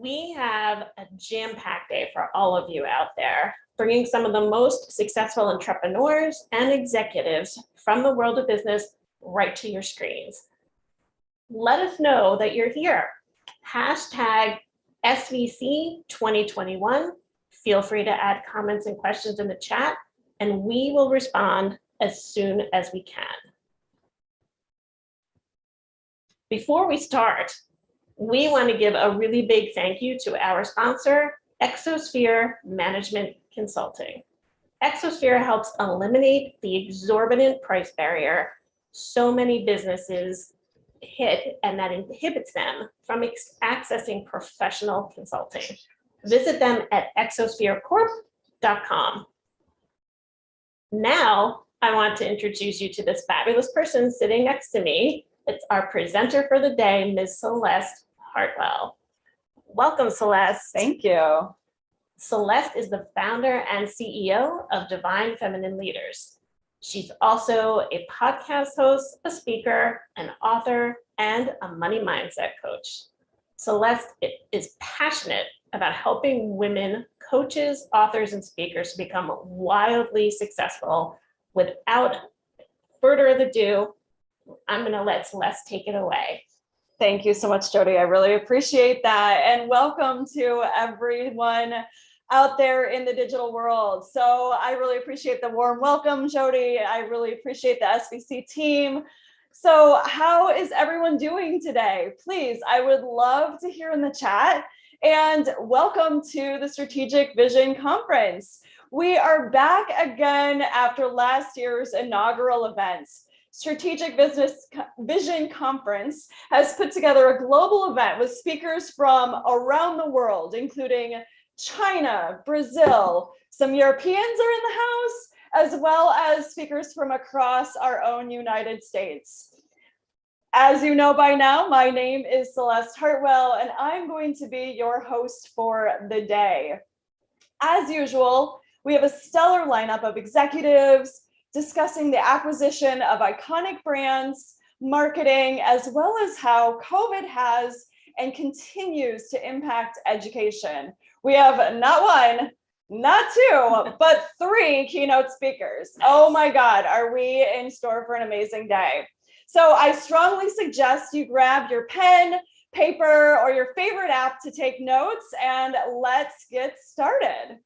We have a jam-packed day for all of you out there, bringing some of the most successful entrepreneurs and executives from the world of business right to your screens. Let us know that you're here. Hashtag SVC 2021. Feel free to add comments and questions in the chat, and we will respond as soon as we can. Before we start, we want to give a really big thank you to our sponsor, Exosphere Management Consulting. Exosphere helps eliminate the exorbitant price barrier so many businesses hit, and that inhibits them from accessing professional consulting. Visit them at exospherecorp.com. Now, I want to introduce you to this fabulous person sitting next to me. It's our presenter for the day, Ms. Celeste Hartwell. Welcome, Celeste. Thank you. Celeste is the founder and CEO of Divine Feminine Leaders. She's also a podcast host, a speaker, an author, and a money mindset coach. Celeste is passionate about helping women, coaches, authors, and speakers to become wildly successful. Without further ado, I'm going to let Celeste take it away. Thank you so much, Jody. I really appreciate that. And welcome to everyone out there in the digital world. So I really appreciate the warm welcome, Jody. I really appreciate the SVC team. So how is everyone doing today? Please, I would love to hear in the chat. And welcome to the Strategic Vision Conference. We are back again after last year's inaugural event. Strategic Vision Conference has put together a global event with speakers from around the world, including China, Brazil, some Europeans are in the house, as well as speakers from across our own United States. As you know by now, my name is Celeste Hartwell, and I'm going to be your host for the day. As usual, we have a stellar lineup of executives discussing the acquisition of iconic brands, marketing, as well as how COVID has and continues to impact education. We have not one, not two, but three keynote speakers. Oh my God, are we in store for an amazing day? So I strongly suggest you grab your pen, paper, or your favorite app to take notes, and let's get started.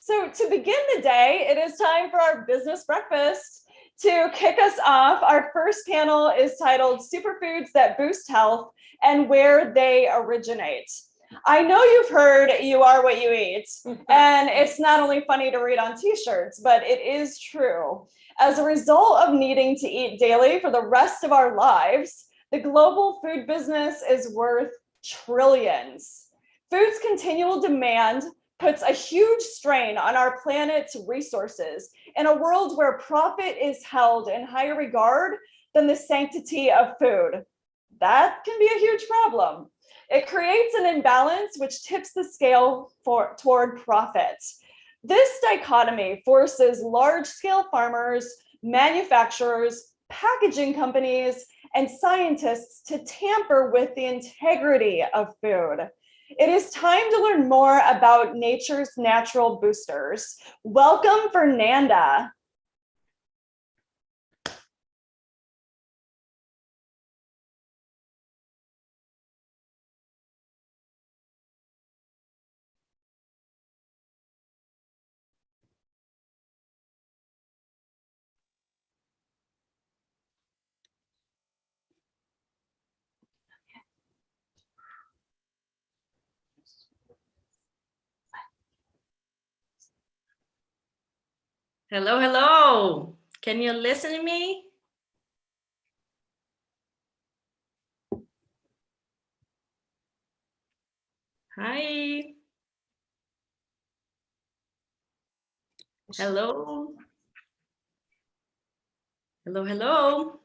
So to begin the day, it is time for our business breakfast. To kick us off, our first panel is titled Superfoods That Boost Health and Where They Originate. I know you've heard you are what you eat, and it's not only funny to read on t-shirts, but it is true. As a result of needing to eat daily for the rest of our lives, the global food business is worth trillions. Food's continual demand puts a huge strain on our planet's resources in a world where profit is held in higher regard than the sanctity of food. That can be a huge problem. It creates an imbalance which tips the scale toward profit. This dichotomy forces large-scale farmers, manufacturers, packaging companies, and scientists to tamper with the integrity of food. It is time to learn more about nature's natural boosters. Welcome, Fernanda. Hello, hello. Can you listen to me? Hi. Hello. Hello, hello.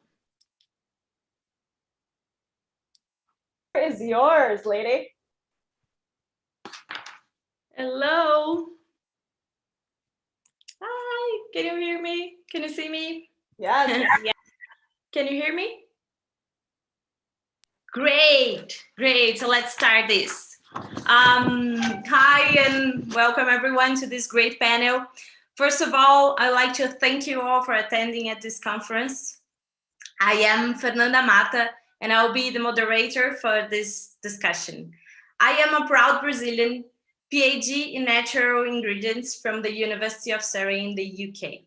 Is yours, lady. Hello. Hi. Can you hear me? Can you see me? Yes. Yeah. Can you hear me? Great, great. So let's start this. Hi and welcome everyone to this great panel. First of all, I'd like to thank you all for attending at this conference. I am Fernanda Matta, and I'll be the moderator for this discussion. I am a proud Brazilian, PhD in natural ingredients from the University of Surrey in the UK.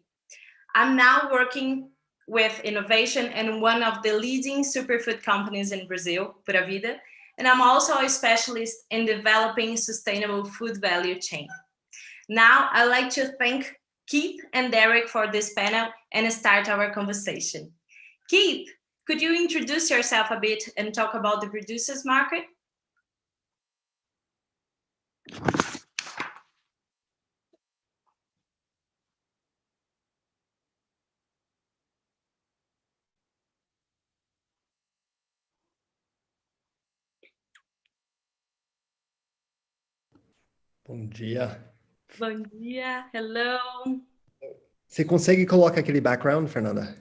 I'm now working with innovation in one of the leading superfood companies in Brazil, Pura Vida, and I'm also a specialist in developing sustainable food value chain. Now, I'd like to thank Keith and Derek for this panel and start our conversation. Keith, could you introduce yourself a bit and talk about the producers market? Bom dia. Bom dia, hello. Você consegue colocar aquele background, Fernanda?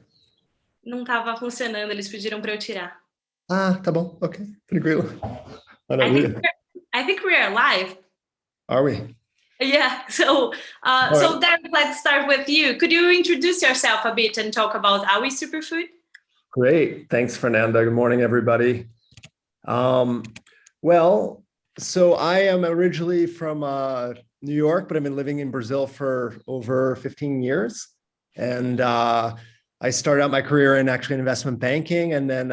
Não estava funcionando, eles pediram para eu tirar. Ah, tá bom, ok, tranquilo. I think we are live. Are we? Yeah, so Derek, let's start with you. Could you introduce yourself a bit and talk about Are We Superfood? Great, thanks, Fernanda. Good morning, everybody. Well, so I am originally from New York, but I've been living in Brazil for over 15 years. And I started out my career in actually investment banking and then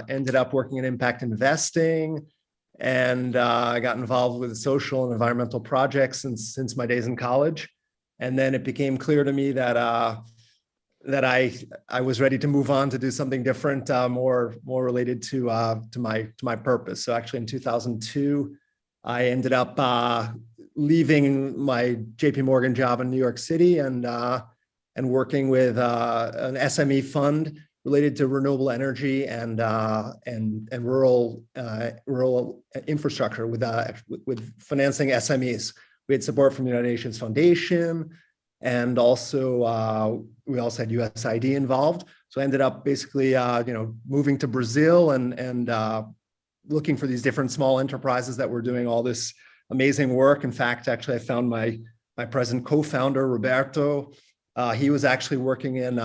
ended up working in impact investing. And I got involved with social and environmental projects since my days in college. And then it became clear to me that I was ready to move on to do something different, more related to my purpose. So actually in 2002, I ended up leaving my JP Morgan job in New York City and working with an SME fund related to renewable energy and rural infrastructure with financing SMEs. We had support from the United Nations Foundation, and also we also had USAID involved. So I ended up basically moving to Brazil and looking for these different small enterprises that were doing all this amazing work. In fact, actually, I found my present co-founder, Roberto. He was actually working in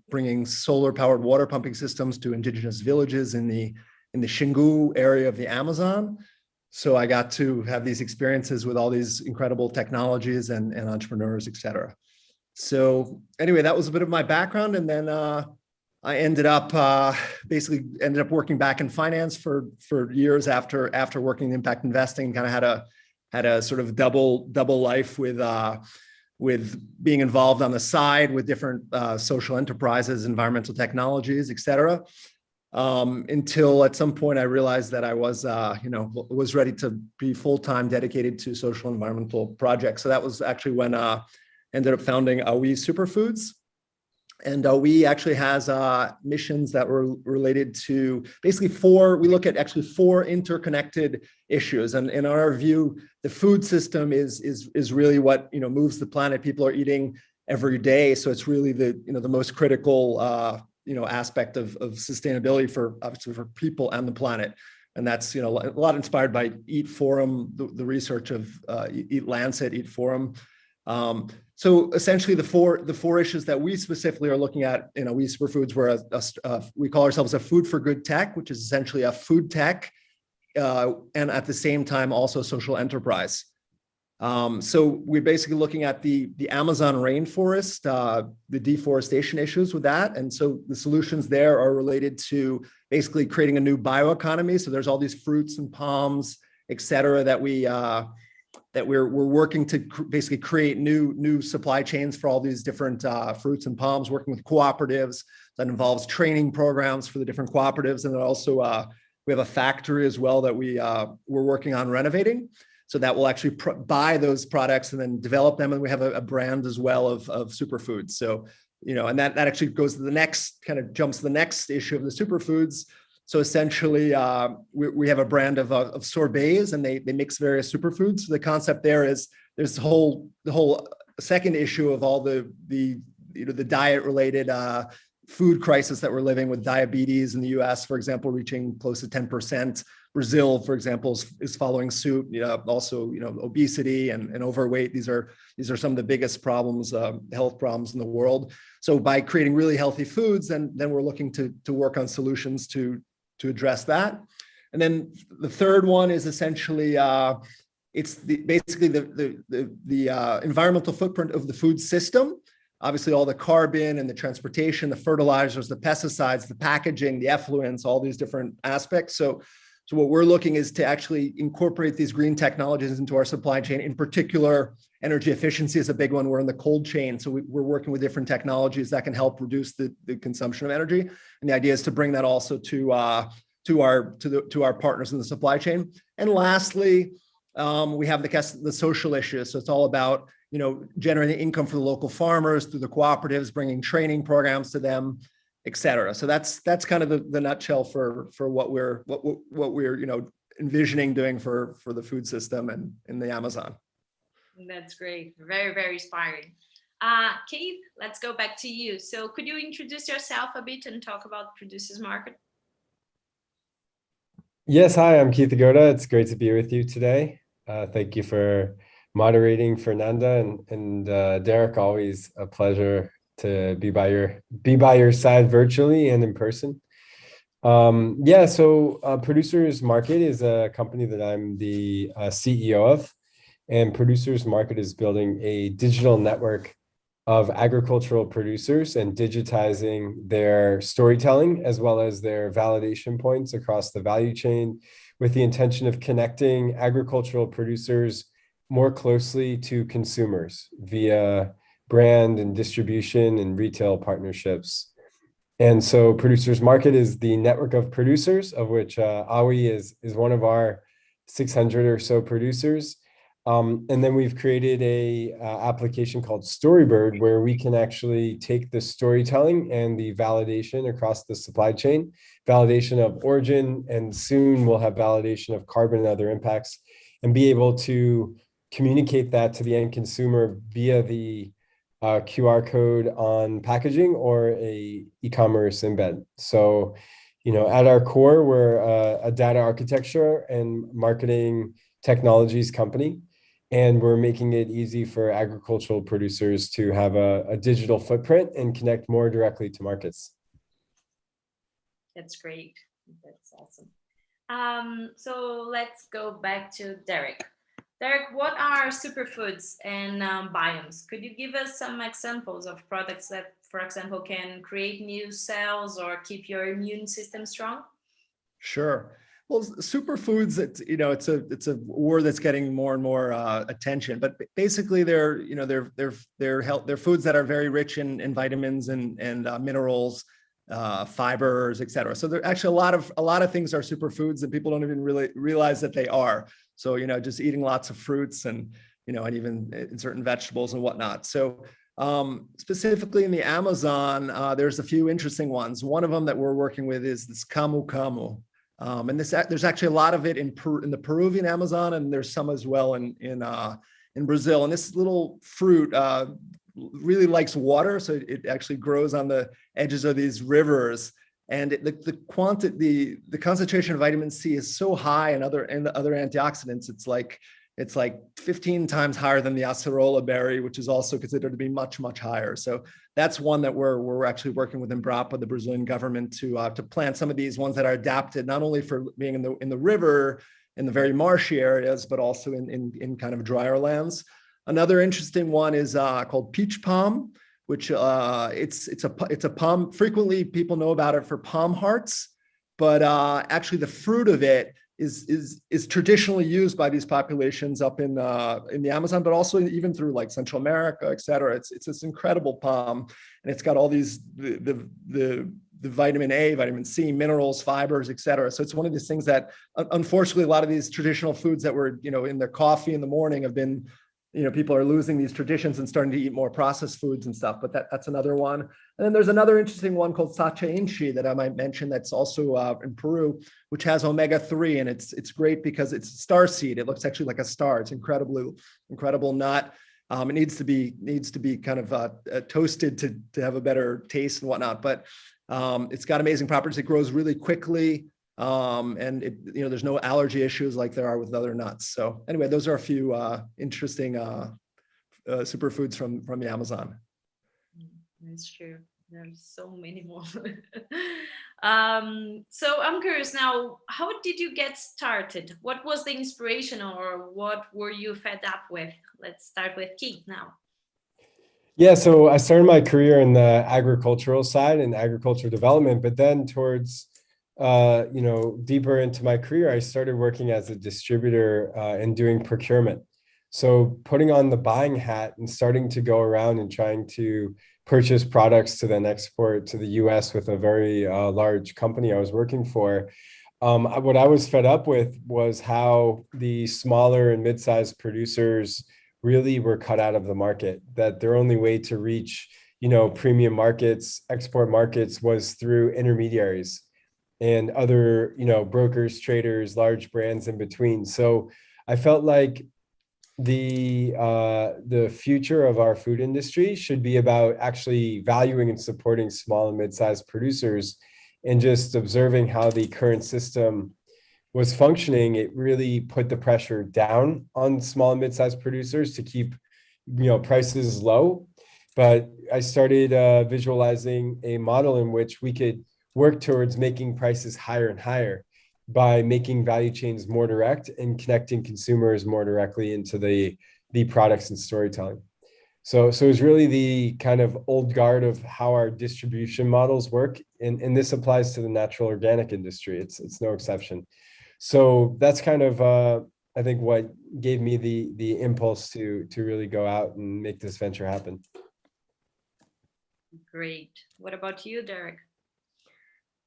bringing solar-powered water pumping systems to indigenous villages in the Xingu area of the Amazon. So I got to have these experiences with all these incredible technologies and entrepreneurs, et cetera. So anyway, that was a bit of my background. And then I ended up working back in finance for years after working in impact investing. Kind of had a sort of double life with being involved on the side with different social enterprises, environmental technologies, et cetera. Until at some point I realized that I was ready to be full-time dedicated to social and environmental projects. So that was actually when I ended up founding We Superfoods. And we actually has missions that were related to basically we look at actually four interconnected issues. And in our view, the food system is really what moves the planet. People are eating every day. So it's really the most critical aspect of sustainability for people and the planet. And that's a lot inspired by Eat Forum, the research of Eat Lancet, Eat Forum. So essentially, the four issues that we specifically are looking at in We Superfoods, we call ourselves a food for good tech, which is essentially a food tech, and at the same time also social enterprise. So we're basically looking at the Amazon rainforest, the deforestation issues with that, and so the solutions there are related to basically creating a new bioeconomy. So there's all these fruits and palms, et cetera, that we're working to basically create new supply chains for all these different fruits and palms, working with cooperatives. That involves training programs for the different cooperatives. And then also we have a factory as well that we're working on renovating. So that will actually buy those products and then develop them. And we have a brand as well of superfoods. So, and that actually goes to the next, kind of jumps to the next issue of the superfoods. So essentially, we have a brand of sorbets, and they mix various superfoods. So the concept there is there's the whole second issue of all the diet related food crisis that we're living with diabetes in the US, for example, reaching close to 10%. Brazil, for example, is following suit. Also, obesity and overweight. These are some of the biggest problems, health problems in the world. So by creating really healthy foods, then we're looking to work on solutions to address that. And then the third one is essentially it's basically the environmental footprint of the food system. Obviously, all the carbon and the transportation, the fertilizers, the pesticides, the packaging, the effluents, all these different aspects. So what we're looking is to actually incorporate these green technologies into our supply chain. In particular, energy efficiency is a big one. We're in the cold chain, so we're working with different technologies that can help reduce the consumption of energy. And the idea is to bring that also to our partners in the supply chain. And lastly, we have the social issues. So it's all about generating income for the local farmers through the cooperatives, bringing training programs to them, et cetera. So that's kind of the nutshell for what we're envisioning doing for the food system and in the Amazon. That's great. Very, very inspiring. Keith, let's go back to you. So could you introduce yourself a bit and talk about Producers Market? Yes, hi, I'm Keith Agoada. It's great to be with you today. Thank you for moderating, Fernanda and Derek. Always a pleasure to be by your side virtually and in person. So Producers Market is a company that I'm the CEO of, and Producers Market is building a digital network of agricultural producers and digitizing their storytelling as well as their validation points across the value chain, with the intention of connecting agricultural producers more closely to consumers via brand and distribution and retail partnerships. And so Producers Market is the network of producers, of which Awi is one of our 600 or so producers. And then we've created a application called Storybird, where we can actually take the storytelling and the validation across the supply chain, validation of origin, and soon we'll have validation of carbon and other impacts, and be able to communicate that to the end consumer via the QR code on packaging or a e-commerce embed. So, at our core, we're a data architecture and marketing technologies company, and we're making it easy for agricultural producers to have a digital footprint and connect more directly to markets. That's great. That's awesome. So let's go back to Derek. Derek, what are superfoods and biomes? Could you give us some examples of products that, for example, can create new cells or keep your immune system strong? Sure. Well, superfoods, it's a word that's getting more and more attention. But basically, they're foods that are very rich in vitamins and minerals, fibers, et cetera. So there actually a lot of things are superfoods that people don't even really realize that they are. So just eating lots of fruits and and even in certain vegetables and whatnot. So specifically in the Amazon, there's a few interesting ones. One of them that we're working with is this camu camu. And there's actually a lot of it in the Peruvian Amazon, and there's some as well in Brazil. And this little fruit really likes water, so it actually grows on the edges of these rivers. And the concentration of vitamin C is so high, and other antioxidants. It's like 15 times higher than the acerola berry, which is also considered to be much, much higher. So that's one that we're actually working with Embrapa, the Brazilian government, to plant some of these ones that are adapted not only for being in the river, in the very marshy areas, but also in kind of drier lands. Another interesting one is called peach palm, which it's a palm. Frequently, people know about it for palm hearts, but actually the fruit of it is traditionally used by these populations up in the Amazon, but also even through like Central America, et cetera. It's this incredible palm, and it's got all these the vitamin A, vitamin C, minerals, fibers, et cetera. So it's one of these things that, unfortunately, a lot of these traditional foods that were in their coffee in the morning have been, people are losing these traditions and starting to eat more processed foods and stuff, but that's another one. And then there's another interesting one called Sacheinchi that I might mention that's also in Peru, which has omega-3, and it's great because it's star seed. It looks actually like a star. It's incredible nut. It needs to be kind of toasted to have a better taste and whatnot. But it's got amazing properties. It grows really quickly, and there's no allergy issues like there are with other nuts. So anyway, those are a few interesting superfoods from the Amazon. That's true. There's so many more. So I'm curious now, how did you get started? What was the inspiration, or what were you fed up with? Let's start with Keith now. Yeah, so I started my career in the agricultural side and agricultural development, but then towards, deeper into my career, I started working as a distributor and doing procurement. So putting on the buying hat and starting to go around and trying to purchase products to then export to the US with a very large company I was working for. What I was fed up with was how the smaller and mid-sized producers really were cut out of the market, that their only way to reach, premium markets, export markets was through intermediaries and other, brokers, traders, large brands in between. So I felt like the future of our food industry should be about actually valuing and supporting small and mid-sized producers, and just observing how the current system was functioning. It really put the pressure down on small and mid-sized producers to keep, prices low. But I started visualizing a model in which we could work towards making prices higher and higher by making value chains more direct and connecting consumers more directly into the products and storytelling. So it's really the kind of old guard of how our distribution models work. And this applies to the natural organic industry. It's no exception. So that's kind of, I think, what gave me the impulse to really go out and make this venture happen. Great. What about you, Derek?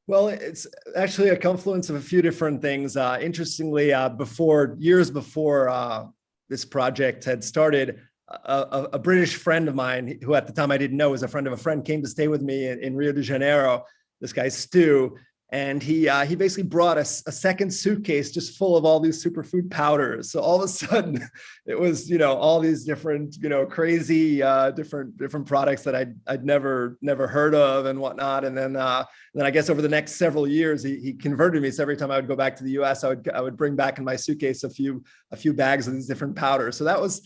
Well, it's actually a confluence of a few different things. Interestingly, years before this project had started, a British friend of mine, who at the time I didn't know was a friend of a friend, came to stay with me in Rio de Janeiro. This guy Stu, and he basically brought a second suitcase just full of all these superfood powders. So all of a sudden, it was all these different crazy different products that I'd never heard of and whatnot. And then I guess over the next several years, he converted me. So every time I would go back to the US, I would bring back in my suitcase a few bags of these different powders. So that was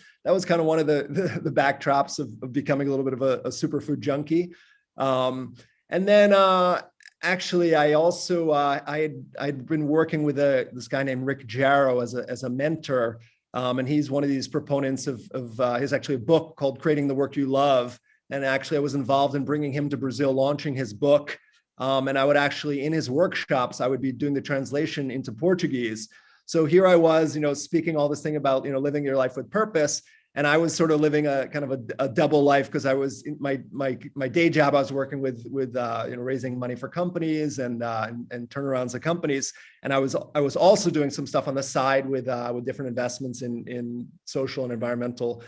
kind of one of the backdrops of becoming a little bit of a superfood junkie. And then actually, I also I'd been working with this guy named Rick Jarrow as a mentor, and he's one of these proponents of his actually a book called Creating the Work You Love. And actually, I was involved in bringing him to Brazil, launching his book. And I would actually, in his workshops, I would be doing the translation into Portuguese. So here I was, speaking all this thing about living your life with purpose. And I was sort of living a kind of a double life, because I was in my day job. I was working with raising money for companies and turnarounds of companies, and I was also doing some stuff on the side with different investments in social and environmental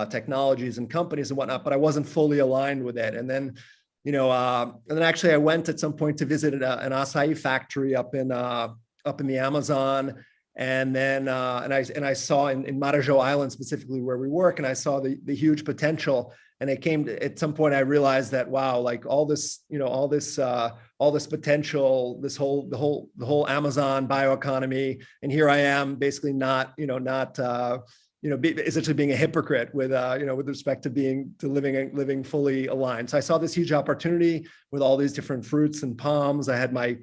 technologies and companies and whatnot. But I wasn't fully aligned with it. And then actually I went at some point to visit an acai factory up in the Amazon. And then I saw in Marajó Island specifically where we work, and I saw the huge potential. And it came to, at some point I realized that, wow, like all this potential, the whole Amazon bioeconomy, and here I am basically essentially being a hypocrite with respect to living fully aligned. So I saw this huge opportunity with all these different fruits and palms. I had my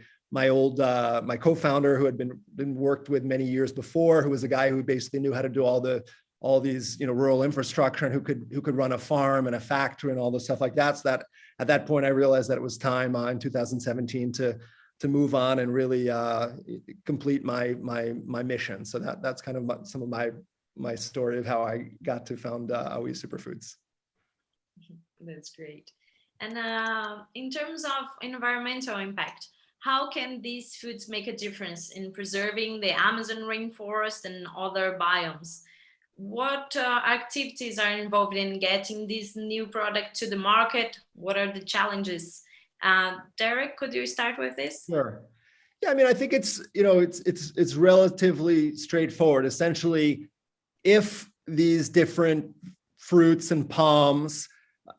co-founder, who had been worked with many years before, who was a guy who basically knew how to do all these rural infrastructure, and who could run a farm and a factory and all this stuff like that. So that at that point I realized that it was time in 2017 to move on and really complete my mission. So that's kind of some of my story of how I got to found Aoi Superfoods. That's great. And in terms of environmental impact, how can these foods make a difference in preserving the Amazon rainforest and other biomes? What activities are involved in getting this new product to the market? What are the challenges? Derek, could you start with this? Sure. Yeah, I mean, I think it's relatively straightforward. Essentially, if these different fruits and palms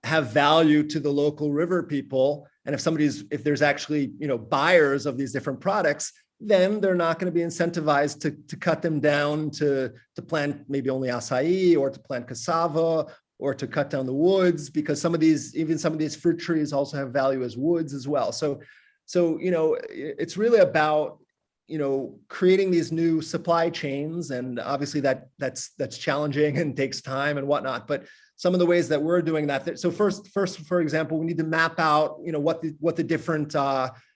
have value to the local river people, and if there's actually, buyers of these different products, then they're not going to be incentivized to cut them down to plant maybe only acai, or to plant cassava, or to cut down the woods, because some of these fruit trees also have value as woods as well. So it's really about creating these new supply chains, and obviously that's challenging and takes time and whatnot. But some of the ways that we're doing that. So first, for example, we need to map out what the different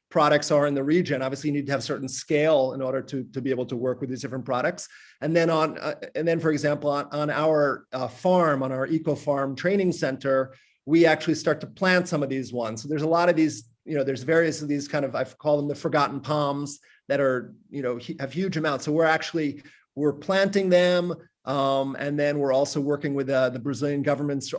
products are in the region. Obviously, you need to have certain scale in order to be able to work with these different products. And then for example, on our farm, on our eco farm training center, we actually start to plant some of these ones. So there's a lot of these, there's various of these kind of, I've called them the forgotten palms that are, have huge amounts. So we're planting them. And then we're also working with the Brazilian government's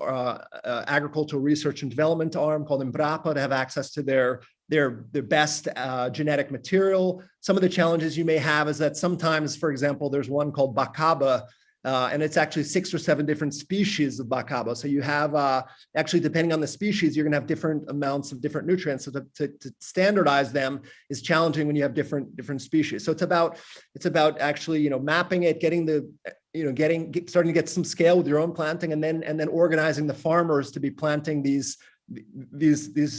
agricultural research and development arm called Embrapa to have access to their best genetic material. Some of the challenges you may have is that sometimes, for example, there's one called bacaba, and it's actually 6 or 7 different species of bacaba. So you have, actually, depending on the species, you're going to have different amounts of different nutrients. So to standardize them is challenging when you have different species. So it's about actually, mapping it, starting to get some scale with your own planting, and then organizing the farmers to be planting these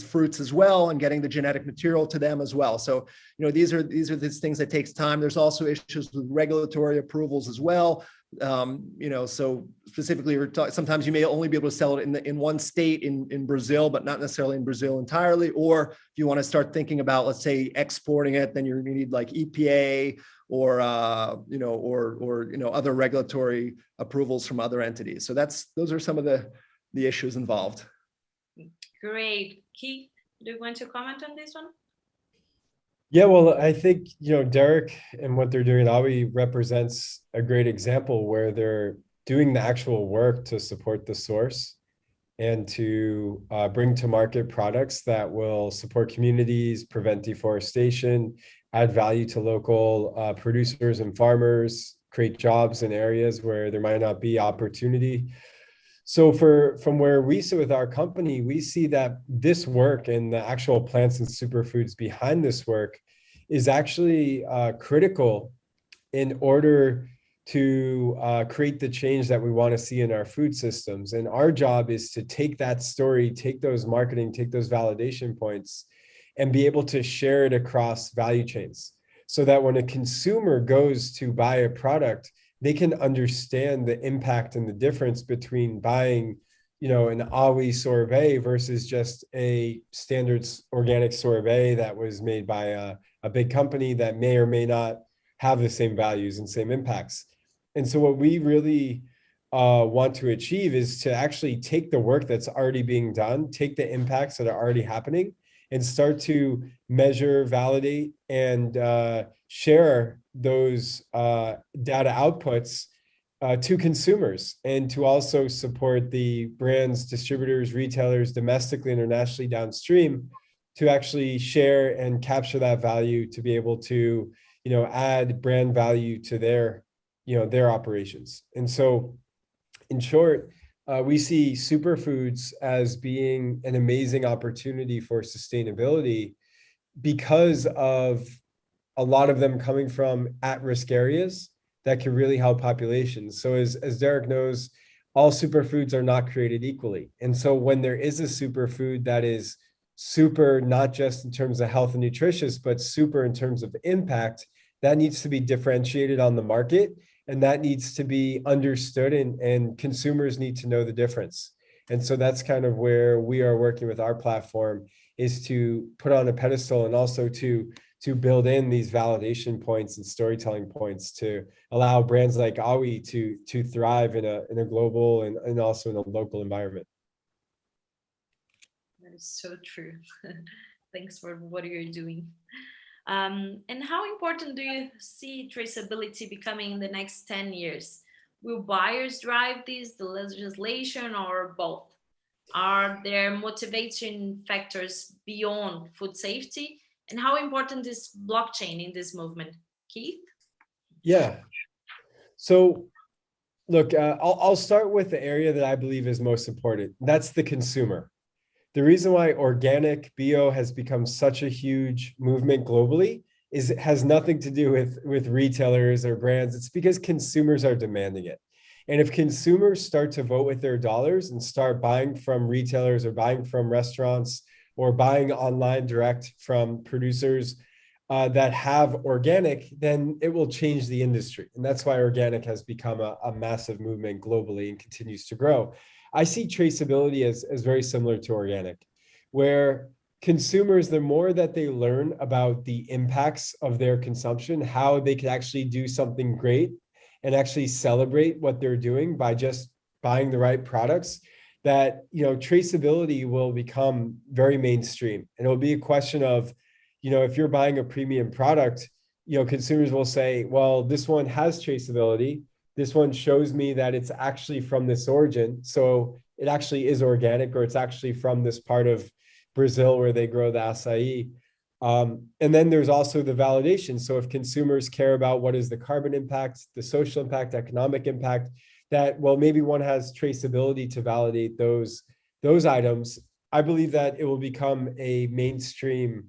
fruits as well, and getting the genetic material to them as well. So these are these things that takes time. There's also issues with regulatory approvals as well. So specifically, sometimes you may only be able to sell it in one state in Brazil, but not necessarily in Brazil entirely. Or if you want to start thinking about, let's say, exporting it, then you need like EPA or other regulatory approvals from other entities. So those are some of the issues involved. Great. Keith, do you want to comment on this one? Yeah, well, I think, Derek and what they're doing at Awi represents a great example where they're doing the actual work to support the source and to bring to market products that will support communities, prevent deforestation, add value to local producers and farmers, create jobs in areas where there might not be opportunity. So from where we sit with our company, we see that this work and the actual plants and superfoods behind this work is actually critical in order to create the change that we want to see in our food systems. And our job is to take that story, take those marketing, take those validation points, and be able to share it across value chains, so that when a consumer goes to buy a product, they can understand the impact and the difference between buying, an Awi sorbet versus just a standard organic sorbet that was made by a big company that may or may not have the same values and same impacts. And so what we really want to achieve is to actually take the work that's already being done, take the impacts that are already happening, and start to measure, validate, and share those data outputs to consumers, and to also support the brands, distributors, retailers, domestically, internationally, downstream, to actually share and capture that value to be able to, add brand value to their operations. And so, in short, we see superfoods as being an amazing opportunity for sustainability because of a lot of them coming from at-risk areas that can really help populations. So as Derek knows, all superfoods are not created equally. And so when there is a superfood that is super, not just in terms of health and nutritious, but super in terms of impact, that needs to be differentiated on the market, and that needs to be understood, and consumers need to know the difference. And so that's kind of where we are working with our platform, is to put on a pedestal and also to build in these validation points and storytelling points to allow brands like Awi to thrive in a global and also in a local environment. That is so true. Thanks for what you're doing. And how important do you see traceability becoming in the next 10 years? Will buyers drive this, the legislation, or both? Are there motivation factors beyond food safety? And how important is blockchain in this movement? Keith? Yeah. So Look, I'll start with the area that I believe is most important. That's the consumer. The reason why organic bio has become such a huge movement globally is it has nothing to do with retailers or brands. It's because consumers are demanding it. And if consumers start to vote with their dollars and start buying from retailers or buying from restaurants or buying online direct from producers that have organic, then it will change the industry. And that's why organic has become a massive movement globally and continues to grow. I see traceability as very similar to organic, where consumers, the more that they learn about the impacts of their consumption, how they can actually do something great and actually celebrate what they're doing by just buying the right products, that, you know, traceability will become very mainstream. And it'll be a question of, you know, if you're buying a premium product, you know, consumers will say, well, this one has traceability. This one shows me that it's actually from this origin. So it actually is organic, or it's actually from this part of Brazil where they grow the acai. And then there's also the validation. So if consumers care about what is the carbon impact, the social impact, economic impact, that, well, maybe one has traceability to validate those items, I believe that it will become a mainstream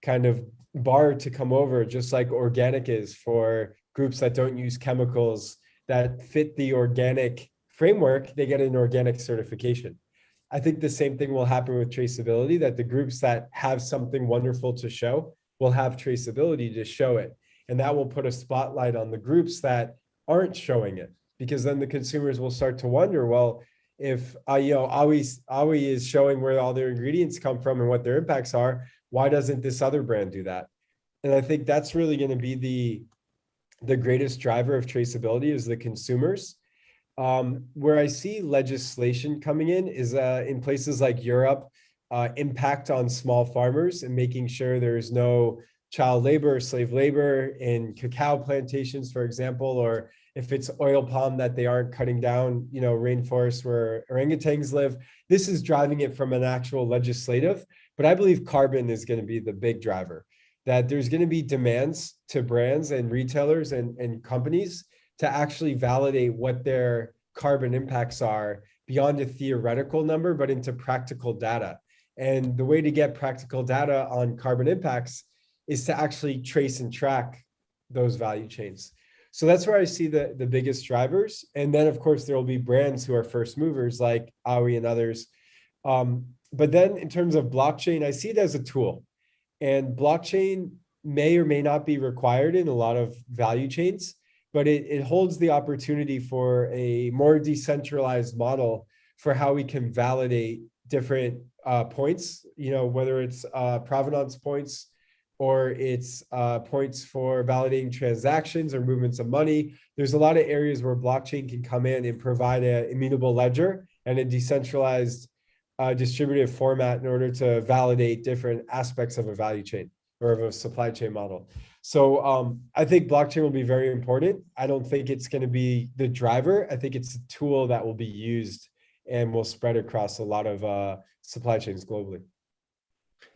kind of bar to come over, just like organic is for groups that don't use chemicals that fit the organic framework. They get an organic certification. I think the same thing will happen with traceability, that the groups that have something wonderful to show will have traceability to show it. And that will put a spotlight on the groups that aren't showing it, because then the consumers will start to wonder, well, if Aoi is showing where all their ingredients come from and what their impacts are, why doesn't this other brand do that? And I think that's really going to be the greatest driver of traceability, is the consumers. Where I see legislation coming in is in places like Europe, impact on small farmers and making sure there's no child labor or slave labor in cacao plantations, for example, or if it's oil palm, that they aren't cutting down, you know, rainforests where orangutans live. This is driving it from an actual legislative, but I believe carbon is going to be the big driver, that there's going to be demands to brands and retailers and companies to actually validate what their carbon impacts are beyond a theoretical number, but into practical data. And the way to get practical data on carbon impacts is to actually trace and track those value chains. So that's where I see the biggest drivers. And then, of course, there will be brands who are first movers like Aoi and others. But then in terms of blockchain, I see it as a tool. And blockchain may or may not be required in a lot of value chains, but it holds the opportunity for a more decentralized model for how we can validate different points, you know, whether it's provenance points or it's points for validating transactions or movements of money. There's a lot of areas where blockchain can come in and provide an immutable ledger and a decentralized distributive format in order to validate different aspects of a value chain or of a supply chain model. So I think blockchain will be very important. I don't think it's going to be the driver. I think it's a tool that will be used and will spread across a lot of supply chains globally.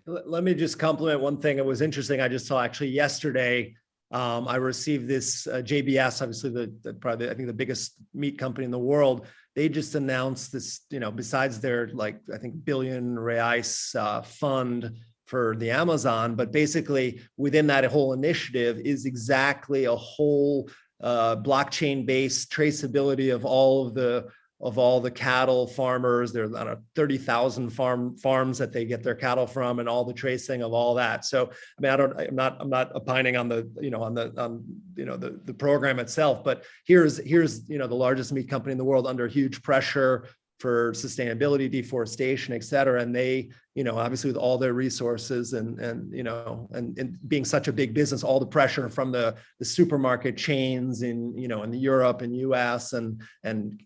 Let me just compliment one thing. It was interesting. I just saw actually yesterday, I received this JBS, obviously probably I think the biggest meat company in the world. They just announced this, you know, besides their like, I think billion reais fund for the Amazon, but basically within that whole initiative is exactly a whole blockchain-based traceability of all the cattle farmers. There are 30,000 farms that they get their cattle from, and all the tracing of all that. So I mean, I'm not opining on the, you know, the program itself, but here's you know, the largest meat company in the world under huge pressure for sustainability, deforestation, et cetera. And they, you know, obviously with all their resources and you know, and being such a big business, all the pressure from the supermarket chains in, you know, in Europe and US and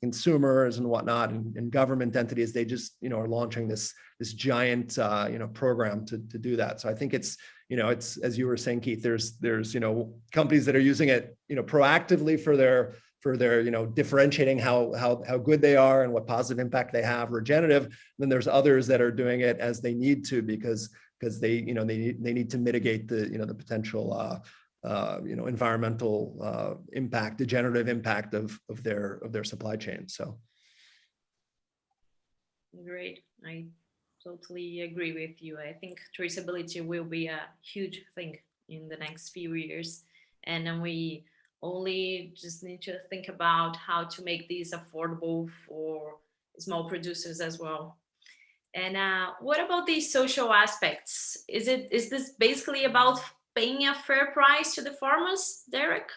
consumers and whatnot, and government entities, they just, you know, are launching this giant, you know, program to do that. So I think it's, you know, it's, as you were saying, Keith, there's, you know, companies that are using it, you know, proactively for their, you know, differentiating how good they are and what positive impact they have. Regenerative. Then there's others that are doing it as they need to, because they, you know, they need to mitigate the, you know, the potential environmental impact, degenerative impact of their supply chain. So. Great. I totally agree with you. I think traceability will be a huge thing in the next few years. And then we only just need to think about how to make these affordable for small producers as well. And what about these social aspects? Is this basically about paying a fair price to the farmers, Derek?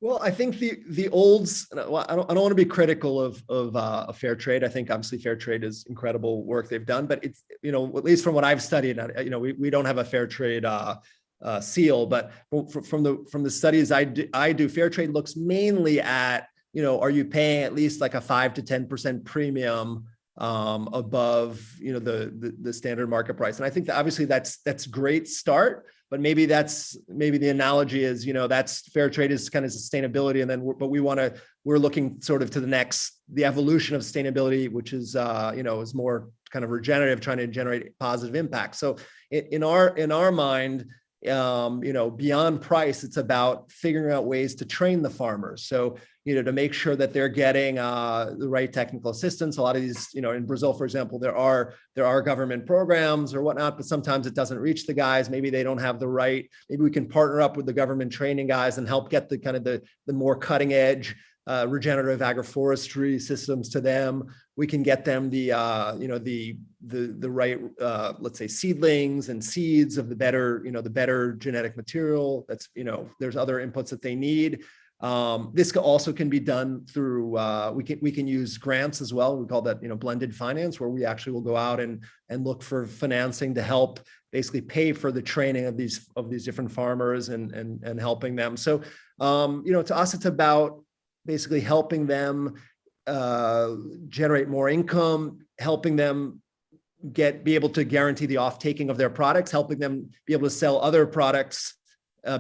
Well, I think the olds. I don't want to be critical of fair trade. I think obviously fair trade is incredible work they've done, but it's at least from what I've studied, we don't have a fair trade seal, but from the studies I do, fair trade looks mainly at are you paying at least like a 5 to 10% premium above the standard market price, and I think that obviously that's great start. But maybe the analogy is, that's fair trade is kind of sustainability. And then, we're looking sort of to the evolution of sustainability, which is, is more kind of regenerative, trying to generate positive impact. So in our mind, beyond price, it's about figuring out ways to train the farmers. So, to make sure that they're getting the right technical assistance. A lot of these, in Brazil, for example, there are government programs or whatnot, but sometimes it doesn't reach the guys. Maybe they don't have the right. Maybe we can partner up with the government training guys and help get the kind of the more cutting edge regenerative agroforestry systems to them. We can get them the right let's say seedlings and seeds of the better genetic material. That's there's other inputs that they need. This also can be done through we can use grants as well. We call that blended finance, where we actually will go out and look for financing to help basically pay for the training of these different farmers and helping them. So to us it's about basically helping them generate more income, helping them be able to guarantee the off-taking of their products, helping them be able to sell other products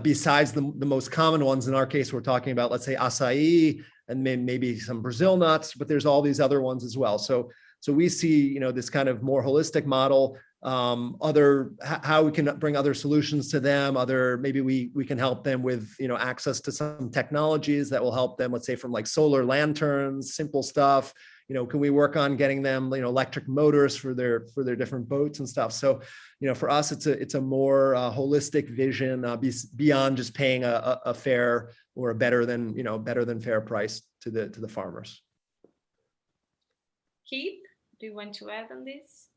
besides the most common ones. In our case, we're talking about, let's say, acai and maybe some Brazil nuts, but there's all these other ones as well. So we see, this kind of more holistic model, how we can bring other solutions to them. Maybe we can help them with, access to some technologies that will help them, let's say from like solar lanterns, simple stuff. Can we work on getting them, electric motors for their different boats and stuff? So, for us, it's a more holistic vision beyond just paying a fair or a better than fair price to the farmers. Keith, do you want to add on this?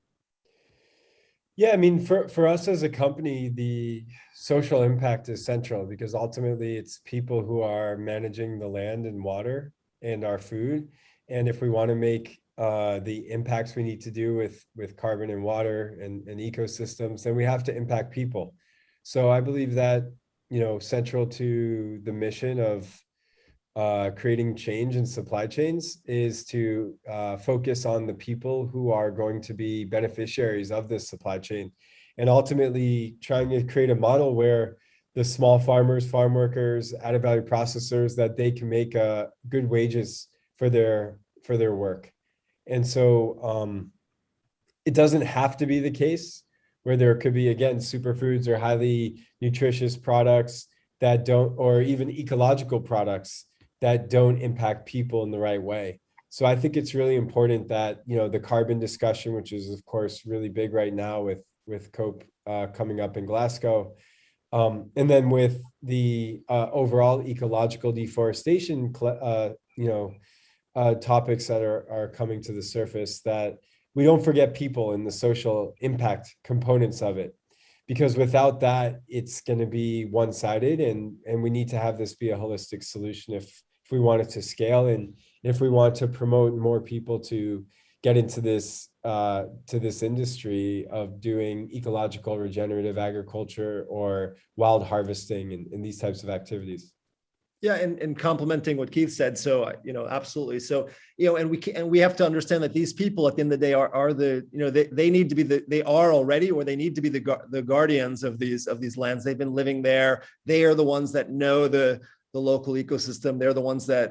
Yeah, I mean, for us as a company, the social impact is central because ultimately it's people who are managing the land and water and our food. And if we want to make the impacts we need to do with carbon and water and ecosystems, then we have to impact people. So I believe that, central to the mission of creating change in supply chains is to focus on the people who are going to be beneficiaries of this supply chain, and ultimately trying to create a model where the small farmers, farm workers, added value processors, that they can make good wages for their work. And so it doesn't have to be the case where there could be, again, superfoods or highly nutritious products that don't, or even ecological products that don't impact people in the right way. So I think it's really important that, the carbon discussion, which is of course really big right now with COP coming up in Glasgow, and then with the overall ecological deforestation, topics that are coming to the surface, that we don't forget people and the social impact components of it, because without that, it's going to be one-sided, and we need to have this be a holistic solution if we want it to scale, and if we want to promote more people to get into this industry of doing ecological regenerative agriculture or wild harvesting and these types of activities. Yeah, and complementing what Keith said, so absolutely. So and we have to understand that these people at the end of the day are they need to be they are already, or they need to be the guardians of these lands. They've been living there. They are the ones that know the the local ecosystem. They're the ones that,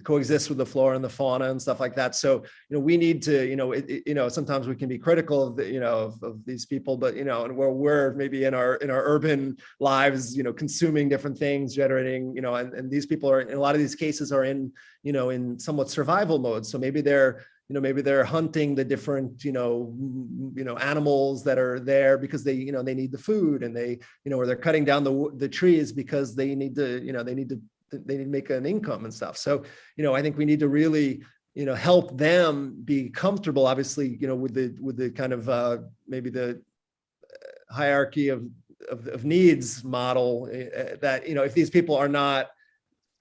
coexist with the flora and the fauna and stuff like that. So, we need to, sometimes we can be critical of the, of these people, but, and where we're maybe in our urban lives, consuming different things, generating, and these people are, in a lot of these cases are in, in somewhat survival mode. So maybe they're hunting the different, animals that are there because they need the food, and they, or they're cutting down the trees because they need to make an income and stuff. So, I think we need to really, help them be comfortable, obviously, with the kind of maybe the hierarchy of needs model that, if these people are not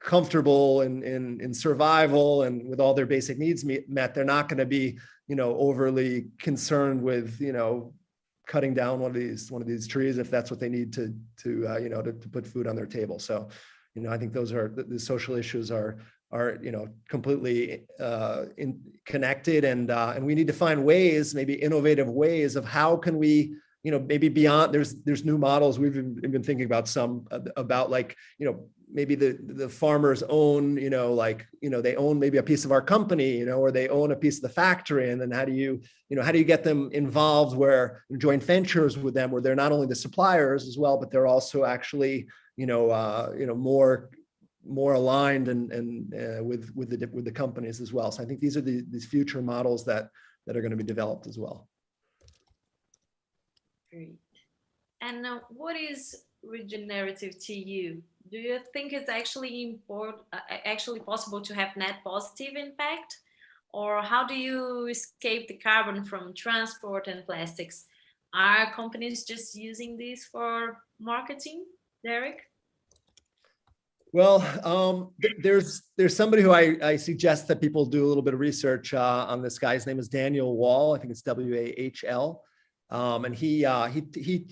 comfortable in survival and with all their basic needs met, they're not going to be, overly concerned with, cutting down one of these trees if that's what they need to put food on their table. So, I think those are the social issues are completely connected, and we need to find ways, maybe innovative ways of how can we, maybe beyond, there's new models we've been thinking about, some about, like, maybe the farmers own, they own maybe a piece of our company, or they own a piece of the factory. And then how do you get them involved, where joint ventures with them, where they're not only the suppliers as well, but they're also actually, more aligned and with the companies as well. So I think these are these future models that are going to be developed as well. Great. And what is regenerative to you? Do you think it's actually possible to have net positive impact? Or how do you escape the carbon from transport and plastics? Are companies just using this for marketing, Derek? Well, there's somebody who I suggest that people do a little bit of research on. This guy. His name is Daniel Wall. I think it's Wahl. And he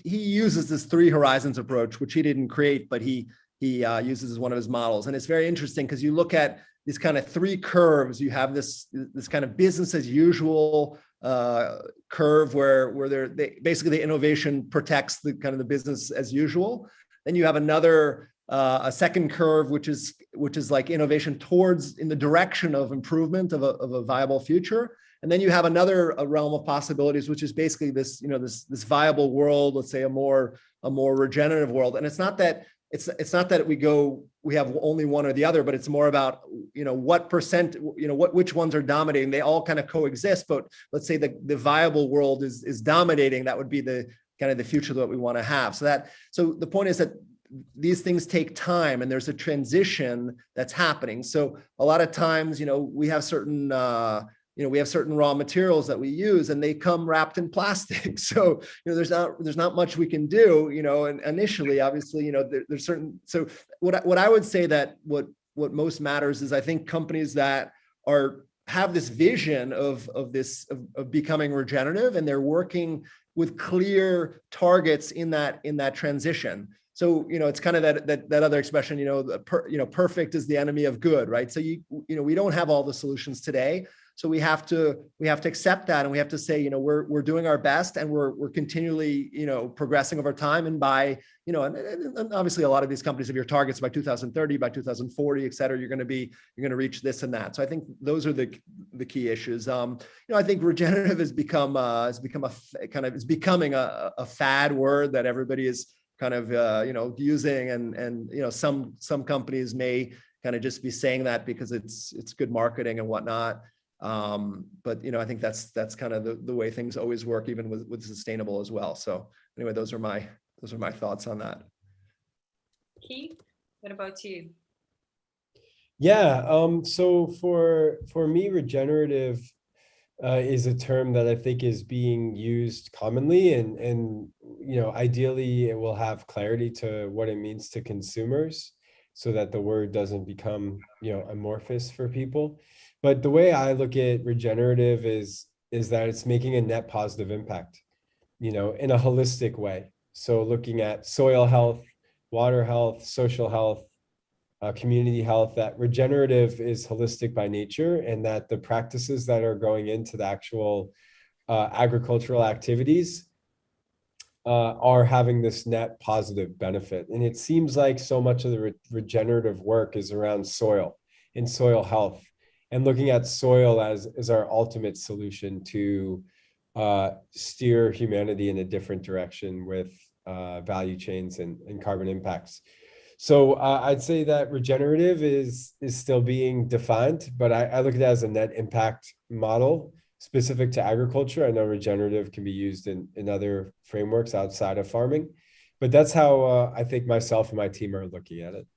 uses this 3 horizons approach, which he didn't create, but he uses as one of his models. And it's very interesting because you look at these kind of 3 curves. You have this kind of business as usual curve where basically the innovation protects the kind of the business as usual. Then you have a second curve, which is like innovation towards in the direction of improvement of a viable future. And then you have another realm of possibilities, which is basically this, this viable world, let's say a more regenerative world. And it's not that we have only one or the other, but it's more about, what percent, which ones are dominating. They all kind of coexist, but let's say the viable world is dominating. That would be the kind of the future that we want to have. So the point is that these things take time, and there's a transition that's happening. So a lot of times, we have certain raw materials that we use, and they come wrapped in plastic. So, there's not much we can do, and initially, obviously, there's certain, so what I would say that what most matters is, I think companies that have this vision of becoming regenerative, and they're working with clear targets in that transition. So, it's kind of that other expression, perfect is the enemy of good, right? So we don't have all the solutions today. So we have to accept that, and we have to say, we're doing our best, and we're continually, progressing over time. And by, and obviously a lot of these companies have your targets by 2030, by 2040, et cetera, you're going to reach this and that. So I think those are the key issues. I think regenerative is becoming a fad word that everybody is kind of, using, and some companies may kind of just be saying that because it's good marketing and whatnot. But I think that's kind of the way things always work, even with sustainable as well. So anyway, those are my thoughts on that. Keith, what about you? Yeah. So for me, regenerative is a term that I think is being used commonly, and ideally it will have clarity to what it means to consumers, so that the word doesn't become amorphous for people. But the way I look at regenerative is that it's making a net positive impact, in a holistic way. So looking at soil health, water health, social health, community health, that regenerative is holistic by nature, and that the practices that are going into the actual agricultural activities are having this net positive benefit. And it seems like so much of the regenerative work is around soil and soil health, and looking at soil as our ultimate solution to steer humanity in a different direction with value chains and carbon impacts. So I'd say that regenerative is still being defined, but I look at it as a net impact model specific to agriculture. I know regenerative can be used in other frameworks outside of farming, but that's how I think myself and my team are looking at it.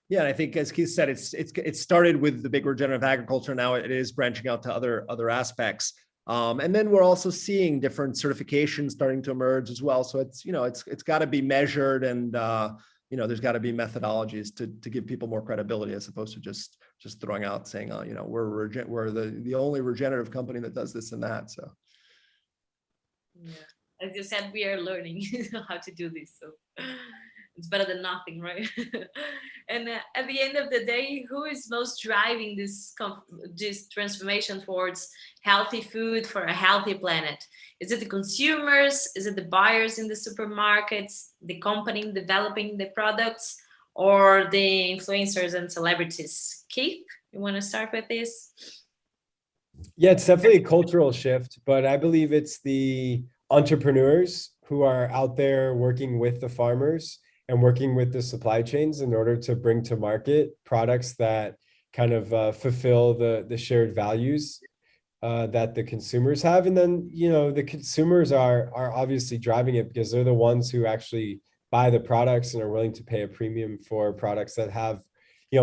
Yeah, and I think as Keith said, it started with the big regenerative agriculture. Now it is branching out to other aspects. And then we're also seeing different certifications starting to emerge as well. So it's got to be measured, and there's got to be methodologies to give people more credibility, as opposed to just throwing out saying, we're the only regenerative company that does this and that. So yeah, as you said, we are learning how to do this, so it's better than nothing, right? And at the end of the day, who is most driving this transformation towards healthy food for a healthy planet? Is it the consumers? Is it the buyers in the supermarkets, the company developing the products, or the influencers and celebrities? Keith, you want to start with this? Yeah, it's definitely a cultural shift, but I believe it's the entrepreneurs who are out there working with the farmers and working with the supply chains in order to bring to market products that kind of fulfill the shared values that the consumers have. And then, the consumers are obviously driving it, because they're the ones who actually buy the products and are willing to pay a premium for products that have,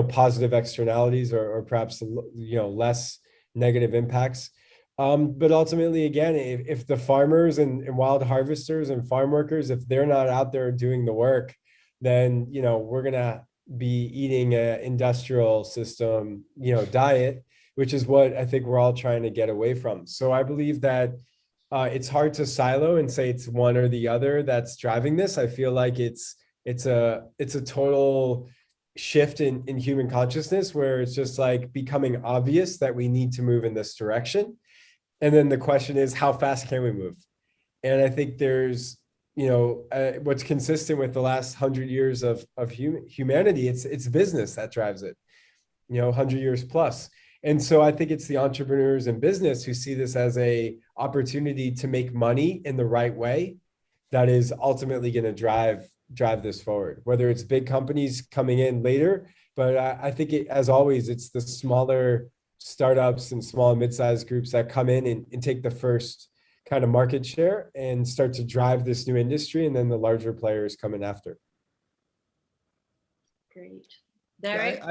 positive externalities or perhaps, less negative impacts. But ultimately, again, if the farmers and wild harvesters and farm workers, if they're not out there doing the work, then, we're going to be eating an industrial system, diet, which is what I think we're all trying to get away from. So I believe that it's hard to silo and say it's one or the other that's driving this. I feel like it's a total shift in human consciousness, where it's just like becoming obvious that we need to move in this direction. And then the question is, how fast can we move? And I think there's, what's consistent with the last 100 years of humanity, it's business that drives it, 100 years plus. And so I think it's the entrepreneurs in business who see this as a opportunity to make money in the right way that is ultimately going to drive this forward, whether it's big companies coming in later. But I think as always, it's the smaller startups and small and mid-sized groups that come in and take the first kind of market share and start to drive this new industry, and then the larger players come in after. Great. Derek?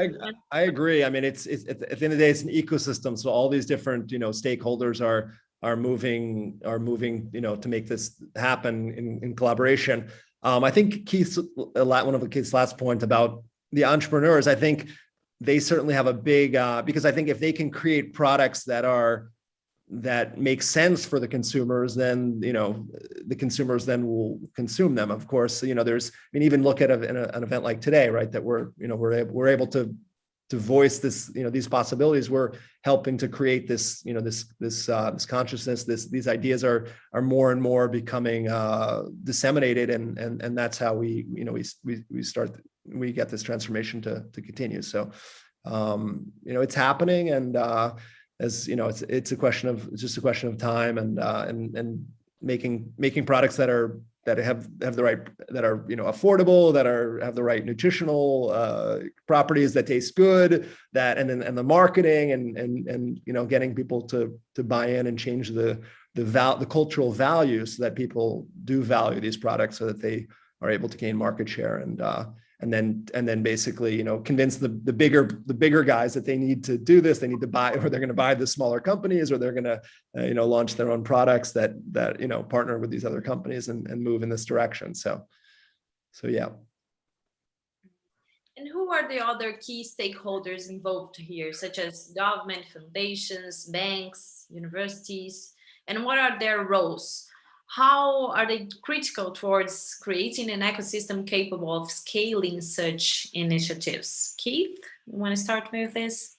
I agree. I mean, it's at the end of the day, it's an ecosystem. So all these different, stakeholders are moving, to make this happen in collaboration. I think one of Keith's last point about the entrepreneurs, I think they certainly have a big, because I think if they can create products that make sense for the consumers, then, the consumers then will consume them. Of course, even look at an event like today, right? That we're able to voice this, these possibilities. We're helping to create this, this consciousness. These ideas are more and more becoming disseminated, and that's how we get this transformation to continue. So, it's happening, and as it's just a question of time, and making products that have the right, that are affordable, that have the right nutritional properties, that taste good, and the marketing and getting people to buy in and change the cultural values, so that people do value these products, so that they are able to gain market share, and then basically, convince the bigger guys that they need to do this. They need to buy, or they're going to buy the smaller companies, or they're going to, launch their own products that partner with these other companies and move in this direction. So yeah. And who are the other key stakeholders involved here, such as government, foundations, banks, universities, and what are their roles? How are they critical towards creating an ecosystem capable of scaling such initiatives? Keith, you want to start with this?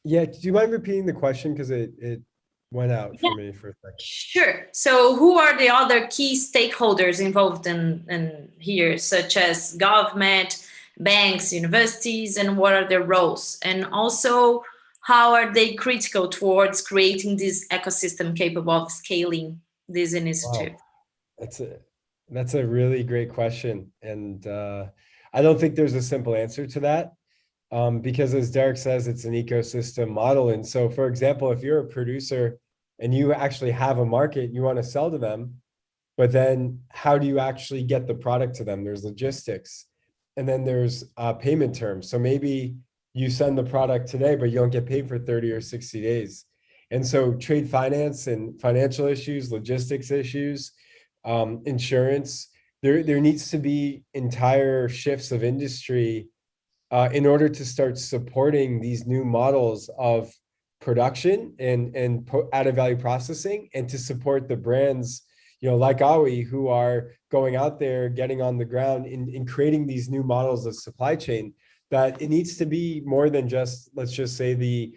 Yeah, do you mind repeating the question? Because it went out for me for a second. Sure. So who are the other key stakeholders involved in here, such as government, banks, universities, and what are their roles? And also, how are they critical towards creating this ecosystem capable of scaling this initiative? Wow. That's a really great question. And I don't think there's a simple answer to that. Because as Derek says, it's an ecosystem model. And so, for example, if you're a producer and you actually have a market, you want to sell to them, but then how do you actually get the product to them? There's logistics, and then there's payment terms. So maybe you send the product today, but you don't get paid for 30 or 60 days. And so trade finance and financial issues, logistics issues, insurance, there needs to be entire shifts of industry in order to start supporting these new models of production and added value processing, and to support the brands, like Aoi, who are going out there, getting on the ground in creating these new models of supply chain, that it needs to be more than just, let's just say, the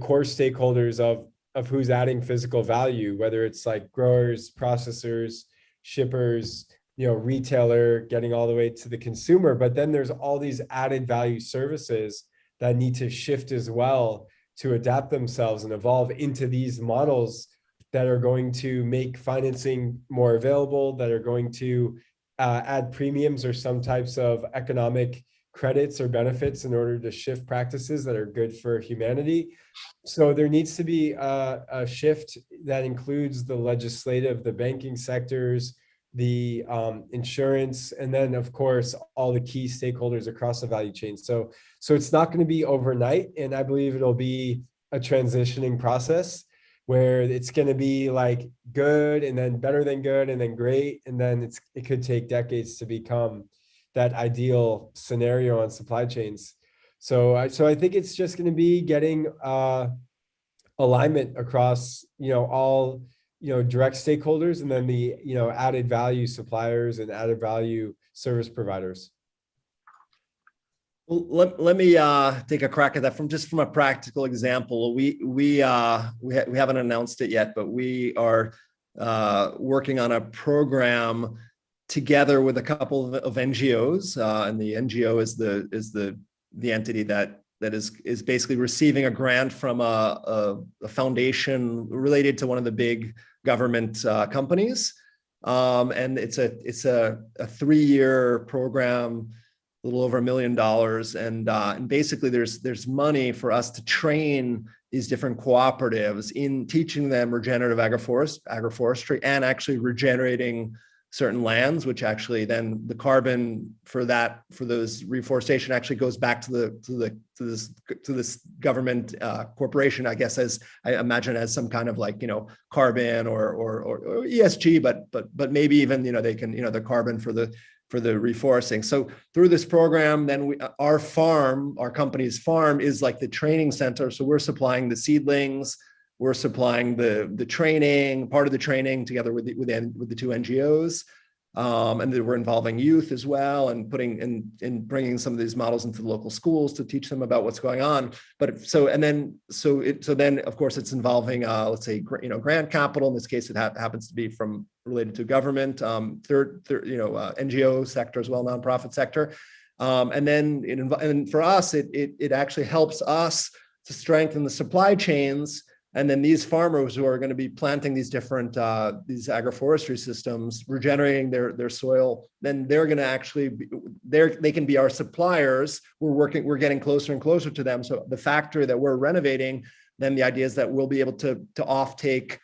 core stakeholders of who's adding physical value, whether it's like growers, processors, shippers, retailer, getting all the way to the consumer. But then there's all these added value services that need to shift as well to adapt themselves and evolve into these models that are going to make financing more available, that are going to add premiums or some types of economic credits or benefits in order to shift practices that are good for humanity. So there needs to be a shift that includes the legislative, the banking sectors, the insurance, and then of course all the key stakeholders across the value chain. So it's not going to be overnight, and I believe it'll be a transitioning process where it's going to be like good, and then better than good, and then great, and then it could take decades to become that ideal scenario on supply chains. So I think it's just going to be getting alignment across all direct stakeholders, and then the added value suppliers and added value service providers. Well, let me take a crack at that from a practical example. We haven't announced it yet, but we are working on a program together with a couple of NGOs, and the NGO is the entity that is basically receiving a grant from a foundation related to one of the big government companies, and it's a 3-year program, a little over $1 million, and basically there's money for us to train these different cooperatives in teaching them regenerative agroforestry and actually regenerating certain lands, which actually then the carbon for those reforestation actually goes back to this government corporation, I guess, as I imagine, as some kind of like carbon or ESG, but maybe even they can the carbon for the reforesting. So through this program, then our company's farm is like the training center. So we're supplying the seedlings. We're supplying the training, part of the training, together with the two NGOs, and then we're involving youth as well, and bringing some of these models into the local schools to teach them about what's going on. But then of course it's involving let's say grant capital. In this case, it happens to be related to government, NGO sector as well, nonprofit sector, and for us it actually helps us to strengthen the supply chains. And then these farmers who are going to be planting these different these agroforestry systems, regenerating their soil, then they're going to actually they can be our suppliers. We're getting closer and closer to them. So the factory that we're renovating, then the idea is that we'll be able to offtake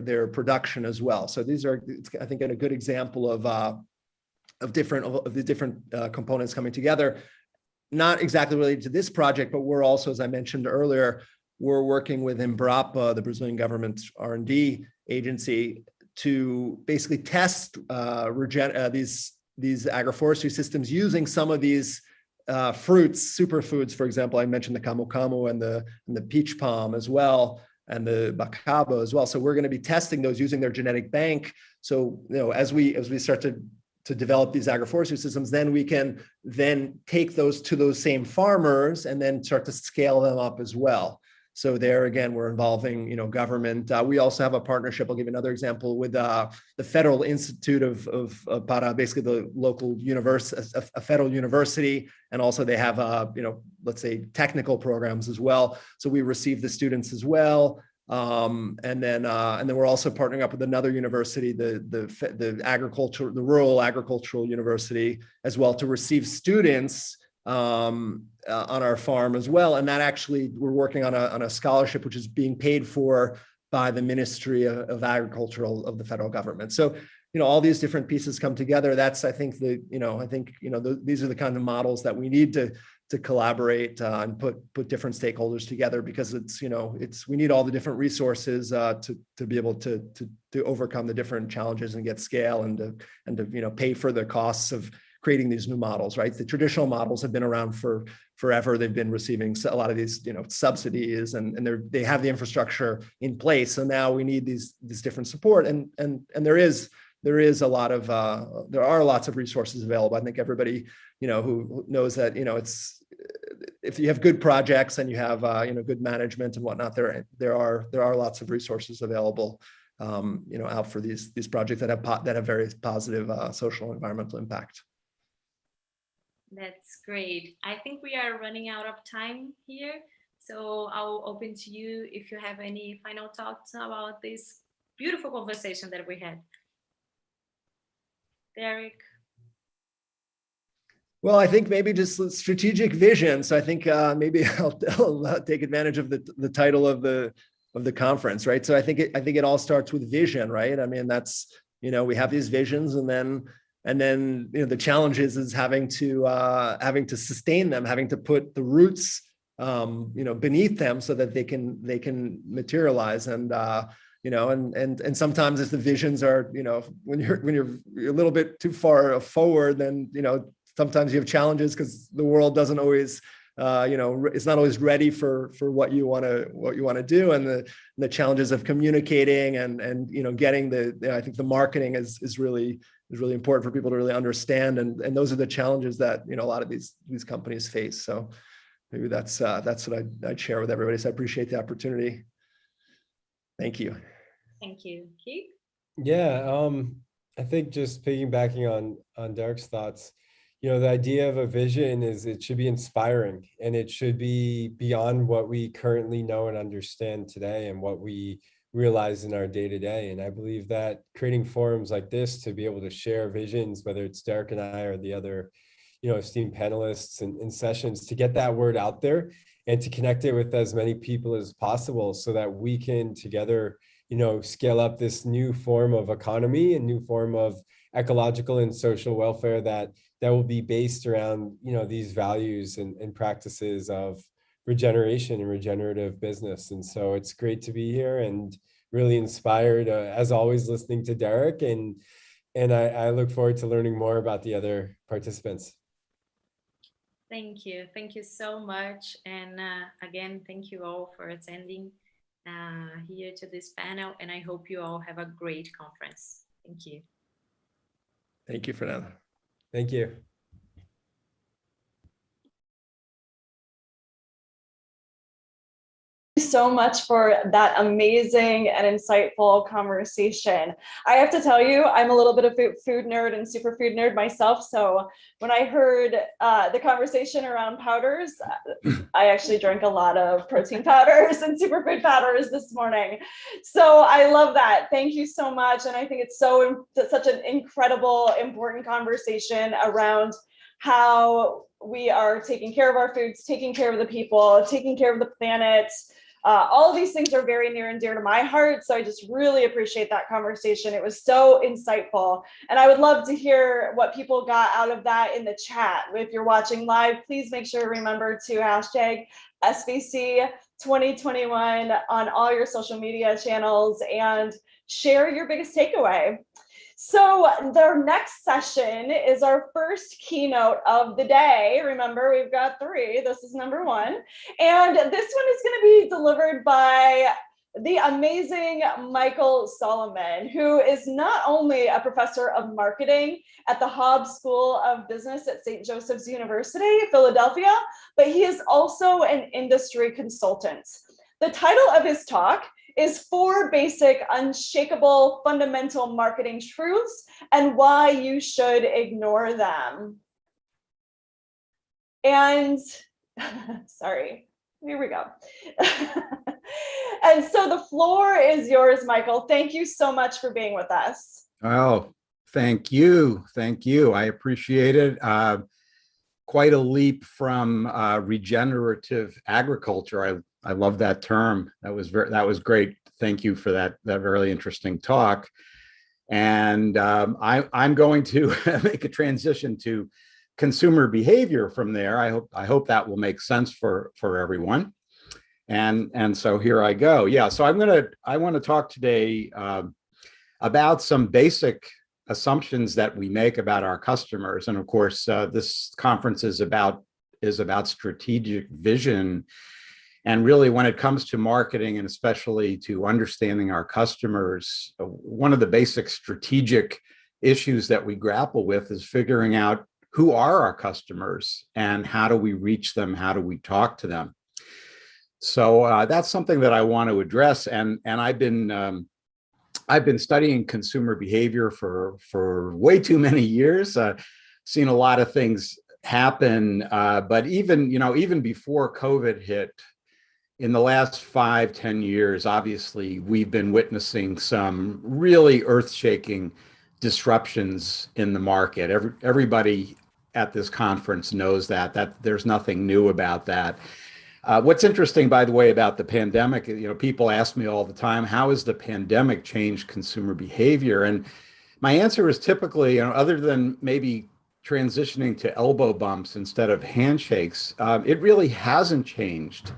their production as well. So these are, I think, a good example of the different components coming together. Not exactly related to this project, but we're also, as I mentioned earlier, we're working with Embrapa, the Brazilian government R&D agency, to basically test these agroforestry systems using some of these fruits, superfoods. For example, I mentioned the camu camu and the peach palm as well, and the bacaba as well. So we're going to be testing those using their genetic bank. So as we start to develop these agroforestry systems, then we can then take those to those same farmers and then start to scale them up as well. So there again, we're involving, you know, government. We also have a partnership. I'll give you another example with the Federal Institute of Para, basically the local university, a federal university, and also they have, you know, let's say technical programs as well. So we receive the students as well. And then we're also partnering up with another university, the Rural Agricultural University as well, to receive students on our farm as well. And that actually, we're working on a scholarship which is being paid for by the Ministry of Agriculture of the federal government. So, you know, all these different pieces come together. That's, I think, these are the kind of models that we need to collaborate and put different stakeholders together, because it's, you know, we need all the different resources to be able to overcome the different challenges and get scale and to you know, pay for the costs of creating these new models, right? The traditional models have been around for forever. They've been receiving a lot of these, you know, subsidies, and they have the infrastructure in place. So now we need these different support, and there is a lot of there are lots of resources available. I think everybody, you know, who knows that, you know, it's, if you have good projects and you have you know, good management and whatnot, there are lots of resources available, you know, out for these projects that have very positive social and environmental impact. That's great. I think we are running out of time here, so I'll open to you if you have any final thoughts about this beautiful conversation that we had. Derek? Well, I think maybe just strategic vision. So I think maybe I'll take advantage of the title of the conference, right? So I think it all starts with vision, right? I mean, that's, you know, we have these visions, and then you know, the challenge is having to sustain them, having to put the roots you know, beneath them so that they can materialize. And you know, and sometimes if the visions are, you know, when you're a little bit too far forward, then, you know, sometimes you have challenges because the world doesn't always, you know, it's not always ready for what you want to do, and the challenges of communicating and you know, getting I think the marketing is really important for people to really understand, and those are the challenges that, you know, a lot of these companies face. So maybe that's what I'd share with everybody. So I appreciate the opportunity. Thank you. Thank you. Keith? Yeah, I think just piggybacking on Derek's thoughts, you know, the idea of a vision is it should be inspiring, and it should be beyond what we currently know and understand today and what we realize in our day-to-day. And I believe that creating forums like this to be able to share visions, whether it's Derek and I or the other, you know, esteemed panelists and sessions, to get that word out there and to connect it with as many people as possible so that we can together, you know, scale up this new form of economy and new form of ecological and social welfare that will be based around, you know, these values and practices of regeneration and regenerative business. And so it's great to be here and really inspired, as always, listening to Derek, and I look forward to learning more about the other participants. Thank you so much, and again, thank you all for attending here to this panel, and I hope you all have a great conference. Thank you. Thank you, Fernanda. Thank you. So much for that amazing and insightful conversation. I have to tell you, I'm a little bit of food nerd and superfood nerd myself. So when I heard the conversation around powders, I actually drank a lot of protein powders and superfood powders this morning. So I love that. Thank you so much. And I think it's such an incredible, important conversation around how we are taking care of our foods, taking care of the people, taking care of the planet. All of these things are very near and dear to my heart. So I just really appreciate that conversation. It was so insightful. And I would love to hear what people got out of that in the chat. If you're watching live, please make sure to remember to hashtag SVC 2021 on all your social media channels and share your biggest takeaway. So their next session is our first keynote of the day. Remember, we've got 3. This is number 1. And this one is going to be delivered by the amazing Michael Solomon, who is not only a professor of marketing at the Hobbs School of Business at St. Joseph's University, Philadelphia, but he is also an industry consultant. The title of his talk is 4 Basic Unshakable Fundamental Marketing Truths and Why You Should Ignore Them. And sorry, here we go. And so the floor is yours, Michael. Thank you so much for being with us. Oh, thank you. Thank you. I appreciate it. Quite a leap from regenerative agriculture. I love that term. That was great. Thank you for that really interesting talk. And I'm going to make a transition to consumer behavior from there. I hope that will make sense for everyone. And so here I go. Yeah. So I want to talk today about some basic assumptions that we make about our customers. And of course, this conference is about strategic vision. And really, when it comes to marketing, and especially to understanding our customers, one of the basic strategic issues that we grapple with is figuring out who are our customers and how do we reach them? How do we talk to them? So that's something that I want to address. And I've been studying consumer behavior for way too many years. Seen a lot of things happen, but even before COVID hit, in the last 5-10 years, obviously, we've been witnessing some really earth-shaking disruptions in the market. Everybody at this conference knows that there's nothing new about that. What's interesting, by the way, about the pandemic, people ask me all the time, how has the pandemic changed consumer behavior? And my answer is typically, other than maybe transitioning to elbow bumps instead of handshakes, it really hasn't changed.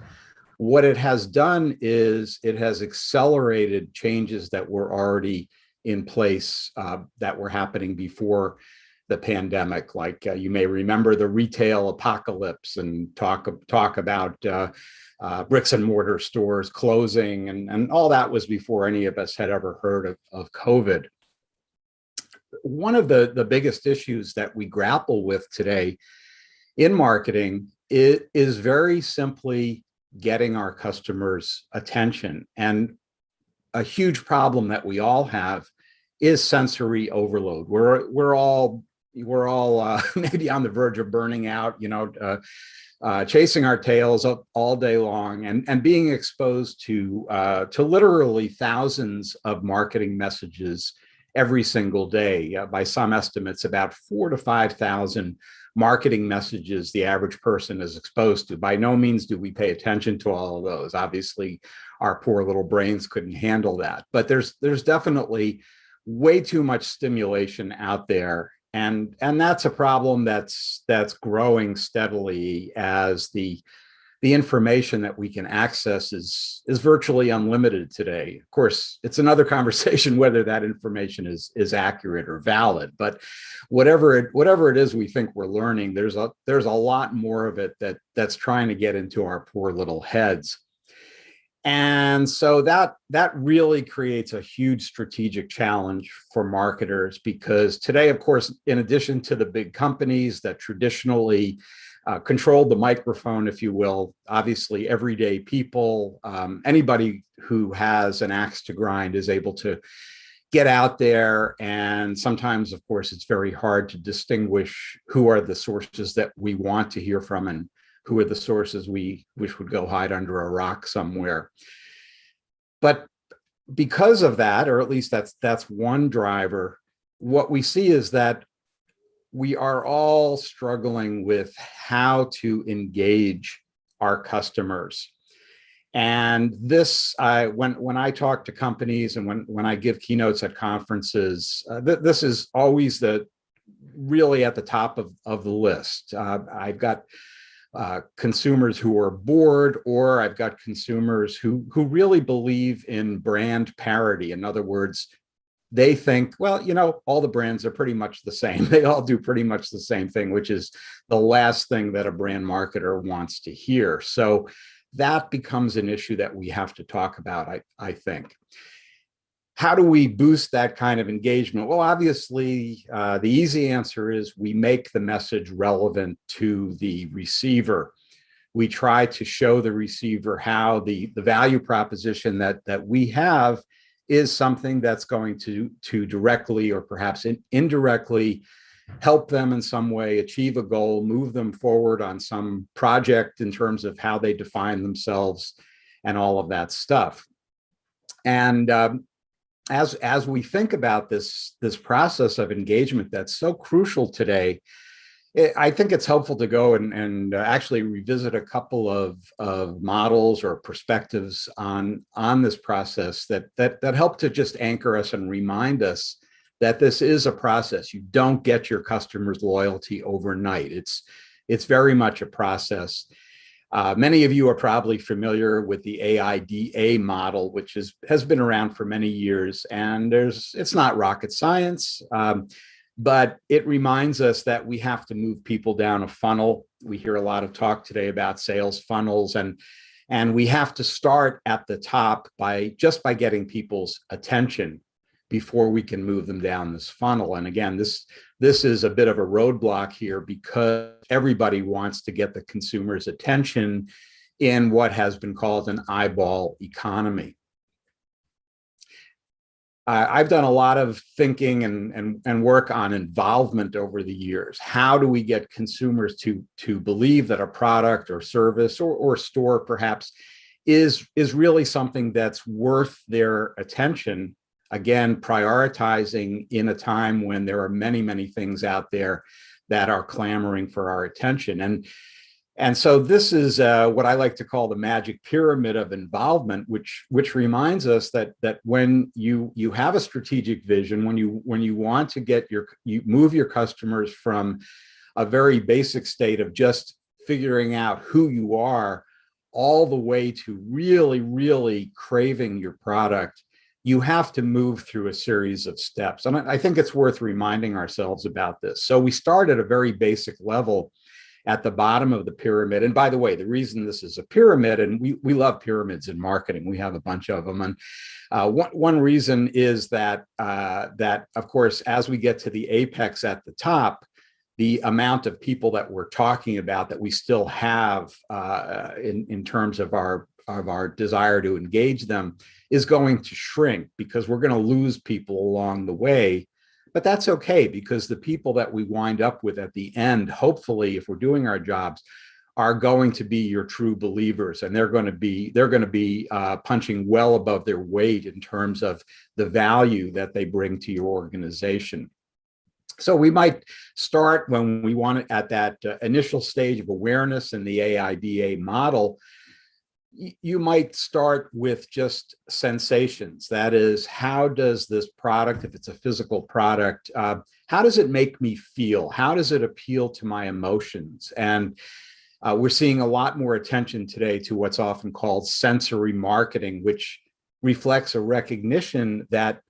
What it has done is it has accelerated changes that were already in place that were happening before the pandemic. Like you may remember the retail apocalypse and talk about bricks and mortar stores closing, and all that was before any of us had ever heard of COVID. One of the biggest issues that we grapple with today in marketing is very simply getting our customers' attention. And a huge problem that we all have is sensory overload. We're all maybe on the verge of burning out, chasing our tails up all day long and being exposed to literally thousands of marketing messages every single day. By some estimates, about 4,000 to 5,000 marketing messages the average person is exposed to. By no means do we pay attention to all of those. Obviously, our poor little brains couldn't handle that. But there's definitely way too much stimulation out there. And that's a problem that's growing steadily as the information that we can access is virtually unlimited today. Of course, it's another conversation whether that information is accurate or valid. But whatever it is we think we're learning, there's a lot more of it that's trying to get into our poor little heads. And so that really creates a huge strategic challenge for marketers, because today, of course, in addition to the big companies that traditionally controlled the microphone, if you will, obviously everyday people, anybody who has an axe to grind is able to get out there. And sometimes, of course, it's very hard to distinguish who are the sources that we want to hear from and who are the sources we wish would go hide under a rock somewhere. But because of that, or at least that's one driver, what we see is that we are all struggling with how to engage our customers. And this, when I talk to companies and when I give keynotes at conferences, this is always really at the top of the list. I've got consumers who are bored, or I've got consumers who really believe in brand parity. In other words, they think, well, all the brands are pretty much the same. They all do pretty much the same thing, which is the last thing that a brand marketer wants to hear. So that becomes an issue that we have to talk about, I think. How do we boost that kind of engagement? Well, obviously, the easy answer is we make the message relevant to the receiver. we try to show the receiver how the value proposition that we have is something that's going to directly or perhaps indirectly help them in some way achieve a goal, move them forward on some project in terms of how they define themselves and all of that stuff. And as we think about this process of engagement that's so crucial today, I think it's helpful to go and actually revisit a couple of models or perspectives on this process that help to just anchor us and remind us that this is a process. You don't get your customers' loyalty overnight. It's very much a process. Many of you are probably familiar with the AIDA model, which has been around for many years, and it's not rocket science. But it reminds us that we have to move people down a funnel. We hear a lot of talk today about sales funnels, and we have to start at the top by getting people's attention before we can move them down this funnel. And again, this is a bit of a roadblock here because everybody wants to get the consumer's attention in what has been called an eyeball economy. I've done a lot of thinking and work on involvement over the years. How do we get consumers to believe that a product or service or store perhaps is really something that's worth their attention? Again, prioritizing in a time when there are many, many things out there that are clamoring for our attention. And so this is what I like to call the magic pyramid of involvement, which reminds us that when you have a strategic vision, when you want to you move your customers from a very basic state of just figuring out who you are, all the way to really, really craving your product, you have to move through a series of steps. And I think it's worth reminding ourselves about this. So we start at a very basic level at the bottom of the pyramid. And by the way, the reason this is a pyramid, and we love pyramids in marketing, we have a bunch of them. And one reason is that, of course, as we get to the apex at the top, the amount of people that we're talking about that we still have in terms of our desire to engage them is going to shrink because we're going to lose people along the way. But that's okay, because the people that we wind up with at the end, hopefully, if we're doing our jobs, are going to be your true believers, and they're going to be punching well above their weight in terms of the value that they bring to your organization. So we might start when we want at that initial stage of awareness in the AIDA model. You might start with just sensations. That is, how does this product, if it's a physical product, how does it make me feel? How does it appeal to my emotions? And we're seeing a lot more attention today to what's often called sensory marketing, which reflects a recognition that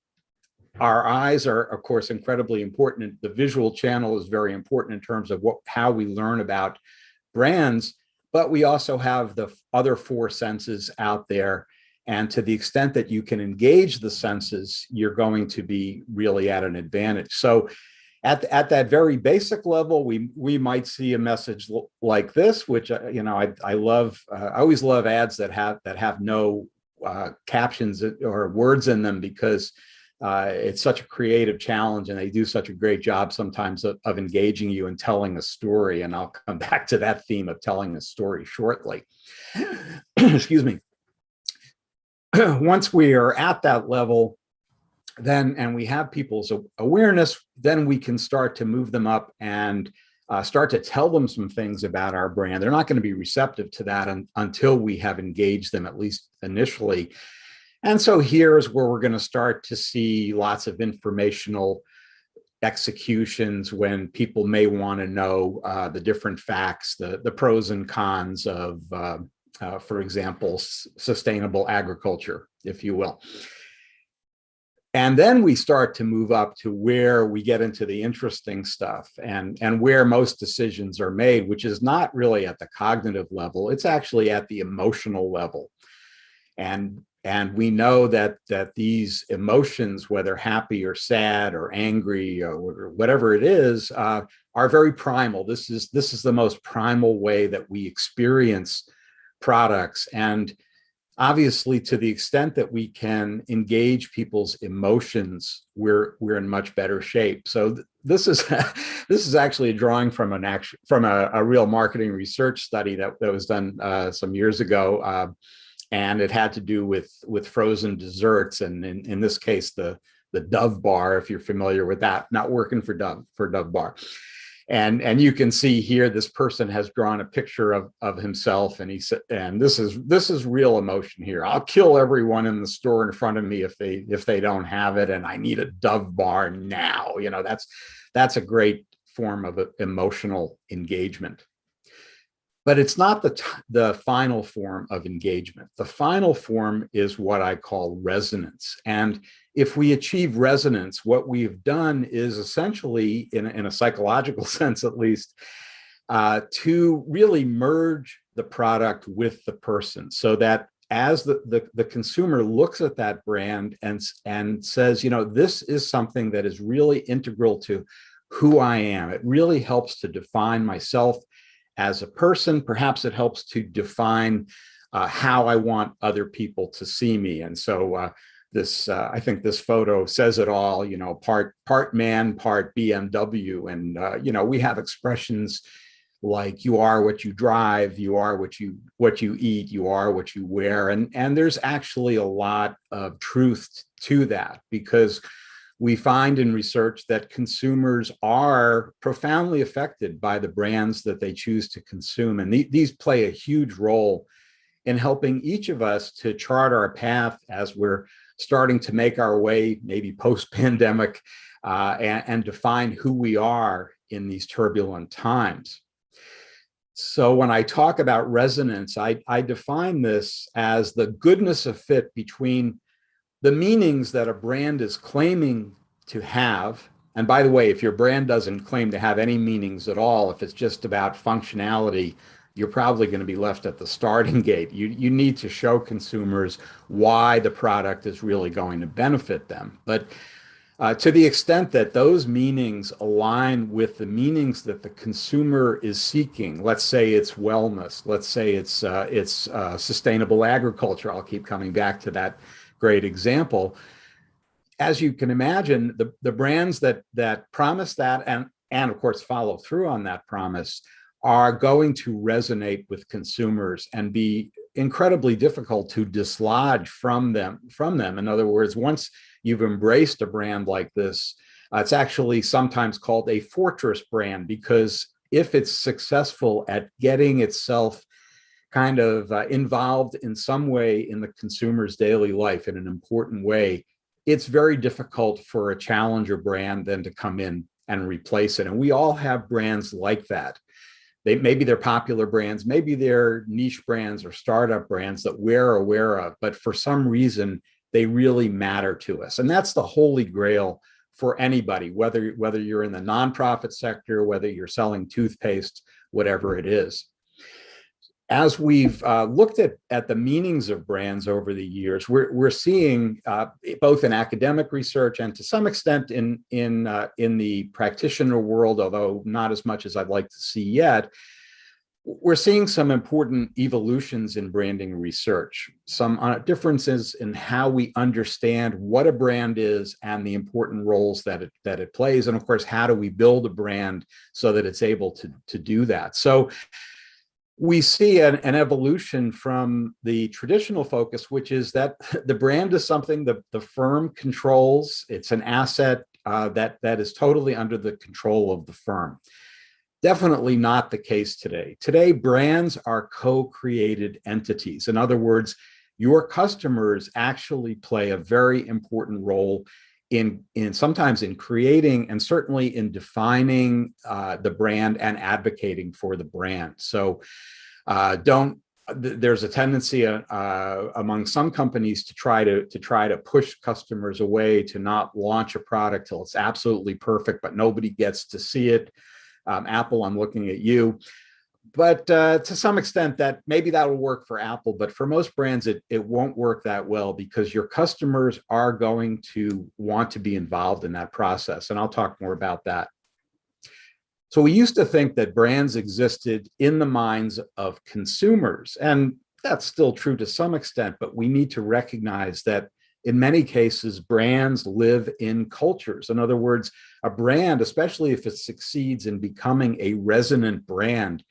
our eyes are, of course, incredibly important. The visual channel is very important in terms of how we learn about brands. But we also have the other four senses out there. And to the extent that you can engage the senses, you're going to be really at an advantage. So at that very basic level, we might see a message like this, which, I love. I always love ads that have no captions or words in them, because it's such a creative challenge, and they do such a great job sometimes of engaging you and telling a story. And I'll come back to that theme of telling a story shortly. Excuse me. Once we are at that level, and we have people's awareness, then we can start to move them up and start to tell them some things about our brand. They're not going to be receptive to that until we have engaged them, at least initially. And so here's where we're going to start to see lots of informational executions when people may want to know the different facts, the pros and cons of, for example, sustainable agriculture, if you will. And then we start to move up to where we get into the interesting stuff and where most decisions are made, which is not really at the cognitive level. It's actually at the emotional level. And And we know that these emotions, whether happy or sad or angry or whatever it is, are very primal. This is the most primal way that we experience products. And obviously, to the extent that we can engage people's emotions, we're in much better shape. So this is actually a drawing from a real marketing research study that was done some years ago. And it had to do with frozen desserts, and in this case, the Dove bar, if you're familiar with that, not working for Dove bar. And you can see here, this person has drawn a picture of himself, and he said, and this is real emotion here. I'll kill everyone in the store in front of me if they don't have it, and I need a Dove bar now. You know, that's a great form of emotional engagement. But it's not the final form of engagement. The final form is what I call resonance. And if we achieve resonance, what we've done is essentially, in a psychological sense at least, to really merge the product with the person, so that as the consumer looks at that brand and says, you know, this is something that is really integral to who I am. It really helps to define myself as a person. Perhaps it helps to define how I want other people to see me. And so I think this photo says it all, you know, part man, part BMW. And, you know, we have expressions like you are what you drive, you are what you eat, you are what you wear. And there's actually a lot of truth to that, because we find in research that consumers are profoundly affected by the brands that they choose to consume. And these play a huge role in helping each of us to chart our path as we're starting to make our way, maybe post-pandemic, and define who we are in these turbulent times. So when I talk about resonance, I define this as the goodness of fit between the meanings that a brand is claiming to have. And by the way, if your brand doesn't claim to have any meanings at all, if it's just about functionality, you're probably going to be left at the starting gate. You need to show consumers why the product is really going to benefit them. But to the extent that those meanings align with the meanings that the consumer is seeking, let's say it's wellness, let's say it's sustainable agriculture. I'll keep coming back to that great example. As you can imagine, the brands that promise that and of course follow through on that promise are going to resonate with consumers and be incredibly difficult to dislodge from them. In other words, once you've embraced a brand like this, it's actually sometimes called a fortress brand, because if it's successful at getting itself kind of involved in some way in the consumer's daily life in an important way, it's very difficult for a challenger brand then to come in and replace it. And we all have brands like that. Maybe they're popular brands, maybe they're niche brands or startup brands that we're aware of, but for some reason, they really matter to us. And that's the holy grail for anybody, whether you're in the nonprofit sector, whether you're selling toothpaste, whatever it is. As we've looked at the meanings of brands over the years, we're seeing both in academic research and to some extent in the practitioner world, although not as much as I'd like to see yet, we're seeing some important evolutions in branding research, some differences in how we understand what a brand is and the important roles that it plays, and of course, how do we build a brand so that it's able to do that. So we see an evolution from the traditional focus, which is that the brand is something the firm controls. It's an asset that is totally under the control of the firm. Definitely not the case today. Today, brands are co-created entities. In other words, your customers actually play a very important role in sometimes in creating and certainly in defining the brand and advocating for the brand. So there's a tendency among some companies to try to push customers away, to not launch a product till it's absolutely perfect, but nobody gets to see it. Apple, I'm looking at you. But to some extent, that maybe that will work for Apple, but for most brands, it won't work that well because your customers are going to want to be involved in that process. And I'll talk more about that. So we used to think that brands existed in the minds of consumers, and that's still true to some extent, but we need to recognize that in many cases, brands live in cultures. In other words, a brand, especially if it succeeds in becoming a resonant brand,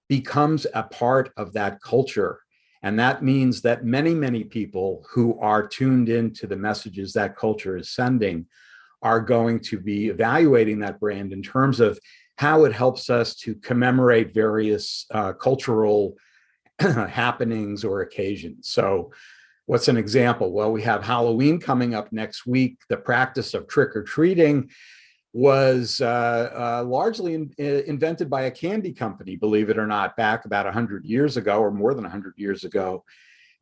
becomes a part of that culture. And that means that many, many people who are tuned into the messages that culture is sending are going to be evaluating that brand in terms of how it helps us to commemorate various cultural happenings or occasions. So what's an example? Well, we have Halloween coming up next week. The practice of trick-or-treating was largely invented by a candy company, believe it or not, back about 100 years ago, or more than 100 years ago.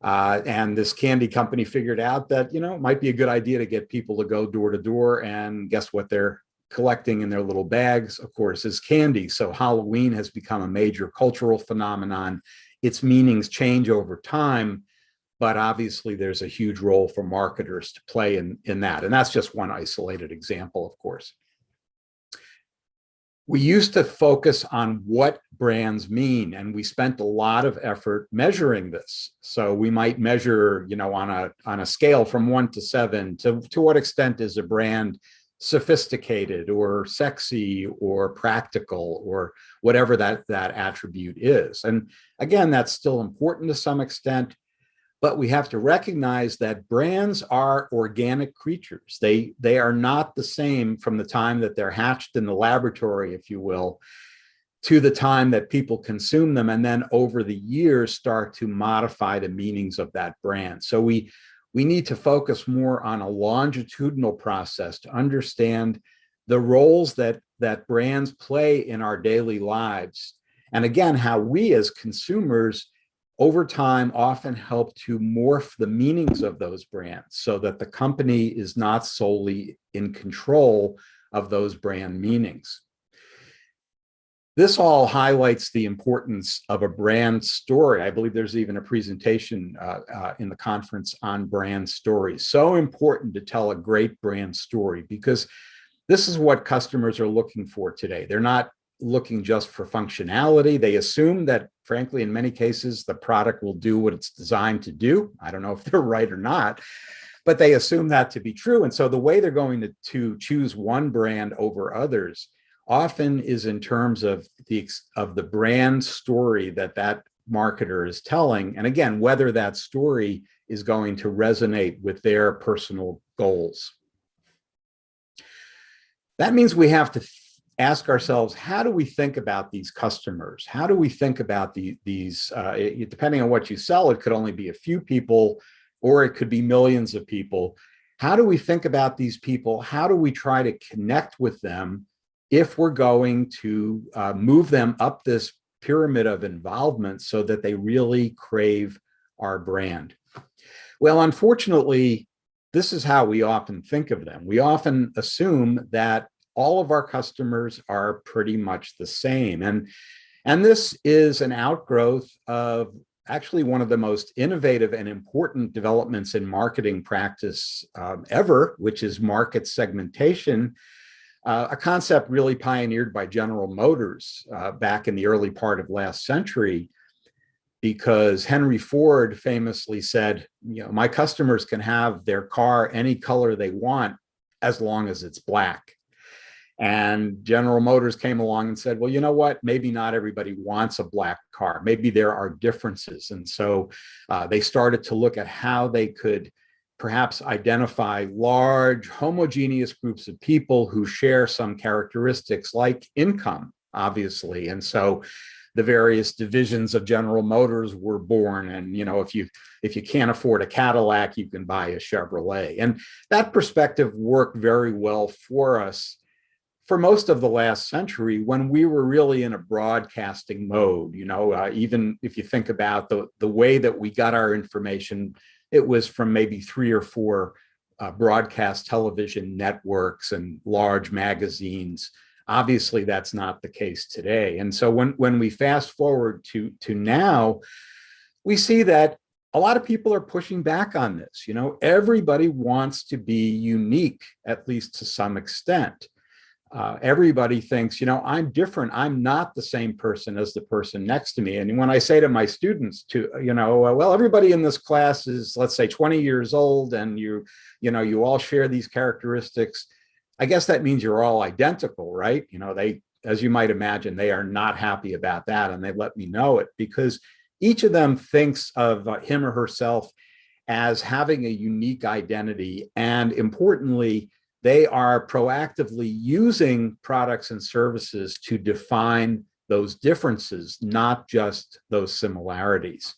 And this candy company figured out that, it might be a good idea to get people to go door to door, and guess what they're collecting in their little bags, of course, is candy. So Halloween has become a major cultural phenomenon. Its meanings change over time, but obviously there's a huge role for marketers to play in that. And that's just one isolated example, of course. We used to focus on what brands mean, and we spent a lot of effort measuring this. So we might measure, on a scale from 1 to 7, to what extent is a brand sophisticated or sexy or practical or whatever that attribute is. And again, that's still important to some extent, but we have to recognize that brands are organic creatures. They are not the same from the time that they're hatched in the laboratory, if you will, to the time that people consume them, and then over the years start to modify the meanings of that brand. So we need to focus more on a longitudinal process to understand the roles that brands play in our daily lives. And again, how we as consumers over time often help to morph the meanings of those brands so that the company is not solely in control of those brand meanings. This all highlights the importance of a brand story. I believe there's even a presentation in the conference on brand stories. So important to tell a great brand story, because this is what customers are looking for today. They're not looking just for functionality. They assume that, frankly, in many cases, the product will do what it's designed to do. I don't know if they're right or not, but they assume that to be true. And so the way they're going to choose one brand over others often is in terms of the brand story that marketer is telling. And again, whether that story is going to resonate with their personal goals. That means we have to ask ourselves, how do we think about these customers? How do we think about these, depending on what you sell, it could only be a few people, or it could be millions of people. How do we think about these people? How do we try to connect with them if we're going to move them up this pyramid of involvement so that they really crave our brand? Well, unfortunately, this is how we often think of them. We often assume that all of our customers are pretty much the same. And this is an outgrowth of actually one of the most innovative and important developments in marketing practice ever, which is market segmentation, a concept really pioneered by General Motors back in the early part of last century, because Henry Ford famously said, my customers can have their car any color they want as long as it's black. And General Motors came along and said, well, you know what? Maybe not everybody wants a black car. Maybe there are differences. And so they started to look at how they could perhaps identify large homogeneous groups of people who share some characteristics like income, obviously. And so the various divisions of General Motors were born. And, if you can't afford a Cadillac, you can buy a Chevrolet. And that perspective worked very well for us for most of the last century, when we were really in a broadcasting mode. Even if you think about the way that we got our information, it was from maybe 3 or 4 broadcast television networks and large magazines Obviously, that's not the case today. And so when we fast forward to now, we see that a lot of people are pushing back on this. You know, everybody wants to be unique, at least to some extent. Everybody thinks, you know, I'm different. I'm not the same person as the person next to me. And when I say to my students, well, everybody in this class is, let's say, 20 years old, and you all share these characteristics, I guess that means you're all identical, right? You know, as you might imagine, they are not happy about that, and they let me know it, because each of them thinks of him or herself as having a unique identity. And importantly, they are proactively using products and services to define those differences, not just those similarities.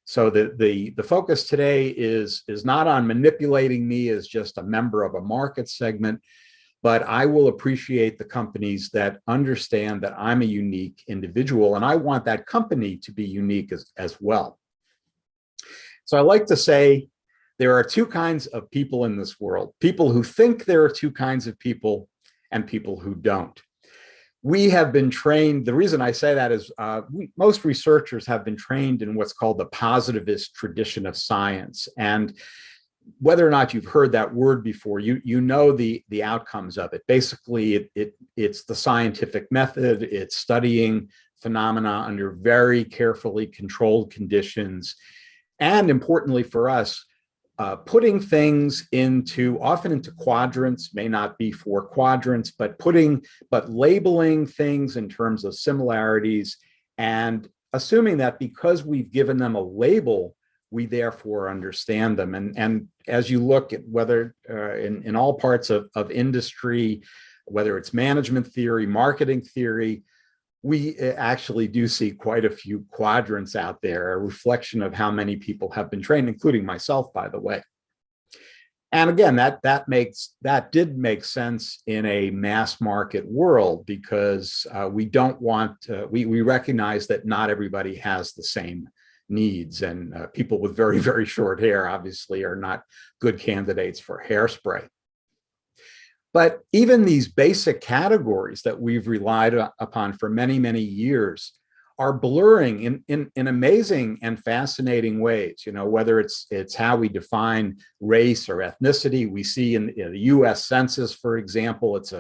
So the focus today is not on manipulating me as just a member of a market segment, but I will appreciate the companies that understand that I'm a unique individual, and I want that company to be unique as well. So I like to say there are two kinds of people in this world: people who think there are two kinds of people, and people who don't. We have been trained, the reason I say that is most researchers have been trained in what's called the positivist tradition of science. And whether or not you've heard that word before, you know the outcomes of it. Basically, it's the scientific method. It's studying phenomena under very carefully controlled conditions. And importantly for us, putting things often into quadrants, may not be 4 quadrants, but labeling things in terms of similarities, and assuming that because we've given them a label, we therefore understand them. And as you look at whether in all parts of industry, whether it's management theory, marketing theory, we actually do see quite a few quadrants out there, a reflection of how many people have been trained, including myself, by the way. And again, that did make sense in a mass market world, because we recognize that not everybody has the same needs, and people with very, very short hair obviously are not good candidates for hairspray. But even these basic categories that we've relied upon for many, many years are blurring in amazing and fascinating ways. You know, whether it's how we define race or ethnicity. We see in the US Census, for example, it's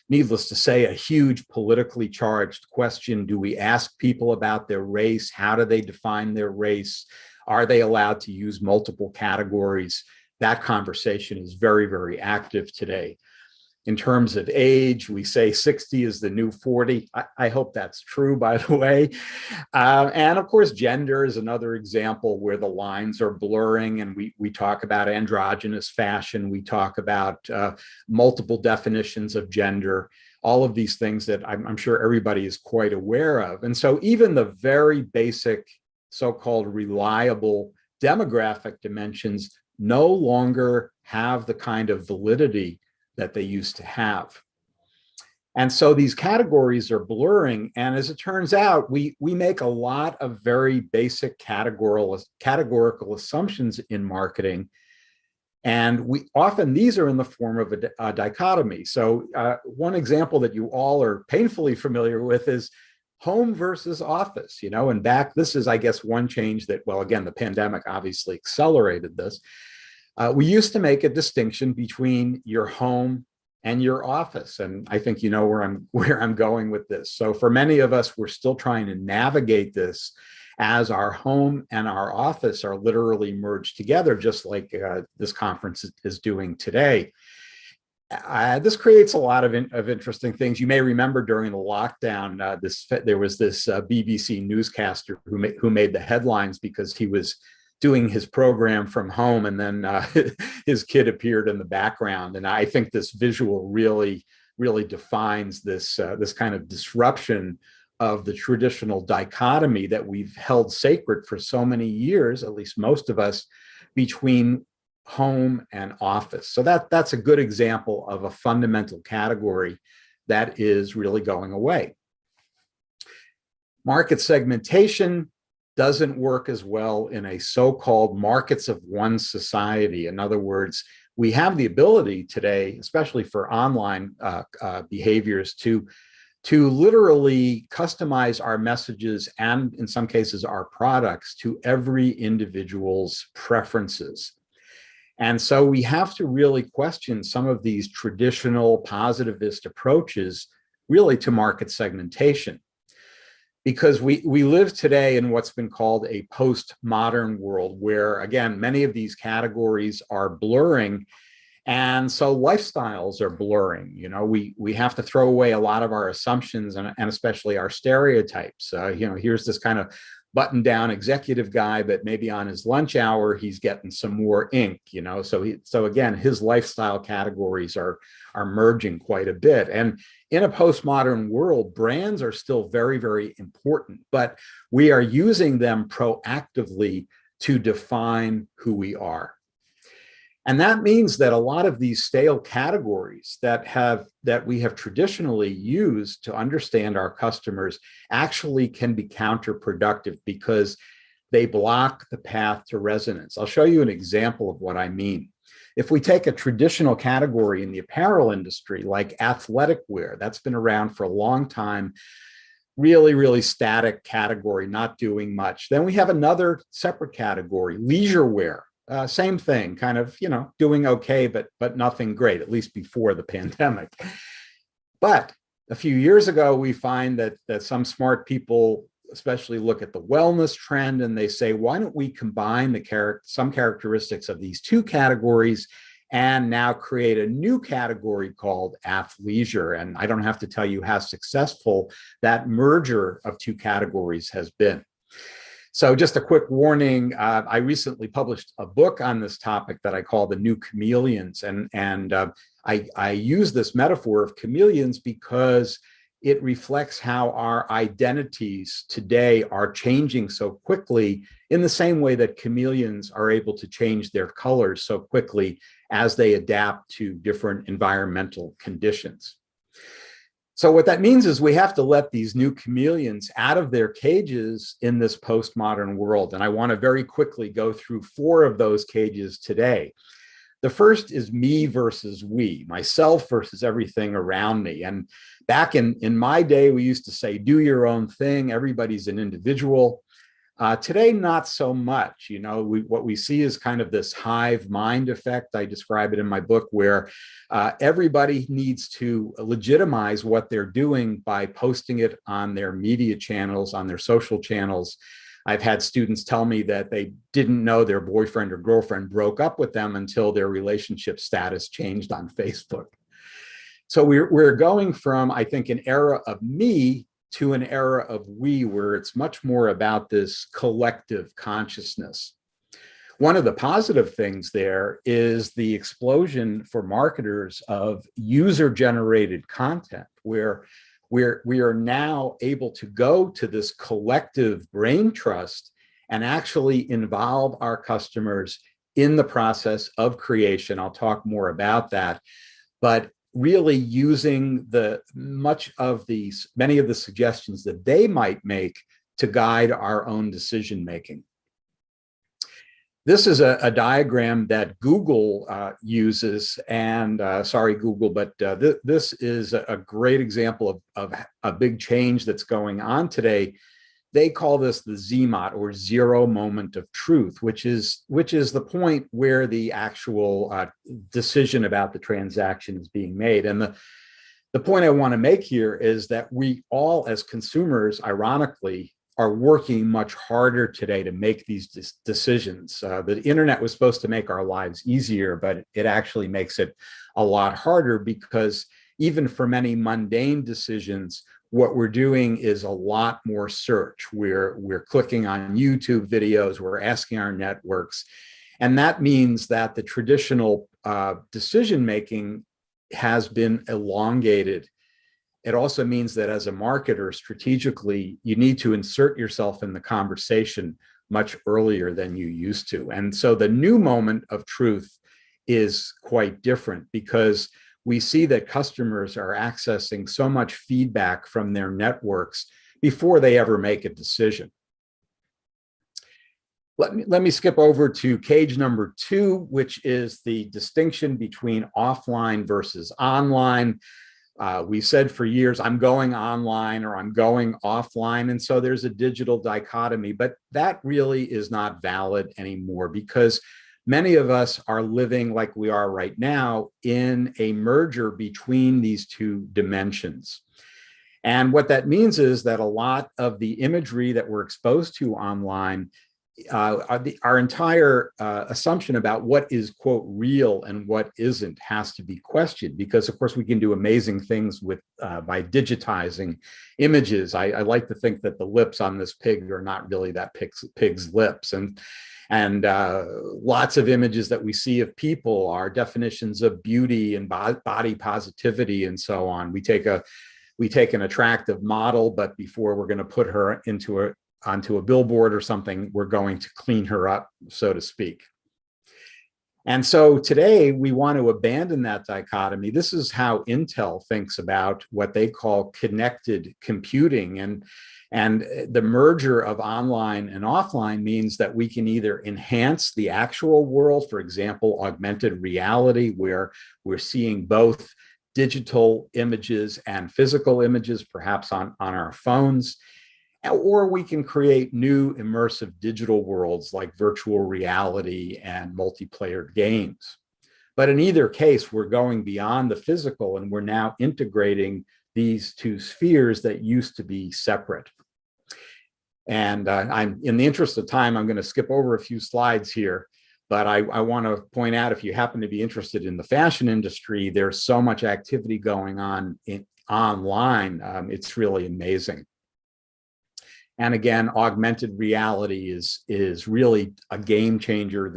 needless to say, a huge politically charged question. Do we ask people about their race? How do they define their race? Are they allowed to use multiple categories? That conversation is very, very active today. In terms of age, we say 60 is the new 40. I hope that's true, by the way. And of course, gender is another example where the lines are blurring, and we talk about androgynous fashion. We talk about multiple definitions of gender, all of these things that I'm sure everybody is quite aware of. And so even the very basic so-called reliable demographic dimensions no longer have the kind of validity that they used to have. And so these categories are blurring. And as it turns out, we make a lot of very basic categorical assumptions in marketing. And these are in the form of a dichotomy. So one example that you all are painfully familiar with is home versus office, and this is, I guess, one change that, well, again, the pandemic obviously accelerated this. We used to make a distinction between your home and your office. And I think you know where I'm going with this. So for many of us, we're still trying to navigate this as our home and our office are literally merged together, just like this conference is doing today. This creates a lot of interesting things. You may remember during the lockdown, there was this BBC newscaster who made the headlines because he was doing his program from home, and then his kid appeared in the background. And I think this visual really, really defines this kind of disruption of the traditional dichotomy that we've held sacred for so many years, at least most of us, between home and office. So that's a good example of a fundamental category that is really going away. Market segmentation doesn't work as well in a so-called markets of one society. In other words, we have the ability today, especially for online behaviors, to literally customize our messages and in some cases our products to every individual's preferences. And so we have to really question some of these traditional positivist approaches really to market segmentation. Because we live today in what's been called a postmodern world where, again, many of these categories are blurring. And so lifestyles are blurring. You know, we have to throw away a lot of our assumptions and especially our stereotypes. You know, here's this kind of button down executive guy, but maybe on his lunch hour, he's getting some more ink, you know? So again, his lifestyle categories are merging quite a bit. And in a postmodern world, brands are still very, very important, but we are using them proactively to define who we are. And that means that a lot of these stale categories that we have traditionally used to understand our customers actually can be counterproductive because they block the path to resonance. I'll show you an example of what I mean. If we take a traditional category in the apparel industry, like athletic wear, that's been around for a long time, really, really static category, not doing much. Then we have another separate category, leisure wear. Same thing, kind of, you know, doing okay, but nothing great, at least before the pandemic. But a few years ago, we find that some smart people especially look at the wellness trend and they say, why don't we combine some characteristics of these two categories and now create a new category called athleisure? And I don't have to tell you how successful that merger of two categories has been. So just a quick warning, I recently published a book on this topic that I call The New Chameleons. And I use this metaphor of chameleons because it reflects how our identities today are changing so quickly in the same way that chameleons are able to change their colors so quickly as they adapt to different environmental conditions. So what that means is we have to let these new chameleons out of their cages in this postmodern world. And I want to very quickly go through 4 of those cages today. The first is me versus we, myself versus everything around me. And back in my day, we used to say, do your own thing. Everybody's an individual. Today, not so much. You know, what we see is kind of this hive mind effect. I describe it in my book where everybody needs to legitimize what they're doing by posting it on their media channels, on their social channels. I've had students tell me that they didn't know their boyfriend or girlfriend broke up with them until their relationship status changed on Facebook. So we're going from, I think, an era of me to an era of we, where it's much more about this collective consciousness. One of the positive things there is the explosion for marketers of user-generated content, where we are now able to go to this collective brain trust and actually involve our customers in the process of creation. I'll talk more about that, but really using many of the suggestions that they might make to guide our own decision making. This is a diagram that Google uses, and sorry, Google, but this is a great example of a big change that's going on today. They call this the ZMOT, or zero moment of truth, which is the point where the actual decision about the transaction is being made. And the point I want to make here is that we all, as consumers, ironically, are working much harder today to make these decisions. The internet was supposed to make our lives easier, but it actually makes it a lot harder, because even for many mundane decisions, what we're doing is a lot more search. We're clicking on YouTube videos, we're asking our networks. And that means that the traditional decision-making has been elongated. It also means that as a marketer, strategically, you need to insert yourself in the conversation much earlier than you used to. And so the new moment of truth is quite different, because we see that customers are accessing so much feedback from their networks before they ever make a decision. Let me skip over to cage number 2, which is the distinction between offline versus online. We said for years, I'm going online or I'm going offline. And so there's a digital dichotomy, but that really is not valid anymore because many of us are living like we are right now in a merger between these two dimensions. And what that means is that a lot of the imagery that we're exposed to online, our entire assumption about what is, quote, real and what isn't has to be questioned because, of course, we can do amazing things with by digitizing images. I like to think that the lips on this pig are not really that pig's lips. And lots of images that we see of people are definitions of beauty and body positivity and so on. We take an attractive model, but before we're going to put her onto a billboard or something, we're going to clean her up, so to speak. And so today we want to abandon that dichotomy. This is how Intel thinks about what they call connected computing. And the merger of online and offline means that we can either enhance the actual world, for example, augmented reality, where we're seeing both digital images and physical images, perhaps on our phones, or we can create new immersive digital worlds like virtual reality and multiplayer games. But in either case, we're going beyond the physical and we're now integrating these two spheres that used to be separate. And I'm in the interest of time, I'm going to skip over a few slides here, but I want to point out, if you happen to be interested in the fashion industry, there's so much activity going on online. It's really amazing. And again, augmented reality is really a game changer.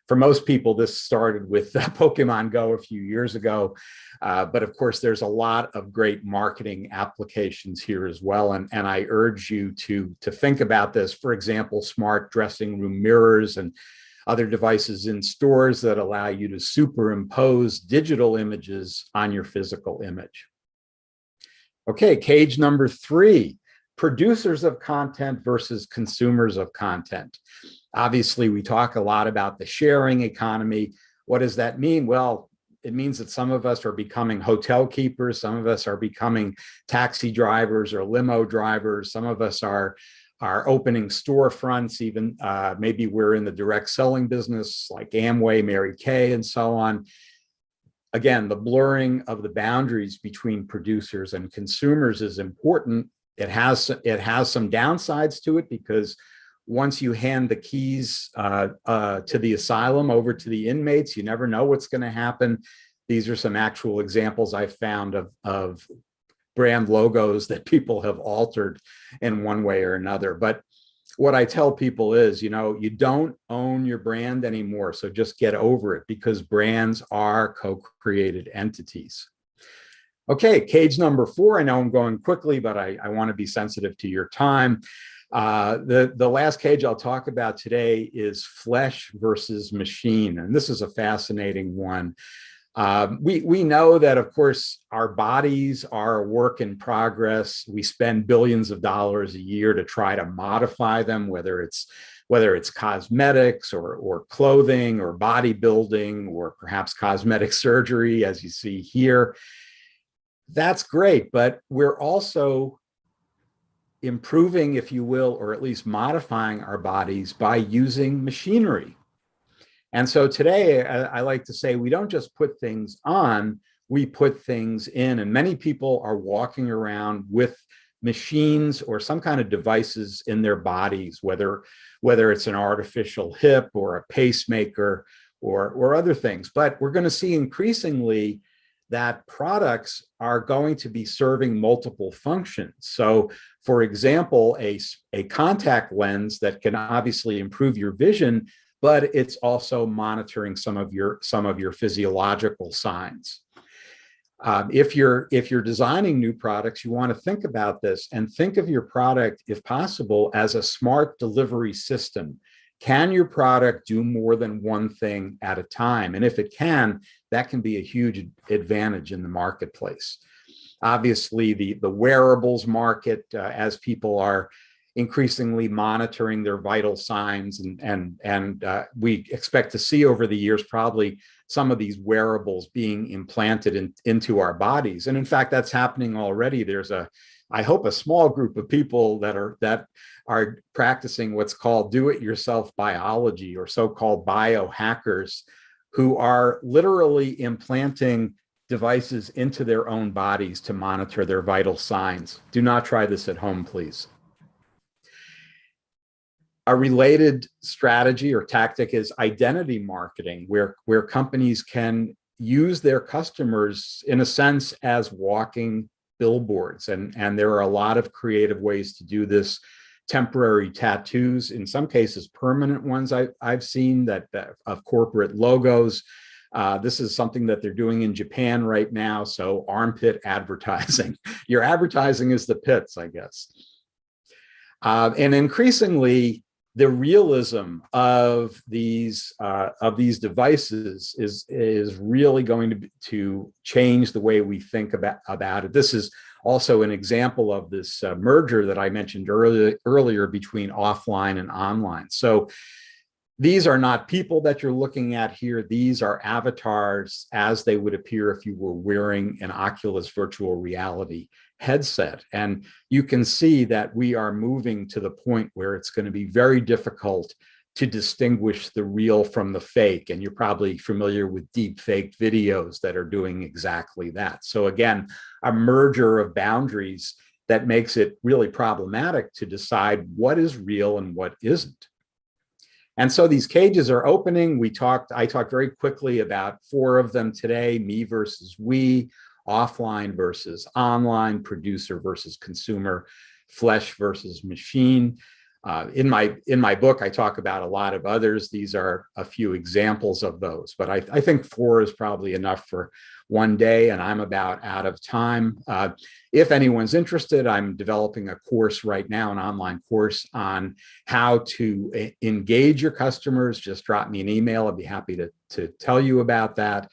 For most people, this started with Pokemon Go a few years ago. But of course, there's a lot of great marketing applications here as well. And I urge you to think about this. For example, smart dressing room mirrors and other devices in stores that allow you to superimpose digital images on your physical image. Okay, cage number 3. Producers of content versus consumers of content. Obviously, we talk a lot about the sharing economy. What does that mean? Well, it means that some of us are becoming hotel keepers, some of us are becoming taxi drivers or limo drivers, some of us are opening storefronts, even maybe we're in the direct selling business like Amway, Mary Kay, and so on. Again, the blurring of the boundaries between producers and consumers is important. It has some downsides to it because once you hand the keys to the asylum over to the inmates, you never know what's going to happen. These are some actual examples I've found of brand logos that people have altered in one way or another. But what I tell people is, you don't own your brand anymore. So just get over it because brands are co-created entities. Okay, cage number 4. I know I'm going quickly, but I want to be sensitive to your time. The last cage I'll talk about today is flesh versus machine. And this is a fascinating one. We know that, of course, our bodies are a work in progress. We spend billions of dollars a year to try to modify them, whether it's cosmetics or clothing or bodybuilding or perhaps cosmetic surgery, as you see here. That's great, but we're also improving, if you will, or at least modifying our bodies by using machinery. And so today, I like to say we don't just put things on, we put things in. And many people are walking around with machines or some kind of devices in their bodies, whether it's an artificial hip or a pacemaker or other things. But we're going to see increasingly that products are going to be serving multiple functions. So, for example, a contact lens that can obviously improve your vision, but it's also monitoring some of your physiological signs. If you're designing new products, you want to think about this and think of your product, if possible, as a smart delivery system. Can your product do more than one thing at a time? And if it can, that can be a huge advantage in the marketplace. Obviously, the wearables market, as people are increasingly monitoring their vital signs, and we expect to see over the years probably some of these wearables being implanted into our bodies. And in fact, that's happening already. There's I hope a small group of people that are practicing what's called do-it-yourself biology, or so-called biohackers, who are literally implanting devices into their own bodies to monitor their vital signs. Do not try this at home, please. A related strategy or tactic is identity marketing, where companies can use their customers, in a sense, as walking billboards. And there are a lot of creative ways to do this. Temporary tattoos, in some cases permanent ones I've seen that of corporate logos. This is something that they're doing in Japan right now. So armpit advertising. Your advertising is the pits, I guess. And increasingly, the realism of these devices is really going to change the way we think about it. This is also an example of this merger that I mentioned earlier between offline and online. So these are not people that you're looking at here. These are avatars as they would appear if you were wearing an Oculus virtual reality headset. And you can see that we are moving to the point where it's going to be very difficult to distinguish the real from the fake. And you're probably familiar with deep fake videos that are doing exactly that. So again, a merger of boundaries that makes it really problematic to decide what is real and what isn't. And so these cages are opening. I talked very quickly about 4 of them today: me versus we, offline versus online, producer versus consumer, flesh versus machine. In my book, I talk about a lot of others. These are a few examples of those, but I think 4 is probably enough for one day, and I'm about out of time. If anyone's interested, I'm developing a course right now, an online course on how to engage your customers. Just drop me an email. I'd be happy to tell you about that.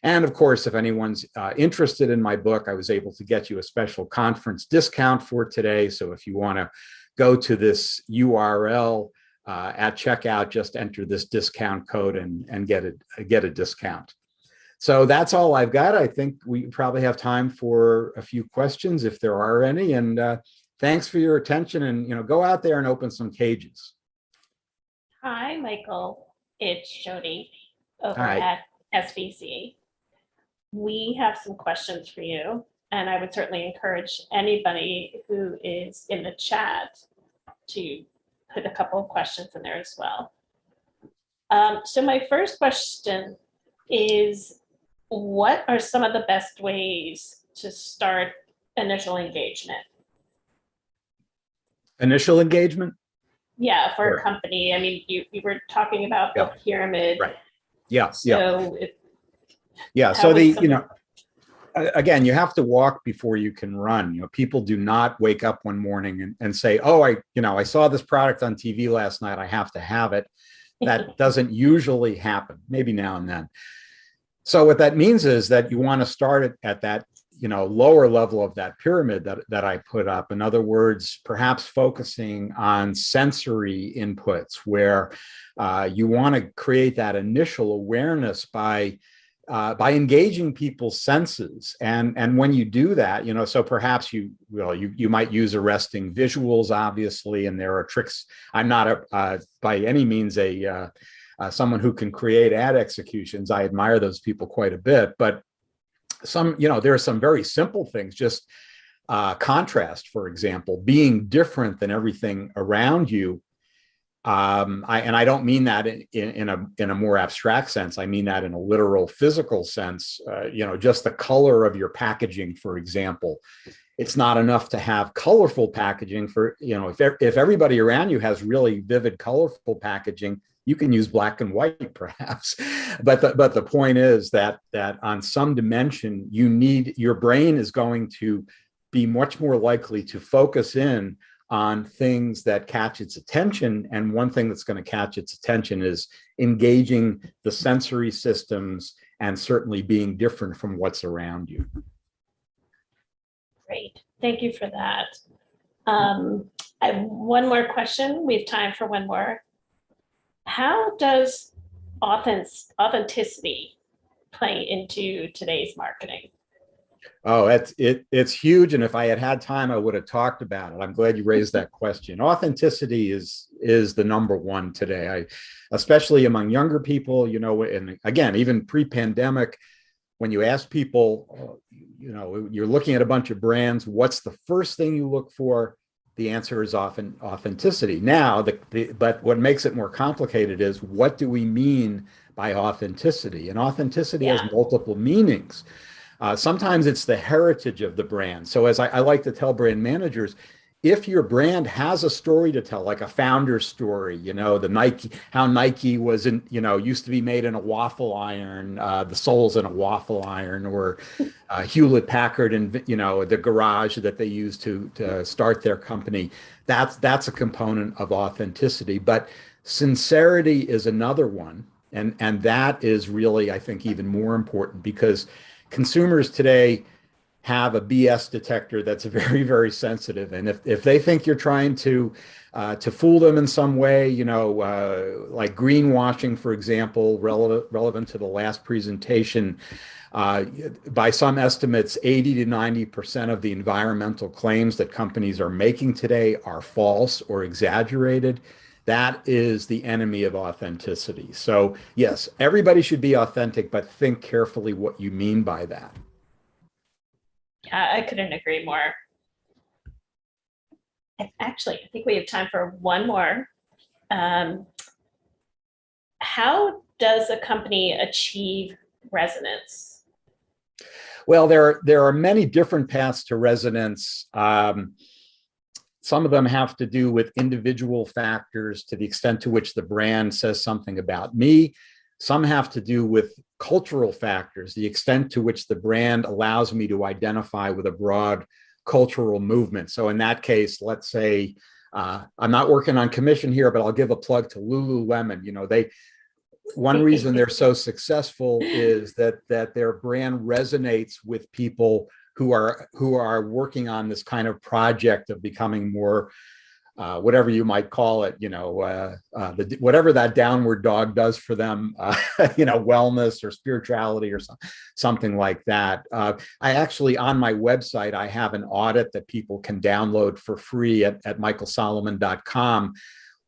And of course, if anyone's interested in my book, I was able to get you a special conference discount for today. So if you want to go to this URL at checkout, just enter this discount code and get a discount. So that's all I've got. I think we probably have time for a few questions if there are any. And thanks for your attention. And go out there and open some cages. Hi, Michael. It's Jody over Hi. at SVC. We have some questions for you, and I would certainly encourage anybody who is in the chat to put a couple of questions in there as well. So my first question is, what are some of the best ways to start initial engagement? Initial engagement? Yeah, for Sure. a company. I mean, you were talking about Yeah. the pyramid. Right. Yeah. So Yeah. how So would again, you have to walk before you can run. People do not wake up one morning and say, oh, I saw this product on TV last night, I have to have it. That doesn't usually happen, maybe now and then. So what that means is that you want to start it at that lower level of that pyramid that I put up. In other words, perhaps focusing on sensory inputs, where you want to create that initial awareness by engaging people's senses. And when you do that, so perhaps you might use arresting visuals, obviously, and there are tricks. I'm not by any means someone who can create ad executions. I admire those people quite a bit, but there are some very simple things, just contrast, for example, being different than everything around you. I don't mean that in a more abstract sense. I mean that in a literal physical sense. Just the color of your packaging, for example. It's not enough to have colorful packaging for, if everybody around you has really vivid, colorful packaging, you can use black and white perhaps. But the point is that on some dimension, your brain is going to be much more likely to focus in on things that catch its attention. And one thing that's going to catch its attention is engaging the sensory systems and certainly being different from what's around you. Great, thank you for that. I have one more question. We have time for one more. How does authenticity play into today's marketing? Oh, it's huge. And if I had had time, I would have talked about it. I'm glad you raised that question. Authenticity is the number one today. Especially among younger people, and again, even pre-pandemic, when you ask people, you're looking at a bunch of brands, what's the first thing you look for? The answer is often authenticity. Now, but what makes it more complicated is, what do we mean by authenticity? And authenticity has multiple meanings. Sometimes it's the heritage of the brand. So as I like to tell brand managers, if your brand has a story to tell, like a founder story, how Nike was used to be made in a waffle iron, the soles in a waffle iron, or Hewlett Packard and the garage that they used to start their company. That's a component of authenticity. But sincerity is another one, and that is really, I think, even more important, because consumers today have a BS detector that's very, very sensitive. And if they think you're trying to fool them in some way, like greenwashing, for example, relevant to the last presentation, by some estimates, 80 to 90% of the environmental claims that companies are making today are false or exaggerated. That is the enemy of authenticity. So yes, everybody should be authentic, but think carefully what you mean by that. Yeah, I couldn't agree more. Actually, I think we have time for one more. How does a company achieve resonance? Well, there are many different paths to resonance. Some of them have to do with individual factors, to the extent to which the brand says something about me. Some have to do with cultural factors, the extent to which the brand allows me to identify with a broad cultural movement. So in that case, let's say, I'm not working on commission here, but I'll give a plug to Lululemon. One reason they're so successful is that their brand resonates with people who are working on this kind of project of becoming more, whatever you might call it, whatever that downward dog does for them, wellness or spirituality or something like that. I actually, on my website, I have an audit that people can download for free at michaelsolomon.com,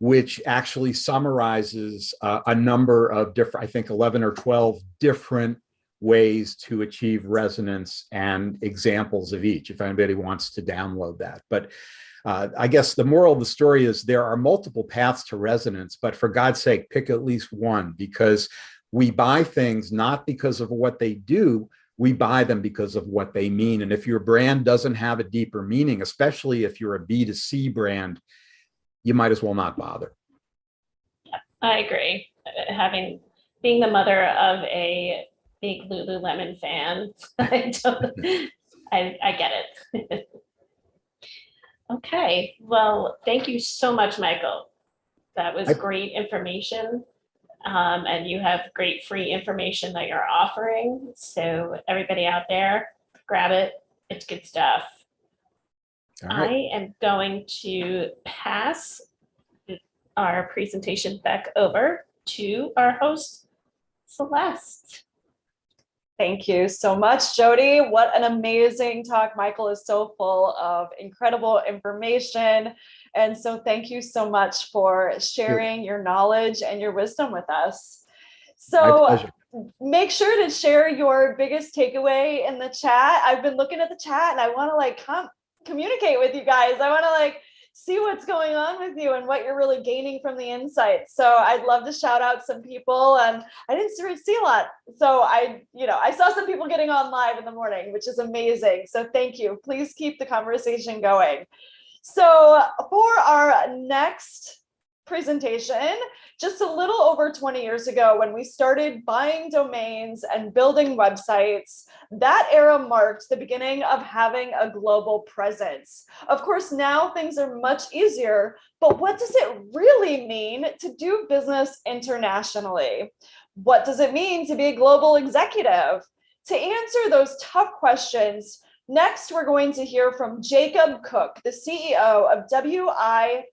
which actually summarizes a number of different, I think 11 or 12 different ways to achieve resonance and examples of each, if anybody wants to download that. But I guess the moral of the story is there are multiple paths to resonance, but for God's sake, pick at least one, because we buy things not because of what they do, we buy them because of what they mean. And if your brand doesn't have a deeper meaning, especially if you're a B2C brand, you might as well not bother. I agree. Being the mother of a big Lululemon fan, I get it. Okay, well, thank you so much, Michael. That was great information. And you have great free information that you're offering. So everybody out there, grab it. It's good stuff. Right. I am going to pass our presentation back over to our host, Celeste. Thank you so much, Jody. What an amazing talk. Michael is so full of incredible information. And so thank you so much for sharing your knowledge and your wisdom with us. So make sure to share your biggest takeaway in the chat. I've been looking at the chat and I want to communicate with you guys. I want to see what's going on with you and what you're really gaining from the insights. So I'd love to shout out some people, and I didn't see a lot. So I saw some people getting on live in the morning, which is amazing. So thank you. Please keep the conversation going. So for our next presentation, just a little over 20 years ago, when we started buying domains and building websites, that era marked the beginning of having a global presence. Of course, now things are much easier, but what does it really mean to do business internationally? What does it mean to be a global executive? To answer those tough questions, Next, we're going to hear from Jacob Cook, the CEO of WIPC,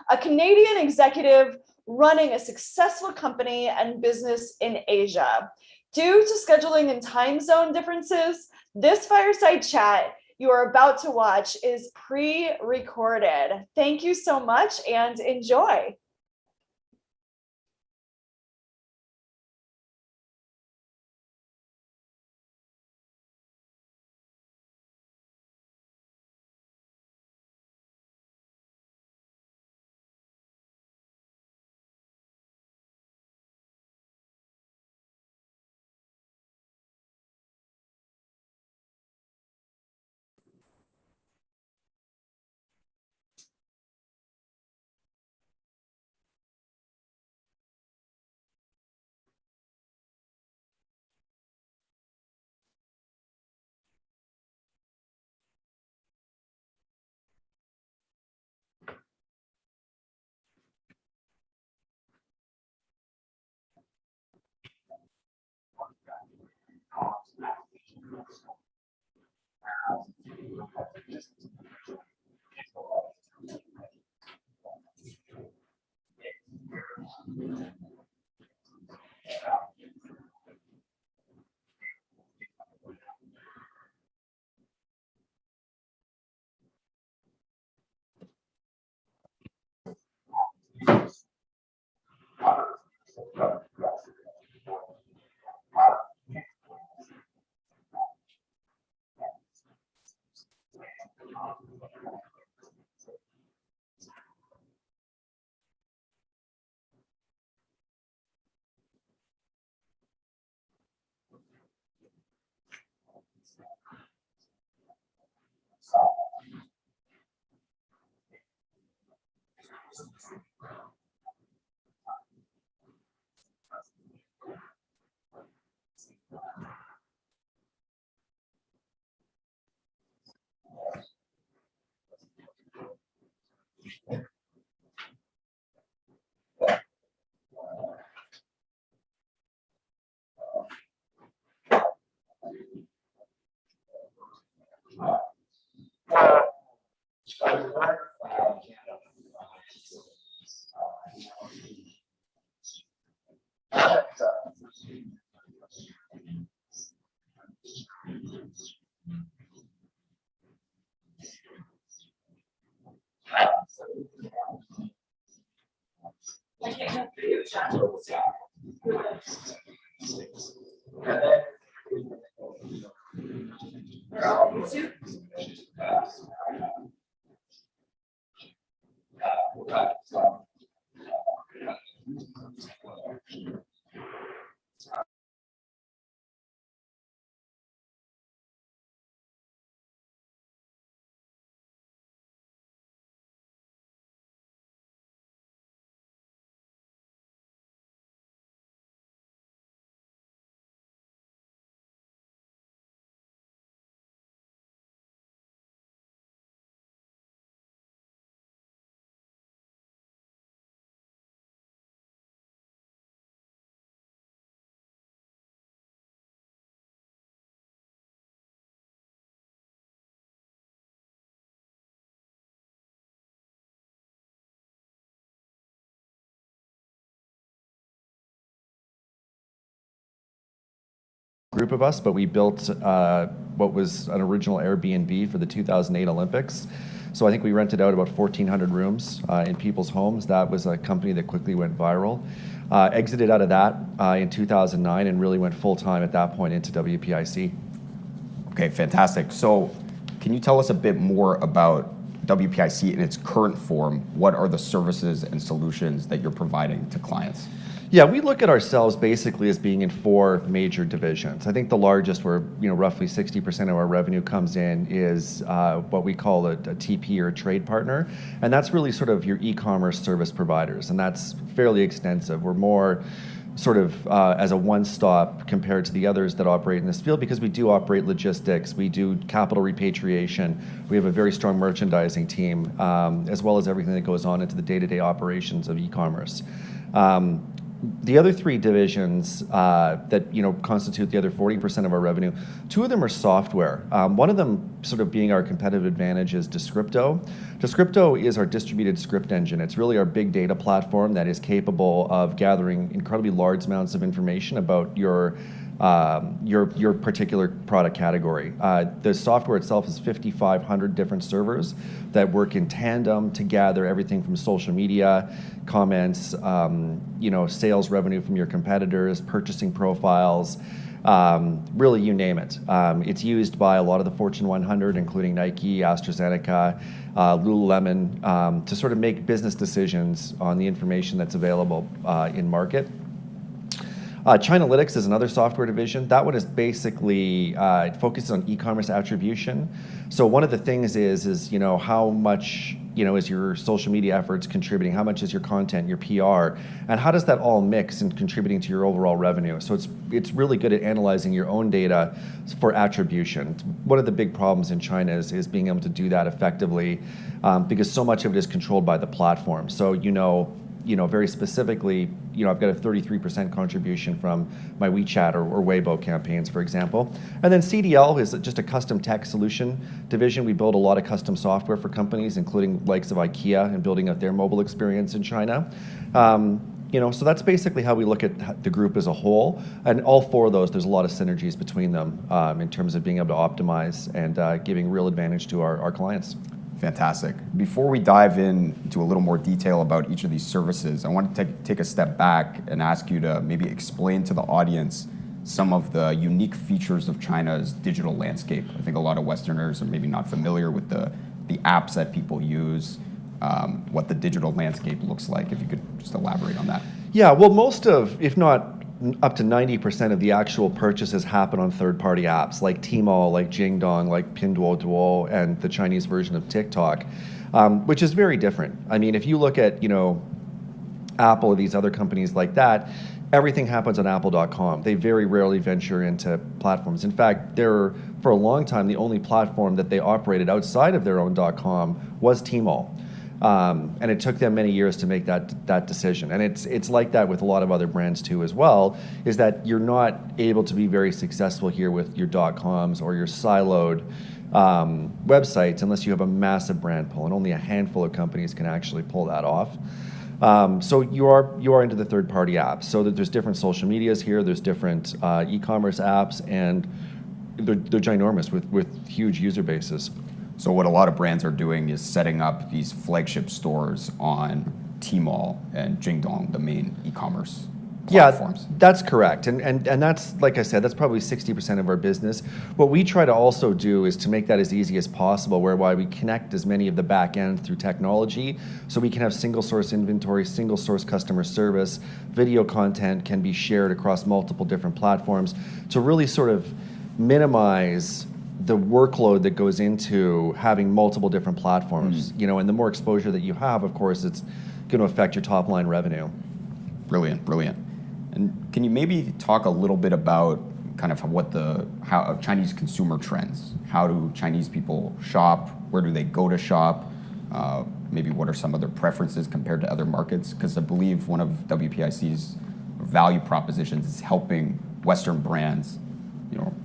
a Canadian executive running a successful company and business in Asia. Due to scheduling and time zone differences, this fireside chat you are about to watch is pre-recorded. Thank you so much and enjoy. Group of us, but we built what was an original Airbnb for the 2008 Olympics. So I think we rented out about 1,400 rooms in people's homes. That was a company that quickly went viral. Exited out of that in 2009 and really went full-time at that point into WPIC. Okay, fantastic. So can you tell us a bit more about WPIC in its current form? What are the services and solutions that you're providing to clients? Yeah, we look at ourselves basically as being in 4 major divisions. I think the largest, where roughly 60% of our revenue comes in, is what we call a TP or trade partner, and that's really sort of your e-commerce service providers, and that's fairly extensive. We're more sort of as a one-stop compared to the others that operate in this field, because we do operate logistics, we do capital repatriation, we have a very strong merchandising team, as well as everything that goes on into the day-to-day operations of e-commerce. the other three divisions that constitute the other 40% of our revenue, two of them are software. One of them sort of being our competitive advantage is Descripto. Descripto is our distributed script engine. It's really our big data platform that is capable of gathering incredibly large amounts of information about your particular product category. The software itself is 5,500 different servers that work in tandem to gather everything from social media, comments, sales revenue from your competitors, purchasing profiles, really you name it. It's used by a lot of the Fortune 100, including Nike, AstraZeneca, Lululemon, to sort of make business decisions on the information that's available in market. Chinalytics is another software division. That one is basically, it focuses on e-commerce attribution. So one of the things is how much, is your social media efforts contributing? How much is your content, your PR? And how does that all mix in contributing to your overall revenue? So it's really good at analyzing your own data for attribution. One of the big problems in China is being able to do that effectively because so much of it is controlled by the platform. So very specifically, I've got a 33% contribution from my WeChat or Weibo campaigns, for example. And then CDL is just a custom tech solution division. We build a lot of custom software for companies, including likes of IKEA and building out their mobile experience in China. So that's basically how we look at the group as a whole. And all four of those, there's a lot of synergies between them in terms of being able to optimize and giving real advantage to our clients. Fantastic. Before we dive into a little more detail about each of these services, I want to take a step back and ask you to maybe explain to the audience some of the unique features of China's digital landscape. I think a lot of Westerners are maybe not familiar with the apps that people use, what the digital landscape looks like. If you could just elaborate on that. Yeah, well, most of, if not up to 90% of the actual purchases happen on third-party apps like Tmall, like Jingdong, like Pinduoduo, and the Chinese version of TikTok, which is very different. I mean, if you look at, Apple or these other companies like that, everything happens on apple.com. They very rarely venture into platforms. In fact, they're, for a long time, the only platform that they operated outside of their own .com was Tmall. And it took them many years to make that decision. And it's like that with a lot of other brands too as well, is that you're not able to be very successful here with your .coms or your siloed websites unless you have a massive brand pull, and only a handful of companies can actually pull that off. So you are into the third-party apps. So that there's different social medias here, there's different e-commerce apps, and they're ginormous with huge user bases. So what a lot of brands are doing is setting up these flagship stores on Tmall and Jingdong, the main e-commerce platforms. Yeah, that's correct. And that's, like I said, that's probably 60% of our business. What we try to also do is to make that as easy as possible, whereby we connect as many of the back end through technology, so we can have single source inventory, single source customer service, video content can be shared across multiple different platforms to really sort of minimize the workload that goes into having multiple different platforms, and the more exposure that you have, of course, it's going to affect your top line revenue. Brilliant. And can you maybe talk a little bit about kind of how Chinese consumer trends? How do Chinese people shop? Where do they go to shop? Maybe what are some of their preferences compared to other markets? Because I believe one of WPIC's value propositions is helping Western brands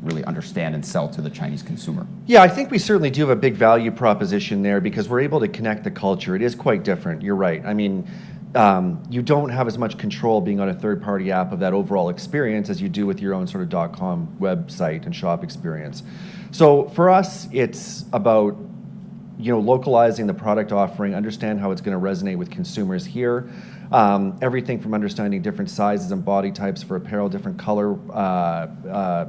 really understand and sell to the Chinese consumer. Yeah, I think we certainly do have a big value proposition there because we're able to connect the culture. It is quite different. You're right. I mean, you don't have as much control being on a third-party app of that overall experience as you do with your own sort of .com website and shop experience. So for us, it's about localizing the product offering, understand how it's going to resonate with consumers here. Everything from understanding different sizes and body types for apparel, different color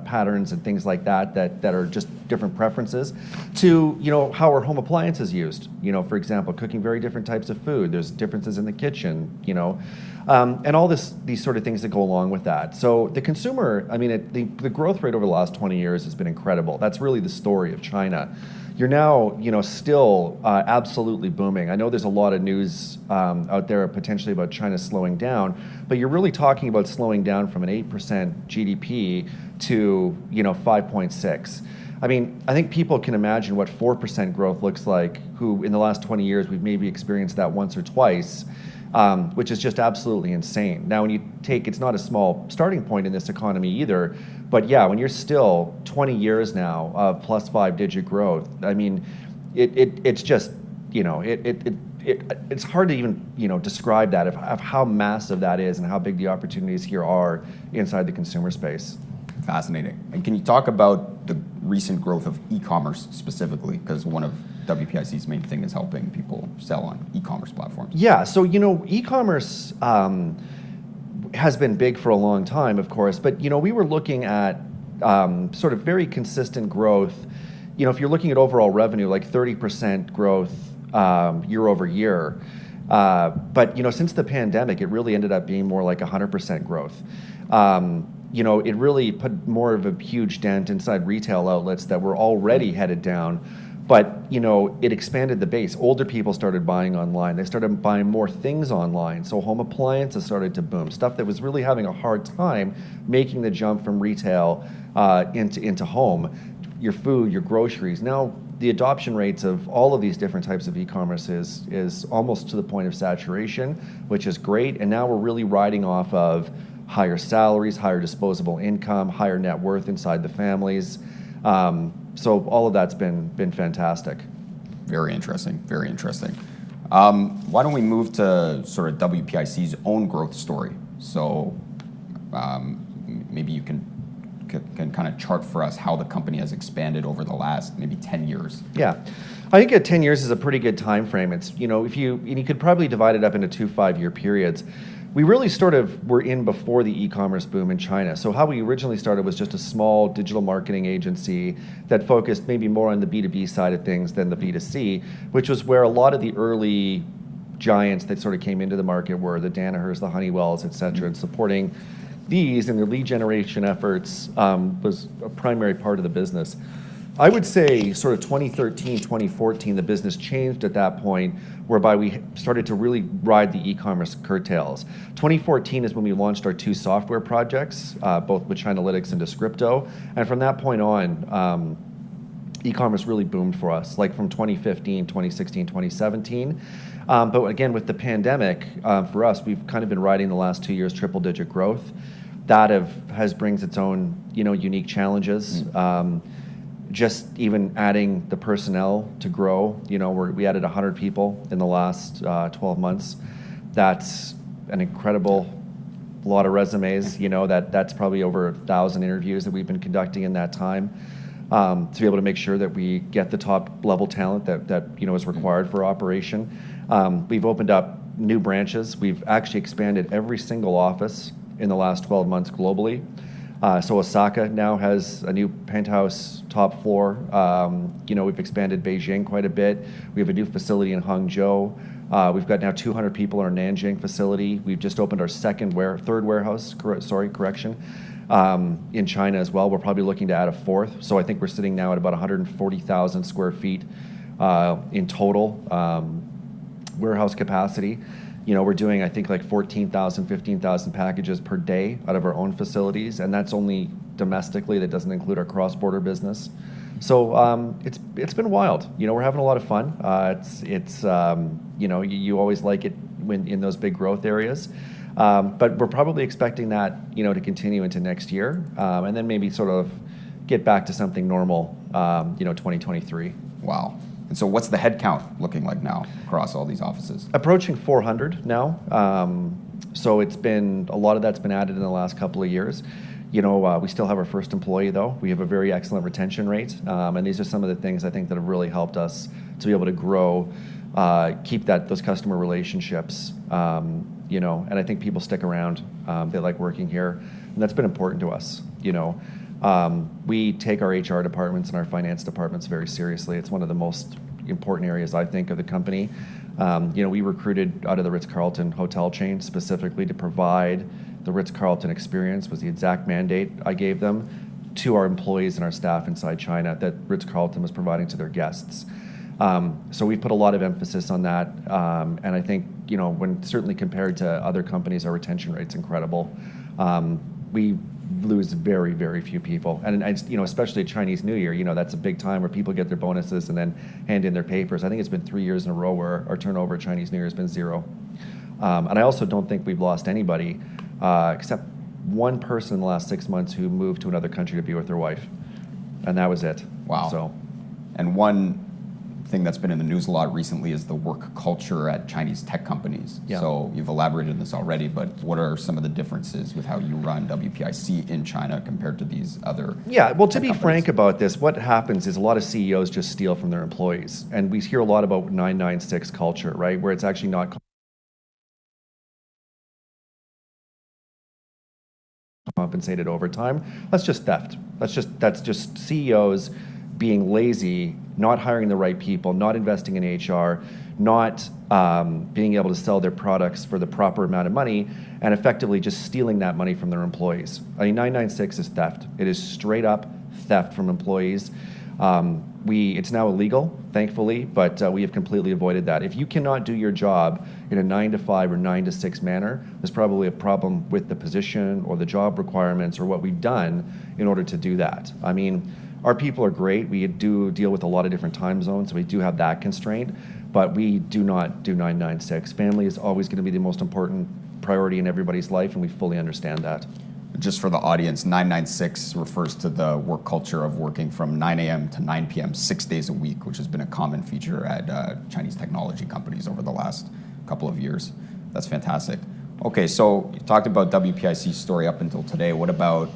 patterns and things like that are just different preferences, to how are home appliances used. For example, cooking very different types of food. There's differences in the kitchen. And all these sort of things that go along with that. So the consumer, I mean, the growth rate over the last 20 years has been incredible. That's really the story of China. You're now, still absolutely booming. I know there's a lot of news out there potentially about China slowing down, but you're really talking about slowing down from an 8% GDP to, 5.6. I mean, I think people can imagine what 4% growth looks like, who in the last 20 years we've maybe experienced that once or twice. which is just absolutely insane. Now, when you take, it's not a small starting point in this economy either, but yeah, when you're still 20 years now of plus 5-digit growth, I mean, it's just, you know, it's hard to even, you know, describe that of how massive that is and how big the opportunities here are inside the consumer space. Fascinating. And can you talk about the recent growth of e-commerce specifically? Because one of WPIC's main thing is helping people sell on e-commerce platforms. Yeah, so, you know, e-commerce has been big for a long time, of course, but, you know, we were looking at sort of very consistent growth. You know, if you're looking at overall revenue, like 30% growth year over year. But, you know, since the pandemic, it really ended up being more like 100% growth. You know, it really put more of a huge dent inside retail outlets that were already headed down. But, you know, it expanded the base. Older people started buying online. They started buying more things online. So home appliances started to boom. Stuff that was really having a hard time making the jump from retail into home. Your food, your groceries. Now, the adoption rates of all of these different types of e-commerce is almost to the point of saturation, which is great. And now we're really riding off of higher salaries, higher disposable income, higher net worth inside the families. So all of that's been fantastic. Very interesting, very interesting. Why don't we move to sort of WPIC's own growth story? So maybe you can kind of chart for us how the company has expanded over the last maybe 10 years. Yeah, I think 10 years is a pretty good time frame. It's, you know, you could probably divide it up into 2 5-year periods. We really sort of were in before the e-commerce boom in China. So how we originally started was just a small digital marketing agency that focused maybe more on the B2B side of things than the B2C, which was where a lot of the early giants that sort of came into the market were the Danahers, the Honeywells, et cetera, and supporting these and their lead generation efforts was a primary part of the business. I would say sort of 2013, 2014, the business changed at that point, whereby we started to really ride the e-commerce curtails. 2014 is when we launched our 2 software projects, both with Chinalytics and Descripto. And from that point on, e-commerce really boomed for us, like from 2015, 2016, 2017. But again, with the pandemic, for us, we've kind of been riding the last 2 years triple-digit growth. That brings its own, you know, unique challenges. Just even adding the personnel to grow, you know, we added 100 people in the last 12 months. That's an incredible lot of resumes, you know, that's probably over 1,000 interviews that we've been conducting in that time to be able to make sure that we get the top level talent that you know is required for operation. We've opened up new branches. We've actually expanded every single office in the last 12 months globally. So Osaka now has a new penthouse top floor. You know, we've expanded Beijing quite a bit. We have a new facility in Hangzhou. We've got now 200 people in our Nanjing facility. We've just opened our third warehouse, in China as well. We're probably looking to add a 4th. So I think we're sitting now at about 140,000 square feet in total warehouse capacity. You know, we're doing, I think, like 14,000, 15,000 packages per day out of our own facilities, and that's only domestically. That doesn't include our cross-border business. So it's been wild. You know, we're having a lot of fun. It's you know, you always like it when in those big growth areas, but we're probably expecting that, you know, to continue into next year, and then maybe sort of get back to something normal, you know, 2023. Wow. And so what's the head count looking like now across all these offices? Approaching 400 now. So it's been, a lot of that's been added in the last couple of years. You know, we still have our first employee though. We have a very excellent retention rate. And these are some of the things I think that have really helped us to be able to grow, keep those customer relationships, you know, and I think people stick around. They like working here, and that's been important to us, you know. We take our HR departments and our finance departments very seriously. It's one of the most important areas, I think, of the company. You know, we recruited out of the Ritz-Carlton hotel chain specifically to provide the Ritz-Carlton experience, was the exact mandate I gave them to our employees and our staff inside China that Ritz-Carlton was providing to their guests. So we've put a lot of emphasis on that. And I think, you know, when certainly compared to other companies, our retention rate's incredible. We lose very, very few people. And you know, especially at Chinese New Year, you know, that's a big time where people get their bonuses and then hand in their papers. I think it's been 3 years in a row where our turnover at Chinese New Year has been 0. And I also don't think we've lost anybody except one person in the last 6 months who moved to another country to be with their wife. And that was it. Wow. So, And one thing that's been in the news a lot recently is the work culture at Chinese tech companies. Yeah. So you've elaborated on this already, but what are some of the differences with how you run WPIC in China compared to these other yeah, well, to tech be companies? frank about this, what happens is a lot of CEOs just steal from their employees. And we hear a lot about 996 culture, right? Where it's actually not compensated overtime. That's just theft. That's just CEOs being lazy, not hiring the right people, not investing in HR, not being able to sell their products for the proper amount of money, and effectively just stealing that money from their employees. I mean, 996 is theft. It is straight up theft from employees. It's now illegal, thankfully, but we have completely avoided that. If you cannot do your job in a 9 to 5 or 9 to 6 manner, there's probably a problem with the position or the job requirements or what we've done in order to do that. I mean, our people are great. We do deal with a lot of different time zones, so we do have that constraint, but we do not do 996. Family is always going to be the most important priority in everybody's life, and we fully understand that. Just for the audience, 996 refers to the work culture of working from 9 a.m. to 9 p.m. 6 days a week, which has been a common feature at Chinese technology companies over the last couple of years. That's fantastic. Okay, so you talked about WPIC's story up until today. What about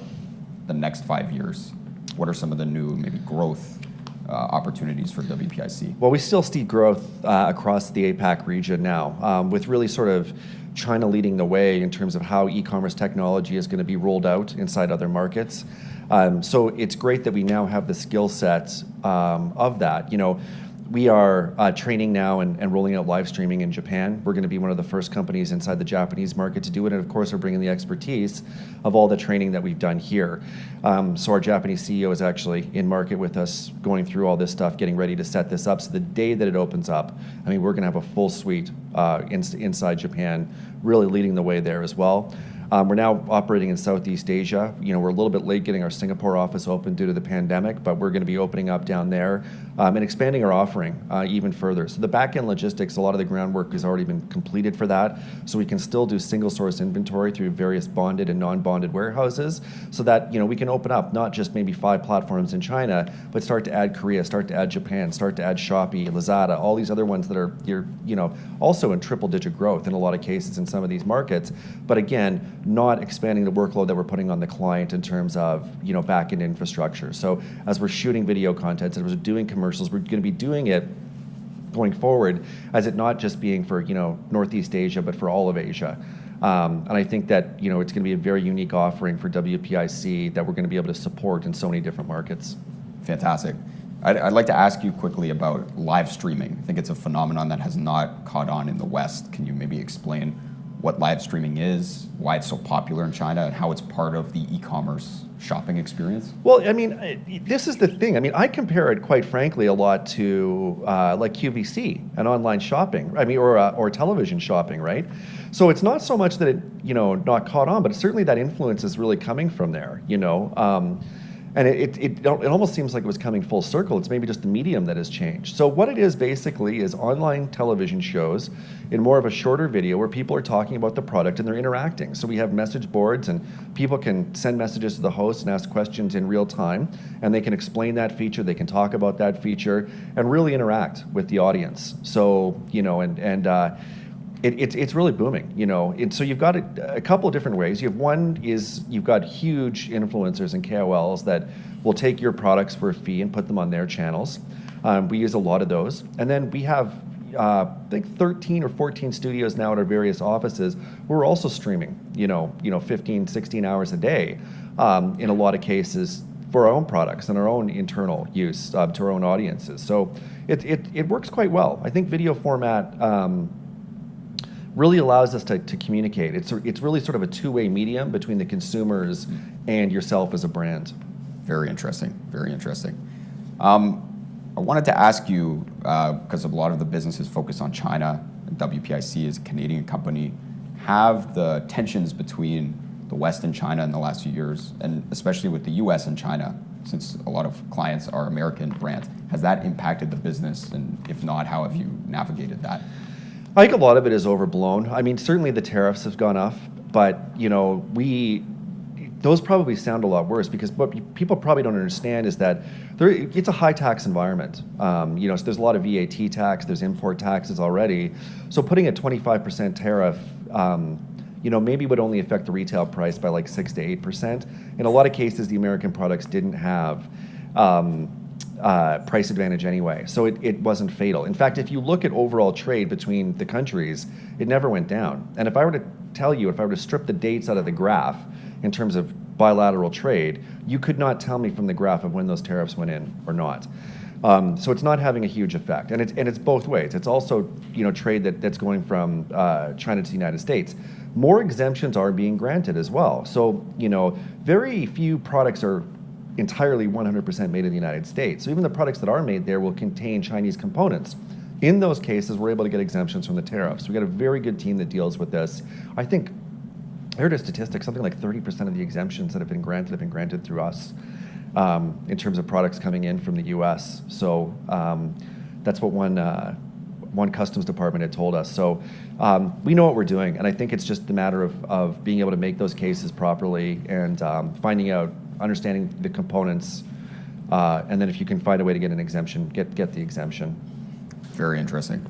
the next 5 years? What are some of the new maybe growth opportunities for WPIC? Well, we still see growth across the APAC region now, with really sort of China leading the way in terms of how e-commerce technology is going to be rolled out inside other markets. So it's great that we now have the skill sets of that. You know, we are training now and rolling out live streaming in Japan. We're going to be one of the first companies inside the Japanese market to do it. And of course, we're bringing the expertise of all the training that we've done here. So our Japanese CEO is actually in market with us, going through all this stuff, getting ready to set this up. So the day that it opens up, I mean, we're going to have a full suite inside Japan, really leading the way there as well. We're now operating in Southeast Asia. You know, we're a little bit late getting our Singapore office open due to the pandemic, but we're going to be opening up down there and expanding our offering even further. So the back-end logistics, a lot of the groundwork has already been completed for that. So we can still do single source inventory through various bonded and non-bonded warehouses so that, you know, we can open up not just maybe 5 platforms in China, but start to add Korea, start to add Japan, start to add Shopee, Lazada, all these other ones that are, you know, also in triple-digit growth in a lot of cases in some of these markets. But again, not expanding the workload that we're putting on the client in terms of, you know, back-end infrastructure. So as we're shooting video content, as we're doing commercials, we're going to be doing it going forward as it not just being for, you know, Northeast Asia, but for all of Asia. And I think that, you know, it's going to be a very unique offering for WPIC that we're going to be able to support in so many different markets. Fantastic. I'd like to ask you quickly about live streaming. I think it's a phenomenon that has not caught on in the West. Can you maybe explain what live streaming is, why it's so popular in China, and how it's part of the e-commerce shopping experience? Well, I mean, this is the thing. I mean, I compare it, quite frankly, a lot to like QVC and online shopping. I mean, or television shopping, right? So it's not so much that it, you know, not caught on, but certainly that influence is really coming from there. You know. And it almost seems like it was coming full circle. It's maybe just the medium that has changed. So what it is basically is online television shows in more of a shorter video where people are talking about the product and they're interacting. So we have message boards and people can send messages to the host and ask questions in real time, and they can explain that feature, they can talk about that feature and really interact with the audience. So, you know, it's really booming, you know. And so you've got a couple of different ways. You've got huge influencers and KOLs that will take your products for a fee and put them on their channels. We use a lot of those. And then we have, I think 13 or 14 studios now at our various offices. We're also streaming, you know, 15, 16 hours a day in a lot of cases for our own products and our own internal use to our own audiences. So it works quite well. I think video format really allows us to communicate. It's really sort of a two-way medium between the consumers and yourself as a brand. Very interesting, very interesting. I wanted to ask you, because a lot of the businesses focus on China, and WPIC is a Canadian company, have the tensions between the West and China in the last few years, and especially with the US and China, since a lot of clients are American brands, has that impacted the business? And if not, how have you navigated that? I think a lot of it is overblown. I mean, certainly the tariffs have gone up, but those probably sound a lot worse because what people probably don't understand is that it's a high tax environment. So there's a lot of VAT tax, there's import taxes already. So putting a 25% tariff, maybe would only affect the retail price by like 6 to 8%. In a lot of cases, the American products didn't have price advantage anyway, so it wasn't fatal. In fact, if you look at overall trade between the countries, it never went down. And if I were to strip the dates out of the graph in terms of bilateral trade, you could not tell me from the graph of when those tariffs went in or not. So it's not having a huge effect, and it's both ways. It's also trade that's going from China to the United States. More exemptions are being granted as well. So very few products are entirely 100% made in the United States. So even the products that are made there will contain Chinese components. In those cases, we're able to get exemptions from the tariffs. We've got a very good team that deals with this. I think I heard a statistic, something like 30% of the exemptions that have been granted through us in terms of products coming in from the US. So that's what one customs department had told us. So we know what we're doing, and I think it's just a matter of being able to make those cases properly and finding out, understanding the components, and then if you can find a way to get an exemption, get the exemption. Very interesting.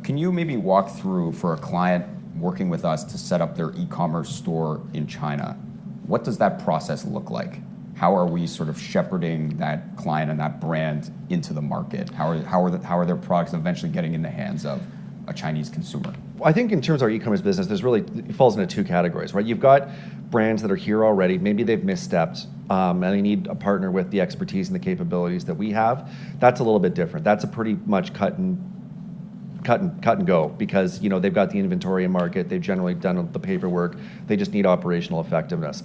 Can you maybe walk through, for a client working with us to set up their e-commerce store in China, what does that process look like? How are we sort of shepherding that client and that brand into the market? How are their products eventually getting in the hands of a Chinese consumer? I think in terms of our e-commerce business, it falls into two categories, right? You've got brands that are here already, maybe they've misstepped, and they need a partner with the expertise and the capabilities that we have. That's a little bit different. That's a pretty much cut and go, because they've got the inventory in market, they've generally done the paperwork, they just need operational effectiveness.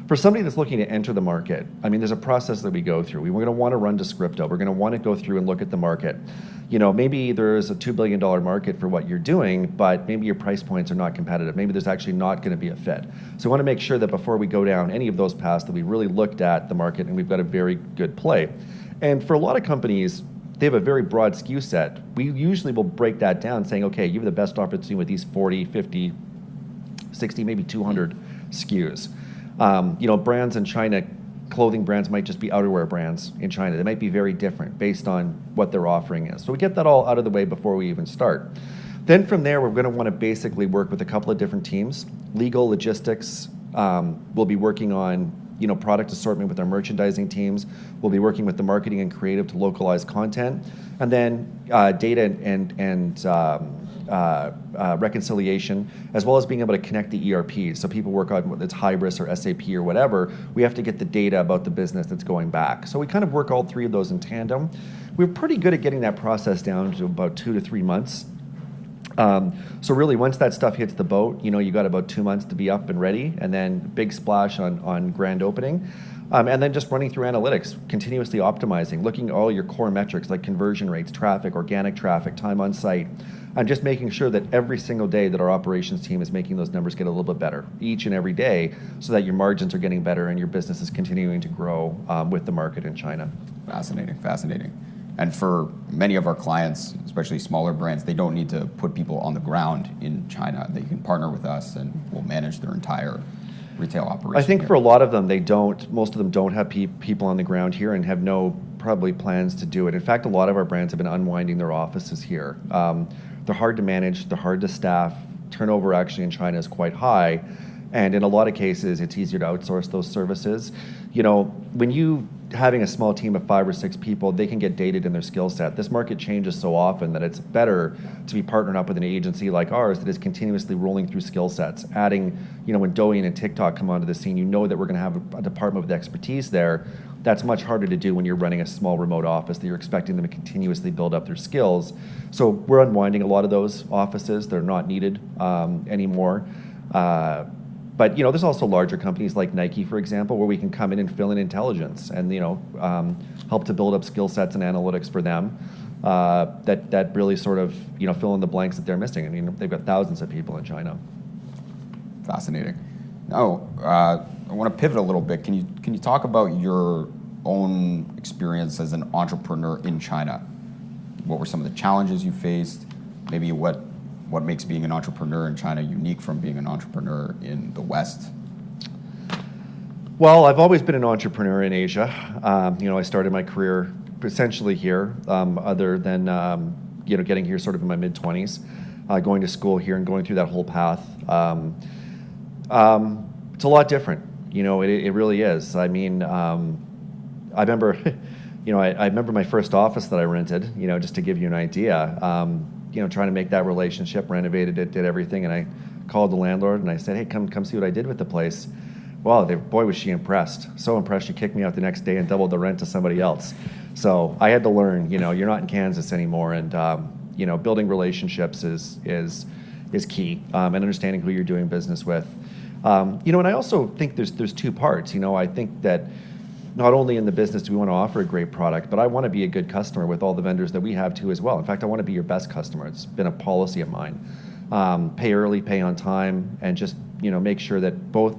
For somebody that's looking to enter the market, I mean, there's a process that we go through. We're going to want to run Descripto. We're going to want to go through and look at the market. Maybe there's a $2 billion market for what you're doing, but maybe your price points are not competitive. Maybe there's actually not going to be a fit. So we want to make sure that before we go down any of those paths that we really looked at the market and we've got a very good play. And for a lot of companies, they have a very broad SKU set. We usually will break that down saying, okay, you have the best opportunity with these 40, 50, 60, maybe 200 SKUs. Brands in China, clothing brands might just be outerwear brands in China. They might be very different based on what their offering is. So we get that all out of the way before we even start. Then from there, we're going to want to basically work with a couple of different teams. Legal, logistics, we'll be working on product assortment with our merchandising teams. We'll be working with the marketing and creative to localize content. And then data and reconciliation, as well as being able to connect the ERPs. So people work on whether it's Hybris or SAP or whatever, we have to get the data about the business that's going back. So we kind of work all three of those in tandem. We're pretty good at getting that process down to about 2 to 3 months. So really, once that stuff hits the boat, you got about 2 months to be up and ready, and then big splash on grand opening. And then just running through analytics, continuously optimizing, looking at all your core metrics like conversion rates, traffic, organic traffic, time on site, and just making sure that every single day that our operations team is making those numbers get a little bit better each and every day, so that your margins are getting better and your business is continuing to grow with the market in China. Fascinating. And for many of our clients, especially smaller brands, they don't need to put people on the ground in China. They can partner with us and we'll manage their entire retail operation. I think here. for a lot of them, most of them don't have people on the ground here and have no probably plans to do it. In fact, a lot of our brands have been unwinding their offices here. They're hard to manage, they're hard to staff. Turnover actually in China is quite high. And in a lot of cases, it's easier to outsource those services. When you having a small team of 5 or 6 people, they can get dated in their skill set. This market changes so often that it's better to be partnered up with an agency like ours that is continuously rolling through skill sets, adding, when Douyin and TikTok come onto the scene, that we're going to have a department with expertise there. That's much harder to do when you're running a small remote office that you're expecting them to continuously build up their skills. So we're unwinding a lot of those offices. They're not needed anymore. But there's also larger companies like Nike, for example, where we can come in and fill in intelligence and help to build up skill sets and analytics for them that really sort of fill in the blanks that they're missing. I mean, they've got thousands of people in China. Fascinating. Now, I want to pivot a little bit. Can you talk about your own experience as an entrepreneur in China? What were some of the challenges you faced? Maybe what what makes being an entrepreneur in China unique from being an entrepreneur in the West? Well, I've always been an entrepreneur in Asia. I started my career essentially here, other than getting here sort of in my mid-20s, going to school here and going through that whole path. It's a lot different. It really is. I mean, I remember, I remember my first office that I rented. Just to give you an idea. Trying to make that relationship, renovated it, did everything, and I called the landlord and I said, "Hey, come see what I did with the place." Well, boy, was she impressed. So impressed, she kicked me out the next day and doubled the rent to somebody else. So I had to learn, you're not in Kansas anymore, and building relationships is key, and understanding who you're doing business with. And I also think there's two parts. I think that not only in the business do we want to offer a great product, but I want to be a good customer with all the vendors that we have too as well. In fact, I want to be your best customer. It's been a policy of mine. Pay early, pay on time, and just make sure that both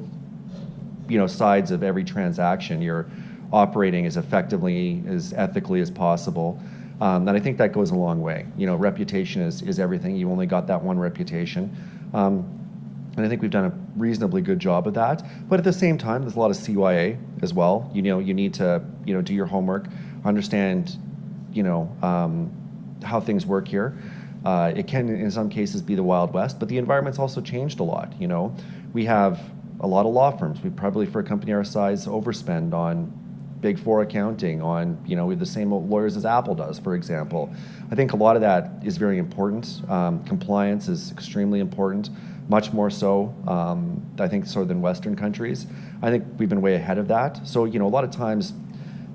sides of every transaction you're operating as effectively, as ethically as possible. And I think that goes a long way. Reputation is everything. You only got that one reputation. And I think we've done a reasonably good job of that. But at the same time, there's a lot of CYA as well. You need to do your homework, understand how things work here. It can, in some cases, be the Wild West, but the environment's also changed a lot. We have a lot of law firms. We probably, for a company our size, overspend on Big Four accounting, on we have the same lawyers as Apple does, for example. I think a lot of that is very important. Compliance is extremely important, much more so, I think, so than Western countries. I think we've been way ahead of that. So, a lot of times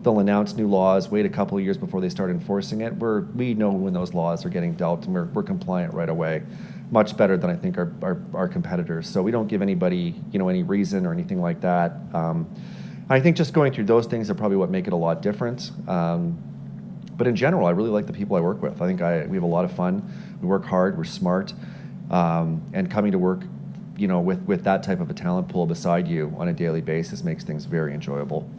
they'll announce new laws, wait a couple of years before they start enforcing it. We know when those laws are getting dealt, and we're compliant right away. Much better than I think our competitors. So we don't give anybody any reason or anything like that. I think just going through those things are probably what make it a lot different. But in general, I really like the people I work with. I think we have a lot of fun. We work hard. We're smart, and coming to work, with that type of a talent pool beside you on a daily basis makes things very enjoyable.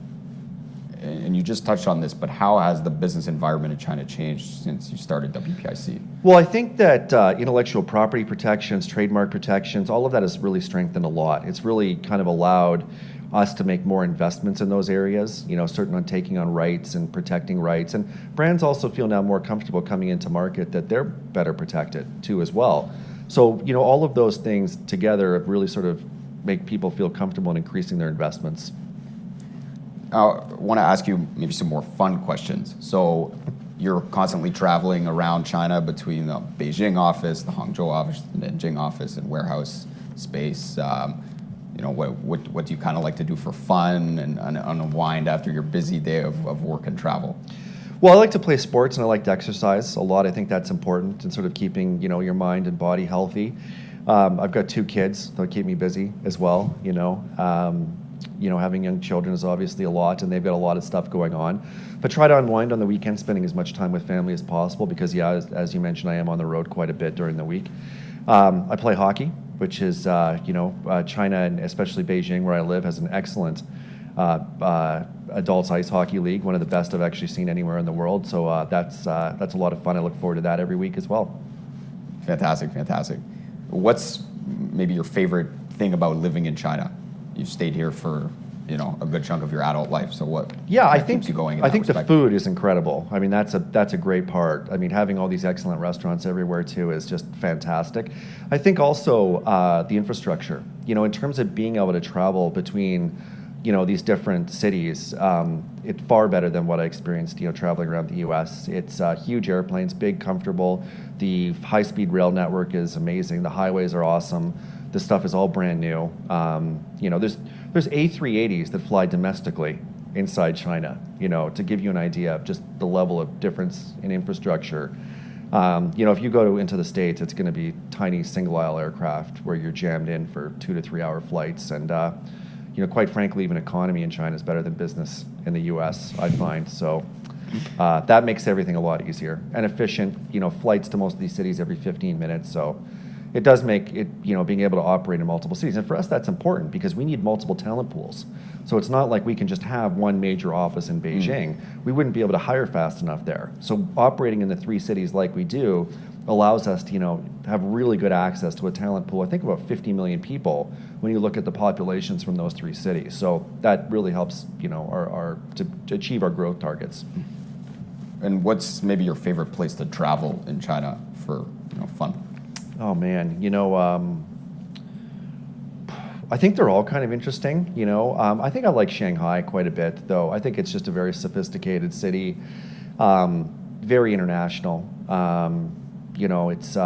And you just touched on this, but how has the business environment in China changed since you started WPIC? Well, I think that intellectual property protections, trademark protections, all of that has really strengthened a lot. It's really kind of allowed us to make more investments in those areas, certain on taking on rights and protecting rights. And brands also feel now more comfortable coming into market that they're better protected too as well. So, all of those things together really sort of make people feel comfortable in increasing their investments. I want to ask you maybe some more fun questions. So you're constantly traveling around China between the Beijing office, the Hangzhou office, the Nanjing office, and warehouse space. What do you kind of like to do for fun and unwind after your busy day of work and travel? Well, I like to play sports and I like to exercise a lot. I think that's important in sort of keeping your mind and body healthy. I've got 2 kids that keep me busy as well. Having young children is obviously a lot, and they've got a lot of stuff going on. But try to unwind on the weekend, spending as much time with family as possible, because, as you mentioned, I am on the road quite a bit during the week. I play hockey, which is, China, and especially Beijing, where I live, has an excellent adults ice hockey league, one of the best I've actually seen anywhere in the world. So that's a lot of fun. I look forward to that every week as well. Fantastic. What's maybe your favorite thing about living in China? You've stayed here for a good chunk of your adult life. So what? Yeah, I think keeps you going. I think the food is incredible. I mean, that's a great part. I mean, having all these excellent restaurants everywhere too is just fantastic. I think also the infrastructure. In terms of being able to travel between these different cities, it's far better than what I experienced traveling around the U.S. It's huge airplanes, big, comfortable. The high-speed rail network is amazing. The highways are awesome. This stuff is all brand new. There's A380s that fly domestically inside China, to give you an idea of just the level of difference in infrastructure. If you go into the States, it's going to be tiny single-aisle aircraft where you're jammed in for 2 to 3 hour flights. And, quite frankly, even economy in China is better than business in the U.S., I find. So that makes everything a lot easier and efficient. Flights to most of these cities every 15 minutes. So it does make it, being able to operate in multiple cities. And for us, that's important because we need multiple talent pools. So it's not like we can just have one major office in Beijing. We wouldn't be able to hire fast enough there. So operating in the 3 cities like we do allows us to, have really good access to a talent pool. I think about 50 million people when you look at the populations from those three cities. So that really helps, to achieve our growth targets. And what's maybe your favorite place to travel in China for fun? Oh man, I think they're all kind of interesting. I think I like Shanghai quite a bit, though. I think it's just a very sophisticated city, very international. It's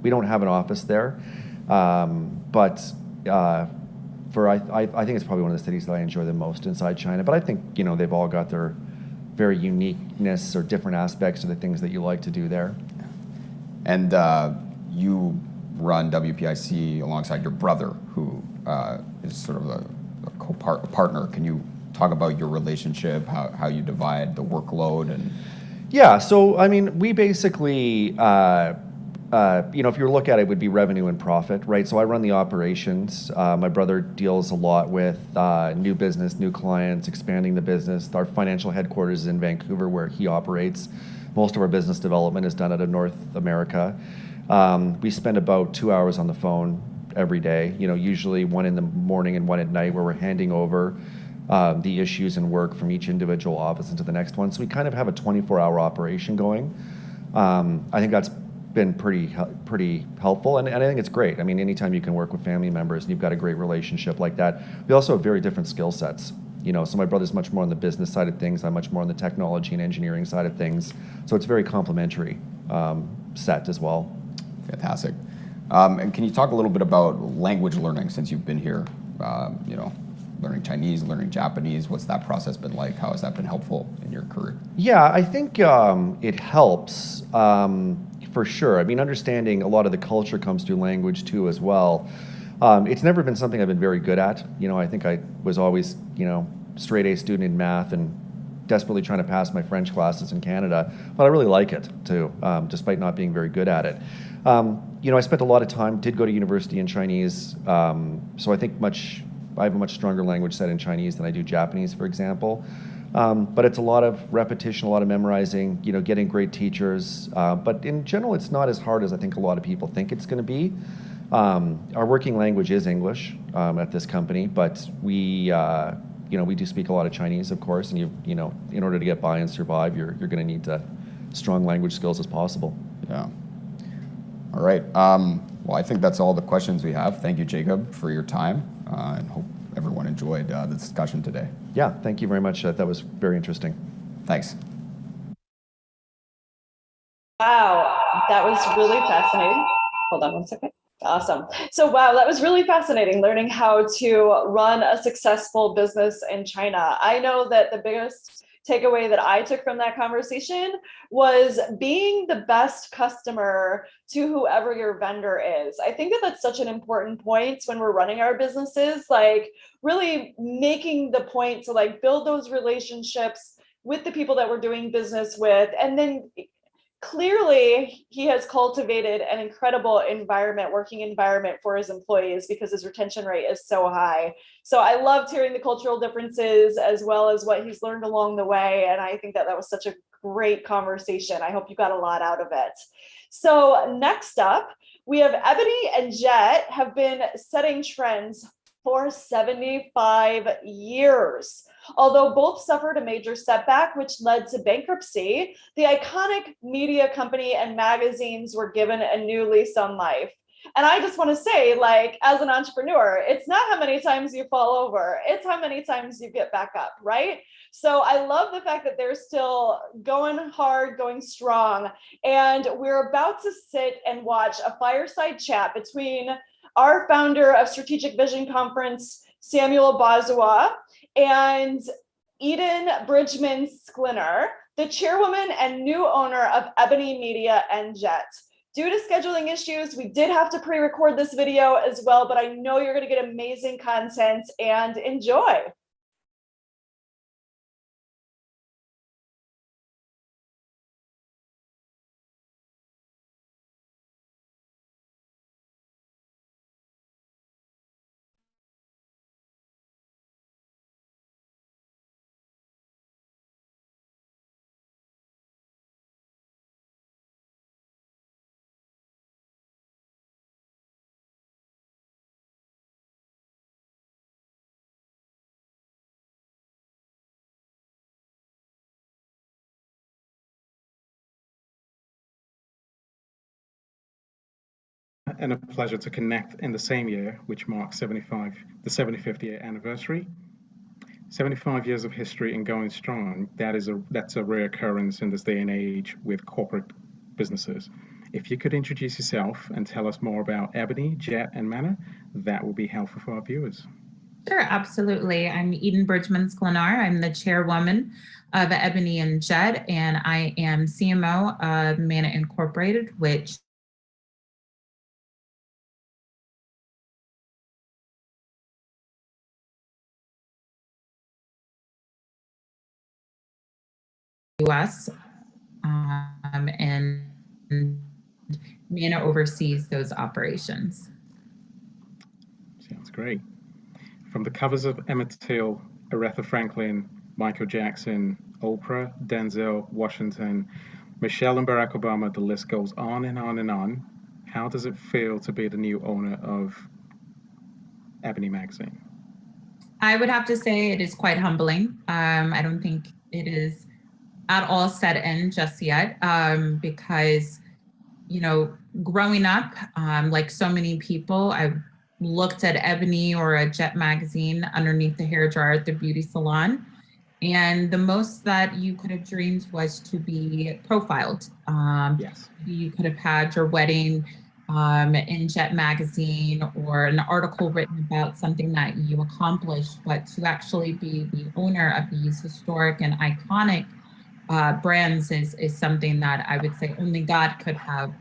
we don't have an office there, but I think it's probably one of the cities that I enjoy the most inside China. But I think they've all got their very uniqueness or different aspects of the things that you like to do there. And you run WPIC alongside your brother, who is sort of a partner. Can you talk about your relationship, how you divide the workload? And yeah, so I mean, we basically, if you look at it, would be revenue and profit, right? So I run the operations. My brother deals a lot with new business, new clients, expanding the business. Our financial headquarters is in Vancouver, where he operates. Most of our business development is done out of North America. We spend about 2 hours on the phone every day, usually one in the morning and one at night, where we're handing over the issues and work from each individual office into the next one. So we kind of have a 24-hour operation going. I think that's been pretty helpful, and I think it's great. I mean, anytime you can work with family members and you've got a great relationship like that. We also have very different skill sets. So my brother's much more on the business side of things. I'm much more on the technology and engineering side of things. So it's very complementary set as well. Fantastic. And can you talk a little bit about language learning since you've been here? Learning Chinese, learning Japanese. What's that process been like? How has that been helpful in your career? Yeah, I think it helps for sure. I mean, understanding a lot of the culture comes through language too as well. It's never been something I've been very good at. I think I was always, straight A student in math and desperately trying to pass my French classes in Canada, but I really like it too, despite not being very good at it. I spent a lot of time, did go to university in Chinese, so I think I have a much stronger language set in Chinese than I do Japanese, for example. But it's a lot of repetition, a lot of memorizing, getting great teachers. But in general, it's not as hard as I think a lot of people think it's going to be. Our working language is English at this company, but we do speak a lot of Chinese, of course. And in order to get by and survive, you're going to need strong language skills as possible. Yeah. All right. Well, I think that's all the questions we have. Thank you, Jacob, for your time, and hope everyone enjoyed the discussion today. Yeah, thank you very much. That was very interesting. Thanks. Wow, that was really fascinating. Hold on one second. Awesome. So wow, that was really fascinating, learning how to run a successful business in China. I know that the biggest takeaway that I took from that conversation was being the best customer to whoever your vendor is. I think that that's such an important point when we're running our businesses, like really making the point to build those relationships with the people that we're doing business with. And then clearly he has cultivated an incredible working environment for his employees because his retention rate is so high. So I loved hearing the cultural differences as well as what he's learned along the way. And I think that was such a great conversation. I hope you got a lot out of it. So next up, we have Ebony and Jet have been setting trends for 75 years. Although both suffered a major setback, which led to bankruptcy, the iconic media company and magazines were given a new lease on life. And I just want to say, as an entrepreneur, it's not how many times you fall over, it's how many times you get back up, right? So I love the fact that they're still going hard, going strong. And we're about to sit and watch a fireside chat between our founder of Strategic Vision Conference, Samuel Bazua, and Eden Bridgman Sklinner, the chairwoman and new owner of Ebony Media and Jet. Due to scheduling issues, we did have to pre-record this video as well, but I know you're going to get amazing content and enjoy. and a pleasure to connect in the same year, which marks the 75th year anniversary. 75 years of history and going strong, that's a rare occurrence in this day and age with corporate businesses. If you could introduce yourself and tell us more about Ebony, Jet, and Manna, that would be helpful for our viewers. Sure, absolutely. I'm Eden Bridgman-Sklenar. I'm the chairwoman of Ebony and Jet, and I am CMO of Manna Incorporated, which US, and Manna oversees those operations. Sounds great. From the covers of Emmett Till, Aretha Franklin, Michael Jackson, Oprah, Denzel, Washington, Michelle and Barack Obama, the list goes on and on and on. How does it feel to be the new owner of Ebony magazine? I would have to say it is quite humbling. I don't think it is at all set in just yet, because, you know, growing up, like so many people, I looked at Ebony or a Jet magazine underneath the hairdryer at the beauty salon. And the most that you could have dreamed was to be profiled. Yes. You could have had your wedding in Jet magazine or an article written about something that you accomplished, but to actually be the owner of these historic and iconic brands is something that I would say only God could have.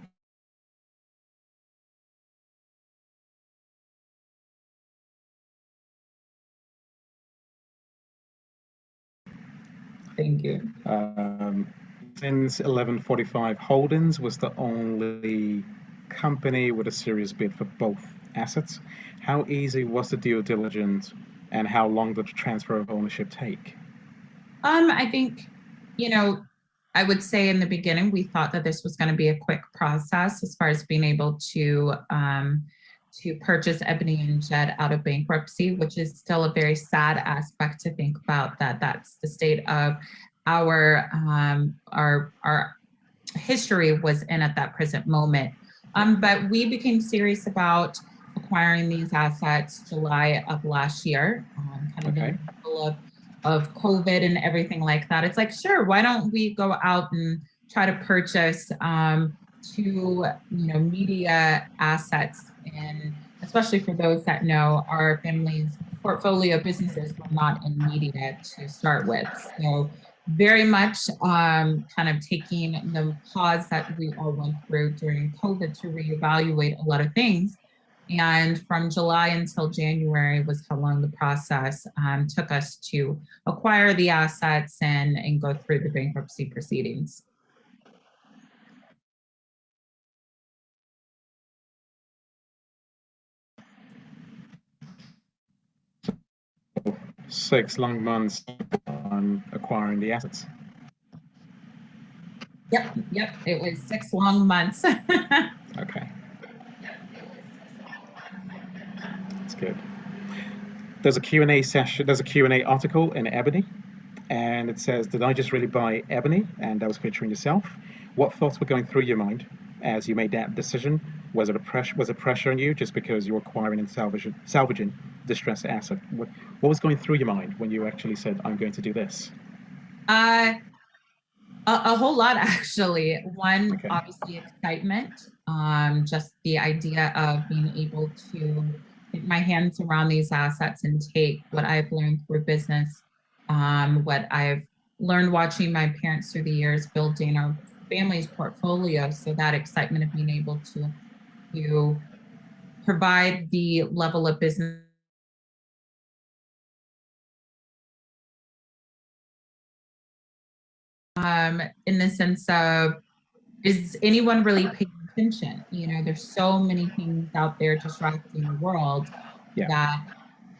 Thank you. Since 1145, Holdings was the only company with a serious bid for both assets. How easy was the due diligence, and how long did the transfer of ownership take? I think, you know, I would say in the beginning, we thought that this was going to be a quick process as far as being able to purchase Ebony and Jet out of bankruptcy, which is still a very sad aspect to think about, that that's the state of our history was in at that present moment. But we became serious about acquiring these assets July of last year, kind of in the middle of COVID and everything like that. It's like, sure, why don't we go out and try to purchase two, media assets, and especially for those that know, our family's portfolio businesses were not in media to start with. So very much kind of taking the pause that we all went through during COVID to reevaluate a lot of things. And from July until January was how long the process took us to acquire the assets and go through the bankruptcy proceedings. Six long months on acquiring the assets. Yep. It was 6 long months. Okay. That's good. There's a Q&A session, there's a Q&A article in Ebony, and it says, did I just really buy Ebony? And that was featuring yourself. What thoughts were going through your mind as you made that decision? Was it pressure on you just because you were acquiring and salvaging distressed asset? What was going through your mind when you actually said, I'm going to do this? A whole lot, actually. One, obviously excitement, just the idea of being able to get my hands around these assets and take what I've learned through business, what I've learned watching my parents through the years, building our family's portfolio. So that excitement of being able to provide the level of business in the sense of, is anyone really paying attention? There's so many things out there distracting the world that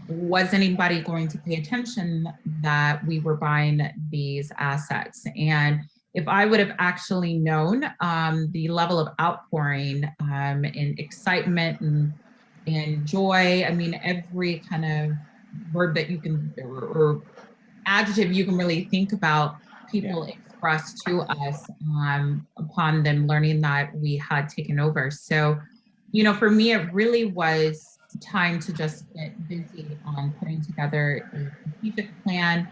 was anybody going to pay attention that we were buying these assets? And if I would have actually known the level of outpouring and excitement and joy, I mean, every kind of word that you can, or adjective you can really think about, people expressed to us upon them learning that we had taken over. So for me, it really was time to just get busy on putting together a strategic plan,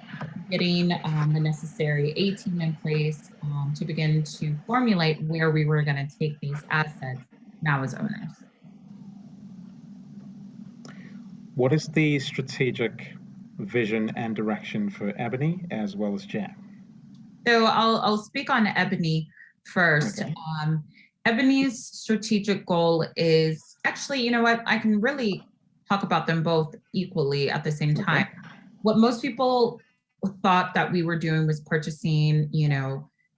getting the necessary A team in place to begin to formulate where we were going to take these assets now as owners. What is the strategic vision and direction for Ebony as well as Jet? So I'll speak on Ebony first. Okay. Ebony's strategic goal is actually, you know what, I can really talk about them both equally at the same time. Okay. What most people thought that we were doing was purchasing,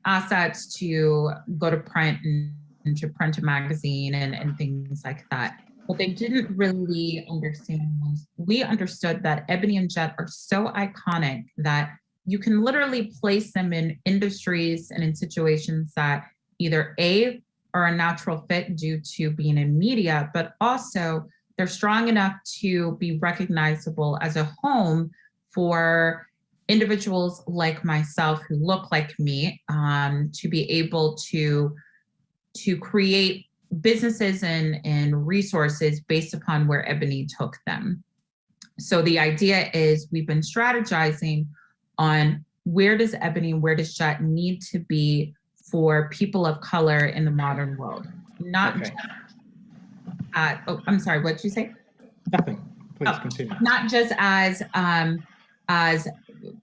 assets to go to print and to print a magazine and things like that. What they didn't really understand was we understood that Ebony and Jet are so iconic that you can literally place them in industries and in situations that either A, are a natural fit due to being in media, but also they're strong enough to be recognizable as a home for individuals like myself who look like me, to be able to create businesses and resources based upon where Ebony took them. So the idea is we've been strategizing on where does Ebony and where does Jet need to be for people of color in the modern world. Not okay. I'm sorry, what did you say? Nothing, please continue. Not just as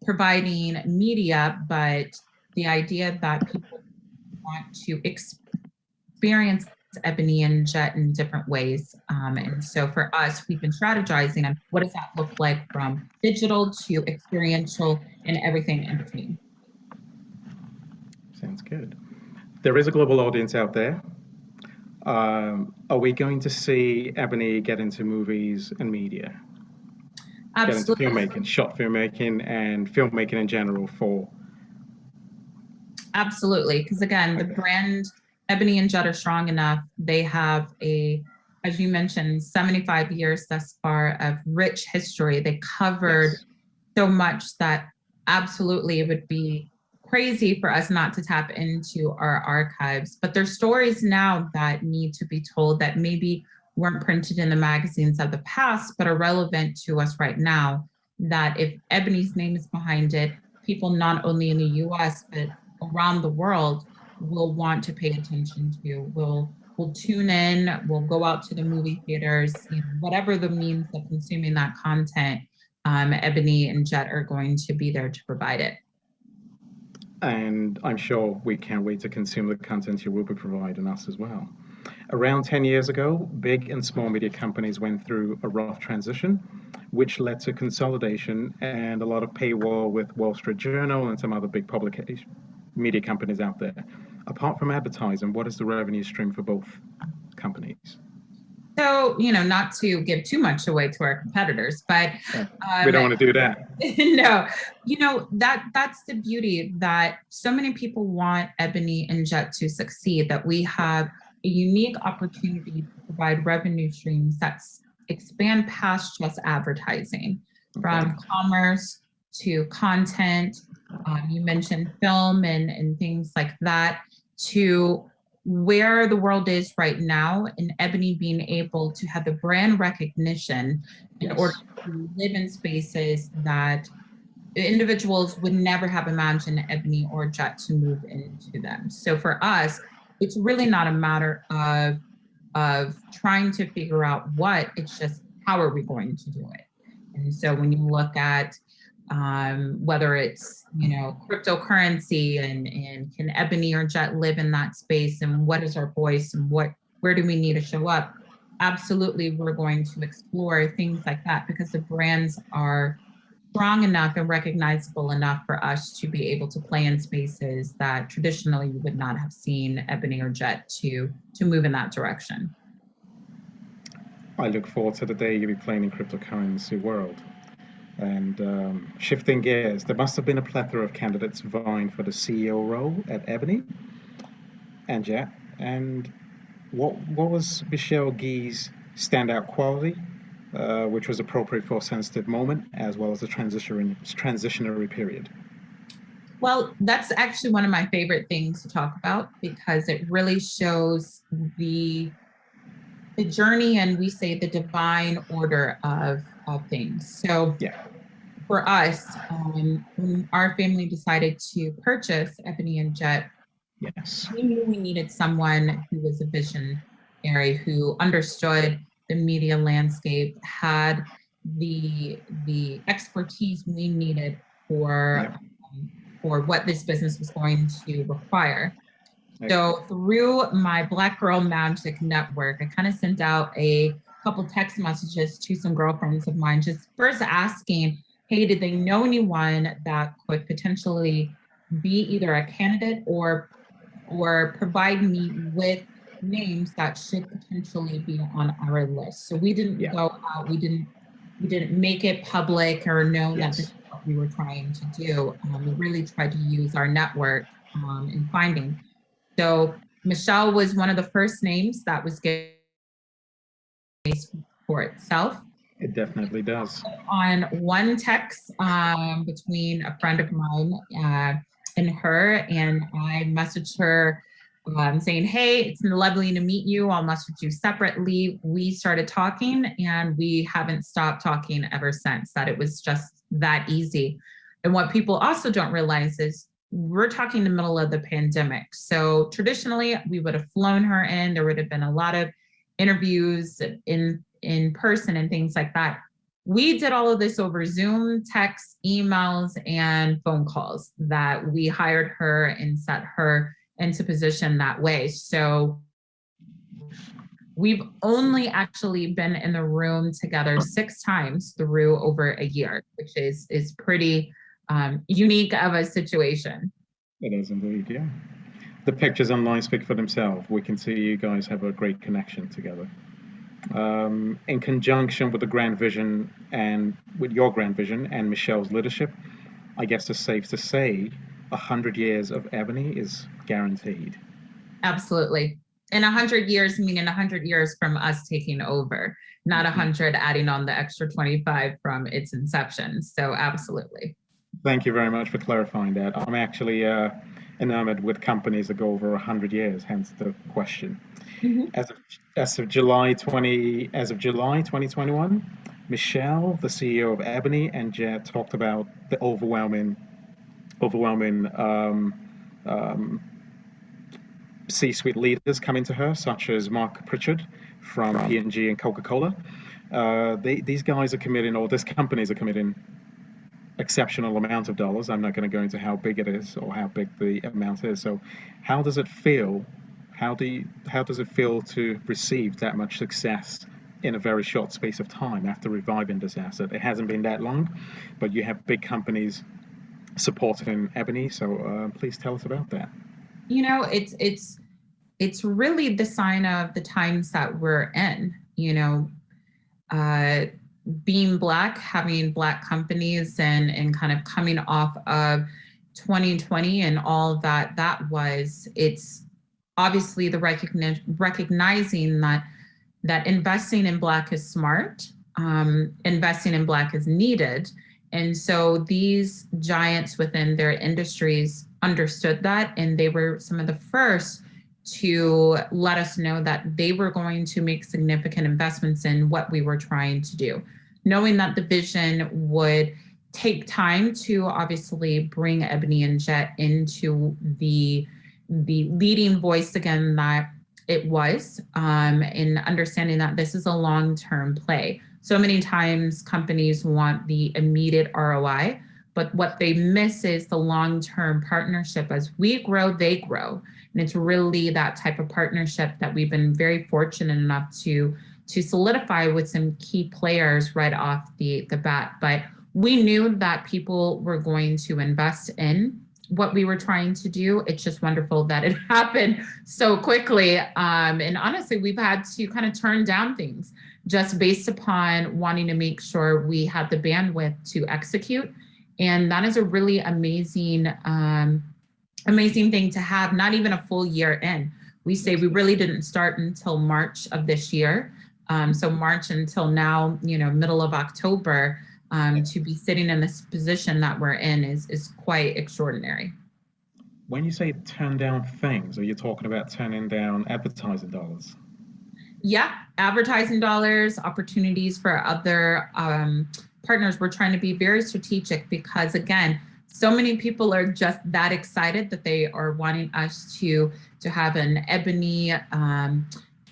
providing media, but the idea that people want to experience Ebony and Jet in different ways. And so for us, we've been strategizing on what does that look like from digital to experiential and everything in between. Sounds good. There is a global audience out there. Are we going to see Ebony get into movies and media? Absolutely. Get into filmmaking, short filmmaking, and filmmaking in general for... Absolutely, because again, the brand Ebony and Jet are strong enough. They have as you mentioned, 75 years thus far of rich history. They covered so much that absolutely it would be crazy for us not to tap into our archives. But there's stories now that need to be told that maybe weren't printed in the magazines of the past, but are relevant to us right now. That if Ebony's name is behind it, people not only in the US, but around the world will want to pay attention to, will tune in, will go out to the movie theaters, whatever the means of consuming that content, Ebony and Jet are going to be there to provide it. And I'm sure we can't wait to consume the content you will be providing us as well. Around 10 years ago, big and small media companies went through a rough transition, which led to consolidation and a lot of paywall with Wall Street Journal and some other big media companies out there. Apart from advertising, what is the revenue stream for both companies? So, not to give too much away to our competitors, but we don't want to do that. No, that's the beauty, that so many people want Ebony and Jet to succeed, that we have a unique opportunity to provide revenue streams that expand past just advertising, from commerce to content. You mentioned film and things like that, to where the world is right now, and Ebony being able to have the brand recognition in order to live in spaces that individuals would never have imagined Ebony or Jet to move into them. So for us, it's really not a matter of trying to figure out what, it's just how are we going to do it. And so when you look at whether it's cryptocurrency and can Ebony or Jet live in that space, and what is our voice, and where do we need to show up, absolutely we're going to explore things like that, because the brands are strong enough and recognizable enough for us to be able to play in spaces that traditionally you would not have seen Ebony or Jet to move in that direction. I look forward to the day you'll be playing in cryptocurrency world. And shifting gears, there must have been a plethora of candidates vying for the CEO role at Ebony and Jet. And what was Michelle Guy's standout quality, which was appropriate for a sensitive moment, as well as the transitionary period? Well, that's actually one of my favorite things to talk about, because it really shows the the journey and we say the divine order of things. So Yeah. for us, when our family decided to purchase Ebony and Jet, Yes. we knew we needed someone who was a visionary, who understood the media landscape, had the expertise we needed for what this business was going to require. So through my Black Girl Magic network, I kind of sent out a couple text messages to some girlfriends of mine, just first asking, hey, did they know anyone that could potentially be either a candidate or provide me with names that should potentially be on our list. So we didn't go out, we didn't make it public or know that this is what we were trying to do. We really tried to use our network in finding. So Michelle was one of the first names that was given for itself. It definitely does. On one text between a friend of mine and her, and I messaged her saying, hey, it's lovely to meet you. I'll message you separately. We started talking and we haven't stopped talking ever since. That it was just that easy. And what people also don't realize is we're talking the middle of the pandemic. So traditionally we would have flown her in. There would have been a lot of interviews in person and things like that. We did all of this over Zoom, text, emails, and phone calls that we hired her and set her into position that way. So we've only actually been in the room together 6 times through over a year, which is pretty unique of a situation. It is indeed, yeah. The pictures online speak for themselves. We can see you guys have a great connection together. In conjunction with the grand vision and with your grand vision and Michelle's leadership, I guess it's safe to say 100 years of Ebony is guaranteed. Absolutely. And 100 years, meaning 100 years from us taking over, not 100 adding on the extra 25 from its inception. So absolutely. Thank you very much for clarifying that. I'm actually enamored with companies that go over 100 years, hence the question. As of July 2021, Michelle, the CEO of Ebony and Jet, talked about the overwhelming C-suite leaders coming to her, such as Mark Pritchard from P&G and Coca-Cola. These guys are committing, or this companies are committing, exceptional amount of dollars. I'm not going to go into how big it is or how big the amount is. So, how does it feel? How does it feel to receive that much success in a very short space of time after reviving this asset? It hasn't been that long, but you have big companies supporting Ebony. So please tell us about that. You know, it's really the sign of the times that we're in. You know, being Black, having Black companies, and kind of coming off of 2020 and all that was. It's obviously the recognizing that investing in Black is smart, investing in Black is needed. And so these giants within their industries understood that, and they were some of the first to let us know that they were going to make significant investments in what we were trying to do, knowing that the vision would take time to obviously bring Ebony and Jet into the leading voice again that it was, in understanding that this is a long-term play. So many times companies want the immediate ROI, but what they miss is the long-term partnership. As we grow, they grow. And it's really that type of partnership that we've been very fortunate enough to solidify with some key players right off the bat. But we knew that people were going to invest in what we were trying to do. It's just wonderful that it happened so quickly. And honestly, we've had to kind of turn down things just based upon wanting to make sure we had the bandwidth to execute. And that is a really amazing thing to have, not even a full year in. We say we really didn't start until March of this year. So March until now, you know, middle of October, to be sitting in this position that we're in is quite extraordinary. When you say turn down things, are you talking about turning down advertising dollars? Yeah, advertising dollars, opportunities for other partners. We're trying to be very strategic because, again, so many people are just that excited that they are wanting us to have an ebony,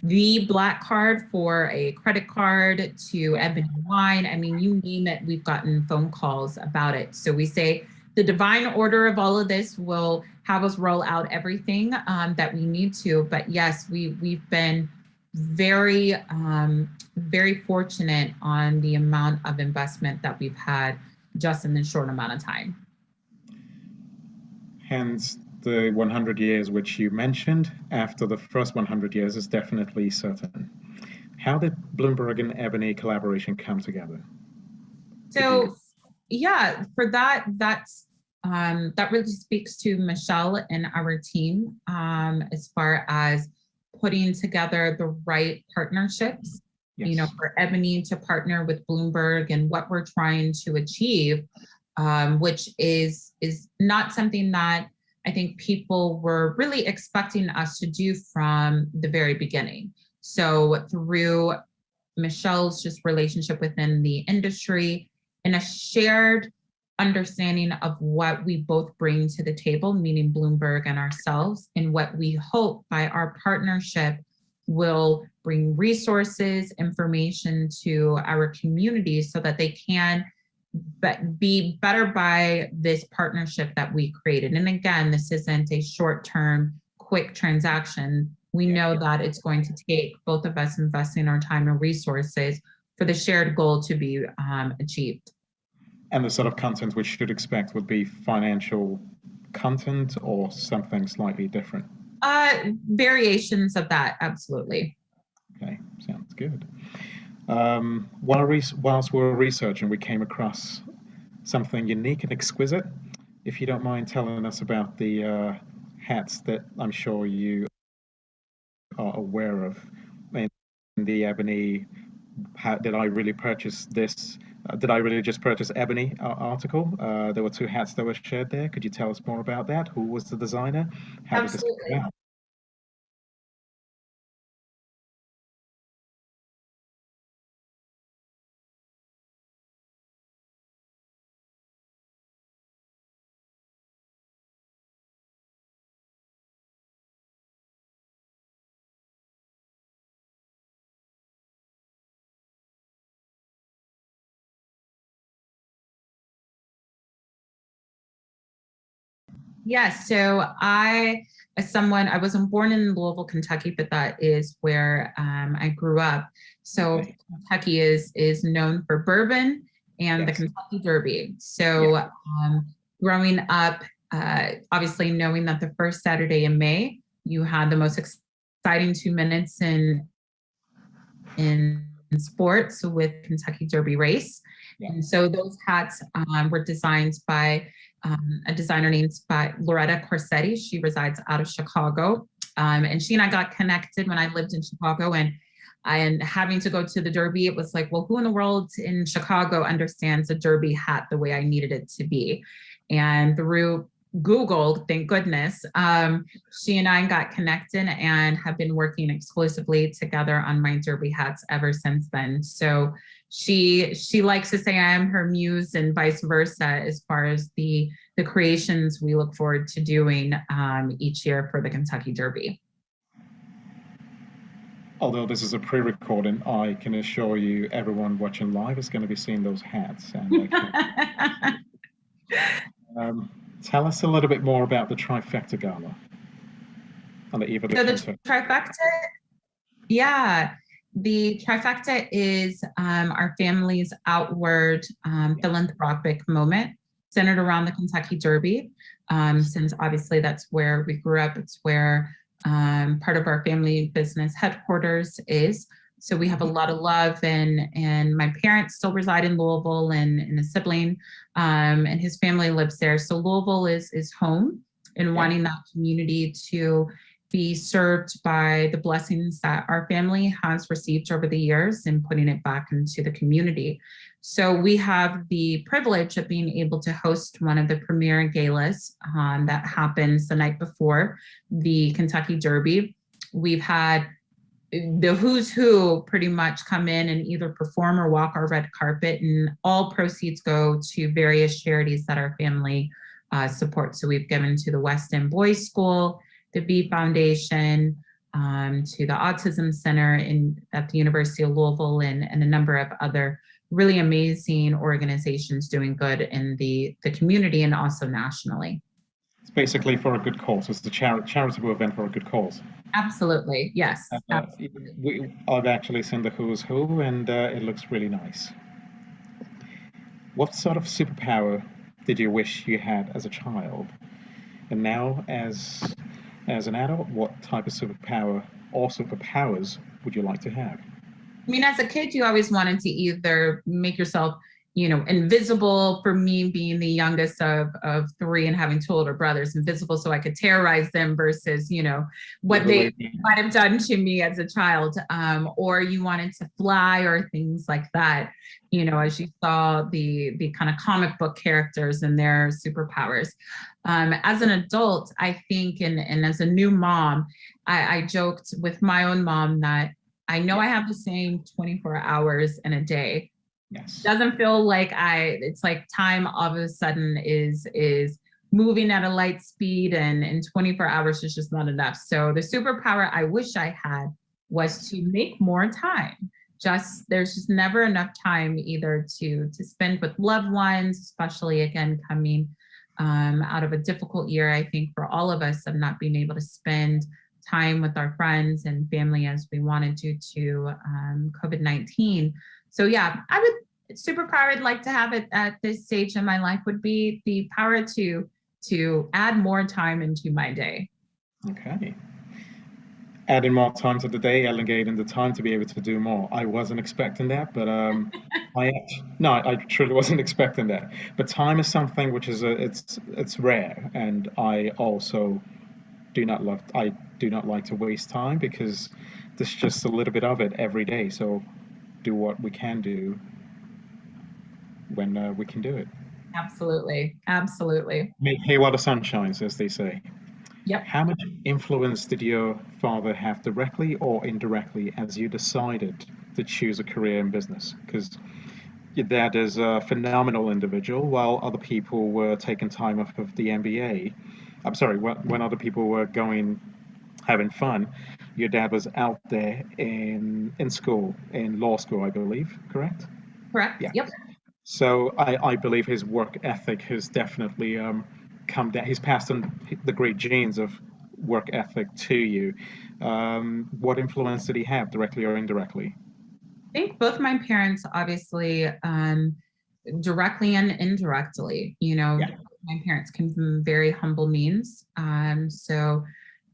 the black card for a credit card, to ebony wine. I mean, you name it, we've gotten phone calls about it. So we say the divine order of all of this will have us roll out everything that we need to. But yes, we've been very, very fortunate on the amount of investment that we've had just in this short amount of time. Hence the 100 years which you mentioned. After the first 100 years is definitely certain. How did Bloomberg and Ebony collaboration come together? So yeah, for that really speaks to Michelle and our team as far as putting together the right partnerships. Yes. You know, for Ebony to partner with Bloomberg and what we're trying to achieve, which is not something that I think people were really expecting us to do from the very beginning. So through Michelle's just relationship within the industry and a shared understanding of what we both bring to the table, meaning Bloomberg and ourselves, and what we hope by our partnership will bring resources, information to our community so that they can be better by this partnership that we created. And again, this isn't a short-term, quick transaction. We know that it's going to take both of us investing our time and resources for the shared goal to be achieved. And the sort of content we should expect would be financial content or something slightly different? Variations of that, absolutely. Okay, sounds good. Whilst we were researching, we came across something unique and exquisite. If you don't mind telling us about the hats that I'm sure you are aware of. In the Ebony, did I really purchase this? Did I really just purchase Ebony article? There were two hats that were shared there. Could you tell us more about that? Who was the designer? How did this come about? Yes, so I wasn't born in Louisville, Kentucky, but that is where I grew up. So okay. Kentucky is known for bourbon and yes. the Kentucky Derby. So yeah. Growing up, obviously knowing that the first Saturday in May, you had the most exciting 2 minutes in sports with Kentucky Derby race. Yeah. And so those hats were designed by a designer named Loretta Corsetti. She resides out of Chicago. And she and I got connected when I lived in Chicago, and having to go to the Derby, it was like, well, who in the world in Chicago understands a Derby hat the way I needed it to be? And through Google, thank goodness, she and I got connected and have been working exclusively together on my Derby hats ever since then. So she likes to say I am her muse and vice versa as far as the creations we look forward to doing each year for the Kentucky Derby. Although this is a pre-recording, I can assure you everyone watching live is going to be seeing those hats. And tell us a little bit more about the Trifecta Gala on the eve of the Trifecta, yeah. The Trifecta is our family's outward philanthropic moment centered around the Kentucky Derby. Since obviously that's where we grew up, it's where part of our family business headquarters is. So we have a lot of love, and my parents still reside in Louisville, and a sibling and his family lives there. So Louisville is home, and wanting that community to be served by the blessings that our family has received over the years and putting it back into the community. So we have the privilege of being able to host one of the premier galas that happens the night before the Kentucky Derby. We've had the who's who pretty much come in and either perform or walk our red carpet, and all proceeds go to various charities that our family supports. So we've given to the West End Boys School, the B Foundation, to the Autism Center at the University of Louisville, and a number of other really amazing organizations doing good in the community and also nationally. It's basically for a good cause. It's the charitable event for a good cause. Absolutely, yes. I've actually seen the who's who, and it looks really nice. What sort of superpower did you wish you had as a child? And now, as an adult, what type of superpower or superpowers would you like to have? I mean, as a kid, you always wanted to either make yourself, invisible. For me, being the youngest of three and having two older brothers, invisible so I could terrorize them versus, what they might have done to me as a child. Or you wanted to fly or things like that, as you saw the kind of comic book characters and their superpowers. As an adult, I think, and as a new mom, I joked with my own mom that I know I have the same 24 hours in a day. Yes. Doesn't feel like it's like time all of a sudden is moving at a light speed, and 24 hours is just not enough. So the superpower I wish I had was to make more time. There's just never enough time either to spend with loved ones, especially again, coming out of a difficult year, I think, for all of us, of not being able to spend time with our friends and family as we wanted due to COVID-19. So yeah, superpower I'd like to have it at this stage in my life would be the power to add more time into my day. Okay. Adding more time to the day, elongating the time to be able to do more. I wasn't expecting that, but I truly wasn't expecting that. But time is something which is it's rare, and I also do not like to waste time, because there's just a little bit of it every day. So do what we can do when we can do it. Absolutely. Make hay while the sun shines, as they say. Yep. How much influence did your father have, directly or indirectly, as you decided to choose a career in business? Because your dad is a phenomenal individual, while other people were taking time off of the MBA. I'm sorry, when other people were having fun, your dad was out there in school, in law school, I believe, correct? Correct. Yeah. Yep. So I believe his work ethic has definitely come down. He's passed on the great genes of work ethic to you. What influence did he have, directly or indirectly? I think both my parents, obviously, directly and indirectly. My parents came from very humble means. So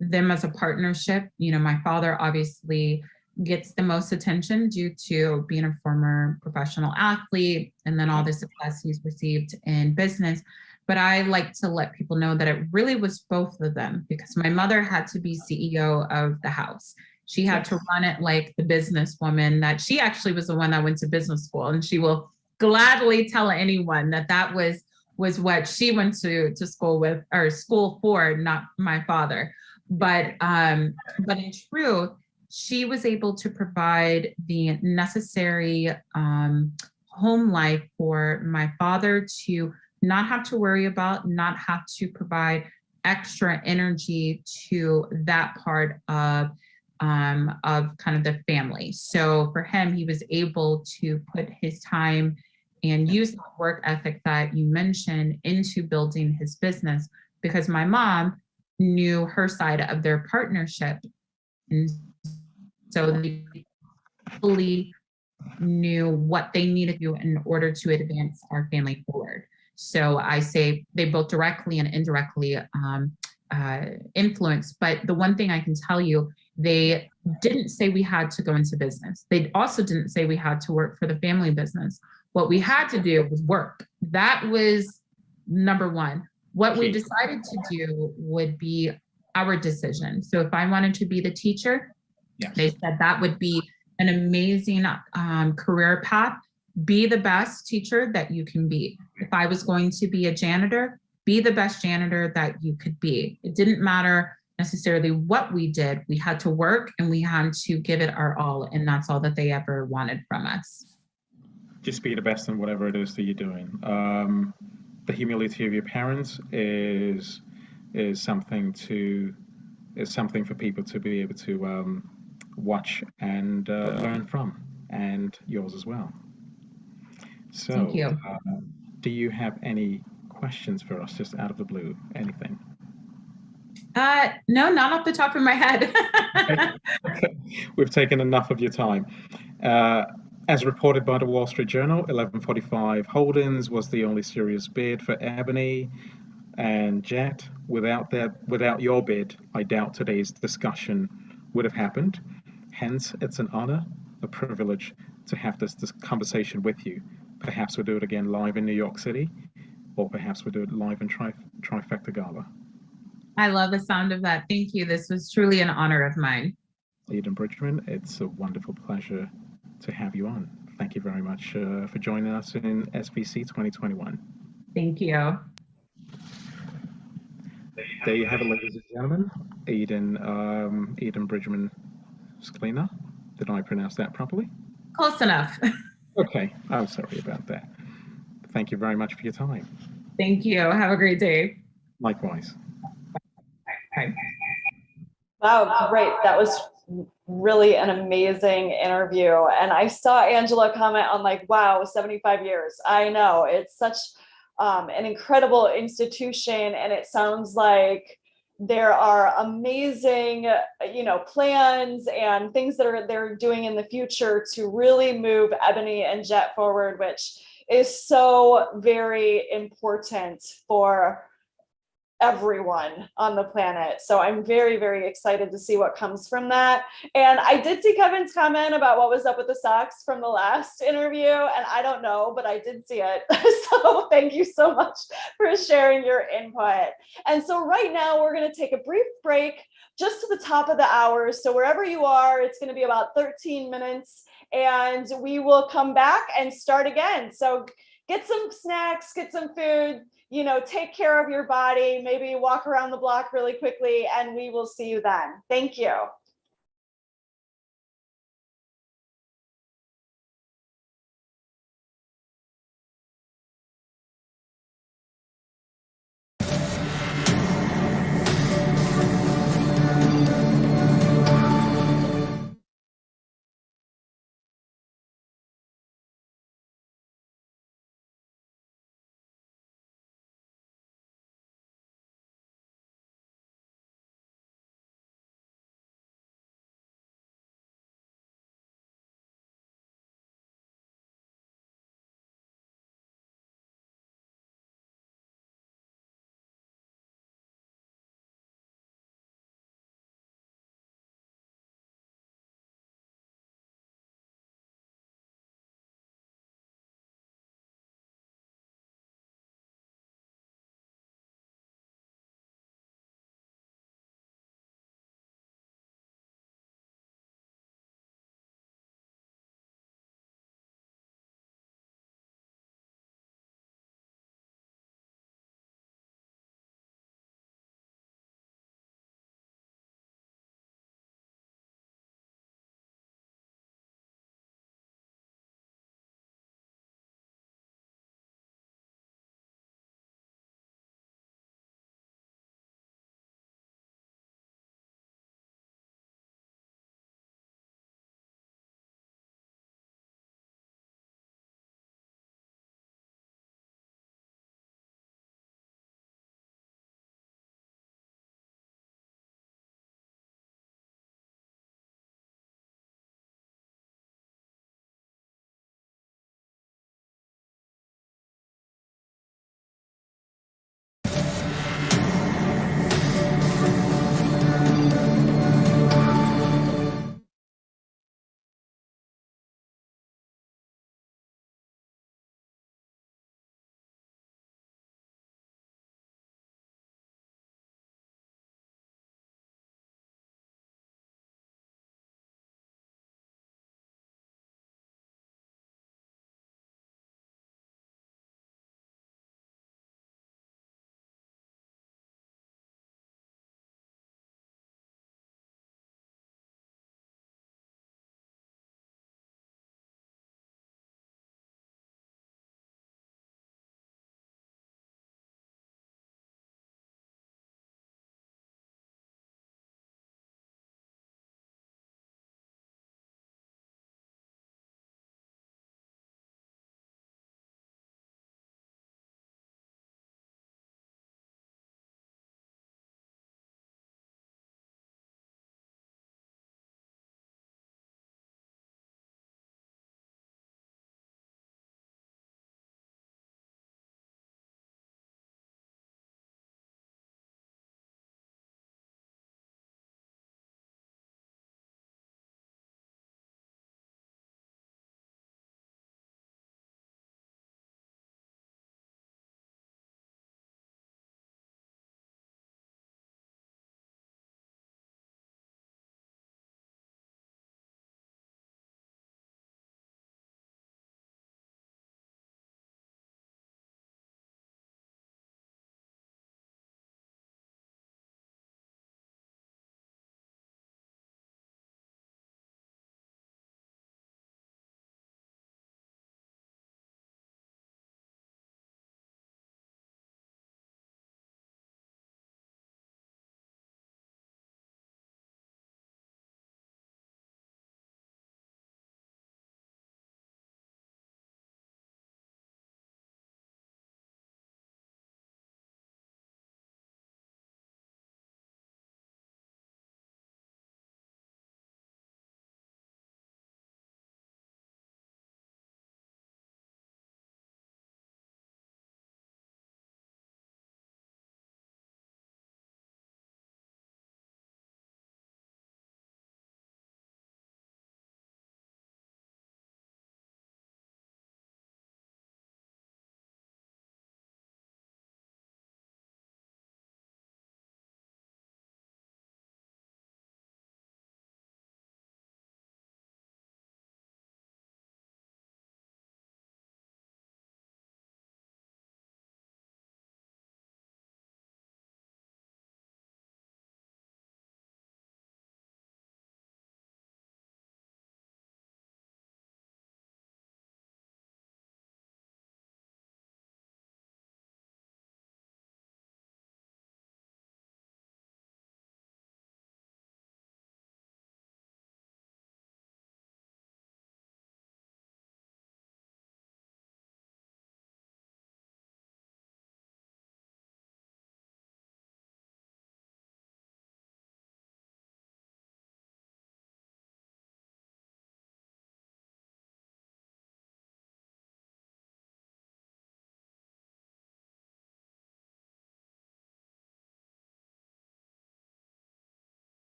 them as a partnership, my father obviously gets the most attention due to being a former professional athlete and then all the success he's received in business. But I like to let people know that it really was both of them, because my mother had to be CEO of the house. She had to run it like the businesswoman that she actually was, the one that went to business school, and she will gladly tell anyone that was what she went to school with, or school for, not my father. But in truth, she was able to provide the necessary home life for my father to not have to worry about, not have to provide extra energy to that part of kind of the family. So for him, he was able to put his time and use that work ethic that you mentioned into building his business, because my mom knew her side of their partnership. And so they fully knew what they needed to do in order to advance our family forward. So I say they both directly and indirectly influenced. But the one thing I can tell you, they didn't say we had to go into business. They also didn't say we had to work for the family business. What we had to do was work. That was number one. What we decided to do would be our decision. So if I wanted to be the teacher, they said that would be an amazing career path. Be the best teacher that you can be. If I was going to be a janitor, be the best janitor that you could be. It didn't matter necessarily what we did. We had to work and we had to give it our all. And that's all that they ever wanted from us. Just be the best in whatever it is that you're doing. The humility of your parents is something for people to be able to watch and learn from, and yours as well. So, Thank you. Do you have any questions for us, just out of the blue? Anything? No, not off the top of my head. Okay. We've taken enough of your time. As reported by the Wall Street Journal, 1145 Holdings was the only serious bid for Ebony and Jet. Without your bid, I doubt today's discussion would have happened. Hence, it's an honor, a privilege to have this conversation with you. Perhaps we'll do it again live in New York City, or perhaps we'll do it live in Trifecta Gala. I love the sound of that. Thank you. This was truly an honor of mine. Eden Bridgman, it's a wonderful pleasure to have you on. Thank you very much for joining us in SBC 2021. Thank you. There you have it, ladies and gentlemen. Eden Bridgman Sklina. Did I pronounce that properly? Close enough. Okay, I'm sorry about that. Thank you very much for your time. Thank you. Have a great day. Likewise. Bye. Wow, great. That was really an amazing interview. And I saw Angela comment on like, wow, 75 years. I know it's such an incredible institution. And it sounds like there are amazing, plans and things that they're doing in the future to really move Ebony and Jet forward, which is so very important for everyone on the planet. So I'm very, very excited to see what comes from that. And I did see Kevin's comment about what was up with the socks from the last interview. And I don't know, but I did see it. So thank you so much for sharing your input. And so right now we're going to take a brief break just to the top of the hour. So wherever you are, it's going to be about 13 minutes and we will come back and start again. So get some snacks, get some food, take care of your body, maybe walk around the block really quickly, and we will see you then. Thank you.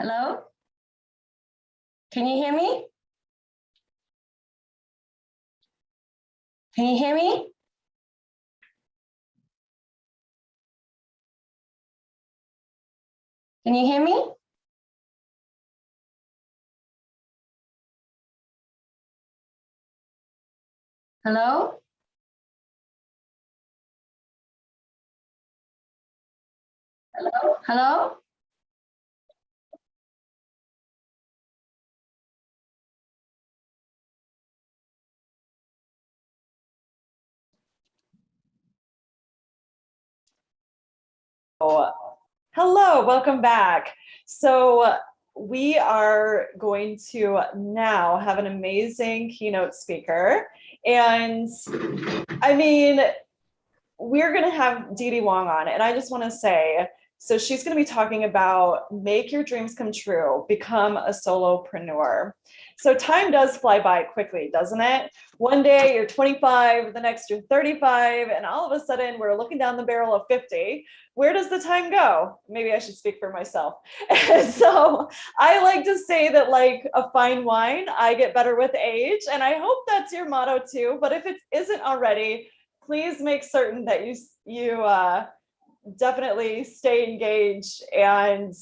Hello? Can you hear me? Can you hear me? Can you hear me? Hello? Hello? Hello? Hello, welcome back. So we are going to now have an amazing keynote speaker. And I mean, we're going to have Dee Wong on, and I just want to say, so she's going to be talking about make your dreams come true, become a solopreneur. So time does fly by quickly, doesn't it? One day you're 25, the next you're 35, and all of a sudden we're looking down the barrel of 50. Where does the time go? Maybe I should speak for myself. So I like to say that, like a fine wine, I get better with age, and I hope that's your motto too. But if it isn't already, please make certain that you definitely stay engaged. And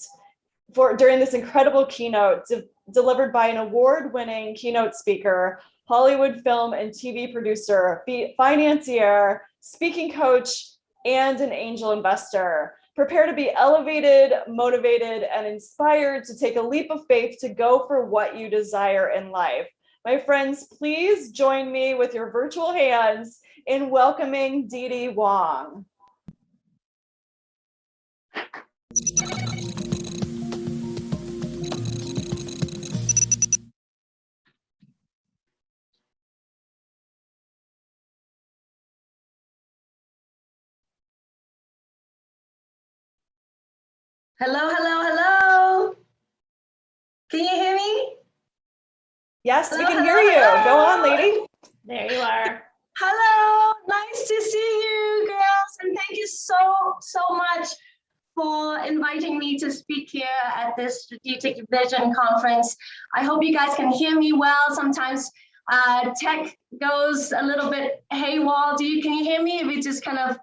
during this incredible keynote delivered by an award-winning keynote speaker, Hollywood film and TV producer, financier, speaking coach, and an angel investor. Prepare to be elevated, motivated, and inspired to take a leap of faith to go for what you desire in life. My friends, please join me with your virtual hands in welcoming Dee Wong. Hello, hello, hello. Can you hear me? Yes, Hello, we can hello, hear you. hello. Go on, lady. There you are. Hello, nice to see you, girls, and thank you so much for inviting me to speak here at this Strategic Vision Conference. I hope you guys can hear me well. Sometimes tech goes a little bit haywire. Can you hear me? If you just kind of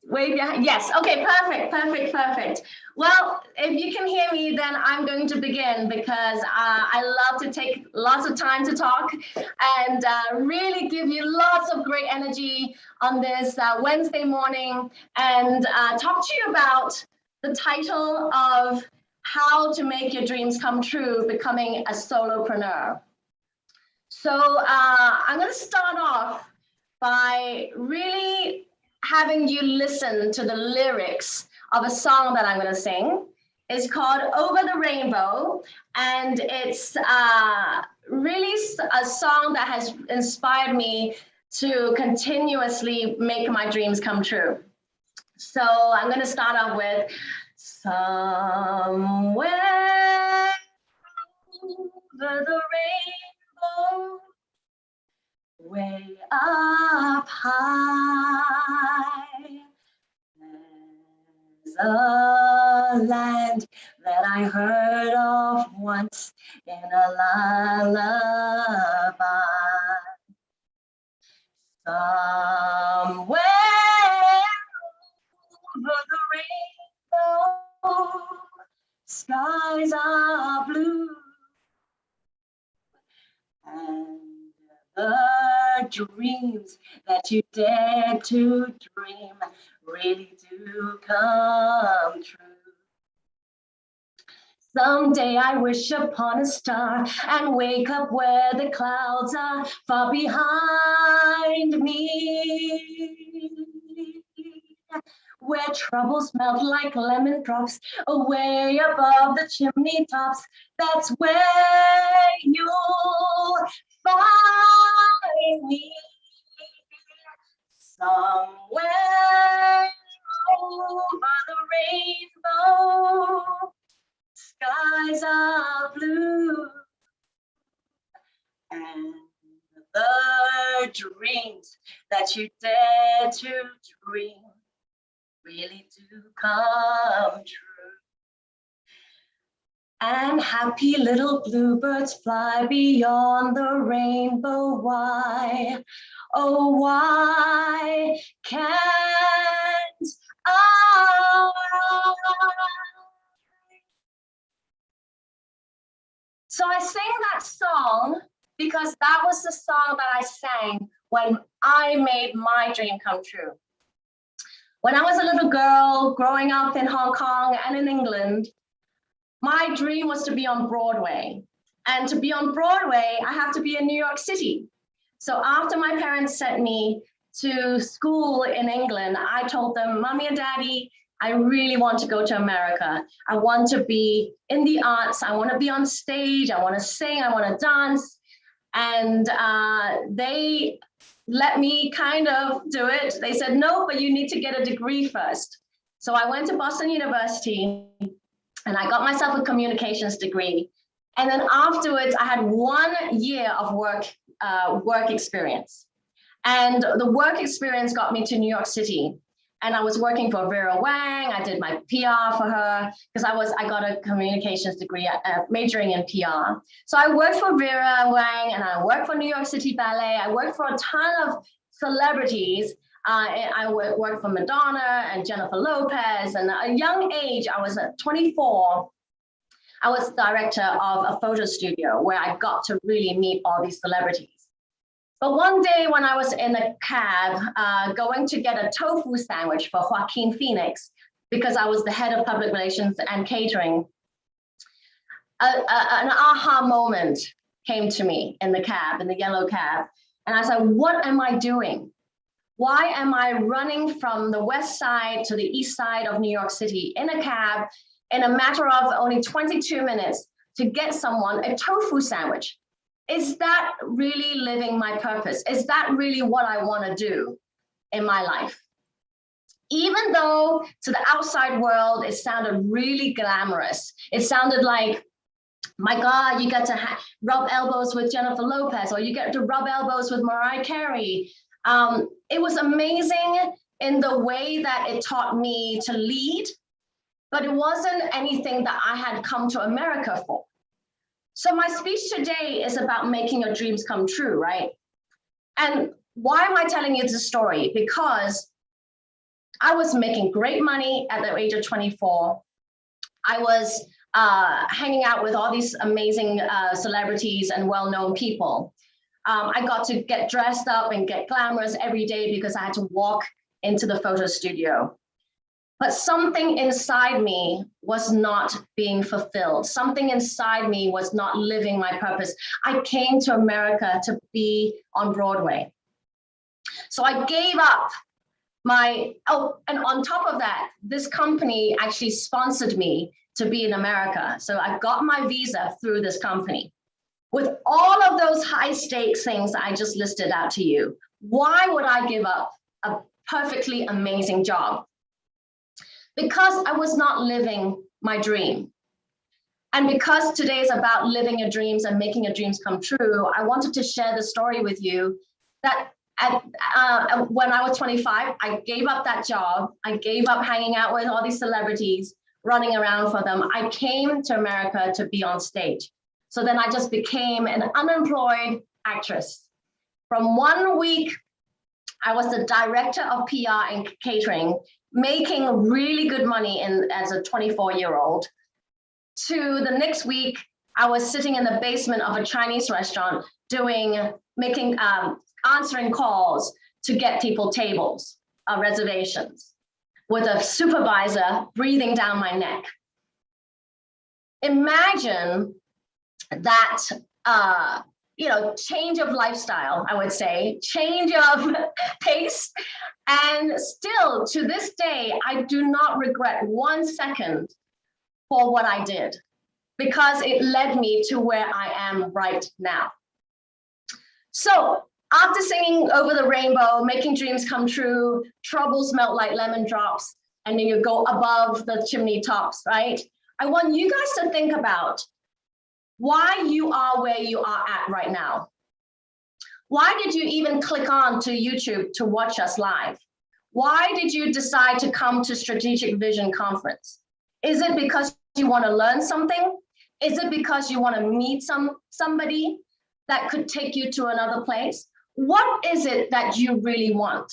wave your hand. Yes, okay, perfect. Well, if you can hear me, then I'm going to begin, because I love to take lots of time to talk and really give you lots of great energy on this Wednesday morning, and talk to you about the title of How to Make Your Dreams Come True, Becoming a Solopreneur. So I'm going to start off by really having you listen to the lyrics of a song that I'm going to sing. It's called Over the Rainbow, and it's really a song that has inspired me to continuously make my dreams come true. So I'm going to start off with somewhere over the rainbow, way up high, there's a land that I heard of once in a lullaby. Somewhere over the rainbow, skies are blue, and the dreams that you dare to dream really do come true. Someday I wish upon a star and wake up where the clouds are far behind me, where troubles melt like lemon drops away above the chimney tops. That's where you'll find me, somewhere over the rainbow, skies are blue, and the dreams that you dare to dream really do come true. And happy little bluebirds fly beyond the rainbow. Why, oh, why can't I? So I sing that song because that was the song that I sang when I made my dream come true. When I was a little girl growing up in Hong Kong and in England, my dream was to be on Broadway. And to be on Broadway, I have to be in New York City. So after my parents sent me to school in England, I told them, Mommy and Daddy, I really want to go to America. I want to be in the arts. I want to be on stage. I want to sing. I want to dance. And they let me kind of do it. They said, no, but you need to get a degree first. So I went to Boston University and I got myself a communications degree. And then afterwards, I had 1 year of work experience. And the work experience got me to New York City. And I was working for Vera Wang. I did my PR for her because I got a communications degree majoring in PR. So I worked for Vera Wang and I worked for New York City Ballet. I worked for a ton of celebrities. I worked for Madonna and Jennifer Lopez. And at a young age, I was at 24. I was director of a photo studio where I got to really meet all these celebrities. But one day when I was in a cab going to get a tofu sandwich for Joaquin Phoenix, because I was the head of public relations and catering, an aha moment came to me in the cab, in the yellow cab. And I said, what am I doing? Why am I running from the west side to the east side of New York City in a cab in a matter of only 22 minutes to get someone a tofu sandwich? Is that really living my purpose? Is that really what I want to do in my life? Even though to the outside world, it sounded really glamorous. It sounded like, my God, you get to rub elbows with Jennifer Lopez, or you get to rub elbows with Mariah Carey. It was amazing in the way that it taught me to lead, but it wasn't anything that I had come to America for. So my speech today is about making your dreams come true, right? And why am I telling you this story? Because I was making great money at the age of 24. I was hanging out with all these amazing celebrities and well-known people. I got to get dressed up and get glamorous every day because I had to walk into the photo studio. But something inside me was not being fulfilled. Something inside me was not living my purpose. I came to America to be on Broadway. So I gave up and on top of that, this company actually sponsored me to be in America. So I got my visa through this company. With all of those high stakes things that I just listed out to you, why would I give up a perfectly amazing job? Because I was not living my dream. And because today is about living your dreams and making your dreams come true, I wanted to share the story with you that when I was 25, I gave up that job. I gave up hanging out with all these celebrities, running around for them. I came to America to be on stage. So then I just became an unemployed actress. From 1 week, I was the director of PR and catering, making really good money as a 24-year-old. To the next week, I was sitting in the basement of a Chinese restaurant answering calls to get people tables, reservations, with a supervisor breathing down my neck. Imagine that, change of lifestyle, I would say, change of pace. And still, to this day, I do not regret 1 second for what I did, because it led me to where I am right now. So after singing Over the Rainbow, making dreams come true, troubles melt like lemon drops, and then you go above the chimney tops, right? I want you guys to think about why you are where you are at right now. Why did you even click on to YouTube to watch us live? Why did you decide to come to Strategic Vision Conference? Is it because you want to learn something? Is it because you want to meet somebody that could take you to another place? What is it that you really want?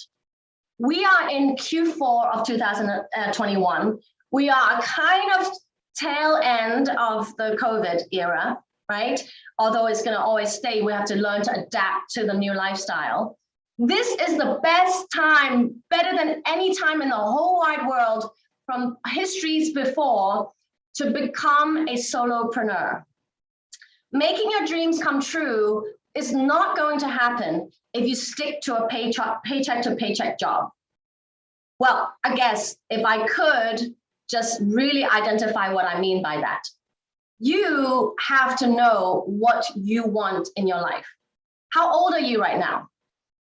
We are in Q4 of 2021. We are kind of tail end of the COVID era, right? Although it's going to always stay, we have to learn to adapt to the new lifestyle. This is the best time, better than any time in the whole wide world from histories before, to become a solopreneur. Making your dreams come true is not going to happen if you stick to a paycheck to paycheck job. Well, I guess if I could just really identify what I mean by that. You have to know what you want in your life. How old are you right now?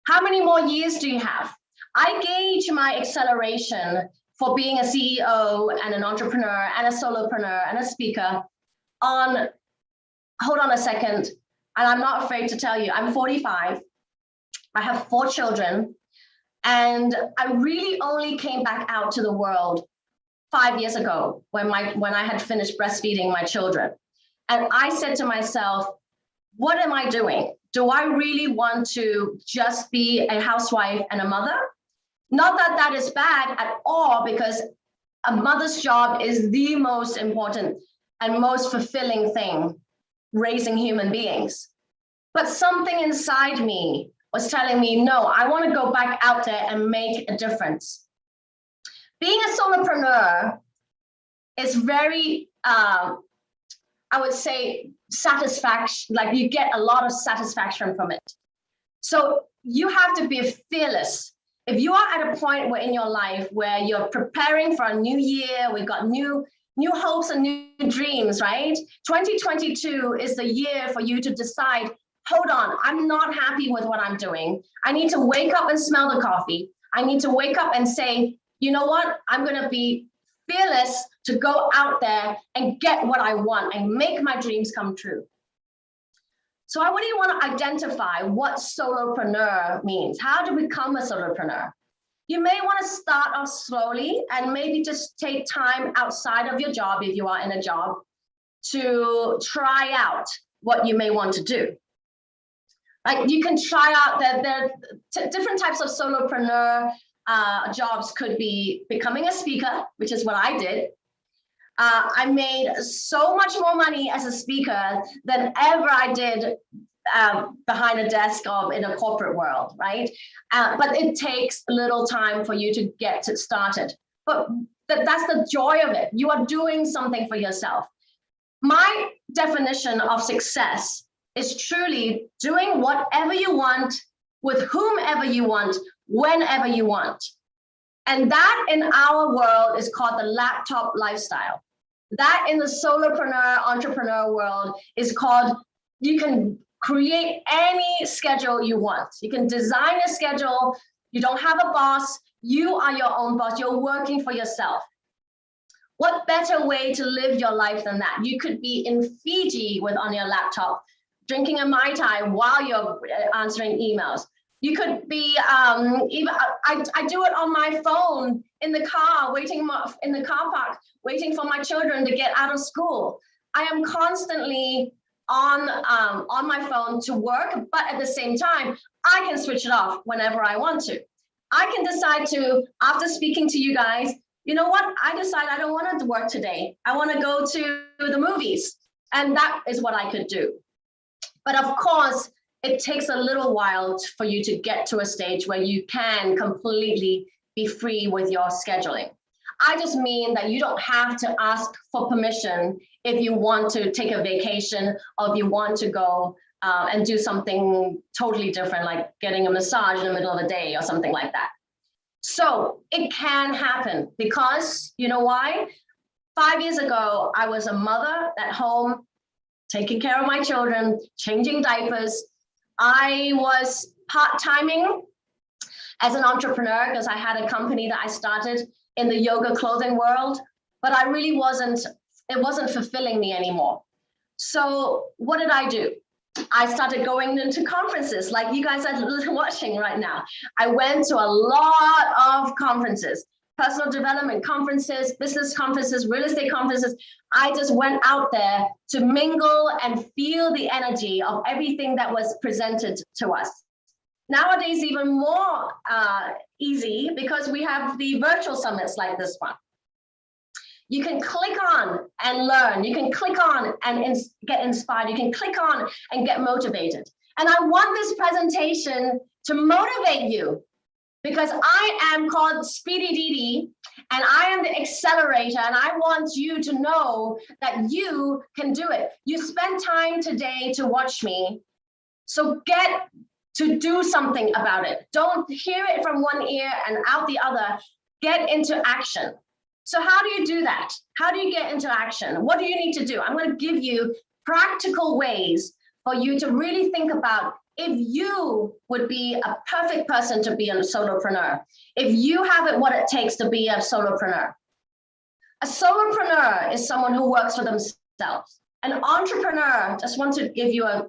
How many more years do you have? I gauge my acceleration for being a CEO and an entrepreneur and a solopreneur and a speaker on, hold on a second, and I'm not afraid to tell you, I'm 45, I have 4 children, and I really only came back out to the world 5 years ago when I had finished breastfeeding my children. And I said to myself, what am I doing? Do I really want to just be a housewife and a mother? Not that that is bad at all, because a mother's job is the most important and most fulfilling thing, raising human beings. But something inside me was telling me, no, I want to go back out there and make a difference. Being a solopreneur is very, I would say, satisfaction, like you get a lot of satisfaction from it. So you have to be fearless. If you are at a point where in your life where you're preparing for a new year, we've got new hopes and new dreams, right? 2022 is the year for you to decide, hold on, I'm not happy with what I'm doing. I need to wake up and smell the coffee. I need to wake up and say, you know what? I'm going to be fearless to go out there and get what I want and make my dreams come true. So I really want to identify what solopreneur means. How to become a solopreneur? You may want to start off slowly and maybe just take time outside of your job, if you are in a job, to try out what you may want to do. Like you can try out different types of solopreneur jobs. Could be becoming a speaker, which is what I did. I made so much more money as a speaker than ever I did behind a desk in a corporate world, right? But it takes a little time for you to get started. But that's the joy of it. You are doing something for yourself. My definition of success is truly doing whatever you want, with whomever you want, whenever you want. And that in our world is called the laptop lifestyle. That in the solopreneur, entrepreneur world is called, you can create any schedule you want. You can design a schedule. You don't have a boss. You are your own boss. You're working for yourself. What better way to live your life than that? You could be in Fiji on your laptop, drinking a Mai Tai while you're answering emails. You could be, even I do it on my phone in the car, waiting in the car park, waiting for my children to get out of school. I am constantly on my phone to work, but at the same time, I can switch it off whenever I want to. I can decide to, after speaking to you guys, you know what? I decide I don't want to work today. I want to go to the movies. And that is what I could do. But of course, it takes a little while for you to get to a stage where you can completely be free with your scheduling. I just mean that you don't have to ask for permission if you want to take a vacation or if you want to go and do something totally different, like getting a massage in the middle of the day or something like that. So it can happen because, you know why? 5 years ago, I was a mother at home, taking care of my children, changing diapers. I was part-timing as an entrepreneur because I had a company that I started in the yoga clothing world, but I really it wasn't fulfilling me anymore. So what did I do? I started going into conferences like you guys are watching right now. I went to a lot of conferences, personal development conferences, business conferences, real estate conferences. I just went out there to mingle and feel the energy of everything that was presented to us. Nowadays, even more easy because we have the virtual summits like this one. You can click on and learn. You can click on and get inspired. You can click on and get motivated. And I want this presentation to motivate you because I am called Speedy Dee, and I am the accelerator, and I want you to know that you can do it. You spent time today to watch me, so get to do something about it. Don't hear it from one ear and out the other. Get into action. So how do you do that? How do you get into action? What do you need to do? I'm going to give you practical ways for you to really think about if you would be a perfect person to be a solopreneur, if you have it what it takes to be a solopreneur. A solopreneur is someone who works for themselves. An entrepreneur, just want to give you a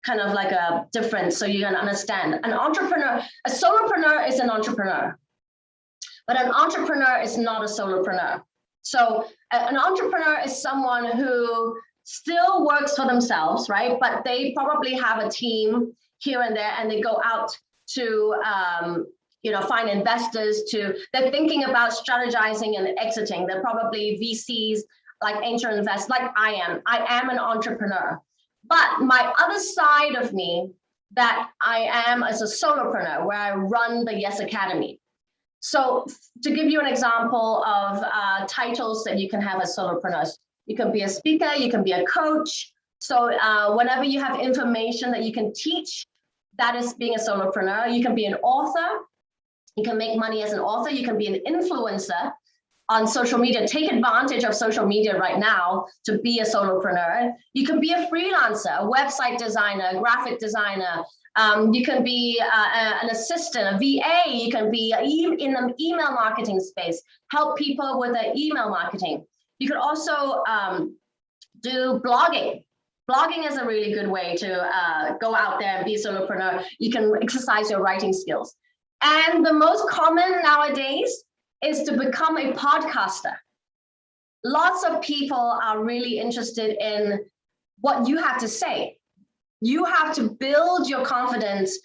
kind of like a difference so you can understand. An entrepreneur, a solopreneur is an entrepreneur, but an entrepreneur is not a solopreneur. So an entrepreneur is someone who still works for themselves, right? But they probably have a team here and there, and they go out to find investors. They're thinking about strategizing and exiting. They're probably VCs, like angel investors, like I am. I am an entrepreneur. But my other side of me that I am as a solopreneur, where I run the Yes Academy. So to give you an example of titles that you can have as solopreneurs, you can be a speaker, you can be a coach. So whenever you have information that you can teach, that is being a solopreneur. You can be an author. You can make money as an author. You can be an influencer on social media. Take advantage of social media right now to be a solopreneur. You can be a freelancer, a website designer, a graphic designer. You can be an assistant, a VA. You can be in the email marketing space, help people with their email marketing. You could also do blogging. Blogging is a really good way to go out there and be a solopreneur. You can exercise your writing skills. And the most common nowadays is to become a podcaster. Lots of people are really interested in what you have to say. You have to build your confidence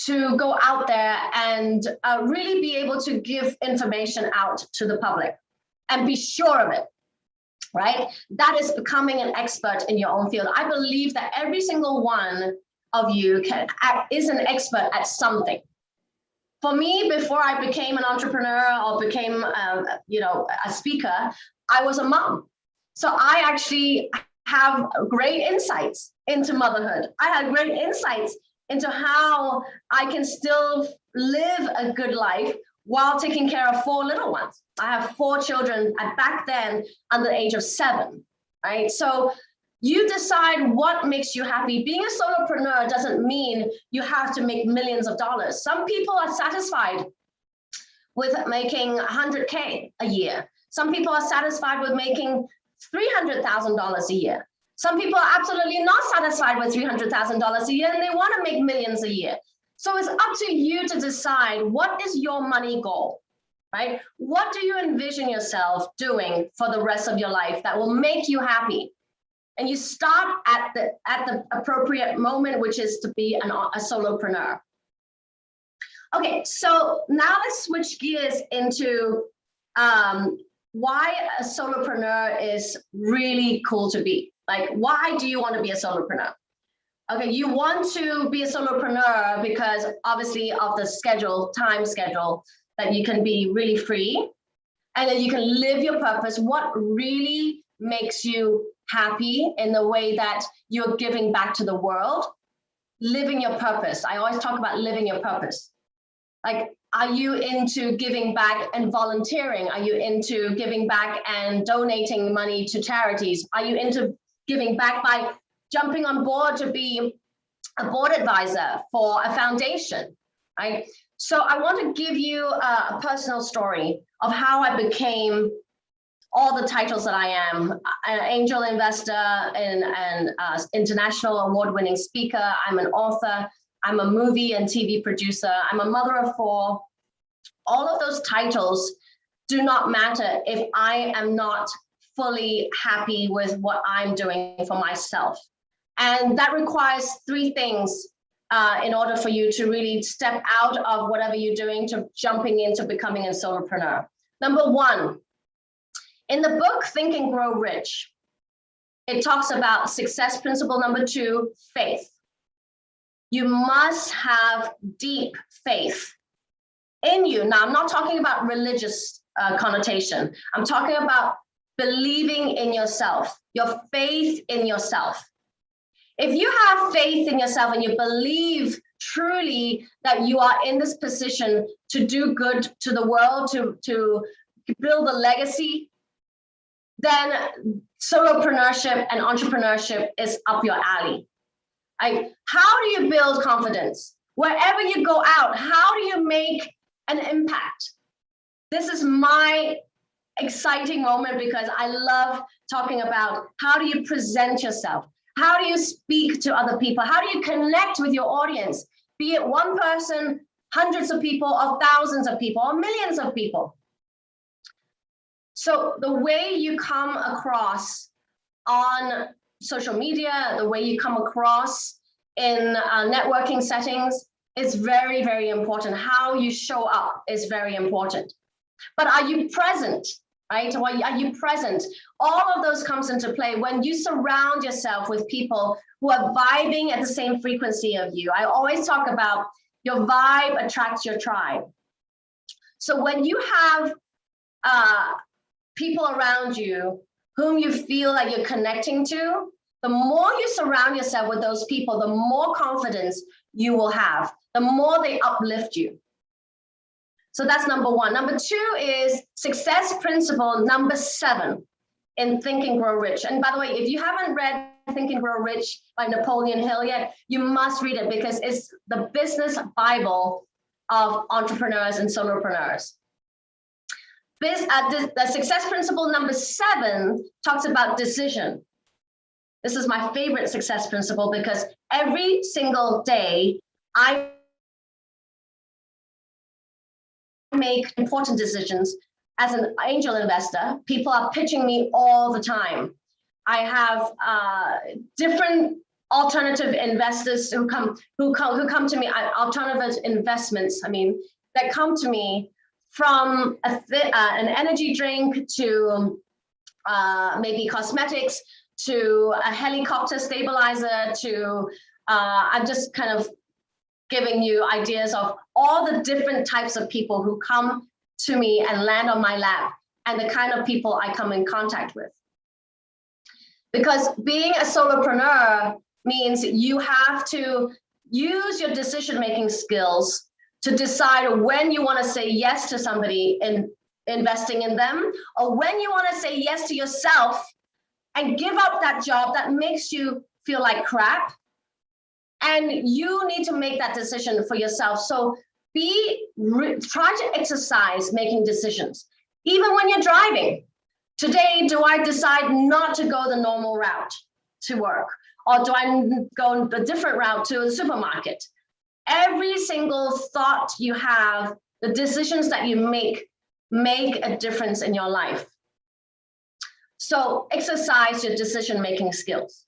to go out there and really be able to give information out to the public and be sure of it, right? That is becoming an expert in your own field. I believe that every single one of you is an expert at something. For me, before I became an entrepreneur or became, a speaker, I was a mom. So I actually have great insights into motherhood. I had great insights into how I can still live a good life while taking care of 4 little ones. I have 4 children back then under the age of 7, right? So you decide what makes you happy. Being a solopreneur doesn't mean you have to make millions of dollars. Some people are satisfied with making $100K a year. Some people are satisfied with making $300,000 a year. Some people are absolutely not satisfied with $300,000 a year and they want to make millions a year. So it's up to you to decide what is your money goal, right? What do you envision yourself doing for the rest of your life that will make you happy? And you start at the appropriate moment, which is to be a solopreneur. Okay, so now let's switch gears into why a solopreneur is really cool to be. Like, why do you want to be a solopreneur? Okay, you want to be a solopreneur because obviously of the time schedule, that you can be really free and that you can live your purpose. What really makes you happy in the way that you're giving back to the world, living your purpose. I always talk about living your purpose. Like, are you into giving back and volunteering? Are you into giving back and donating money to charities? Are you into giving back by jumping on board to be a board advisor for a foundation, right? So I want to give you a personal story of how I became all the titles that I am: an angel investor and international award-winning speaker. I'm an author. I'm a movie and TV producer. I'm a mother of 4. All of those titles do not matter if I am not fully happy with what I'm doing for myself. And that requires three things in order for you to really step out of whatever you're doing to jumping into becoming a solopreneur. Number one, in the book, Think and Grow Rich, it talks about success principle number 2, faith. You must have deep faith in you. Now, I'm not talking about religious connotation. I'm talking about believing in yourself, your faith in yourself. If you have faith in yourself and you believe truly that you are in this position to do good to the world, to build a legacy, then solopreneurship and entrepreneurship is up your alley. How do you build confidence? Wherever you go out, how do you make an impact? This is my exciting moment because I love talking about how do you present yourself? How do you speak to other people? How do you connect with your audience? Be it one person, hundreds of people, or thousands of people, or millions of people. So the way you come across on social media, the way you come across in networking settings is very, very important. How you show up is very important. But are you present, right? Are you present? All of those comes into play when you surround yourself with people who are vibing at the same frequency of you. I always talk about your vibe attracts your tribe. So when you have people around you whom you feel like you're connecting to, the more you surround yourself with those people, the more confidence you will have, the more they uplift you. So that's number one. Number 2 is success principle number 7 in Think and Grow Rich. And by the way, if you haven't read Think and Grow Rich by Napoleon Hill yet, you must read it because it's the business Bible of entrepreneurs and solopreneurs. The success principle number 7 talks about decision. This is my favorite success principle because every single day I make important decisions. As an angel investor, people are pitching me all the time. I have different alternative investors who come to me, alternative investments, that come to me from an energy drink to maybe cosmetics, to a helicopter stabilizer, to I'm just kind of giving you ideas of all the different types of people who come to me and land on my lap and the kind of people I come in contact with. Because being a solopreneur means you have to use your decision-making skills to decide when you want to say yes to somebody in investing in them, or when you want to say yes to yourself and give up that job that makes you feel like crap. And you need to make that decision for yourself. So try to exercise making decisions, even when you're driving. Today, do I decide not to go the normal route to work? Or do I go a different route to the supermarket? Every single thought you have, the decisions that you make a difference in your life. So exercise your decision-making skills.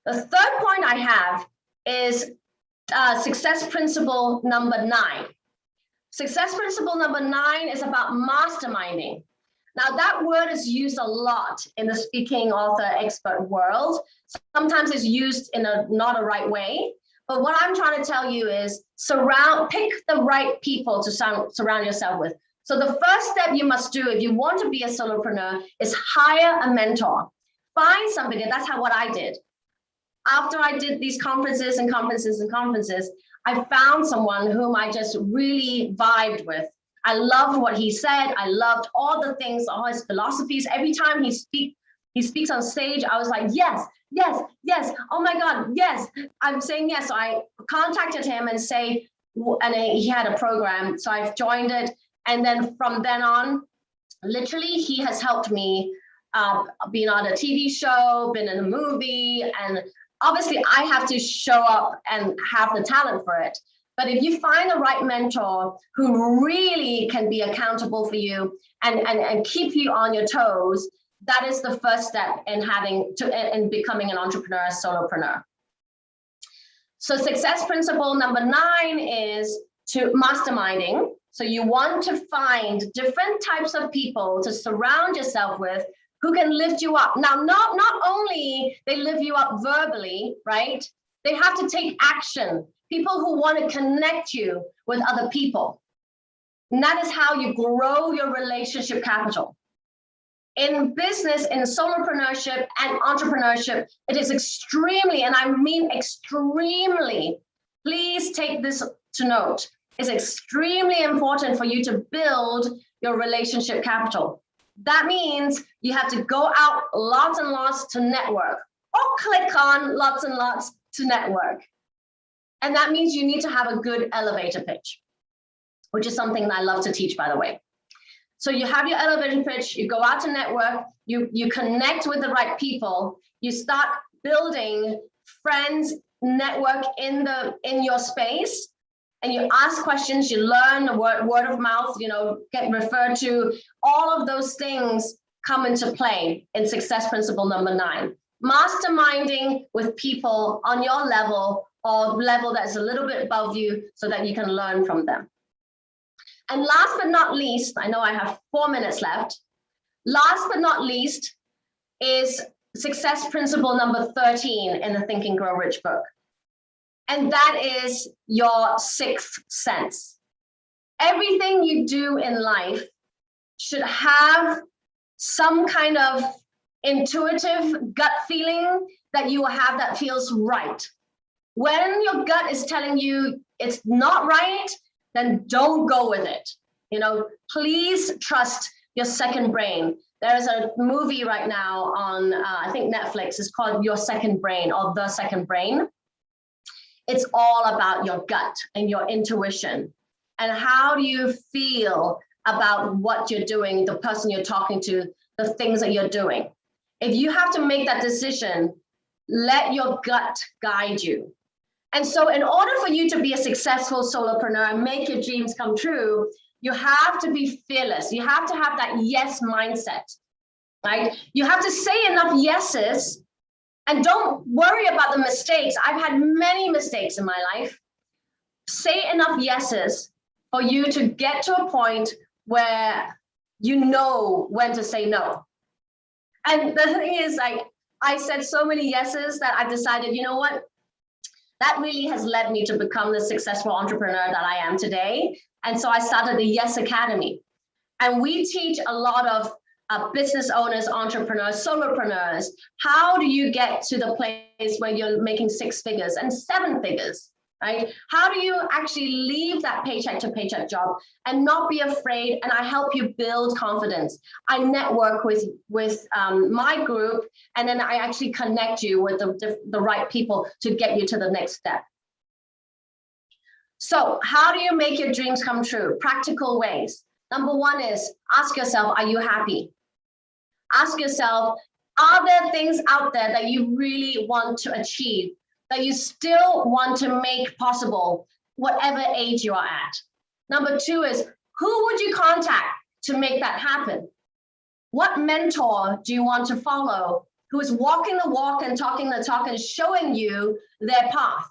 The third point I have is success principle number 9. Success principle number 9 is about masterminding. Now that word is used a lot in the speaking author expert world. Sometimes it's used in not a right way. But what I'm trying to tell you is pick the right people to surround yourself with. So the first step you must do if you want to be a solopreneur is hire a mentor. Find somebody. That's what I did. After I did these conferences, I found someone whom I just really vibed with. I loved what he said. I loved all the things, all his philosophies. Every time he speaks on stage, I was like, yes, yes, yes. Oh my God, yes. I'm saying yes. So I contacted him and he had a program. So I've joined it. And then from then on, literally, he has helped me being on a TV show, been in a movie, and obviously I have to show up and have the talent for it. But if you find the right mentor who really can be accountable for you and keep you on your toes, that is the first step in becoming an entrepreneur, a solopreneur. So success principle number 9 is to masterminding. So you want to find different types of people to surround yourself with who can lift you up. Now, not only they lift you up verbally, right? They have to take action. People who want to connect you with other people. And that is how you grow your relationship capital. In business, in solopreneurship and entrepreneurship, it is extremely, and I mean extremely, please take this to note, it's extremely important for you to build your relationship capital. That means you have to go out lots and lots to network, or click on lots and lots to network. And that means you need to have a good elevator pitch, which is something that I love to teach, by the way. So you have your elevator pitch, you go out to network, you connect with the right people, you start building friends, network in your space, and you ask questions, you learn word of mouth, get referred to. All of those things come into play in success principle number 9. Masterminding with people on your level or level that's a little bit above you so that you can learn from them. And last but not least, I know I have 4 minutes left. Last but not least is success principle number 13 in the Think and Grow Rich book. And that is your 6th sense. Everything you do in life should have some kind of intuitive gut feeling that you will have that feels right. When your gut is telling you it's not right, then don't go with it. Please trust your second brain. There is a movie right now on, I think Netflix, is called Your Second Brain or The Second Brain. It's all about your gut and your intuition. And how do you feel about what you're doing, the person you're talking to, the things that you're doing? If you have to make that decision, let your gut guide you. And so in order for you to be a successful solopreneur and make your dreams come true, you have to be fearless. You have to have that yes mindset, right? You have to say enough yeses and don't worry about the mistakes. I've had many mistakes in my life. Say enough yeses for you to get to a point where you know when to say no. And the thing is, I said so many yeses that I decided, you know what? That really has led me to become the successful entrepreneur that I am today. And so I started the Yes Academy. And we teach a lot of business owners, entrepreneurs, solopreneurs. How do you get to the place where you're making 6 figures and 7 figures, right? How do you actually leave that paycheck to paycheck job and not be afraid? And I help you build confidence. I network with my group, and then I actually connect you with the right people to get you to the next step. So how do you make your dreams come true? Practical ways. Number 1 is ask yourself, are you happy? Ask yourself, are there things out there that you really want to achieve, that you still want to make possible, whatever age you are at? Number 2 is, who would you contact to make that happen? What mentor do you want to follow who is walking the walk and talking the talk and showing you their path?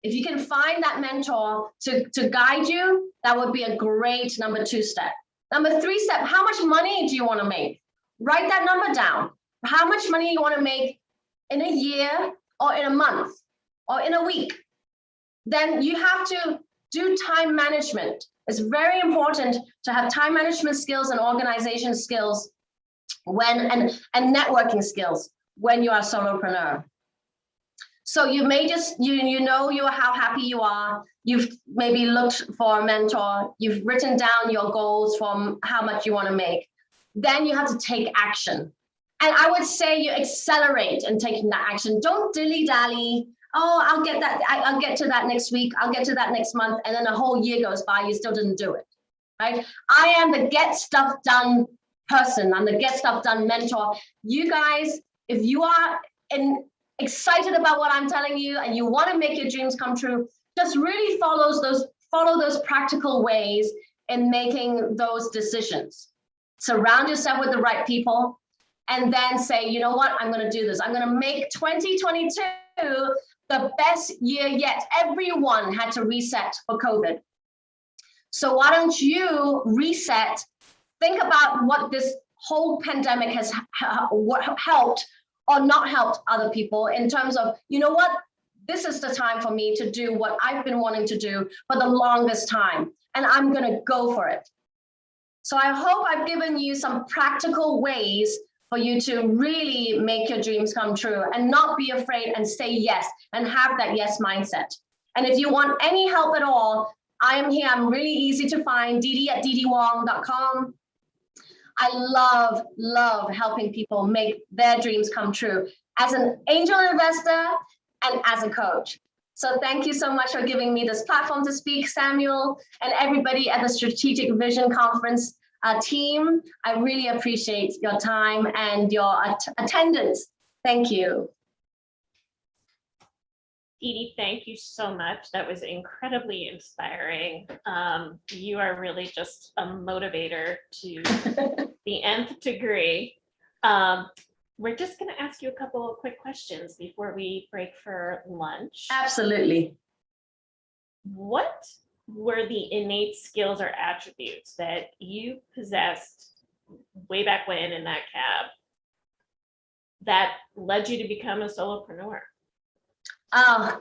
If you can find that mentor to guide you, that would be a great number 2 step. Number 3 step, how much money do you want to make? Write that number down. How much money you want to make in a year or in a month or in a week? Then you have to do time management. It's very important to have time management skills and organization skills and networking skills when you are a solopreneur. So you may just, you know how happy you are. You've maybe looked for a mentor. You've written down your goals from how much you want to make. Then you have to take action. And I would say you accelerate in taking that action. Don't dilly-dally. Oh, I'll get that. I'll get to that next week. I'll get to that next month. And then a whole year goes by, you still didn't do it, right? I am the get stuff done person. I'm the get stuff done mentor. You guys, if you are excited about what I'm telling you and you want to make your dreams come true, just really follow those practical ways in making those decisions. Surround yourself with the right people, and then say, you know what, I'm going to do this. I'm going to make 2022 the best year yet. Everyone had to reset for COVID. So why don't you reset? Think about what this whole pandemic has helped or not helped other people in terms of, you know what, this is the time for me to do what I've been wanting to do for the longest time, and I'm going to go for it. So I hope I've given you some practical ways for you to really make your dreams come true and not be afraid and say yes and have that yes mindset. And if you want any help at all, I am here. I'm really easy to find, dd@ddwong.com. I love helping people make their dreams come true as an angel investor and as a coach. So thank you so much for giving me this platform to speak, Samuel, and everybody at the Strategic Vision Conference team. I really appreciate your time and your attendance. Thank you. Dee, thank you so much. That was incredibly inspiring. You are really just a motivator to the nth degree. We're just going to ask you a couple of quick questions before we break for lunch. Absolutely. What were the innate skills or attributes that you possessed way back when in that cab that led you to become a solopreneur?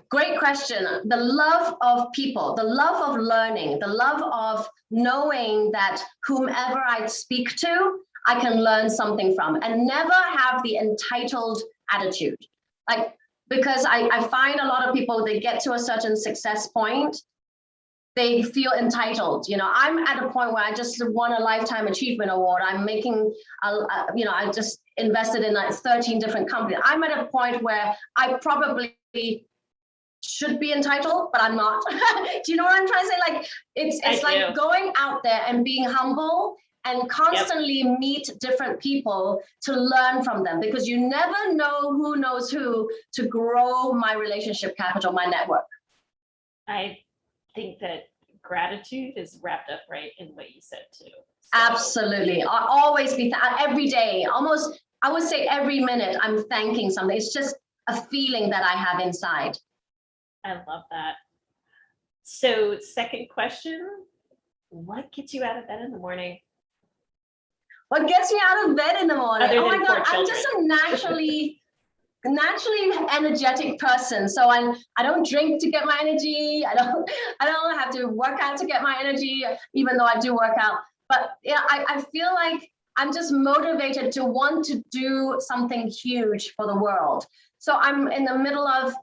Great question. The love of people, the love of learning, the love of knowing that whomever I speak to, I can learn something from, and never have the entitled attitude. Like, because I find a lot of people, they get to a certain success point, they feel entitled. You know, I'm at a point where I just won a Lifetime Achievement Award. I'm making, I just invested in like 13 different companies. I'm at a point where I probably should be entitled, but I'm not. Do you know what I'm trying to say? Like, it's like going out there and being humble and constantly meet different people to learn from them, because you never know who knows who to grow my relationship capital, my network. I think that gratitude is wrapped up right in what you said too. So. Absolutely. I always be every day, almost, I would say every minute, I'm thanking something. It's just a feeling that I have inside. I love that. So second question, what gets you out of bed in the morning? What gets me out of bed in the morning? Other oh my than God, I'm children. just a naturally energetic person. So I don't drink to get my energy. I don't have to work out to get my energy, even though I do work out. But yeah, I feel like I'm just motivated to want to do something huge for the world. So I'm in the middle of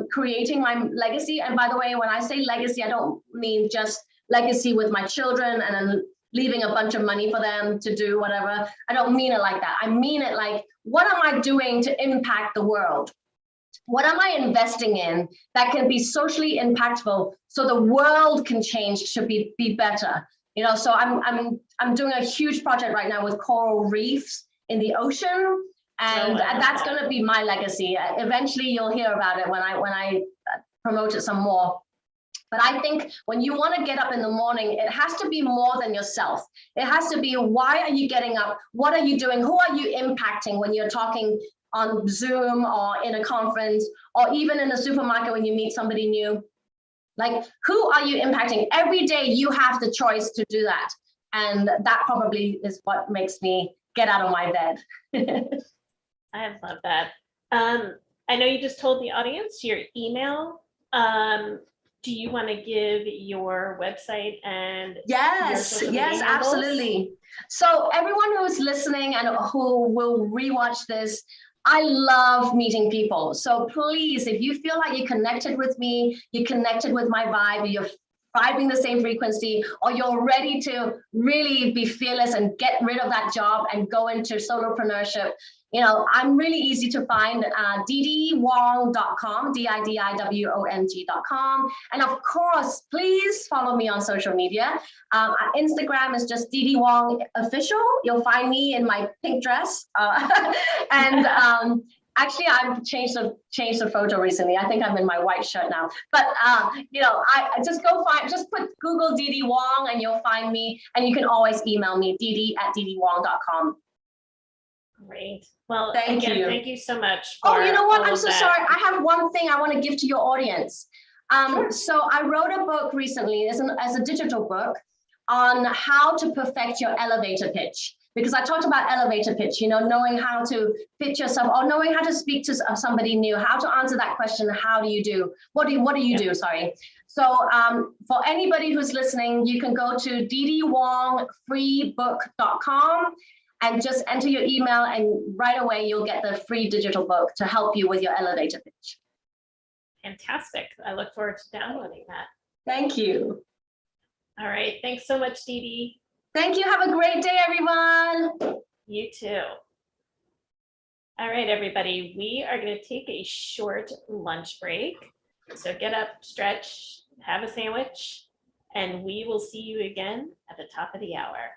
creating my legacy. And by the way, when I say legacy, I don't mean just legacy with my children and then leaving a bunch of money for them to do whatever. I don't mean it like that. I mean it like, what am I doing to impact the world? What am I investing in that can be socially impactful so the world can change to be better? You know, so I'm doing a huge project right now with coral reefs in the ocean, and that's going to be my legacy. Eventually, you'll hear about it when I promote it some more. But I think when you want to get up in the morning, it has to be more than yourself. It has to be, why are you getting up? What are you doing? Who are you impacting when you're talking on Zoom or in a conference or even in a supermarket when you meet somebody new? Like, who are you impacting? Every day you have the choice to do that. And that probably is what makes me get out of my bed. I love that. I know you just told the audience your email. Do you want to give your website and yes, absolutely. So everyone who is listening and who will rewatch this, I love meeting people. So please, if you feel like you connected with me, you connected with my vibe, you're vibing the same frequency, or you're ready to really be fearless and get rid of that job and go into solopreneurship, you know, I'm really easy to find, ddwong.com, DIDIWONG.com. And of course, please follow me on social media. Instagram is just ddwong official. You'll find me in my pink dress. And Actually, I've changed the photo recently. I think I'm in my white shirt now. But I just put Google Didi Wong and you'll find me. And you can always email me, didi@didywong.com. Great. Well, Thank you. Thank you so much. Oh, you know what? all I'm of so that. sorry. I have one thing I want to give to your audience. Sure. So I wrote a book recently as a digital book on how to perfect your elevator pitch. Because I talked about elevator pitch, knowing how to pitch yourself or knowing how to speak to somebody new, how to answer that question. How do you do? What do you do? Sorry. So for anybody who's listening, you can go to didywongfreebook.com and just enter your email, and right away you'll get the free digital book to help you with your elevator pitch. Fantastic. I look forward to downloading that. Thank you. All right. Thanks so much, Didi. Thank you. Have a great day, everyone. You too. All right, everybody. We are going to take a short lunch break. So get up, stretch, have a sandwich, and we will see you again at the top of the hour.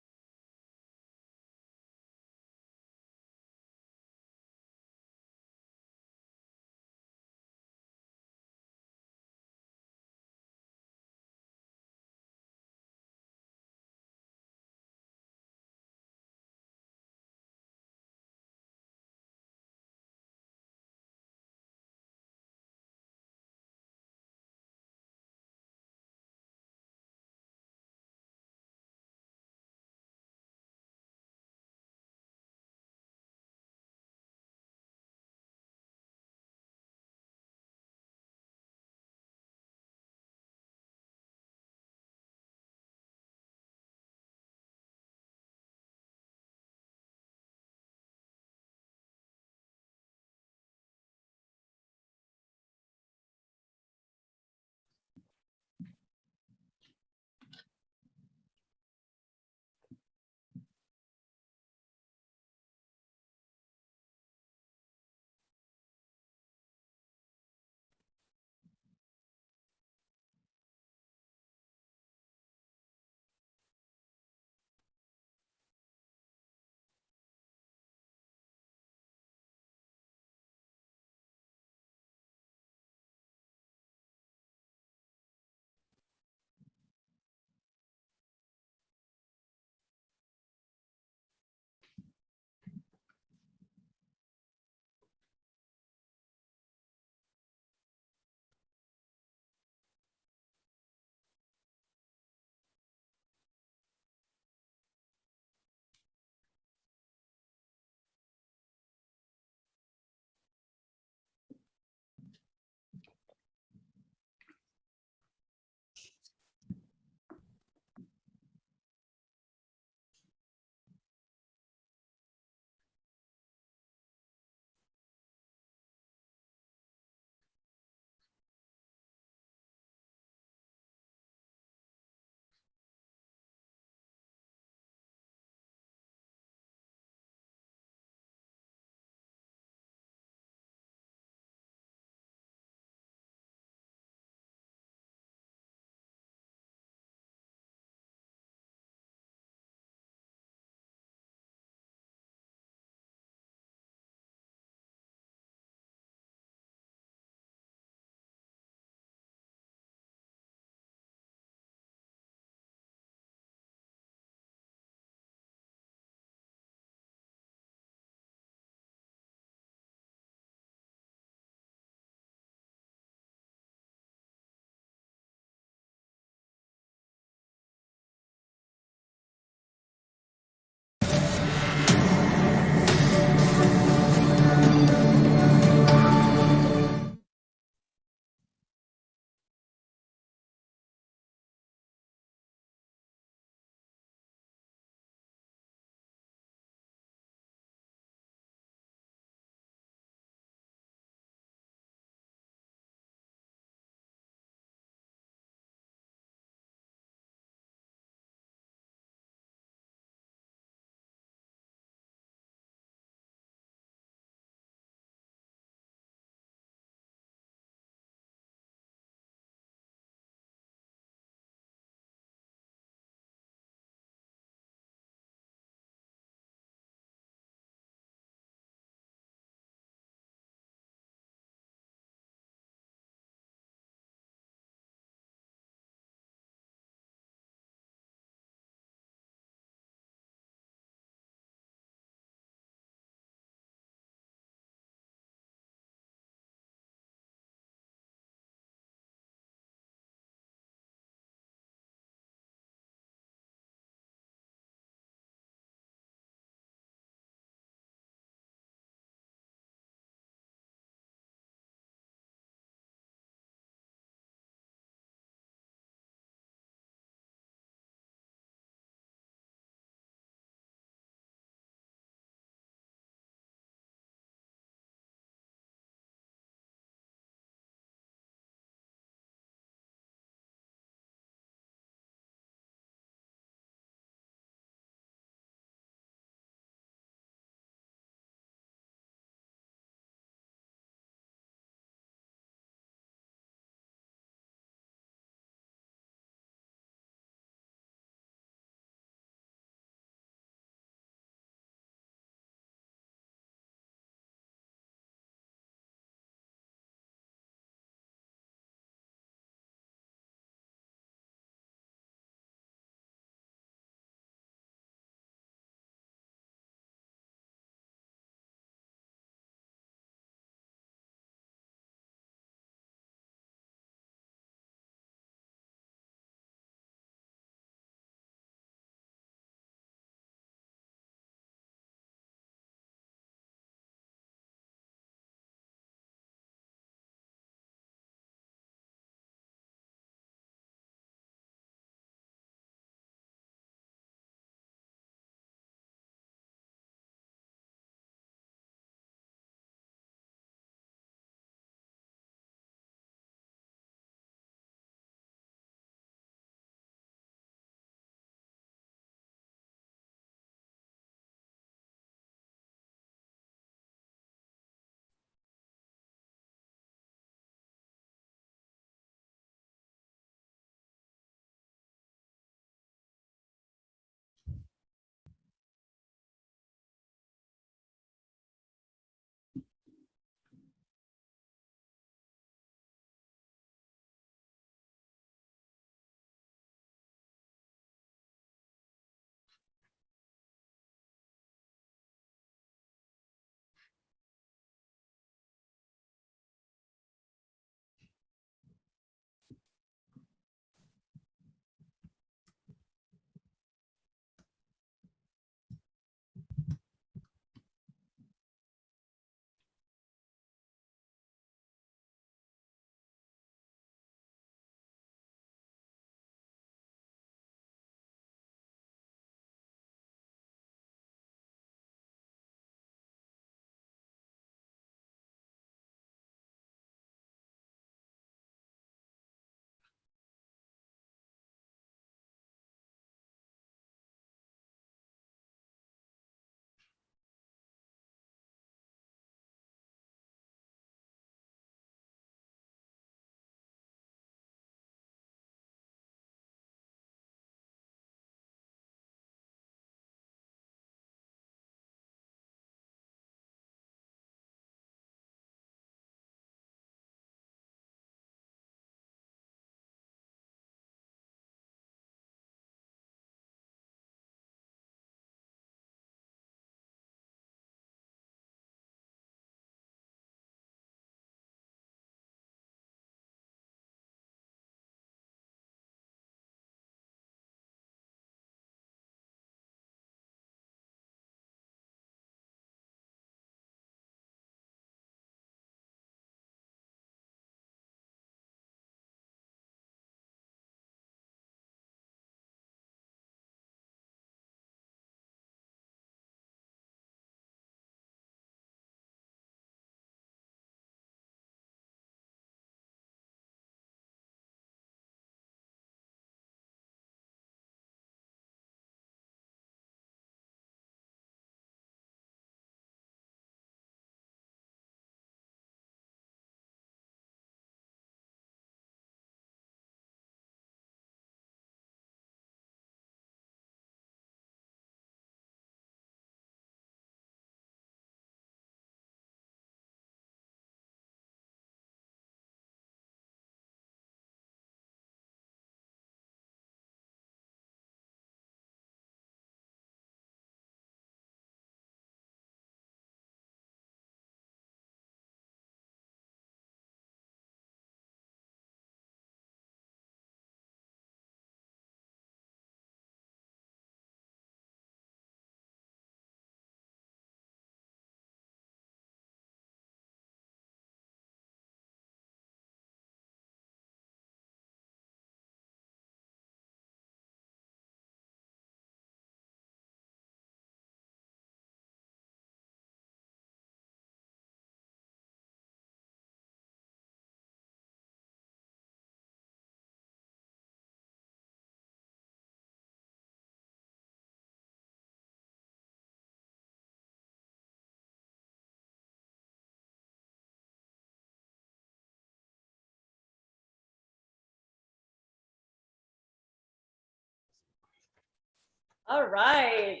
All right,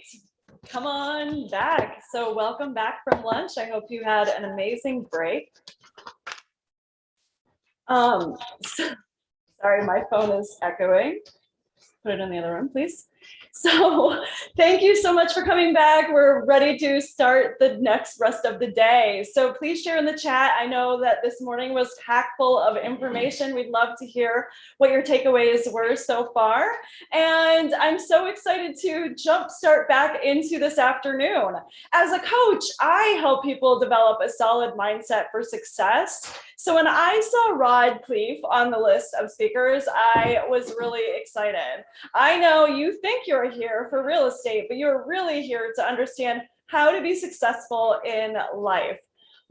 come on back. So welcome back from lunch. I hope you had an amazing break. Sorry, my phone is echoing. Put it in the other room, please. So thank you so much for coming back. We're ready to start the next rest of the day. So please share in the chat. I know that this morning was packed full of information. We'd love to hear what your takeaways were so far. And I'm so excited to jumpstart back into this afternoon. As a coach, I help people develop a solid mindset for success. So when I saw Rod Cleef on the list of speakers, I was really excited. I know you think you're here for real estate, but you're really here to understand how to be successful in life.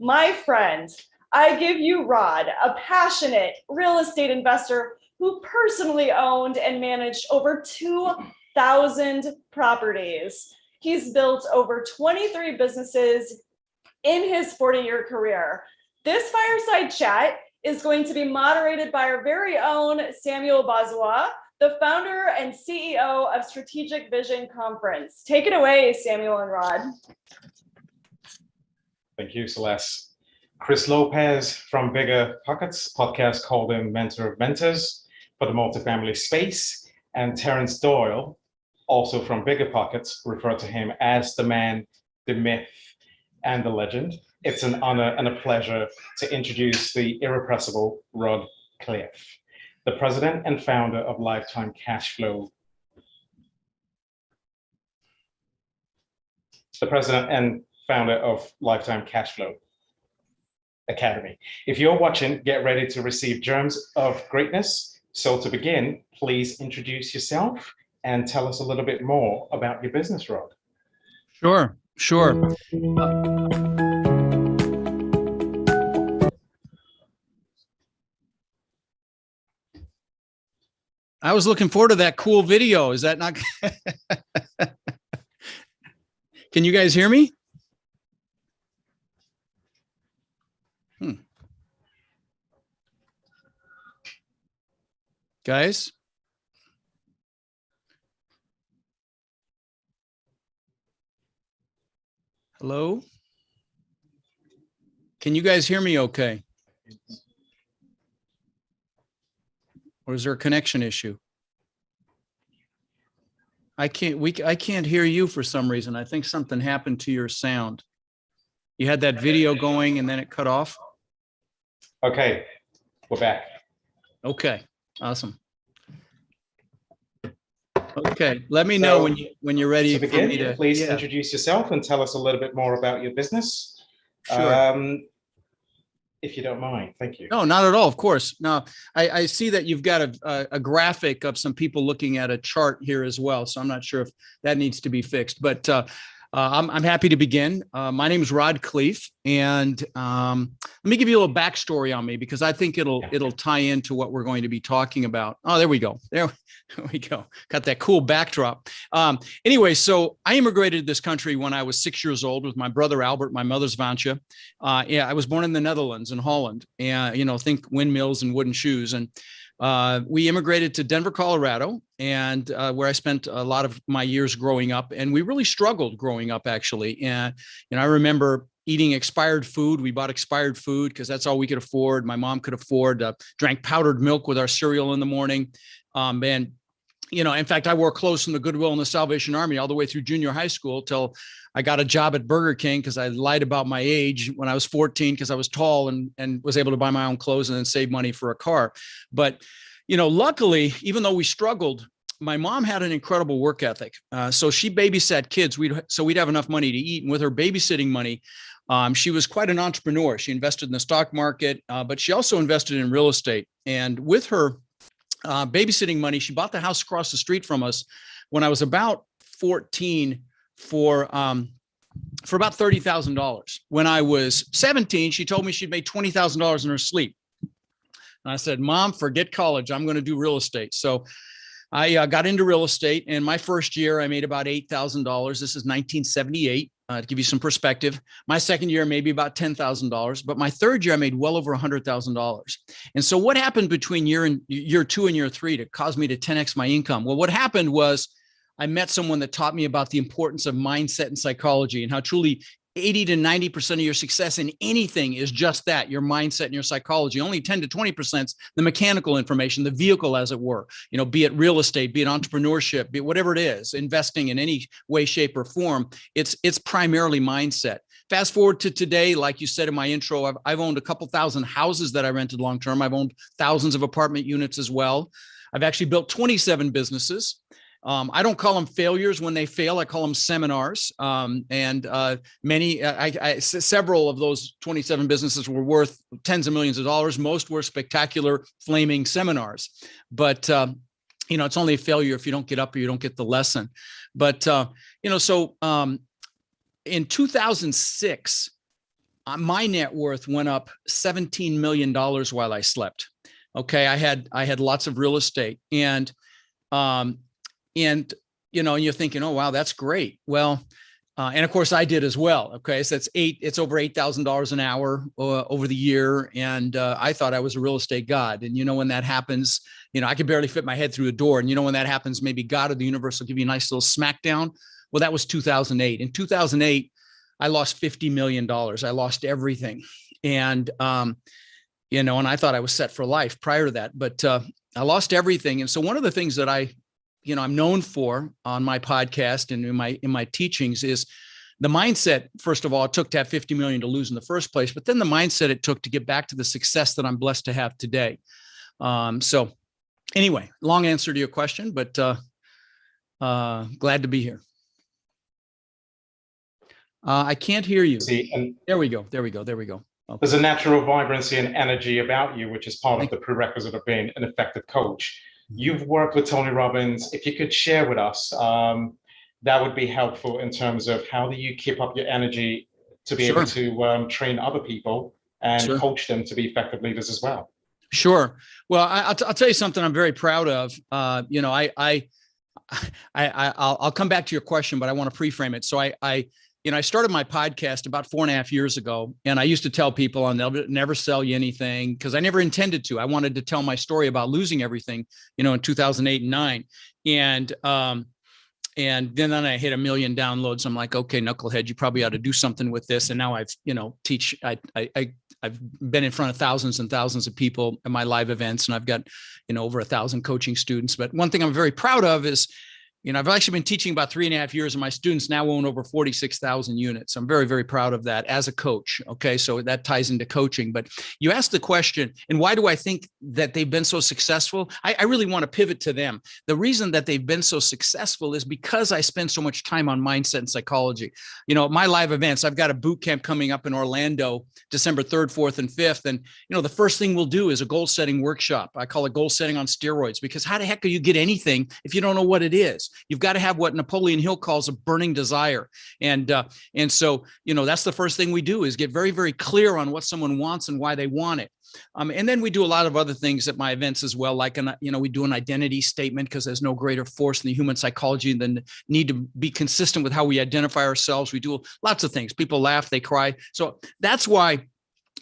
My friend, I give you Rod, a passionate real estate investor who personally owned and managed over 2,000 properties. He's built over 23 businesses in his 40-year career. This fireside chat is going to be moderated by our very own Samuel Bazua, the founder and CEO of Strategic Vision Conference. Take it away, Samuel and Rod. Thank you, Celeste. Chris Lopez from Bigger Pockets podcast called him Mentor of Mentors for the multifamily space. And Terrence Doyle, also from Bigger Pockets, referred to him as the man, the myth, and the legend. It's an honor and a pleasure to introduce the irrepressible Rod Cleef, the president and founder of Lifetime Cash Flow. The president and founder of Lifetime Cash Flow Academy. If you're watching, get ready to receive germs of greatness. So to begin, please introduce yourself and tell us a little bit more about your business, Rod. Sure. I was looking forward to that cool video. Is that not? Can you guys hear me? Guys? Hello? Can you guys hear me okay? Or is there a connection issue? I can't hear you for some reason. I think something happened to your sound. You had that video going and then it cut off. Okay, we're back. Okay, awesome. Okay, let me know when you're ready. To begin, for me to, please introduce yourself and tell us a little bit more about your business. Sure. If you don't mind, thank you. No, not at all, of course. Now, I see that you've got a graphic of some people looking at a chart here as well, so I'm not sure if that needs to be fixed, but I'm happy to begin. My name is Rod Cleef, and let me give you a little backstory on me because I think it'll tie into what we're going to be talking about. Oh, there we go. There we go. Got that cool backdrop. Anyway, so I immigrated to this country when I was 6 years old with my brother Albert, my mother's Vantje. I was born in the Netherlands, in Holland, and think windmills and wooden shoes. And we immigrated to Denver, Colorado, and where I spent a lot of my years growing up. And we really struggled growing up, actually. And I remember eating expired food. We bought expired food because that's all we could afford. My mom could afford. Drank powdered milk with our cereal in the morning. In fact, I wore clothes from the Goodwill and the Salvation Army all the way through junior high school till I got a job at Burger King because I lied about my age when I was 14 because I was tall and was able to buy my own clothes and then save money for a car. But, luckily, even though we struggled, my mom had an incredible work ethic. So she babysat kids. We'd have enough money to eat. And with her babysitting money, she was quite an entrepreneur. She invested in the stock market, but she also invested in real estate. And with her babysitting money, she bought the house across the street from us when I was about 14 for about $30,000. When I was 17, she told me she'd made $20,000 in her sleep. And I said, Mom, forget college. I'm going to do real estate. So I got into real estate, and my first year I made about $8,000. This is 1978. To give you some perspective, my second year, maybe about $10,000, but my third year, I made well over $100,000. And so what happened between year 2 and year 3 to cause me to 10X my income? Well, what happened was I met someone that taught me about the importance of mindset and psychology, and how truly 80 to 90% of your success in anything is just that, your mindset and your psychology. Only 10 to 20% is the mechanical information, the vehicle, as it were, be it real estate, be it entrepreneurship, be it whatever it is, investing in any way, shape, or form. It's primarily mindset. Fast forward to today, like you said in my intro, I've owned a couple thousand houses that I rented long-term. I've owned thousands of apartment units as well. I've actually built 27 businesses. I don't call them failures when they fail. I call them seminars. Several of those 27 businesses were worth tens of millions of dollars. Most were spectacular, flaming seminars. But, it's only a failure if you don't get up or you don't get the lesson. But, in 2006, my net worth went up $17 million while I slept. Okay. I had lots of real estate, and you're thinking, oh, wow, that's great. Well, and of course I did as well. Okay. So it's over $8,000 an hour over the year. And I thought I was a real estate god. And when that happens, I could barely fit my head through a door. And when that happens, maybe God or the universe will give you a nice little smackdown. Well, that was 2008. In 2008, I lost $50 million. I lost everything. And, and I thought I was set for life prior to that, but I lost everything. And so one of the things that I'm known for on my podcast and in my teachings is the mindset. First of all, it took to have 50 million to lose in the first place, but then the mindset it took to get back to the success that I'm blessed to have today. So anyway, long answer to your question, but glad to be here. I can't hear you. There we go. Okay. There's a natural vibrancy and energy about you, which is part of the prerequisite of being an effective coach. You've worked with Tony Robbins. If you could share with us, that would be helpful in terms of how do you keep up your energy to be able to train other people and coach them to be effective leaders as well. Sure. Well, I'll tell you something I'm very proud of. I'll come back to your question, but I want to pre-frame it. So I started my podcast about 4.5 years ago, and I used to tell people I'll never sell you anything, because I never intended to. I wanted to tell my story about losing everything, in 2008 and 2009. And then I hit 1 million downloads. I'm like, okay, knucklehead, you probably ought to do something with this. And now I've been in front of thousands and thousands of people at my live events, and I've got, over 1,000 coaching students. But one thing I'm very proud of is, I've actually been teaching about 3.5 years, and my students now own over 46,000 units. I'm very, very proud of that as a coach. Okay. So that ties into coaching, but you asked the question, and why do I think that they've been so successful? I really want to pivot to them. The reason that they've been so successful is because I spend so much time on mindset and psychology. My live events, I've got a boot camp coming up in Orlando, December 3rd, 4th, and 5th. And, the first thing we'll do is a goal setting workshop. I call it goal setting on steroids, because how the heck do you get anything if you don't know what it is? You've got to have what Napoleon Hill calls a burning desire. And so, that's the first thing we do, is get very, very clear on what someone wants and why they want it. And then we do a lot of other things at my events as well. Like, we do an identity statement, because there's no greater force in the human psychology than the need to be consistent with how we identify ourselves. We do lots of things. People laugh, they cry. So that's why.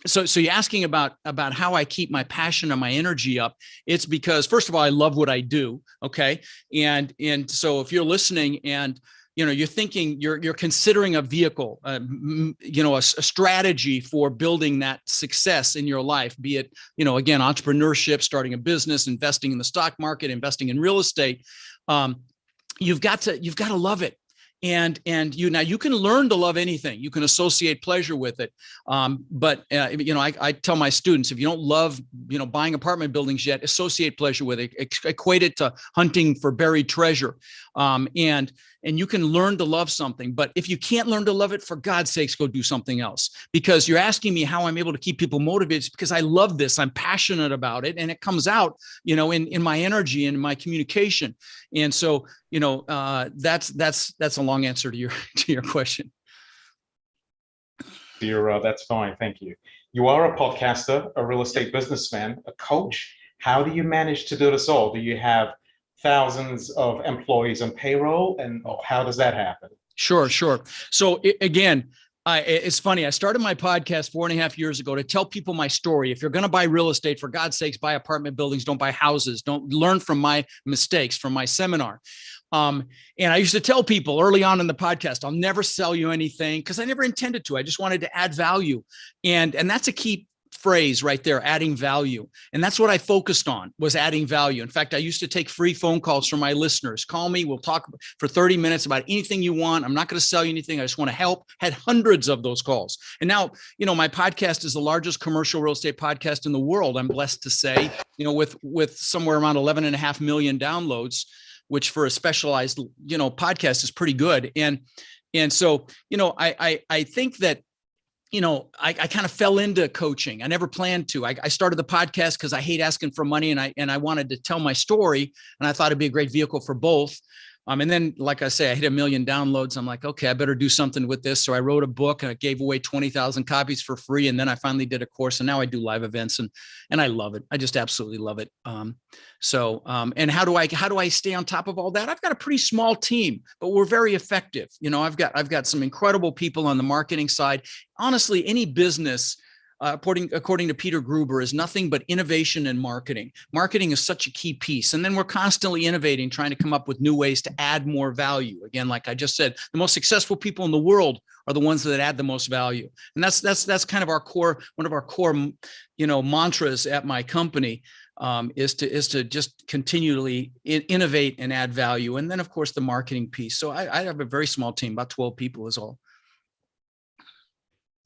So you're asking about how I keep my passion and my energy up. It's because, first of all, I love what I do. Okay. And so if you're listening and, you're thinking, you're considering a vehicle, a strategy for building that success in your life, be it, again, entrepreneurship, starting a business, investing in the stock market, investing in real estate. You've got to love it. And you can learn to love anything. You can associate pleasure with it. But I tell my students, if you don't love, buying apartment buildings yet, associate pleasure with it, equate it to hunting for buried treasure. And you can learn to love something, but if you can't learn to love it, for God's sakes, go do something else. Because you're asking me how I'm able to keep people motivated. It's because I love this. I'm passionate about it, and it comes out, in my energy and my communication. And so, that's a long answer to your question. That's fine. Thank you. You are a podcaster, a real estate businessman, a coach. How do you manage to do this all? Do you have thousands of employees on payroll, and how does that happen? Sure. So again, It's funny. I started my podcast 4.5 years ago to tell people my story. If you're going to buy real estate, for God's sakes, buy apartment buildings, don't buy houses. Don't learn from my mistakes from my seminar. And I used to tell people early on in the podcast, I'll never sell you anything, because I never intended to. I just wanted to add value. And that's a key phrase right there, adding value. And that's what I focused on, was adding value. In fact, I used to take free phone calls from my listeners. Call me, we'll talk for 30 minutes about anything you want. I'm not going to sell you anything. I just want to help. Had hundreds of those calls. And now, my podcast is the largest commercial real estate podcast in the world. I'm blessed to say, with somewhere around 11.5 million downloads, which for a specialized, podcast is pretty good. And so, I think that, I kind of fell into coaching. I never planned to. I started the podcast because I hate asking for money, and I wanted to tell my story, and I thought it'd be a great vehicle for both. And then, like I say, I hit 1 million downloads. I'm like, okay, I better do something with this. So I wrote a book and I gave away 20,000 copies for free. And then I finally did a course, and now I do live events, and I love it. I just absolutely love it. And how do I stay on top of all that? I've got a pretty small team, but we're very effective. I've got some incredible people on the marketing side. Honestly, any business, according to Peter Gruber, is nothing but innovation and marketing. Marketing is such a key piece. And then we're constantly innovating, trying to come up with new ways to add more value. Again, like I just said, the most successful people in the world are the ones that add the most value. And that's kind of one of our core, mantras at my company, is to just continually innovate and add value. And then, of course, the marketing piece. So I have a very small team, about 12 people is all.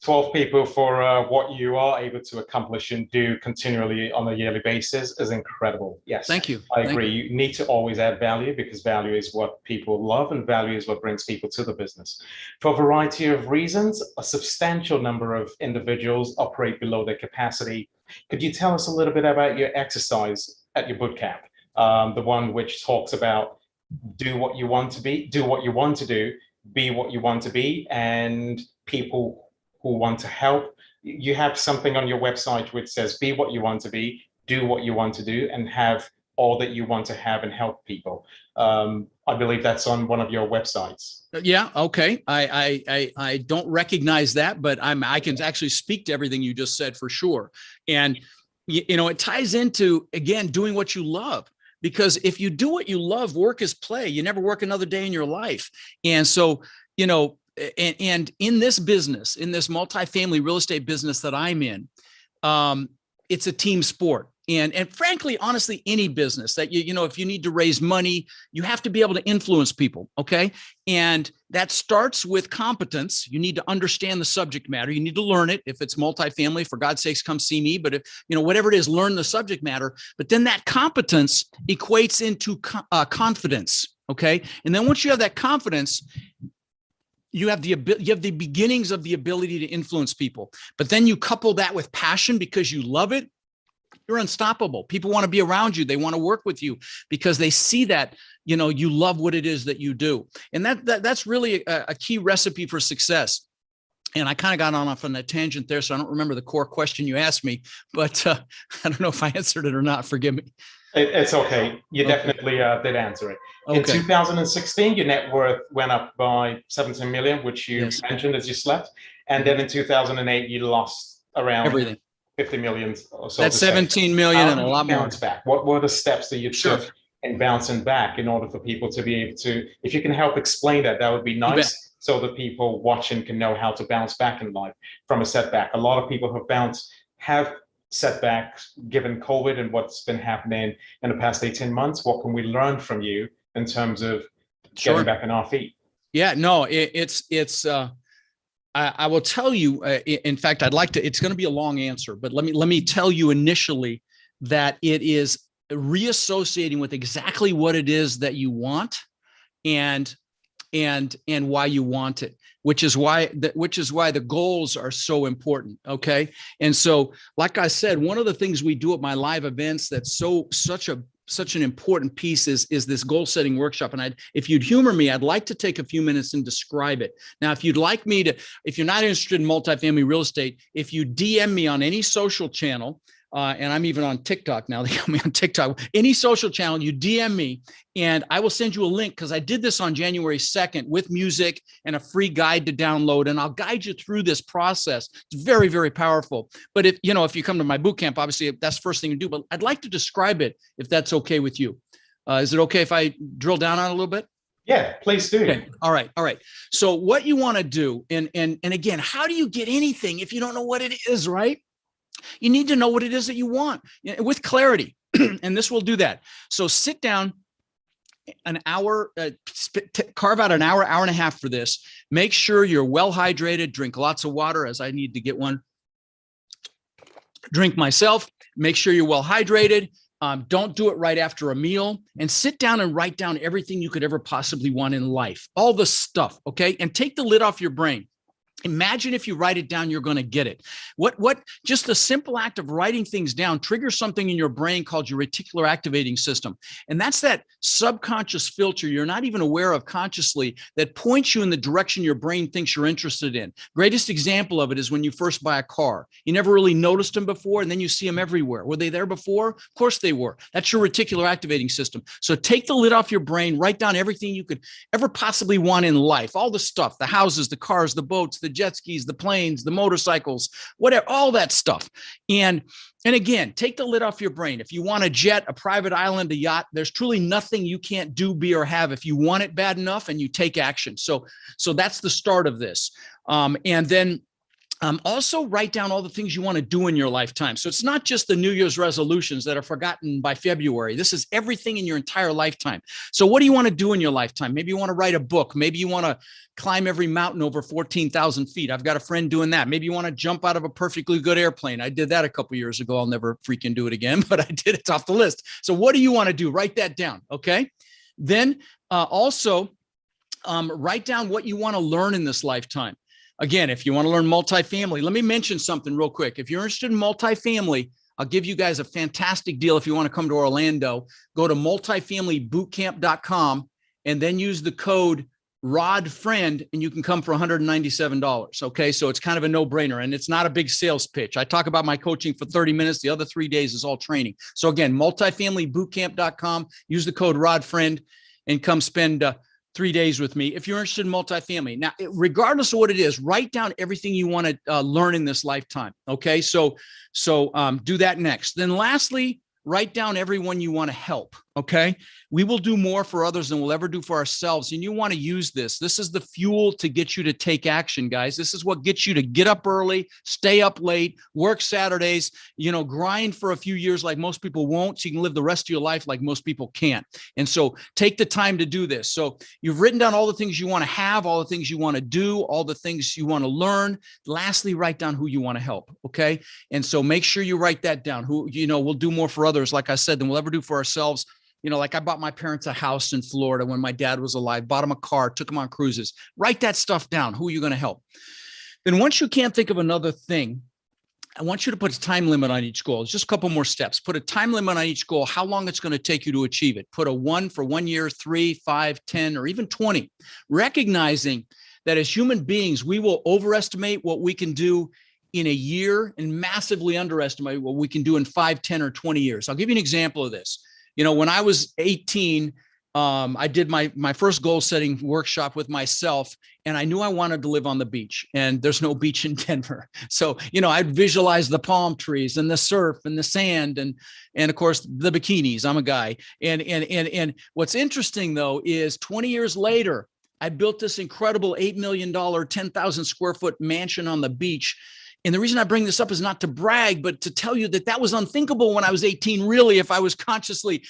12 people for what you are able to accomplish and do continually on a yearly basis is incredible. Yes. Thank you. I agree. You need to always add value, because value is what people love, and value is what brings people to the business. For a variety of reasons, a substantial number of individuals operate below their capacity. Could you tell us a little bit about your exercise at your boot camp? The one which talks about do what you want to be, do what you want to do, be what you want to be, and people who want to help. You have something on your website which says, be what you want to be, do what you want to do, and have all that you want to have and help people. I believe that's on one of your websites. Yeah. Okay. I don't recognize that, but I can actually speak to everything you just said for sure. And, it ties into, again, doing what you love. Because if you do what you love, work is play. You never work another day in your life. And so, and in this business, in this multifamily real estate business that I'm in, it's a team sport. And frankly, honestly, any business that if you need to raise money, you have to be able to influence people. Okay. And that starts with competence. You need to understand the subject matter. You need to learn it. If it's multifamily, for God's sakes, come see me. But if, whatever it is, learn the subject matter. But then that competence equates into confidence. Okay. And then once you have that confidence, you have the beginnings of the ability to influence people. But then you couple that with passion because you love it. You're unstoppable. People want to be around you. They want to work with you because they see that, you love what it is that you do. And that's really a key recipe for success. And I kind of got off on a tangent there, so I don't remember the core question you asked me, but I don't know if I answered it or not. Forgive me. It's okay. You definitely did answer it. In Okay. 2016, your net worth went up by 17 million, which you Yes. mentioned as you slept. And then in 2008, you lost around Everything. 50 million or so. That's to say. 17 million How and a did you lot more. bounce back? What were the steps that you Sure. took in bouncing back in order for people to be able to, if you can help explain that, that would be bet. nice, so that people watching can know how to bounce back in life from a setback. A lot of people have setbacks given COVID and what's been happening in the past 18 months. What can we learn from you in terms of Sure. getting back on our feet? Yeah, no, I will tell you, in fact, it's going to be a long answer, but let me tell you initially that it is reassociating with exactly what it is that you want and why you want it, which is why the goals are so important. Okay. And so, like I said, one of the things we do at my live events that's such an important piece is this goal setting workshop. And if you'd humor me, I'd like to take a few minutes and describe it. Now, if you'd like me to, if you're not interested in multifamily real estate, if you DM me on any social channel, and I'm even on TikTok now. They got me on TikTok. Any social channel, you DM me, and I will send you a link, because I did this on January 2nd with music and a free guide to download, and I'll guide you through this process. It's very, very powerful. But if you come to my boot camp, obviously that's the first thing to do. But I'd like to describe it, if that's okay with you. Is it okay if I drill down on it a little bit? Yeah, please do. Okay. All right. So what you want to do, and again, how do you get anything if you don't know what it is, right? You need to know what it is that you want with clarity, and this will do that. So sit down an hour, carve out an hour, hour and a half for this. Make sure you're well hydrated, drink lots of water, as I need to get one. Drink myself, make sure you're well hydrated. Don't do it right after a meal, and sit down and write down everything you could ever possibly want in life, all the stuff, okay? And take the lid off your brain. Imagine if you write it down, you're going to get it. Just the simple act of writing things down triggers something in your brain called your reticular activating system. And that's that subconscious filter you're not even aware of consciously that points you in the direction your brain thinks you're interested in. Greatest example of it is when you first buy a car. You never really noticed them before, and then you see them everywhere. Were they there before? Of course they were. That's your reticular activating system. So take the lid off your brain, write down everything you could ever possibly want in life, all the stuff, the houses, the cars, the boats, the jet skis, the planes, the motorcycles, whatever, all that stuff. And again, take the lid off your brain. If you want a jet, a private island, a yacht, there's truly nothing you can't do, be, or have if you want it bad enough and you take action. So that's the start of this. And then also write down all the things you want to do in your lifetime. So it's not just the New Year's resolutions that are forgotten by February. This is everything in your entire lifetime. So what do you want to do in your lifetime? Maybe you want to write a book. Maybe you want to climb every mountain over 14,000 feet. I've got a friend doing that. Maybe you want to jump out of a perfectly good airplane. I did that a couple of years ago. I'll never freaking do it again, but I did. It's off the list. So what do you want to do? Write that down. Okay. Then also write down what you want to learn in this lifetime. Again, if you want to learn multifamily, let me mention something real quick. If you're interested in multifamily, I'll give you guys a fantastic deal. If you want to come to Orlando, go to multifamilybootcamp.com and then use the code RODFRIEND and you can come for $197. Okay. So it's kind of a no-brainer, and it's not a big sales pitch. I talk about my coaching for 30 minutes. The other 3 days is all training. So again, multifamilybootcamp.com, use the code RODFRIEND and come spend 3 days with me if you're interested in multifamily. Now, regardless of what it is, write down everything you want to learn in this lifetime. Okay, so do that next. Then lastly, write down everyone you want to help. Okay, we will do more for others than we'll ever do for ourselves. And you want to use this. This is the fuel to get you to take action, guys. This is what gets you to get up early, stay up late, work Saturdays, grind for a few years like most people won't, so you can live the rest of your life like most people can't. And so take the time to do this. So you've written down all the things you want to have, all the things you want to do, all the things you want to learn. Lastly, write down who you want to help. Okay. And so make sure you write that down. We'll do more for others, like I said, than we'll ever do for ourselves. Like I bought my parents a house in Florida when my dad was alive, bought them a car, took them on cruises. Write that stuff down. Who are you going to help? Then once you can't think of another thing, I want you to put a time limit on each goal. It's just a couple more steps. Put a time limit on each goal, how long it's going to take you to achieve it. Put a 1 for 1 year, 3, 5, 10, or even 20. Recognizing that as human beings, we will overestimate what we can do in a year and massively underestimate what we can do in 5, 10, or 20 years. I'll give you an example of this. When I was 18, I did my first goal setting workshop with myself, and I knew I wanted to live on the beach, and there's no beach in Denver. So, I'd visualize the palm trees and the surf and the sand and of course the bikinis. I'm a guy. And what's interesting though, is 20 years later, I built this incredible $8 million, 10,000 square foot mansion on the beach. And the reason I bring this up is not to brag, but to tell you that was unthinkable when I was 18, really, if I was consciously,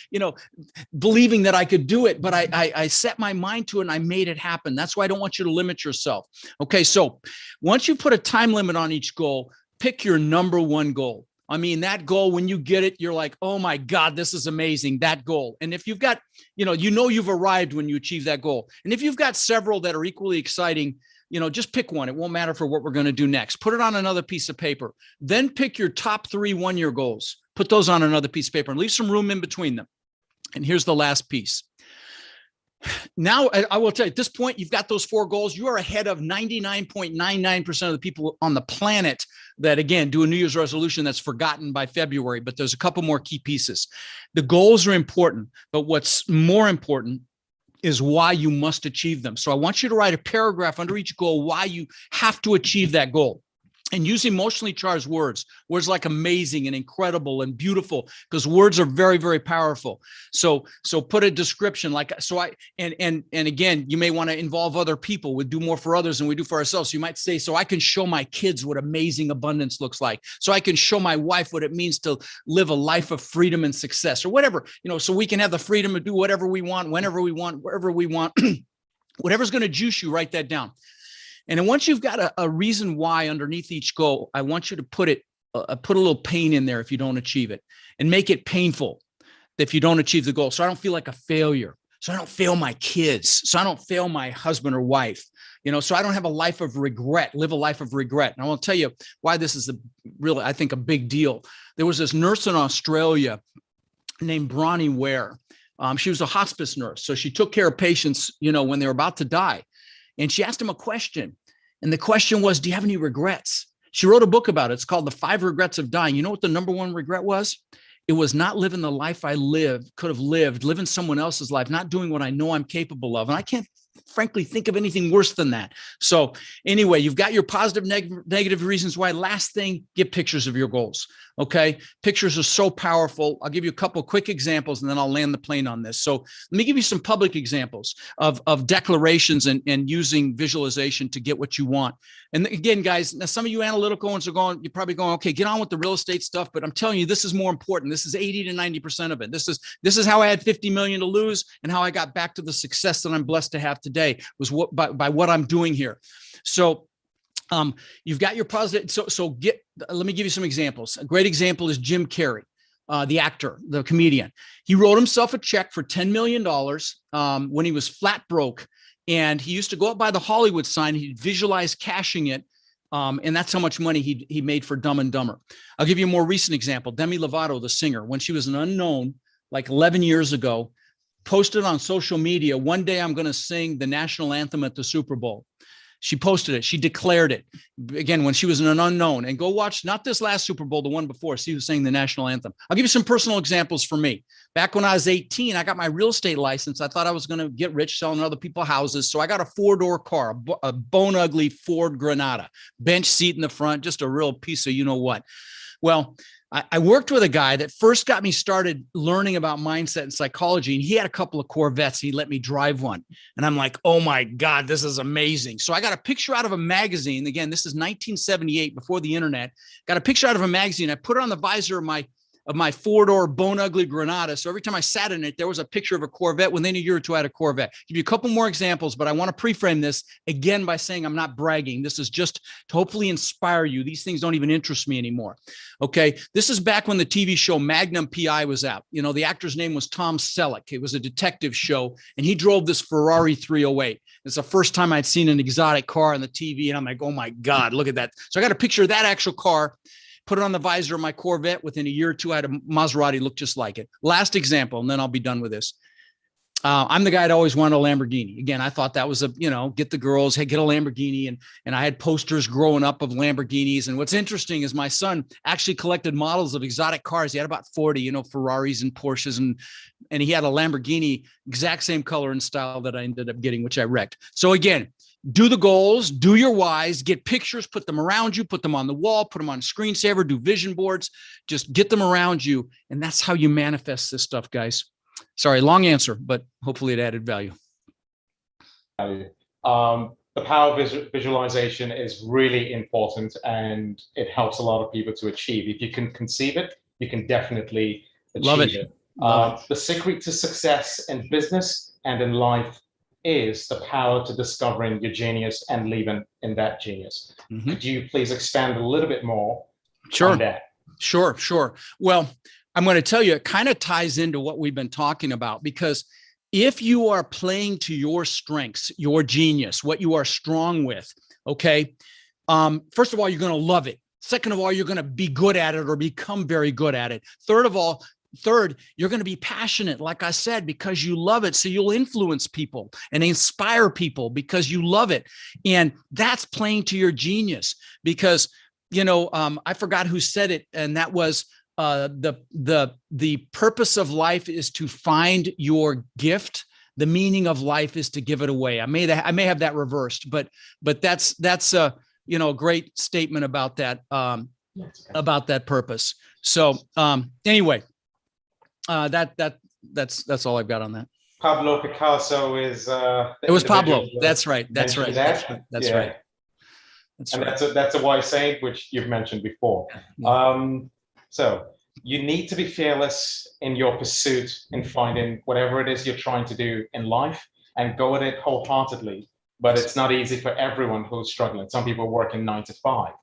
believing that I could do it. But I set my mind to it and I made it happen. That's why I don't want you to limit yourself. Okay, so once you put a time limit on each goal, pick your number one goal. I mean, that goal, when you get it, you're like, oh my God, this is amazing, that goal. And if you've got, you've arrived when you achieve that goal. And if you've got several that are equally exciting, just pick one. It won't matter for what we're going to do next. Put it on another piece of paper. Then pick your top 3 1-year goals. Put those on another piece of paper and leave some room in between them. And here's the last piece. Now, I will tell you, at this point, you've got those 4 goals. You are ahead of 99.99% of the people on the planet that, again, do a New Year's resolution that's forgotten by February. But there's a couple more key pieces. The goals are important, but what's more important is why you must achieve them. So I want you to write a paragraph under each goal, why you have to achieve that goal. And use emotionally charged words like amazing and incredible and beautiful, because words are very, very powerful. So put a description like, and again, you may want to involve other people. We do more for others than we do for ourselves. So you might say, so I can show my kids what amazing abundance looks like. So I can show my wife what it means to live a life of freedom and success, or whatever, so we can have the freedom to do whatever we want, whenever we want, wherever we want. Whatever's going to juice you, write that down. And then once you've got a reason why underneath each goal, I want you to put a little pain in there if you don't achieve it, and make it painful if you don't achieve the goal. So I don't feel like a failure. So I don't fail my kids. So I don't fail my husband or wife, so I don't have a life of regret, live a life of regret. And I want to tell you why this is I think a big deal. There was this nurse in Australia named Bronnie Ware. She was a hospice nurse. So she took care of patients, when they were about to die. And she asked him a question. And the question was, do you have any regrets? She wrote a book about it. It's called The 5 Regrets of Dying. You know what the number 1 regret was? It was not living the life I could have lived, living someone else's life, not doing what I know I'm capable of. And I can't frankly think of anything worse than that. So anyway, you've got your positive, negative reasons why. Last thing, get pictures of your goals. Okay. Pictures are so powerful. I'll give you a couple of quick examples and then I'll land the plane on this. So let me give you some public examples of declarations and using visualization to get what you want. And again, guys, now some of you analytical ones you're probably going, okay, get on with the real estate stuff, but I'm telling you, this is more important. This is 80 to 90% of it. This is how I had 50 million to lose and how I got back to the success that I'm blessed to have today was by what I'm doing here. So you've got your positive. Let me give you some examples. A great example is Jim Carrey, the actor, the comedian. He wrote himself a check for $10 million when he was flat broke. And he used to go up by the Hollywood sign. He'd visualize cashing it. And that's how much money he made for Dumb and Dumber. I'll give you a more recent example. Demi Lovato, the singer, when she was an unknown, like 11 years ago, posted on social media, one day I'm going to sing the national anthem at the Super Bowl. She posted it. She declared it again when she was an unknown. And go watch not this last Super Bowl, the one before. See who's saying the national anthem. I'll give you some personal examples for me. Back when I was 18, I got my real estate license. I thought I was going to get rich selling other people's houses. So I got a 4-door car, a bone ugly Ford Granada, bench seat in the front, just a real piece of you know what. Well, I worked with a guy that first got me started learning about mindset and psychology. And he had a couple of Corvettes. He let me drive one. And I'm like, oh my God, this is amazing. So I got a picture out of a magazine. Again, this is 1978 before the internet. Got a picture out of a magazine. I put it on the visor of my 4-door bone ugly Granada. So every time I sat in it, there was a picture of a Corvette. Within a year or two, I had a Corvette. I'll give you a couple more examples, but I want to pre-frame this again by saying I'm not bragging. This is just to hopefully inspire you. These things don't even interest me anymore. Okay. This is back when the TV show Magnum PI was out. The actor's name was Tom Selleck. It was a detective show and he drove this Ferrari 308. It's the first time I'd seen an exotic car on the TV. And I'm like, oh my God, look at that. So I got a picture of that actual car. Put it on the visor of my Corvette. Within a year or two, I had a Maserati look just like it. Last example, and then I'll be done with this. I'm the guy that always wanted a Lamborghini. Again, I thought that was get the girls, hey, get a Lamborghini. And I had posters growing up of Lamborghinis. And what's interesting is my son actually collected models of exotic cars. He had about 40, Ferraris and Porsches. And he had a Lamborghini, exact same color and style that I ended up getting, which I wrecked. So again, do the goals, do your whys, get pictures, put them around you, put them on the wall, put them on a screensaver, do vision boards, just get them around you. And that's how you manifest this stuff, guys. Sorry, long answer, but hopefully it added value. The power of visualization is really important and it helps a lot of people to achieve. If you can conceive it, you can definitely achieve it. The secret to success in business and in life is the power to discovering your genius and living in that genius. Mm-hmm. Could you please expand a little bit more on that? Sure. Well, I'm going to tell you, it kind of ties into what we've been talking about, because if you are playing to your strengths, your genius, what you are strong with, okay, first of all, you're going to love it. Second of all, you're going to be good at it or become very good at it. Third of all, third, you're going to be passionate, like I said, because you love it. So you'll influence people and inspire people because you love it. And that's playing to your genius because, I forgot who said it. And that was the purpose of life is to find your gift. The meaning of life is to give it away. I may have that reversed, but that's a great statement about that purpose. So anyway, that's all I've got on that. Pablo Picasso is. It was Pablo. That's right. That's right. That's right. That's a wise saying, which you've mentioned before. So you need to be fearless in your pursuit in finding whatever it is you're trying to do in life and go at it wholeheartedly. But it's not easy for everyone who's struggling. Some people work in 9 to 5.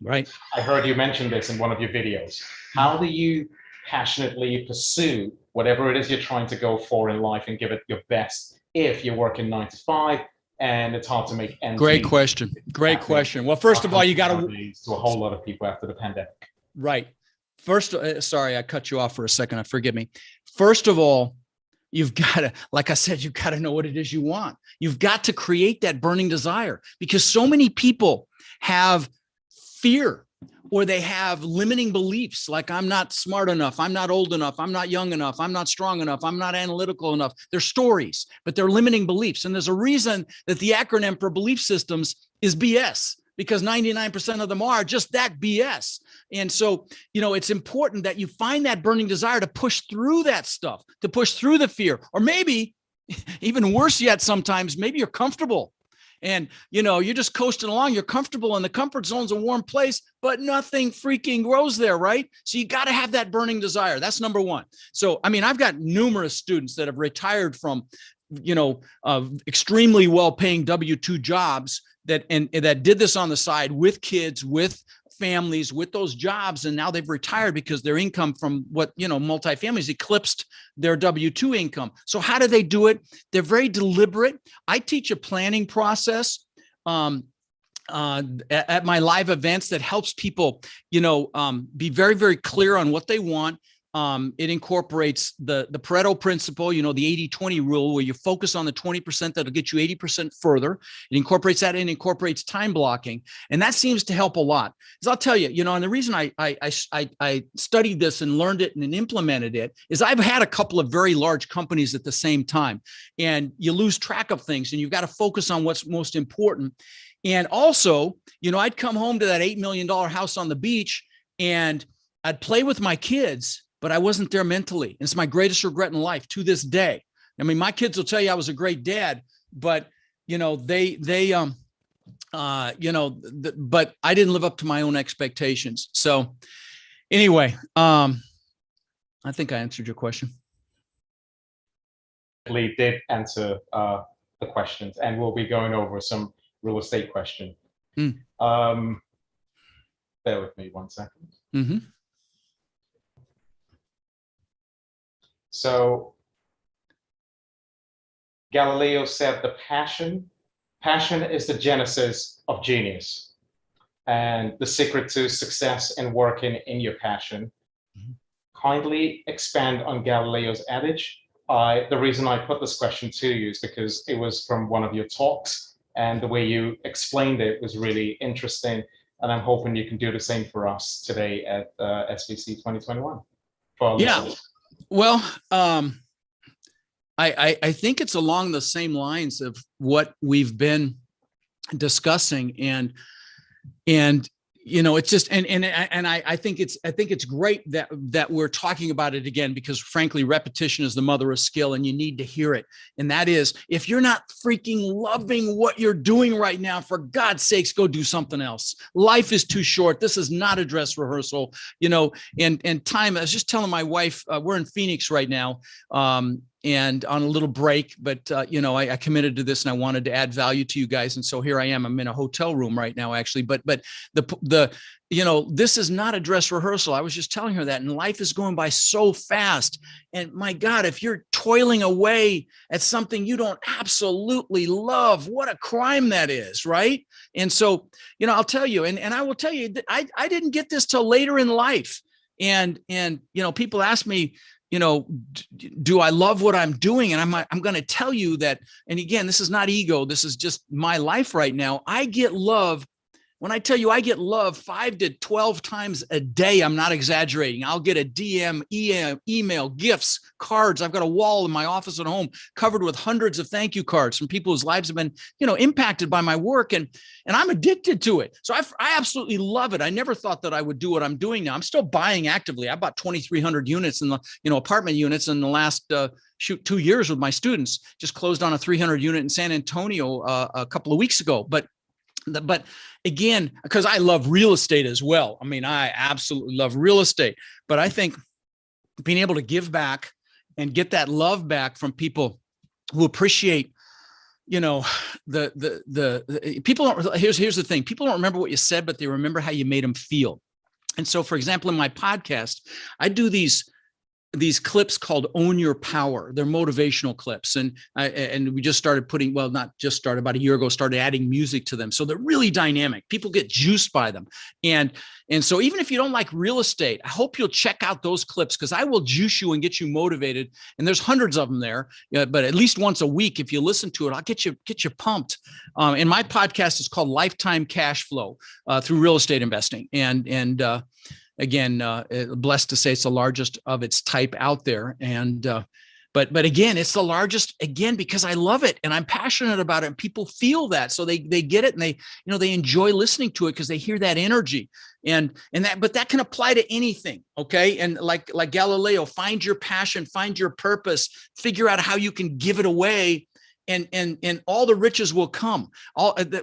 Right. I heard you mention this in one of your videos. How do you passionately pursue whatever it is you're trying to go for in life and give it your best if you're working 9 to 5 and it's hard to make ends meet? Great question. Well, first of all, you got to a whole lot of people after the pandemic. Right. First, sorry, I cut you off for a second. Forgive me. First of all, you've got to, like I said, you've got to know what it is you want. You've got to create that burning desire because so many people have fear or they have limiting beliefs like I'm not smart enough, I'm not old enough, I'm not young enough, I'm not strong enough, I'm not analytical enough. They're stories, but they're limiting beliefs. And there's a reason that the acronym for belief systems is BS. Because 99% of them are just that BS. And so, it's important that you find that burning desire to push through that stuff, to push through the fear, or maybe even worse yet, sometimes maybe you're comfortable and, you're just coasting along. You're comfortable and the comfort zone's a warm place, but nothing freaking grows there. Right. So you got to have that burning desire. That's number one. So, I've got numerous students that have retired from, extremely well-paying W-2 jobs that did this on the side with kids, with families, with those jobs. And now they've retired because their income from multifamilies eclipsed their W-2 income. So how do they do it? They're very deliberate. I teach a planning process at my live events that helps people, be very, very clear on what they want. It incorporates the Pareto principle, the 80-20 rule, where you focus on the 20% that'll get you 80% further. It incorporates that and incorporates time blocking. And that seems to help a lot. Because I'll tell you, and the reason I studied this and learned it and implemented it is I've had a couple of very large companies at the same time. And you lose track of things and you've got to focus on what's most important. And also, I'd come home to that $8 million house on the beach and I'd play with my kids, but I wasn't there mentally. And it's my greatest regret in life to this day. My kids will tell you I was a great dad, but but I didn't live up to my own expectations. So anyway, I think I answered your question. Lee did answer the questions, and we'll be going over some real estate questions. Bear with me 1 second. Mm-hmm. So Galileo said the passion is the genesis of genius and the secret to success in working in your passion. Mm-hmm. Kindly expand on Galileo's adage. The reason I put this question to you is because it was from one of your talks and the way you explained it was really interesting. And I'm hoping you can do the same for us today at SBC 2021. Yeah. Well, I think it's along the same lines of what we've been discussing, and it's just and I think it's great that we're talking about it again, because frankly, repetition is the mother of skill, and you need to hear it. And that is, if you're not freaking loving what you're doing right now, for God's sakes, go do something else. Life is too short. This is not a dress rehearsal, and time. I was just telling my wife, we're in Phoenix right now. And on a little break, but I committed to this and I wanted to add value to you guys. And so here I am. I'm in a hotel room right now, actually. But this is not a dress rehearsal. I was just telling her that, and life is going by so fast. And my God, if you're toiling away at something you don't absolutely love, what a crime that is, right? And so, I'll tell you, and I will tell you that I didn't get this till later in life. And people ask me, do I love what I'm doing? And I'm going to tell you that, and again, this is not ego. This is just my life right now. I get love. When I tell you I get love 5 to 12 times a day, I'm not exaggerating. I'll get a DM, email, gifts, cards. I've got a wall in my office at home covered with hundreds of thank you cards from people whose lives have been, impacted by my work. And I'm addicted to it. So I absolutely love it. I never thought that I would do what I'm doing now. I'm still buying actively. I bought 2,300 units in the, apartment units in the last 2 years with my students. Just closed on a 300 unit in San Antonio a couple of weeks ago. But again, because I love real estate as well. I mean, I absolutely love real estate, but I think being able to give back and get that love back from people who appreciate, the people don't, here's the thing. People don't remember what you said, but they remember how you made them feel. And so, for example, in my podcast, I do these clips called Own Your Power. They're motivational clips. And we just started not just started, about a year ago, started adding music to them. So they're really dynamic. People get juiced by them. And so even if you don't like real estate, I hope you'll check out those clips, because I will juice you and get you motivated. And there's hundreds of them there, but at least once a week, if you listen to it, I'll get you pumped. And my podcast is called Lifetime Cash Flow through Real Estate Investing. And again, blessed to say it's the largest of its type out there. And but again, it's the largest, again, because I love it and I'm passionate about it, and people feel that. So they get it, and they enjoy listening to it because they hear that energy. But that can apply to anything. Okay. And like Galileo, find your passion, find your purpose, figure out how you can give it away. And all the riches will come.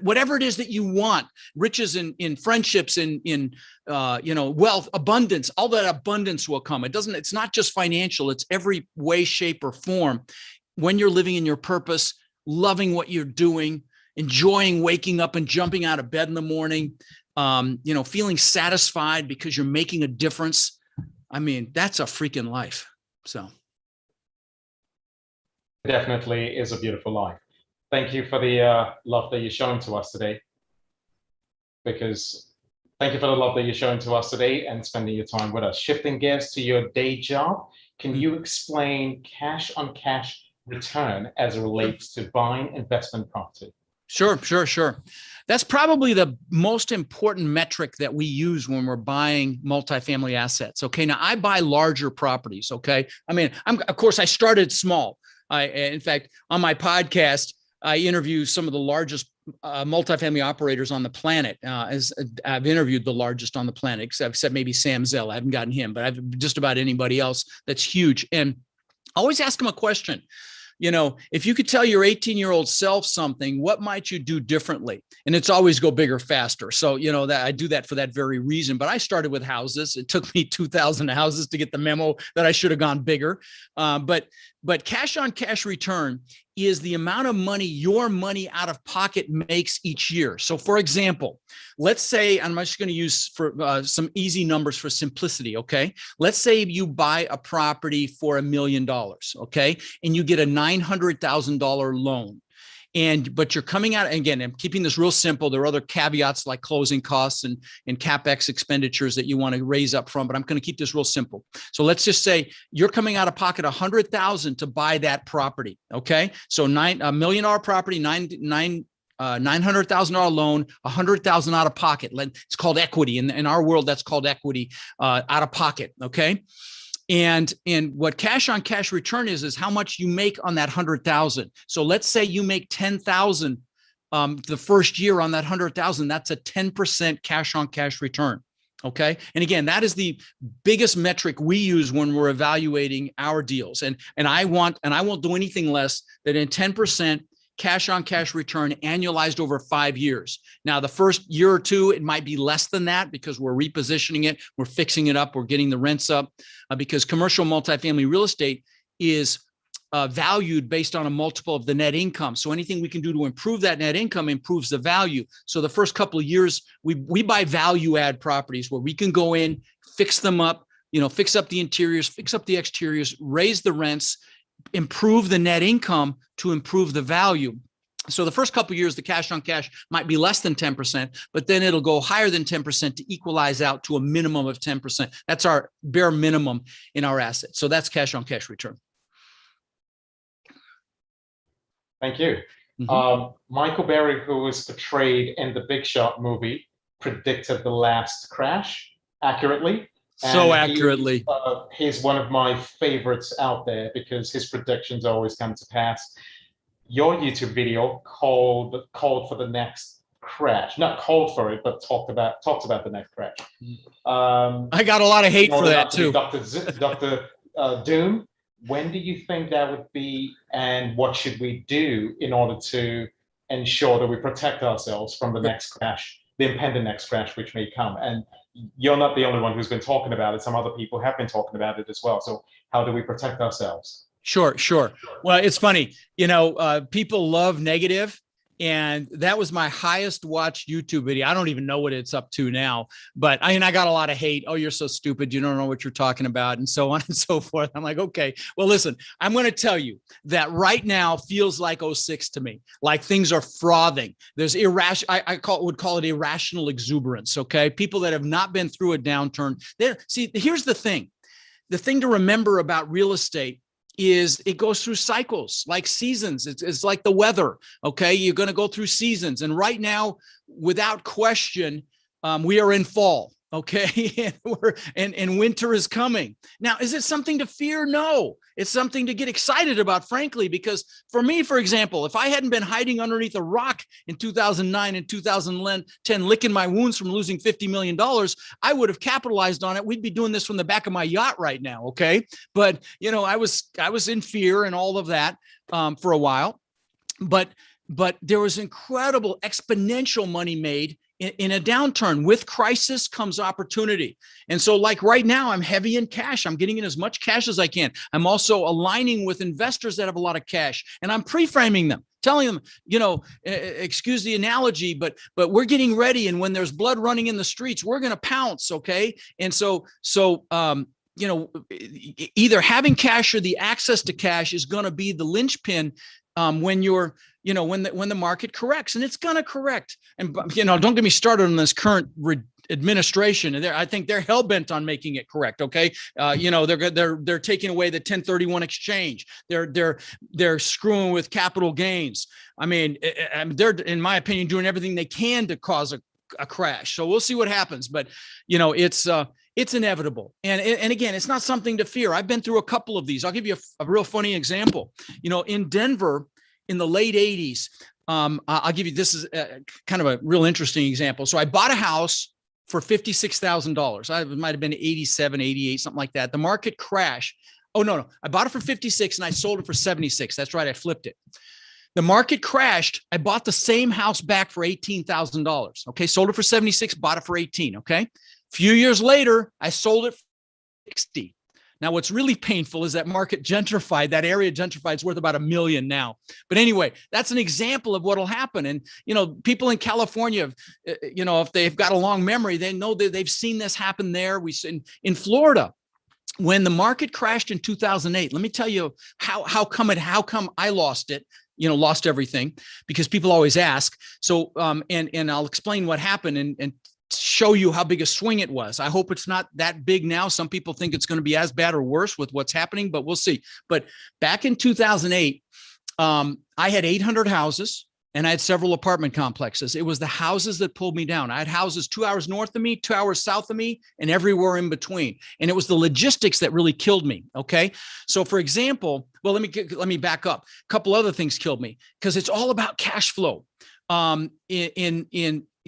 Whatever it is that you want, riches in friendships, in wealth, abundance, all that abundance will come. It's not just financial, it's every way, shape, or form. When you're living in your purpose, loving what you're doing, enjoying waking up and jumping out of bed in the morning, feeling satisfied because you're making a difference. I mean, that's a freaking life. So. Definitely is a beautiful life. Thank you for the love that you're showing to us today. Thank you for the love that you're showing to us today and spending your time with us. Shifting gears to your day job, can you explain cash on cash return as it relates to buying investment property? Sure. That's probably the most important metric that we use when we're buying multifamily assets. Okay. Now I buy larger properties. Okay. I mean, of course I started small. In fact, on my podcast, I interview some of the largest multifamily operators on the planet. As I've interviewed the largest on the planet, except maybe Sam Zell. I haven't gotten him, but I've just about anybody else that's huge. And I always ask them a question. If you could tell your 18-year-old self something, what might you do differently? And it's always go bigger, faster. So, that I do that for that very reason. But I started with houses. It took me 2,000 houses to get the memo that I should have gone bigger. But cash on cash return is the amount of money your money out of pocket makes each year. So for example, let's say, I'm just going to use for some easy numbers for simplicity. Okay. Let's say you buy a property for $1 million. Okay. And you get a $900,000 loan. But you're coming out, again, I'm keeping this real simple. There are other caveats like closing costs and CapEx expenditures that you want to raise up front, but I'm going to keep this real simple. So let's just say you're coming out of pocket $100,000 to buy that property. Okay. So $1 million property, $900,000 loan, $100,000 out of pocket. It's called equity. In our world, that's called equity out of pocket. Okay. And what cash on cash return is how much you make on that 100,000. So let's say you make 10,000 the first year on that 100,000. That's a 10% cash on cash return. Okay. And again, that is the biggest metric we use when we're evaluating our deals. And I won't do anything less than in 10% cash on cash return annualized over 5 years. Now, the first year or two, it might be less than that because we're repositioning it, we're fixing it up, we're getting the rents up, because commercial multifamily real estate is valued based on a multiple of the net income. So anything we can do to improve that net income improves the value. So the first couple of years, we buy value add properties where we can go in, fix them up, fix up the interiors, fix up the exteriors, raise the rents, improve the net income to improve the value. So the first couple of years, the cash on cash might be less than 10%, but then it'll go higher than 10% to equalize out to a minimum of 10%. That's our bare minimum in our assets. So that's cash on cash return. Thank you. Michael Berry, who was portrayed in the Big Shot movie, predicted the last crash accurately. So accurately. He's one of my favorites out there because his predictions always come to pass. Your YouTube video called for the next crash. Not called for it, but talked about the next crash. I got a lot of hate for that too. Dr. Doom, when do you think that would be, and what should we do in order to ensure that we protect ourselves from the next crash, the impending next crash which may come? And you're not the only one who's been talking about it. Some other people have been talking about it as well. So how do we protect ourselves? Sure. Well, it's funny, people love negative, and that was my highest watched YouTube video. I don't even know what it's up to now, but I got a lot of hate. Oh, you're so stupid. You don't know what you're talking about, and so on and so forth. I'm like, okay, well, listen, I'm going to tell you that right now feels like 06 to me. Like things are frothing. There's would call it irrational exuberance. Okay. People that have not been through a downturn. See, here's the thing. The thing to remember about real estate is it goes through cycles, like seasons. It's like the weather. Okay. You're going to go through seasons. And right now, without question, we are in fall. Okay. and winter is coming. Now, is it something to fear? No, it's something to get excited about, frankly, because for me, for example, if I hadn't been hiding underneath a rock in 2009 and 2010, licking my wounds from losing $50 million, I would have capitalized on it. We'd be doing this from the back of my yacht right now. Okay. But, I was in fear and all of that for a while, but there was incredible exponential money made in a downturn. With crisis comes opportunity. And so like right now, I'm heavy in cash. I'm getting in as much cash as I can. I'm also aligning with investors that have a lot of cash, and I'm pre-framing them, telling them, excuse the analogy, but we're getting ready. And when there's blood running in the streets, we're going to pounce. Okay. And so either having cash or the access to cash is going to be the linchpin when you're, when the market corrects, and it's going to correct. And, don't get me started on this current administration. And I think they're hell bent on making it correct. Okay. They're taking away the 1031 exchange. They're screwing with capital gains. I mean, they're, in my opinion, doing everything they can to cause a crash. So we'll see what happens, but it's inevitable. And again, it's not something to fear. I've been through a couple of these. I'll give you a real funny example. In Denver in the late 80s, I'll give you, this is kind of a real interesting example. So I bought a house for $56,000. It might've been 87, 88, something like that. The market crashed. Oh, no. I bought it for 56 and I sold it for 76. That's right. I flipped it. The market crashed. I bought the same house back for $18,000. Okay. Sold it for 76, bought it for 18. Okay. Few years later, I sold it for 60. Now, what's really painful is that market gentrified. That area gentrified. It's worth about $1 million now. But anyway, that's an example of what'll happen. And, people in California, if they've got a long memory, they know that they've seen this happen there. In Florida, when the market crashed in 2008, let me tell you how come I lost it. Lost everything, because people always ask. So, and I'll explain what happened and show you how big a swing it was. I hope it's not that big now. Some people think it's going to be as bad or worse with what's happening, but we'll see. But back in 2008, I had 800 houses and I had several apartment complexes. It was the houses that pulled me down. I had houses 2 hours north of me, 2 hours south of me, and everywhere in between. And it was the logistics that really killed me. Okay. So for example, well, let me back up. A couple other things killed me because it's all about cash flow.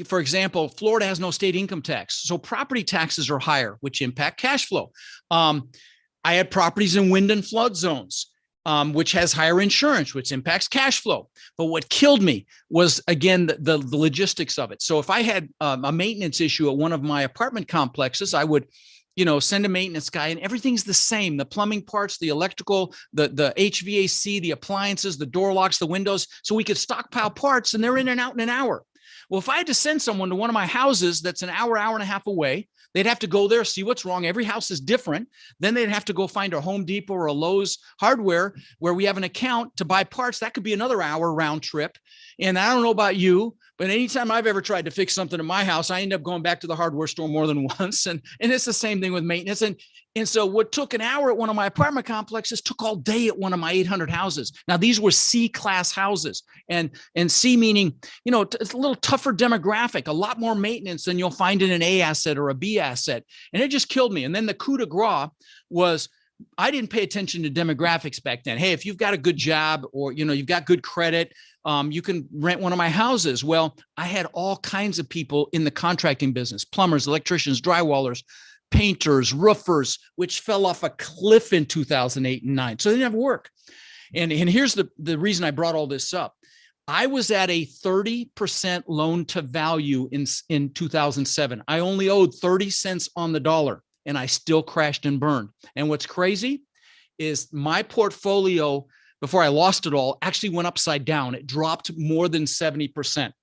For example, Florida has no state income tax. So property taxes are higher, which impact cash flow. I had properties in wind and flood zones, which has higher insurance, which impacts cash flow. But what killed me was, again, the logistics of it. So if I had a maintenance issue at one of my apartment complexes, I would send a maintenance guy, and everything's the same. The plumbing parts, the electrical, the HVAC, the appliances, the door locks, the windows. So we could stockpile parts and they're in and out in an hour. Well, if I had to send someone to one of my houses that's an hour and a half away, They'd have to go there, see what's wrong. Every house is different. Then they'd have to go find a Home Depot or a Lowe's Hardware where we have an account to buy parts. That could be another hour round trip. And I don't know about you, but anytime I've ever tried to fix something in my house, I end up going back to the hardware store more than once. And it's the same thing with maintenance. And so what took an hour at one of my apartment complexes took all day at one of my 800 houses. Now, these were C-class houses, and C meaning, it's a little tougher demographic, a lot more maintenance than you'll find in an A asset or a B asset. And it just killed me. And then the coup de grace was, I didn't pay attention to demographics back then. Hey, if you've got a good job or, you've got good credit, you can rent one of my houses. Well, I had all kinds of people in the contracting business, plumbers, electricians, drywallers, painters, roofers, which fell off a cliff in 2008 and 9. So they didn't have work. And here's the reason I brought all this up. I was at a 30% loan to value in 2007. I only owed 30 cents on the dollar, and I still crashed and burned. And what's crazy is my portfolio, before I lost it all, actually went upside down. It dropped more than 70%.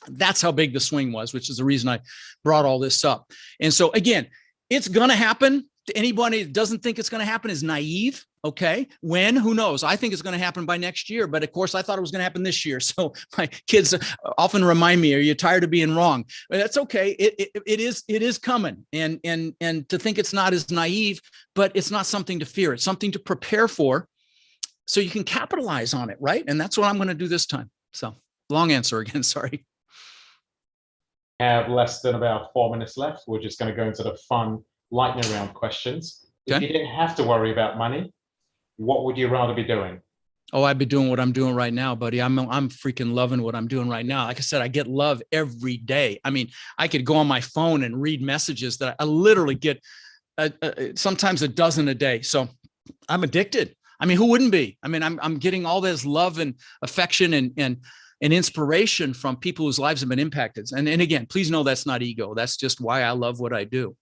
That's how big the swing was, which is the reason I brought all this up. And so again, it's going to happen. Anybody that doesn't think it's going to happen is naive. Okay. When? Who knows? I think it's going to happen by next year. But of course, I thought it was going to happen this year. So my kids often remind me, are you tired of being wrong? But that's okay. It is coming. And to think it's not is naive, but it's not something to fear. It's something to prepare for so you can capitalize on it. Right. And that's what I'm going to do this time. So long answer again. Sorry. Have less than about 4 minutes left. We're just going to go into the fun lightning round questions. Okay. If you didn't have to worry about money, what would you rather be doing? Oh, I'd be doing what I'm doing right now, buddy. I'm freaking loving what I'm doing right now. Like I said, I get love every day. I mean, I could go on my phone and read messages that I literally get sometimes a dozen a day. So I'm addicted. I mean, who wouldn't be? I mean, I'm getting all this love and affection and inspiration from people whose lives have been impacted. And again, please know that's not ego. That's just why I love what I do.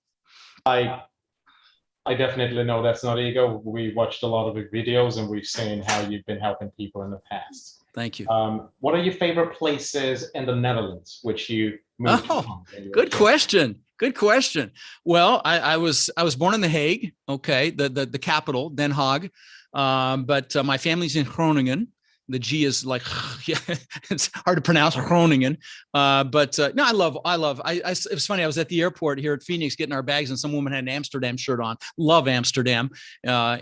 I definitely know that's not ego. We watched a lot of your videos and we've seen how you've been helping people in the past. Thank you. What are your favorite places in the Netherlands, which you moved from? Good question. Good question. Well, I was born in The Hague. Okay. The capital, Den Haag. But my family's in Groningen. The G is like, yeah, it's hard to pronounce, Groningen. But no, I love, it was funny. I was at the airport here at Phoenix getting our bags and some woman had an Amsterdam shirt on. Love Amsterdam. No,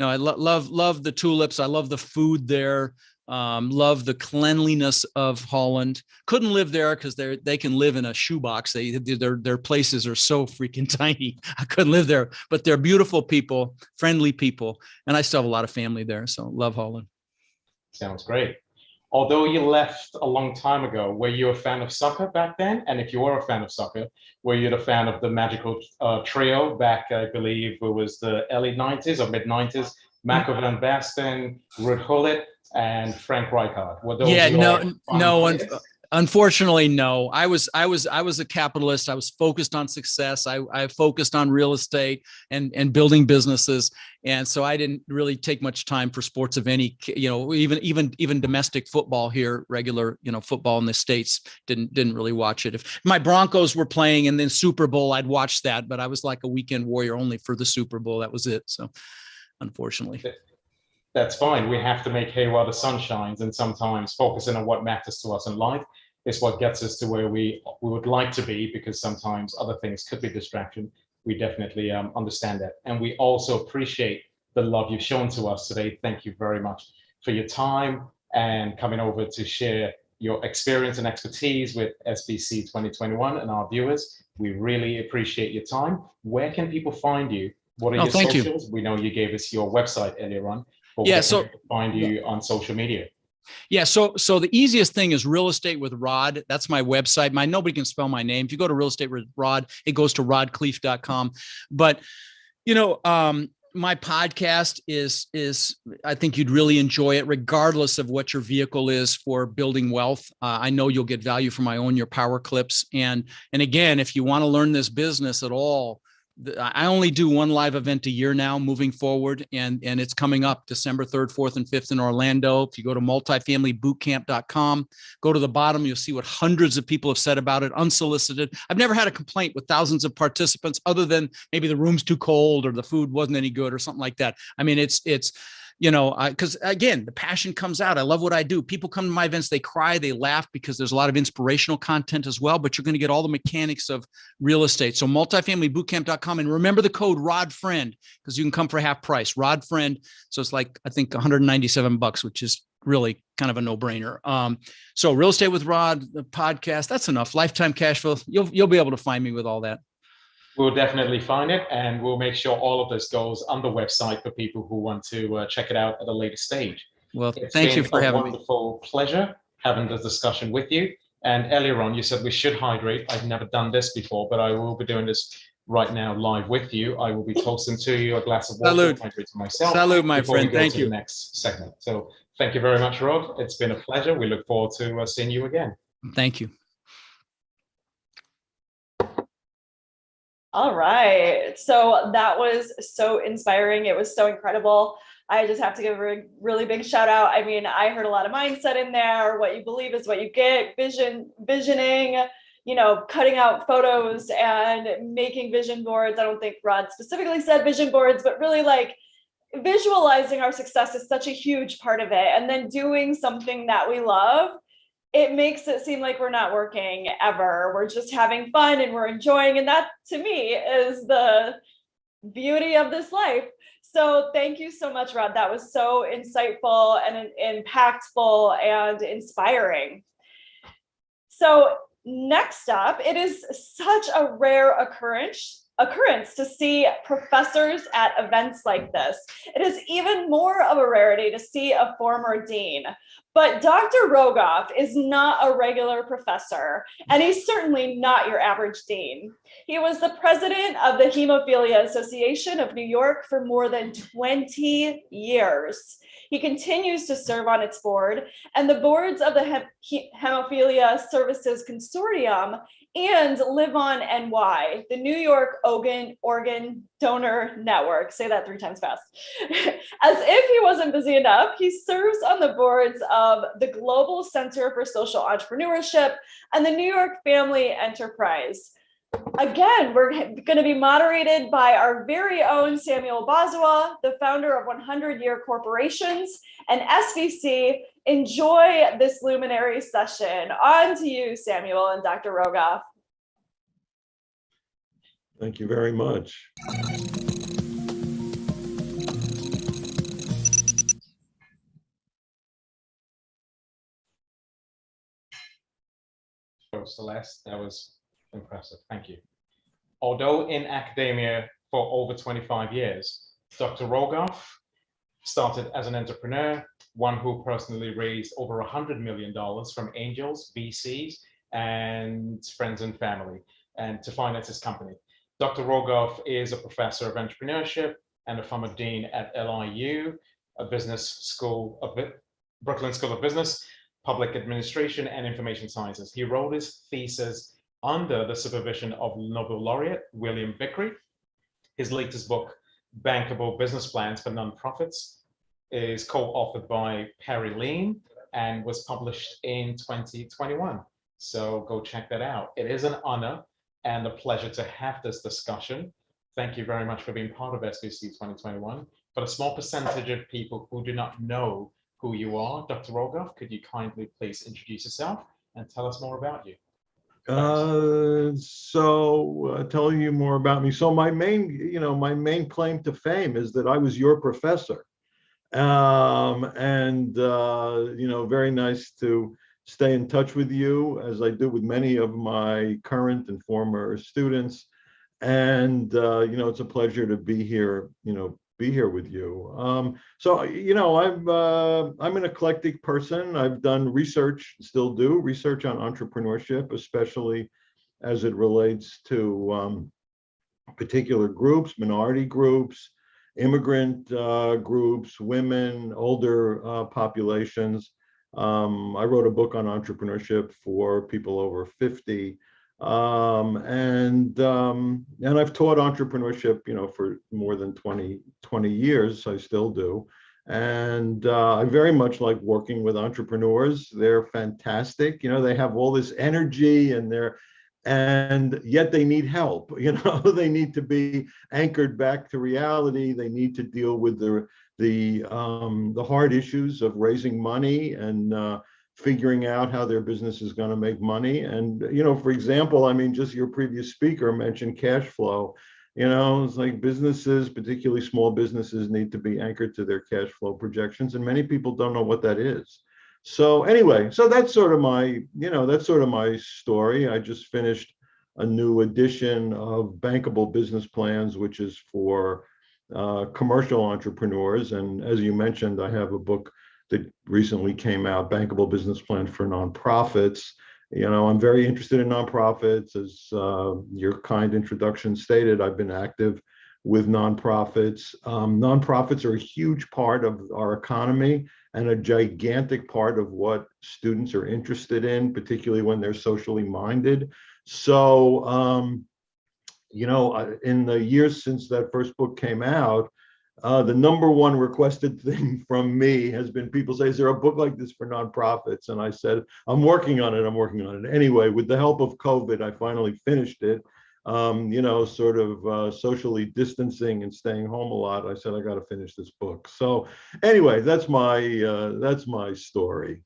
I love the tulips. I love the food there. Love the cleanliness of Holland. Couldn't live there because they can live in a shoebox. Their places are so freaking tiny. I couldn't live there, but they're beautiful people, friendly people. And I still have a lot of family there. So love Holland. Sounds great. Although you left a long time ago, were you a fan of soccer back then? And if you were a fan of soccer, were you a fan of the magical trio back, I believe it was the early 90s or mid 90s, Marco van Basten, Ruud Gullit, and Frank Rijkaard? Were those unfortunately, no. I was a capitalist. I was focused on success. I focused on real estate and building businesses. And so I didn't really take much time for sports of any, even domestic football here, regular, football in the States, didn't really watch it. If my Broncos were playing and then Super Bowl, I'd watch that, but I was like a weekend warrior only for the Super Bowl. That was it. So unfortunately. That's fine. We have to make hay while the sun shines, and sometimes focusing on what matters to us in life is what gets us to where we would like to be, because sometimes other things could be distraction. We definitely understand that. And we also appreciate the love you've shown to us today. Thank you very much for your time and coming over to share your experience and expertise with SBC 2021 and our viewers. We really appreciate your time. Where can people find you? What are your socials? We know you gave us your website earlier on. Yeah, so find you on social media. Yeah, so the easiest thing is Real Estate with Rod. That's my website. Nobody can spell my name. If you go to Real Estate with Rod, it goes to rodcleef.com. But my podcast is I think you'd really enjoy it, regardless of what your vehicle is for building wealth. I know you'll get value from my Own Your Power clips. And again, if you want to learn this business at all, I only do one live event a year now moving forward, and it's coming up December 3rd, 4th, and 5th in Orlando. If you go to multifamilybootcamp.com, go to the bottom, you'll see what hundreds of people have said about it, unsolicited. I've never had a complaint with thousands of participants other than maybe the room's too cold or the food wasn't any good or something like that. I mean, it's because again, the passion comes out. I love what I do. People come to my events, they cry, they laugh because there's a lot of inspirational content as well, but you're going to get all the mechanics of real estate. So multifamilybootcamp.com, and remember the code RODFRIEND, because you can come for half price, RODFRIEND. So it's like, I think $197, which is really kind of a no-brainer. So Real Estate with Rod, the podcast, that's enough. Lifetime cash flow. You'll be able to find me with all that. We'll definitely find it, and we'll make sure all of this goes on the website for people who want to check it out at a later stage. Well, thank you for having me. It's been a wonderful pleasure having this discussion with you. And earlier on, you said we should hydrate. I've never done this before, but I will be doing this right now live with you. I will be toasting to you a glass of water. Salute. Hydrate to myself. Salute, my friend. Thank you. The next segment. So thank you very much, Rod. It's been a pleasure. We look forward to seeing you again. Thank you. All right. So that was so inspiring. It was so incredible. I just have to give a really big shout out. I mean, I heard a lot of mindset in there. What you believe is what you get, visioning, cutting out photos and making vision boards. I don't think Rod specifically said vision boards, but really like visualizing our success is such a huge part of it. And then doing something that we love, it makes it seem like we're not working ever. We're just having fun and we're enjoying. And that to me is the beauty of this life. So thank you so much, Rod. That was so insightful and impactful and inspiring. So next up, it is such a rare occurrence to see professors at events like this. It is even more of a rarity to see a former dean. But Dr. Rogoff is not a regular professor, and he's certainly not your average dean. He was the president of the Hemophilia Association of New York for more than 20 years. He continues to serve on its board and the boards of the Hemophilia Services Consortium and Live On NY, the New York Organ Donor Network. Say that 3 times fast. As if he wasn't busy enough, he serves on the boards of the Global Center for Social Entrepreneurship and the New York Family Enterprise. Again, we're going to be moderated by our very own Samuel Bosua, the founder of 100 Year Corporations and SVC. Enjoy this luminary session. On to you, Samuel and Dr. Rogoff. Thank you very much. Celeste, that was impressive. Thank you. Although in academia for over 25 years, Dr. Rogoff started as an entrepreneur, one who personally raised over $100 million from angels, VCs, and friends and family, and to finance his company. Dr. Rogoff is a professor of entrepreneurship and a former dean at LIU, a business school of Brooklyn School of Business, Public Administration, and Information Sciences. He wrote his thesis under the supervision of Nobel laureate William Vickery. His latest book, Bankable Business Plans for Nonprofits, is co-authored by Perry Lean and was published in 2021. So go check that out. It is an honor and a pleasure to have this discussion. Thank you very much for being part of SBC 2021. For a small percentage of people who do not know who you are, Dr. Rogoff, could you kindly please introduce yourself and tell us more about you? Telling you more about me. So my main claim to fame is that I was your professor. Very nice to stay in touch with you as I do with many of my current and former students. And, it's a pleasure to be here, with you. I'm an eclectic person. I've done research, still do research on entrepreneurship, especially as it relates to particular groups, minority groups, immigrant groups, women, older populations. I wrote a book on entrepreneurship for people over 50. And I've taught entrepreneurship, for more than 20 years. I still do. And I very much like working with entrepreneurs. They're fantastic. They have all this energy and yet they need help. They need to be anchored back to reality. They need to deal with the hard issues of raising money and figuring out how their business is going to make money. And, for example, I mean, just your previous speaker mentioned cash flow. It's like businesses, particularly small businesses, need to be anchored to their cash flow projections. And many people don't know what that is. So anyway, so that's sort of my story. I just finished a new edition of Bankable Business Plans, which is for commercial entrepreneurs. And as you mentioned, I have a book that recently came out, Bankable Business Plan for Nonprofits. I'm very interested in nonprofits. As your kind introduction stated, I've been active with nonprofits. Nonprofits are a huge part of our economy and a gigantic part of what students are interested in, particularly when they're socially minded. So, in the years since that first book came out, the number one requested thing from me has been people say, is there a book like this for nonprofits? And I said, I'm working on it. Anyway, with the help of COVID, I finally finished it. Sort of socially distancing and staying home a lot. I said, I got to finish this book. So anyway, that's my story.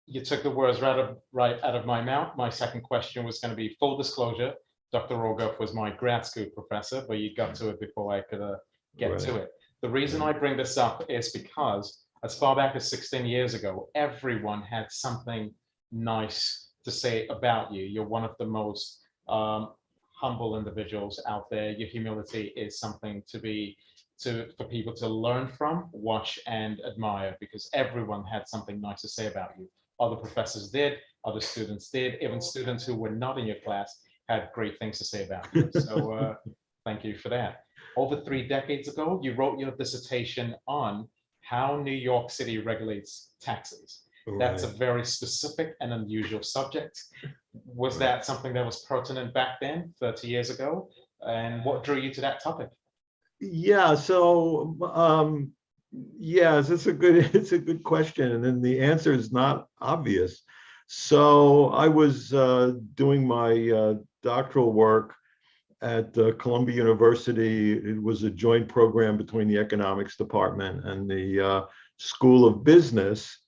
You took the words right out of my mouth. My second question was going to be full disclosure. Dr. Rogoff was my grad school professor, but you got to it before I could get to it. The reason I bring this up is because as far back as 16 years ago, everyone had something nice to say about you. You're one of the most humble individuals out there. Your humility is something for people to learn from, watch, and admire, because everyone had something nice to say about you. Other professors did, other students did, even students who were not in your class had great things to say about you. So thank you for that. Over 3 decades ago, you wrote your dissertation on how New York City regulates taxes. Right. That's a very specific and unusual subject. Was that something that was pertinent back then, 30 years ago? And what drew you to that topic? Yeah, so yes, it's a good question. And then the answer is not obvious. So I was doing my doctoral work at Columbia University. It was a joint program between the economics department and the School of Business.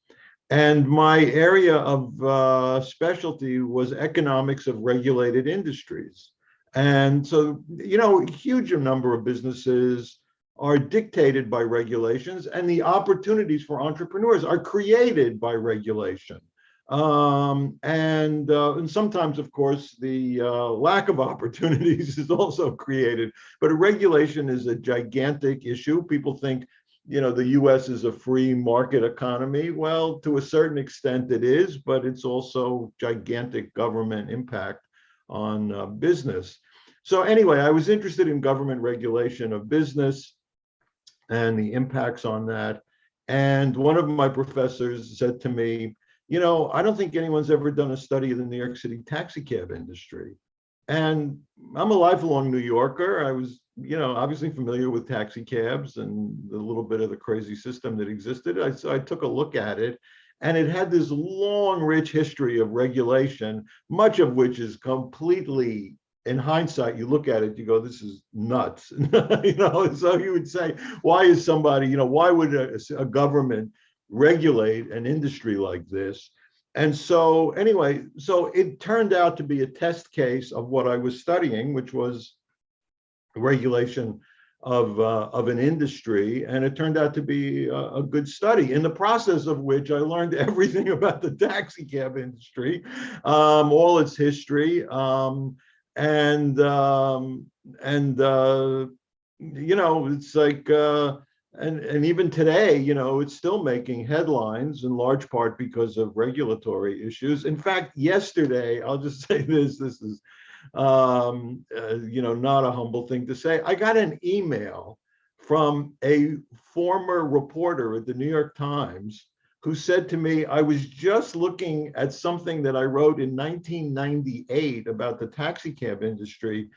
And my area of specialty was economics of regulated industries. And so, a huge number of businesses are dictated by regulations, and the opportunities for entrepreneurs are created by regulation. And sometimes, of course, the lack of opportunities is also created. But regulation is a gigantic issue. People think, the US is a free market economy. Well, to a certain extent it is, but it's also gigantic government impact on business. So anyway, I was interested in government regulation of business and the impacts on that. And one of my professors said to me, I don't think anyone's ever done a study of the New York City taxi cab industry. And I'm a lifelong New Yorker. I was, obviously familiar with taxi cabs and the little bit of the crazy system that existed. So I took a look at it, and it had this long, rich history of regulation, much of which is completely, in hindsight, you look at it, you go, this is nuts. So you would say, why is somebody, why would a government regulate an industry like this? And so anyway, so it turned out to be a test case of what I was studying, which was regulation of an industry. And it turned out to be a good study, in the process of which I learned everything about the taxi cab industry, all its history. It's like, and even today, it's still making headlines in large part because of regulatory issues. In fact, yesterday, I'll just say this is, not a humble thing to say. I got an email from a former reporter at the New York Times who said to me, I was just looking at something that I wrote in 1998 about the taxi cab industry.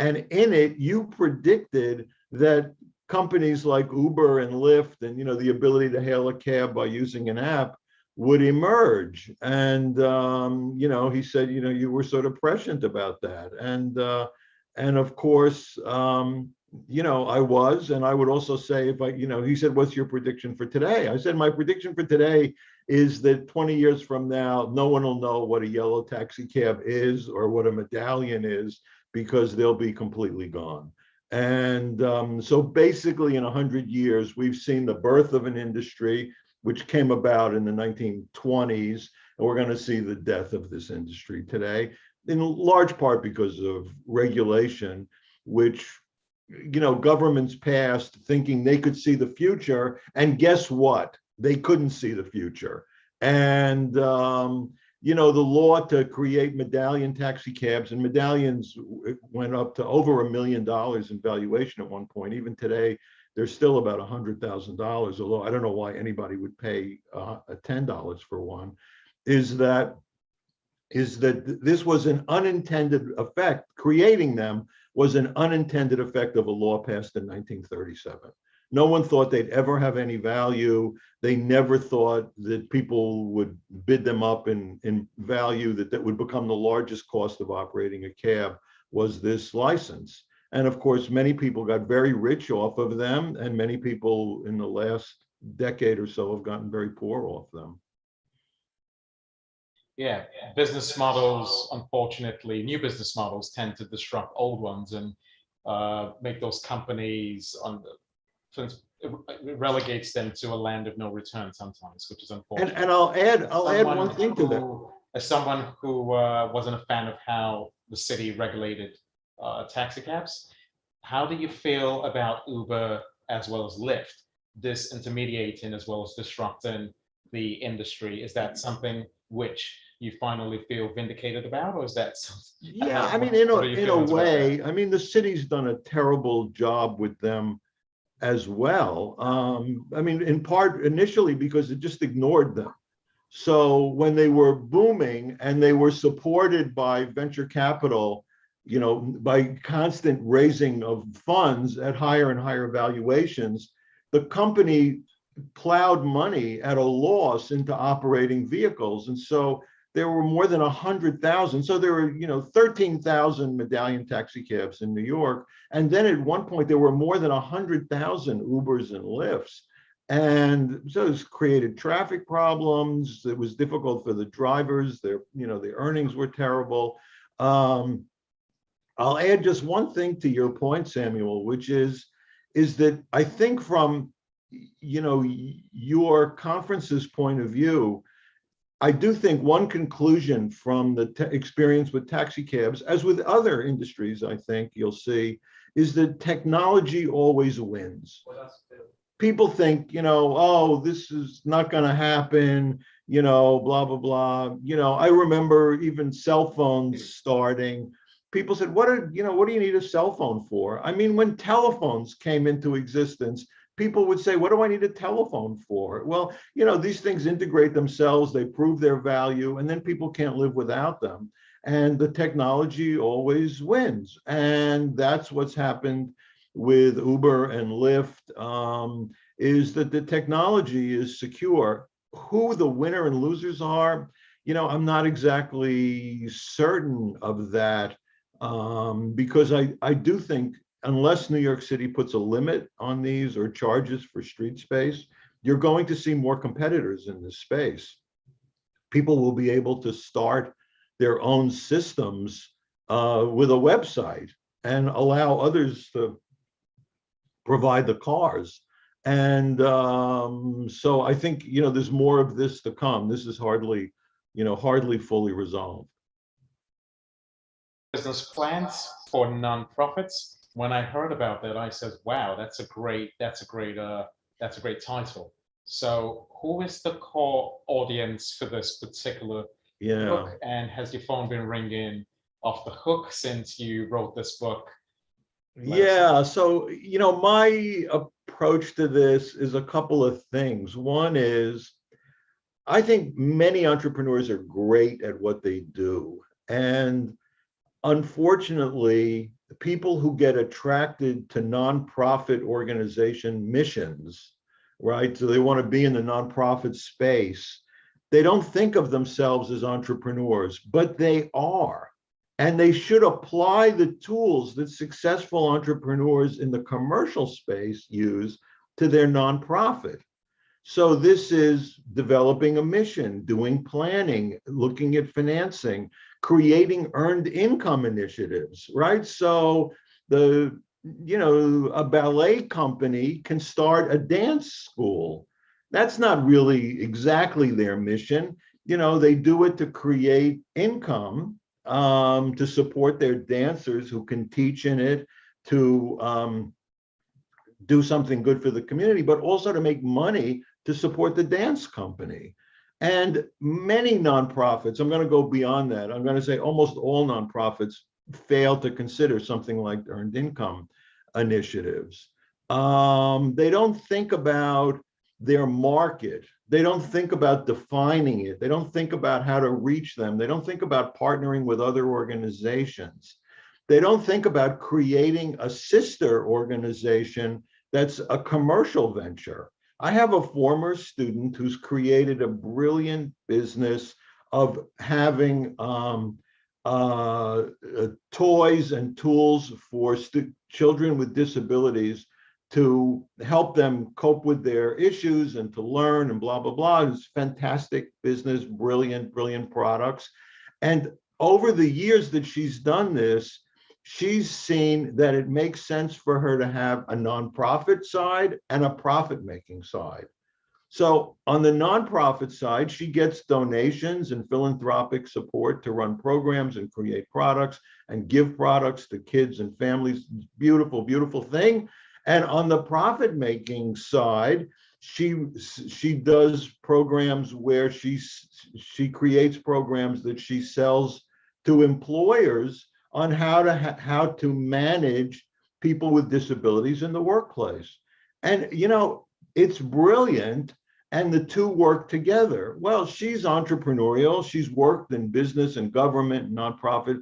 And in it, you predicted that companies like Uber and Lyft and, the ability to hail a cab by using an app would emerge. And, he said, you were sort of prescient about that. And of course, I was, and I would also say, he said, what's your prediction for today? I said, my prediction for today is that 20 years from now, no one will know what a yellow taxi cab is or what a medallion is, because they'll be completely gone. And so basically in 100 years, we've seen the birth of an industry which came about in the 1920s, and we're going to see the death of this industry today, in large part because of regulation, which governments passed thinking they could see the future, and guess what? They couldn't see the future. And the law to create medallion taxi cabs, and medallions went up to over $1 million in valuation at one point. Even today, they're still about $100,000, although I don't know why anybody would pay $10 for one, is that this was an unintended effect. Creating them was an unintended effect of a law passed in 1937. No one thought they'd ever have any value. They never thought that people would bid them up in value, that would become the largest cost of operating a cab was this license. And of course, many people got very rich off of them, and many people in the last decade or so have gotten very poor off them. Yeah, business models, unfortunately, new business models tend to disrupt old ones and make those companies it relegates them to a land of no return sometimes, which is unfortunate. And I'll add one thing to that. As someone who wasn't a fan of how the city regulated taxi cabs, how do you feel about Uber as well as Lyft disintermediating as well as disrupting the industry? Is that something which you finally feel vindicated about, or is that something? Yeah, I mean, in a way, I mean, the city's done a terrible job with them as well. I mean, in part initially because it just ignored them. So when they were booming and they were supported by venture capital, by constant raising of funds at higher and higher valuations, the company plowed money at a loss into operating vehicles. And so there were more than 100,000. So there were, 13,000 medallion taxi cabs in New York. And then at one point, there were more than 100,000 Ubers and Lyfts. And so it's created traffic problems. It was difficult for the drivers. The earnings were terrible. I'll add just one thing to your point, Samuel, which is that I think from, your conference's point of view, I do think one conclusion from the experience with taxi cabs, as with other industries, I think you'll see, is that technology always wins. People think, oh, this is not going to happen, blah, blah, blah. I remember even cell phones starting. People said, what do you need a cell phone for? I mean, when telephones came into existence, people would say, what do I need a telephone for? Well, these things integrate themselves, they prove their value, and then people can't live without them. And the technology always wins. And that's what's happened with Uber and Lyft, is that the technology is secure. Who the winner and losers are, I'm not exactly certain of that, because I do think unless New York City puts a limit on these or charges for street space, you're going to see more competitors in this space. People will be able to start their own systems with a website and allow others to provide the cars. And so I think, there's more of this to come. This is hardly fully resolved. Business plans for nonprofits. When I heard about that, I said, "Wow, that's a great title." So, who is the core audience for this particular book? And has your phone been ringing off the hook since you wrote this book? Yeah. So, my approach to this is a couple of things. One is, I think many entrepreneurs are great at what they do. And unfortunately, the people who get attracted to nonprofit organization missions, right? So they want to be in the nonprofit space. They don't think of themselves as entrepreneurs, but they are. And they should apply the tools that successful entrepreneurs in the commercial space use to their nonprofit. So this is developing a mission, doing planning, looking at financing, creating earned income initiatives, right? So a ballet company can start a dance school. That's not really exactly their mission. They do it to create income, to support their dancers who can teach in it, to do something good for the community, but also to make money to support the dance company. And many nonprofits, I'm going to go beyond that. I'm going to say almost all nonprofits fail to consider something like earned income initiatives. They don't think about their market. They don't think about defining it. They don't think about how to reach them. They don't think about partnering with other organizations. They don't think about creating a sister organization that's a commercial venture. I have a former student who's created a brilliant business of having toys and tools for children with disabilities to help them cope with their issues and to learn and blah, blah, blah. It's fantastic business, brilliant, brilliant products. And over the years that she's done this, she's seen that it makes sense for her to have a nonprofit side and a profit-making side. So on the nonprofit side, she gets donations and philanthropic support to run programs and create products and give products to kids and families. Beautiful, beautiful thing. And on the profit-making side, she does programs where she creates programs that she sells to employers on how to manage people with disabilities in the workplace. And it's brilliant, and the two work together. Well, she's entrepreneurial. She's worked in business and government and nonprofit.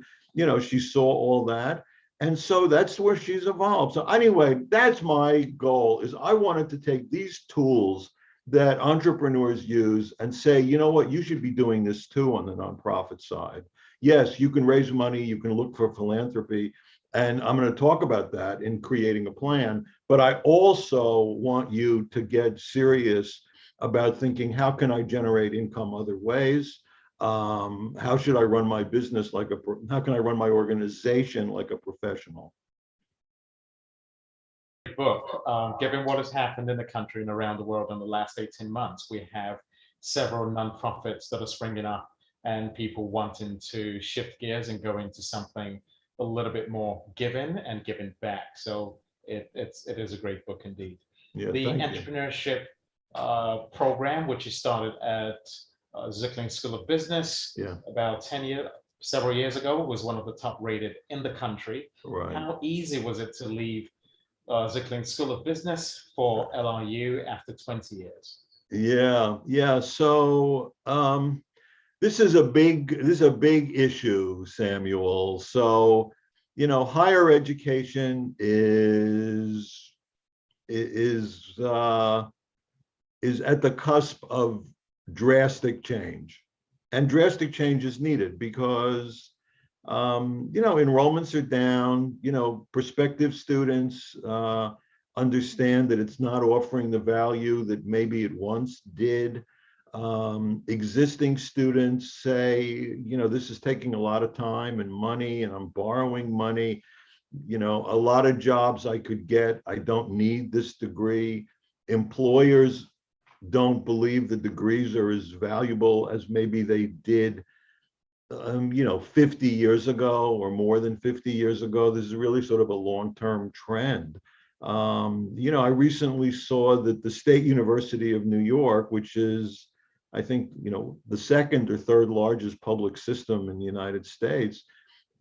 She saw all that. And so that's where she's evolved. So anyway, that's my goal, is I wanted to take these tools that entrepreneurs use and say, you know what, you should be doing this too on the nonprofit side. Yes, you can raise money, you can look for philanthropy, and I'm going to talk about that in creating a plan, but I also want you to get serious about thinking, how can I generate income other ways? How should I run my business how can I run my organization like a professional? Book, given what has happened in the country and around the world in the last 18 months, we have several nonprofits that are springing up and people wanting to shift gears and go into something a little bit more giving and giving back. So it is a great book indeed. Yeah, the entrepreneurship program, which you started at Zicklin School of Business about several years ago, was one of the top rated in the country. Right. How easy was it to leave Zicklin School of Business for LRU after 20 years? Yeah. So this is a big issue, Samuel. So, higher education is at the cusp of drastic change, and drastic change is needed because enrollments are down. Prospective students understand that it's not offering the value that maybe it once did. Existing students say, this is taking a lot of time and money, and I'm borrowing money. A lot of jobs I could get, I don't need this degree. Employers don't believe the degrees are as valuable as maybe they did 50 years ago or more than 50 years ago. This is really sort of a long-term trend. I recently saw that the State University of New York, which is, I think, the second or third largest public system in the United States,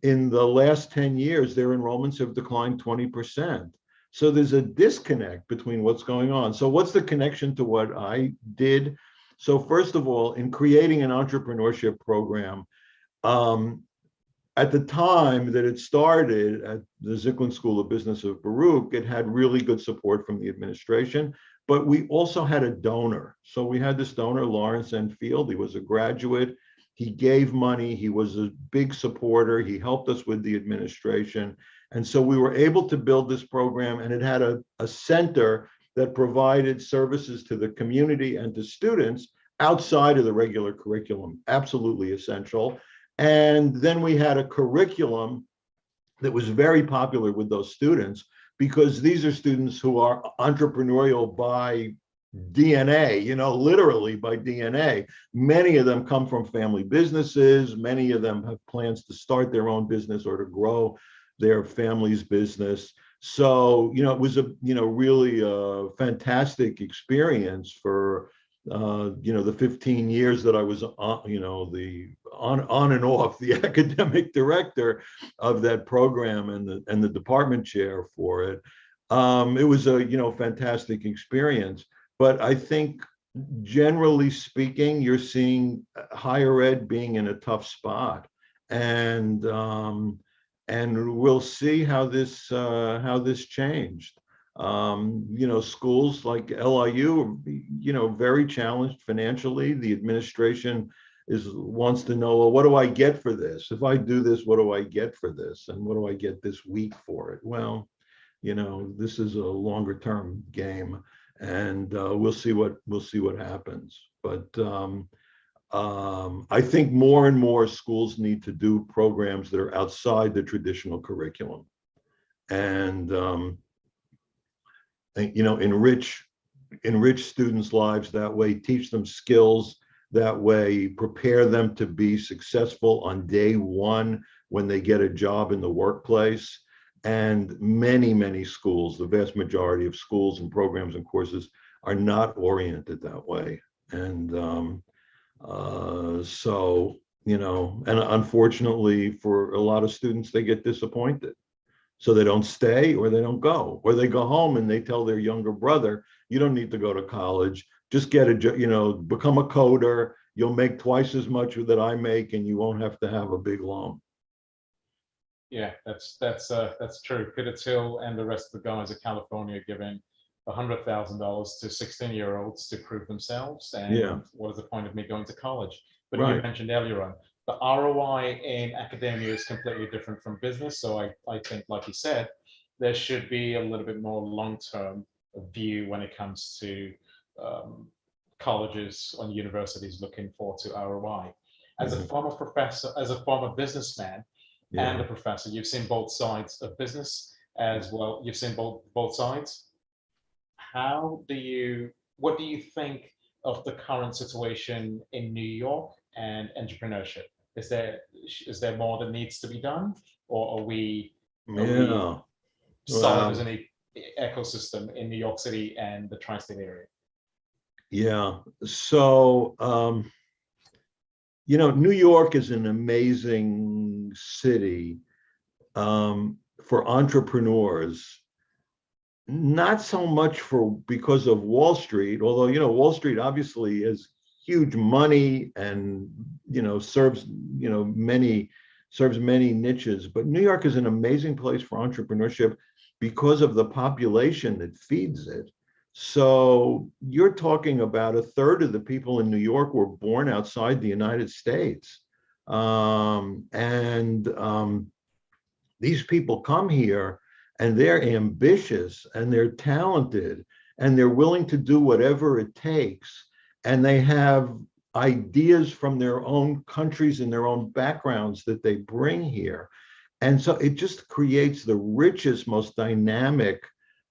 in the last 10 years, their enrollments have declined 20%. So there's a disconnect between what's going on. So what's the connection to what I did? So first of all, in creating an entrepreneurship program, at the time that it started at the Zicklin School of Business of Baruch, it had really good support from the administration, but we also had a donor. So we had this donor, Lawrence Enfield. He was a graduate. He gave money. He was a big supporter. He helped us with the administration. And so we were able to build this program, and it had a center that provided services to the community and to students outside of the regular curriculum, absolutely essential. And then we had a curriculum that was very popular with those students, because these are students who are entrepreneurial by DNA, literally by DNA. Many of them come from family businesses. Many of them have plans to start their own business or to grow their family's business. So, it was really a fantastic experience for, the 15 years that I was on and off the academic director of that program and the department chair for it. It was a, fantastic experience. But I think generally speaking, you're seeing higher ed being in a tough spot. And we'll see how this changed. Schools like LIU are, very challenged financially. The administration wants to know, well, what do I get for this? If I do this, what do I get for this? And what do I get this week for it? Well, this is a longer term game, and we'll see what happens. But I think more and more schools need to do programs that are outside the traditional curriculum, and enrich students' lives that way, teach them skills that way, prepare them to be successful on day one when they get a job in the workplace. And many, many schools, the vast majority of schools and programs and courses are not oriented that way. And so, and unfortunately for a lot of students, they get disappointed. So they don't stay, or they don't go, or they go home and they tell their younger brother, you don't need to go to college, just get become a coder. You'll make twice as much that I make, and you won't have to have a big loan. Yeah, that's true. Pitters Hill and the rest of the guys at California are giving $100,000 to 16-year-olds to prove themselves. And what is the point of me going to college? But you mentioned earlier on, the ROI in academia is completely different from business. So I think, like you said, there should be a little bit more long-term view when it comes to colleges and universities looking forward to ROI. As a former professor, as a former businessman and a professor, you've seen both sides of business as well. You've seen both sides. What do you think of the current situation in New York and entrepreneurship? Is there more that needs to be done, or are we solid as an ecosystem in New York City and the tri-state area? Yeah. So, New York is an amazing city for entrepreneurs. Not so much because of Wall Street, although, Wall Street obviously has huge money and, serves many niches. But New York is an amazing place for entrepreneurship because of the population that feeds it. So you're talking about a third of the people in New York were born outside the United States. These people come here and they're ambitious and they're talented and they're willing to do whatever it takes. And they have ideas from their own countries and their own backgrounds that they bring here. And so it just creates the richest, most dynamic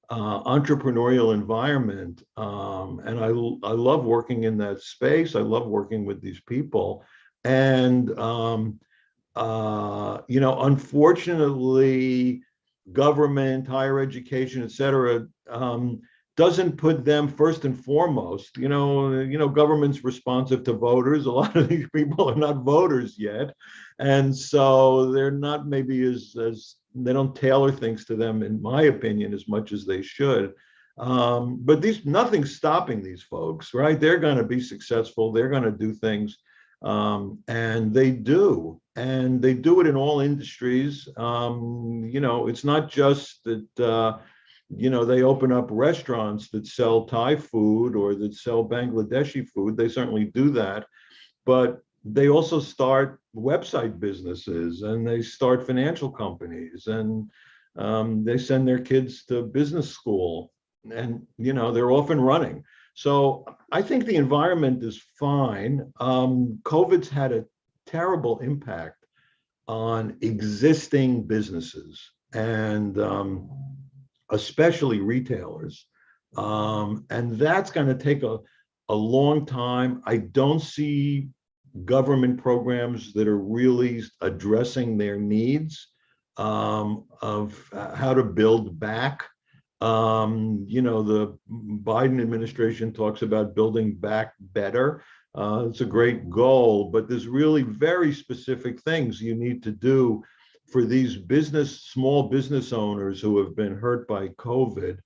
entrepreneurial environment. And I love working in that space. I love working with these people. And, unfortunately, government, higher education, et cetera, doesn't put them first and foremost. Government's responsive to voters. A lot of these people are not voters yet. And so they're not maybe as they don't tailor things to them, in my opinion, as much as they should. But nothing's stopping these folks, right? They're going to be successful. They're going to do things, and they do it in all industries. It's not just that. They open up restaurants that sell Thai food or that sell Bangladeshi food. They certainly do that, but they also start website businesses, and they start financial companies, and they send their kids to business school, and they're off and running. So I think the environment is fine. COVID's had a terrible impact on existing businesses, and especially retailers. And that's going to take a long time. I don't see government programs that are really addressing their needs of how to build back. The Biden administration talks about building back better. It's a great goal, but there's really very specific things you need to do for these small business owners who have been hurt by COVID,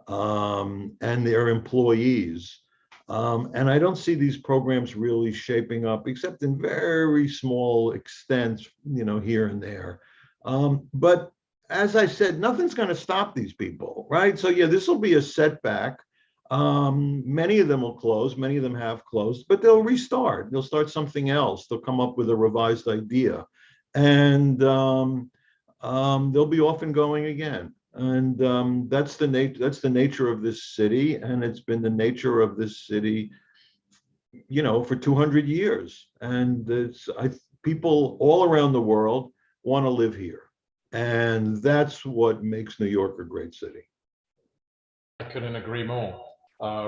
and their employees. And I don't see these programs really shaping up, except in very small extents, here and there. But as I said, nothing's going to stop these people, right? So yeah, this will be a setback. Many of them will close, many of them have closed, but they'll restart. They'll start something else. They'll come up with a revised idea, and they'll be off and going again. And that's the nature of this city, and it's been the nature of this city, for 200 years. And people all around the world want to live here, and that's what makes New York a great city. I couldn't agree more.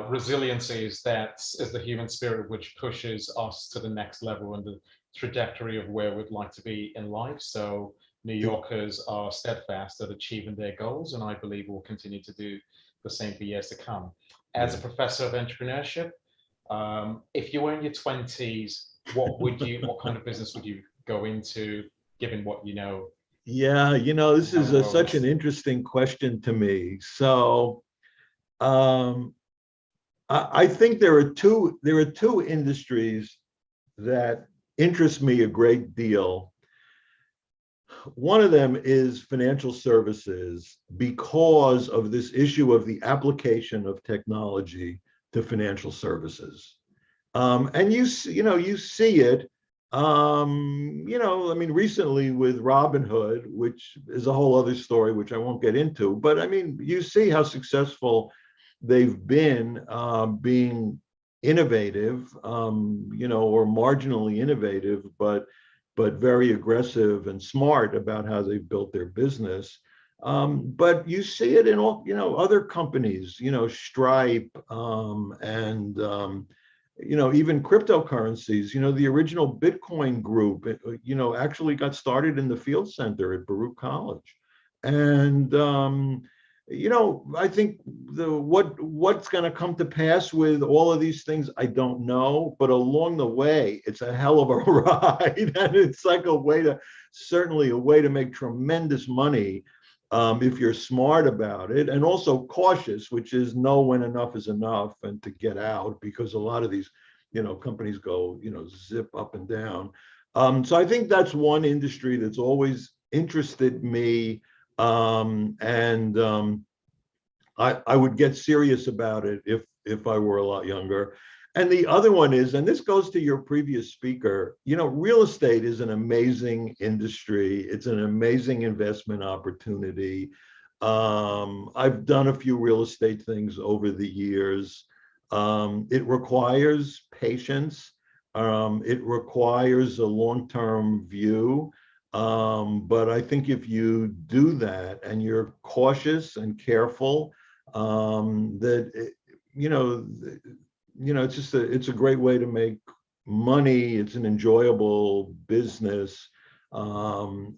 Resiliency is the human spirit which pushes us to the next level and the trajectory of where we'd like to be in life. So New Yorkers are steadfast at achieving their goals, and I believe will continue to do the same for years to come. As a professor of entrepreneurship, if you were in your 20s, what kind of business would you go into, given what you know? Yeah, this is such an interesting question to me. So I think there are two industries that interest me a great deal. One of them is financial services, because of this issue of the application of technology to financial services. And you see it, recently with Robinhood, which is a whole other story, which I won't get into, but you see how successful they've been being innovative, or marginally innovative, but very aggressive and smart about how they've built their business. But you see it in all, other companies, Stripe, and even cryptocurrencies. The original Bitcoin group, actually got started in the Field Center at Baruch College. And I think what's going to come to pass with all of these things, I don't know. But along the way, it's a hell of a ride, and it's like certainly a way to make tremendous money if you're smart about it, and also cautious, which is know when enough is enough and to get out, because a lot of these, companies go, zip up and down. So I think that's one industry that's always interested me. I would get serious about it if I were a lot younger. And the other one is, and this goes to your previous speaker, real estate is an amazing industry. It's an amazing investment opportunity. I've done a few real estate things over the years. It requires patience. It requires a long-term view. But I think if you do that and you're cautious and careful, it's a great way to make money. It's an enjoyable business. So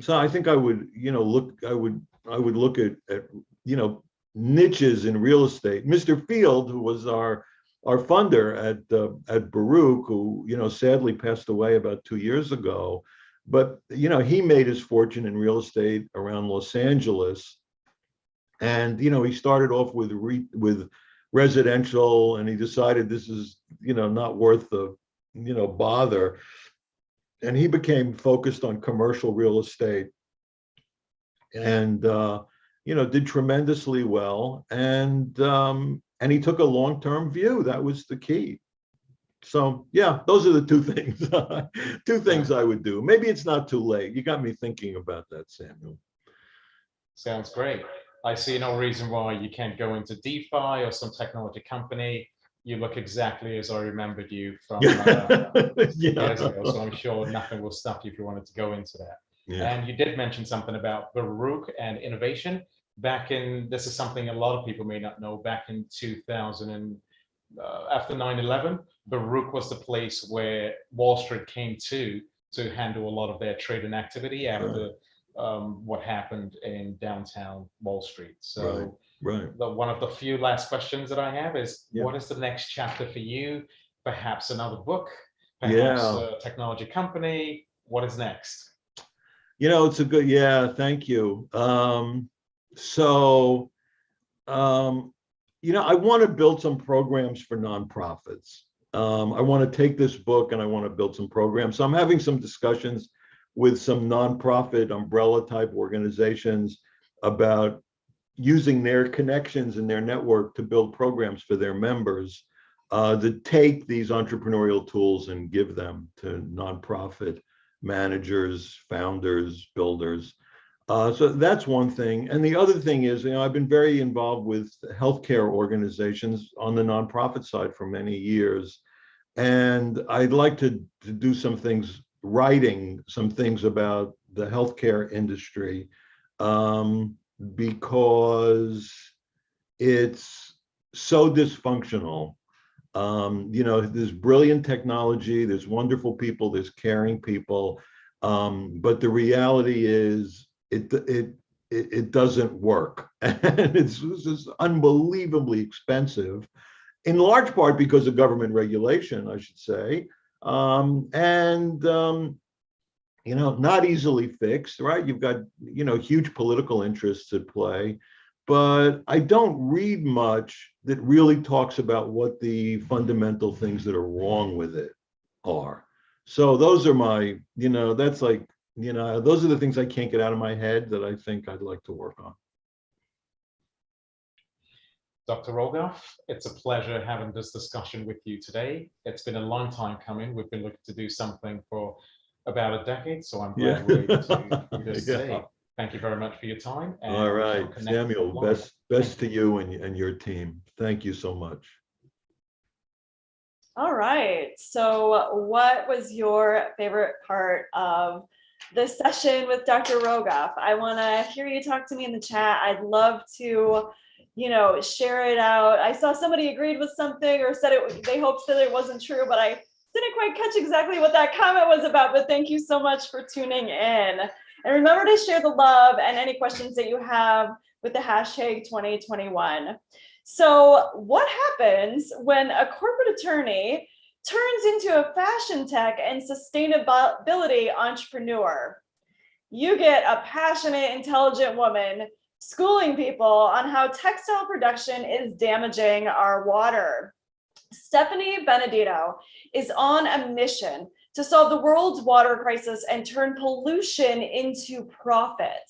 I think I would look at niches in real estate. Mr. Field, who was our funder at Baruch, who sadly passed away about 2 years ago, but he made his fortune in real estate around Los Angeles, And, he started off with residential, and he decided this is, not worth the, bother. And he became focused on commercial real estate and, did tremendously well. And he took a long-term view. That was the key. So yeah, those are the two things, I would do. Maybe it's not too late. You got me thinking about that, Samuel. Sounds great. I see no reason why you can't go into DeFi or some technology company. You look exactly as I remembered you from years ago, so I'm sure nothing will stop you if you wanted to go into that. Yeah. And you did mention something about Baruch and innovation. This is something a lot of people may not know, back in 2000 and after 9/11, Baruch was the place where Wall Street came to handle a lot of their trading activity after what happened in downtown Wall Street. So right. One of the few last questions that I have is, what is the next chapter for you? Perhaps another book, perhaps a technology company. What is next? It's a good, thank you. I want to build some programs for nonprofits. I want to take this book and I want to build some programs. So I'm having some discussions with some nonprofit umbrella type organizations about using their connections and their network to build programs for their members to take these entrepreneurial tools and give them to nonprofit managers, founders, builders. So that's one thing. And the other thing is, I've been very involved with healthcare organizations on the nonprofit side for many years. And I'd like to do some things, writing some things about the healthcare industry, because it's so dysfunctional. There's brilliant technology, there's wonderful people, there's caring people, but the reality is it doesn't work, and it's just unbelievably expensive, in large part because of government regulation, I should say, and not easily fixed, right? You've got huge political interests at play. But I don't read much that really talks about what the fundamental things that are wrong with it are. So those are my, that's like, those are the things I can't get out of my head that I think I'd like to work on. Dr. Rogoff, it's a pleasure having this discussion with you today. It's been a long time coming. We've been looking to do something for about a decade, so I'm glad we're able to do this today. Thank you very much for your time. And all right, Samuel, best to you and your team. Thank you so much. All right. So what was your favorite part of the session with Dr. Rogoff? I want to hear you talk to me in the chat. I'd love to, share it out. I saw somebody agreed with something or said they hoped that it wasn't true, but I didn't quite catch exactly what that comment was about. But thank you so much for tuning in. And remember to share the love and any questions that you have with the hashtag 2021. So what happens when a corporate attorney turns into a fashion tech and sustainability entrepreneur? You get a passionate, intelligent woman schooling people on how textile production is damaging our water. Stephanie Benedetto is on a mission to solve the world's water crisis and turn pollution into profit.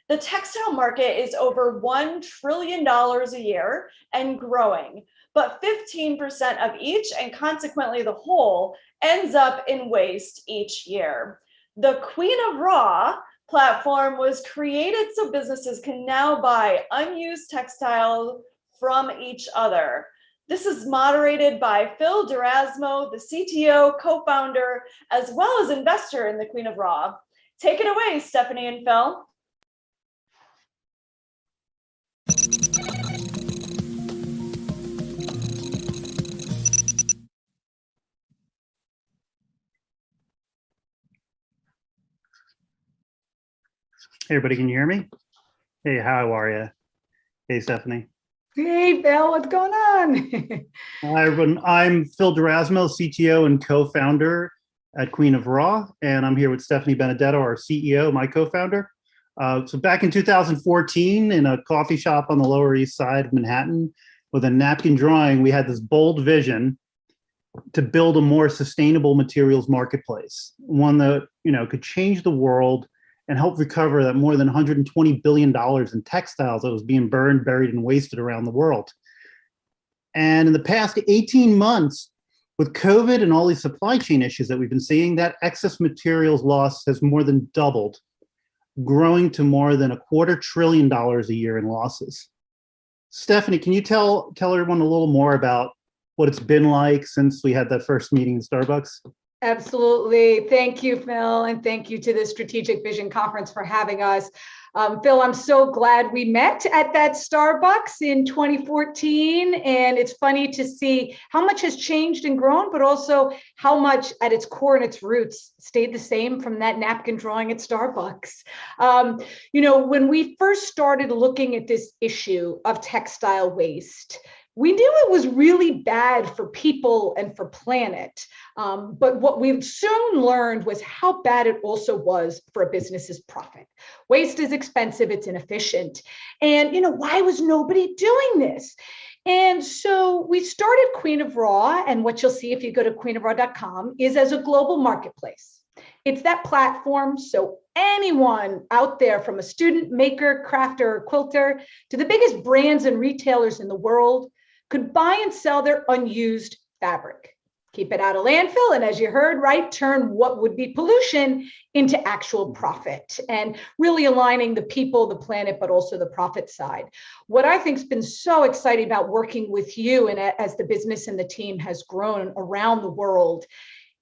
The textile market is over $1 trillion a year and growing, but 15% of each, and consequently the whole, ends up in waste each year. The Queen of Raw platform was created so businesses can now buy unused textiles from each other. This is moderated by Phil Durasmo, the CTO, co-founder, as well as investor in the Queen of Raw. Take it away, Stephanie and Phil. Hey, everybody, can you hear me? Hey, how are you? Hey, Stephanie. Hey, Bill, what's going on? Hi, everyone. I'm Phil Durasmo, CTO and co-founder at Queen of Raw, and I'm here with Stephanie Benedetto, our CEO, my co-founder. So back in 2014, in a coffee shop on the Lower East Side of Manhattan, with a napkin drawing, we had this bold vision to build a more sustainable materials marketplace, one that could change the world and help recover that more than $120 billion in textiles that was being burned, buried, and wasted around the world. And in the past 18 months, with COVID and all these supply chain issues that we've been seeing, that excess materials loss has more than doubled, growing to more than $250 billion a year in losses. Stephanie, can you tell everyone a little more about what it's been like since we had that first meeting in Starbucks? Absolutely. Thank you, Phil, and thank you to the Strategic Vision Conference for having us. Phil, I'm so glad we met at that Starbucks in 2014, and it's funny to see how much has changed and grown, but also how much at its core and its roots stayed the same from that napkin drawing at Starbucks. When we first started looking at this issue of textile waste, we knew it was really bad for people and for planet. But what we've soon learned was how bad it also was for a business's profit. Waste is expensive, it's inefficient. And why was nobody doing this? And so we started Queen of Raw, and what you'll see if you go to queenofraw.com is as a global marketplace. It's that platform so anyone out there, from a student, maker, crafter, or quilter, to the biggest brands and retailers in the world, could buy and sell their unused fabric, keep it out of landfill, and as you heard, right, turn what would be pollution into actual profit, and really aligning the people, the planet, but also the profit side. What I think has been so exciting about working with you, and as the business and the team has grown around the world,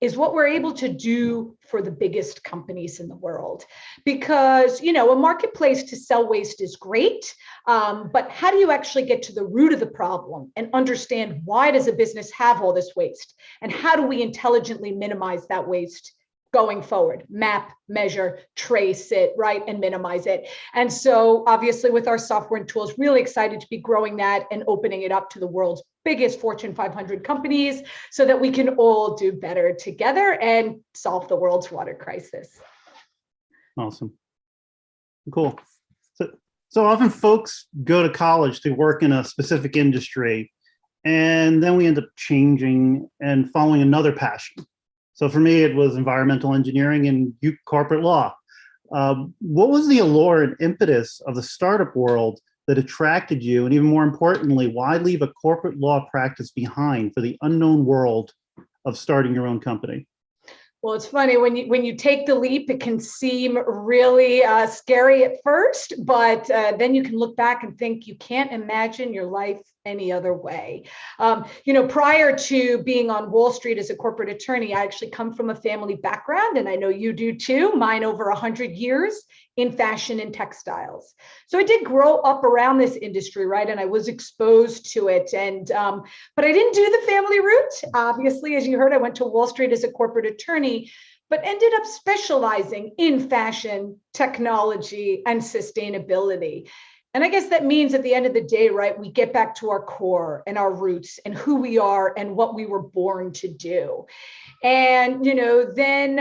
is what we're able to do for the biggest companies in the world. Because, a marketplace to sell waste is great, but how do you actually get to the root of the problem and understand why does a business have all this waste? And how do we intelligently minimize that waste going forward? Map, measure, trace it, right, and minimize it. And so obviously with our software and tools, really excited to be growing that and opening it up to the world's biggest Fortune 500 companies so that we can all do better together and solve the world's water crisis. Awesome. Cool. So often folks go to college to work in a specific industry, and then we end up changing and following another passion. So for me, it was environmental engineering and corporate law. What was the allure and impetus of the startup world that attracted you? And even more importantly, why leave a corporate law practice behind for the unknown world of starting your own company? Well, it's funny, when you take the leap, it can seem really scary at first, but then you can look back and think you can't imagine your life any other way. Prior to being on Wall Street as a corporate attorney, I actually come from a family background, and I know you do too, mine over 100 years in fashion and textiles. So I did grow up around this industry, right? And I was exposed to it. And but I didn't do the family route. Obviously, as you heard, I went to Wall Street as a corporate attorney, but ended up specializing in fashion, technology, and sustainability. And I guess that means at the end of the day, right, we get back to our core and our roots and who we are and what we were born to do. And, then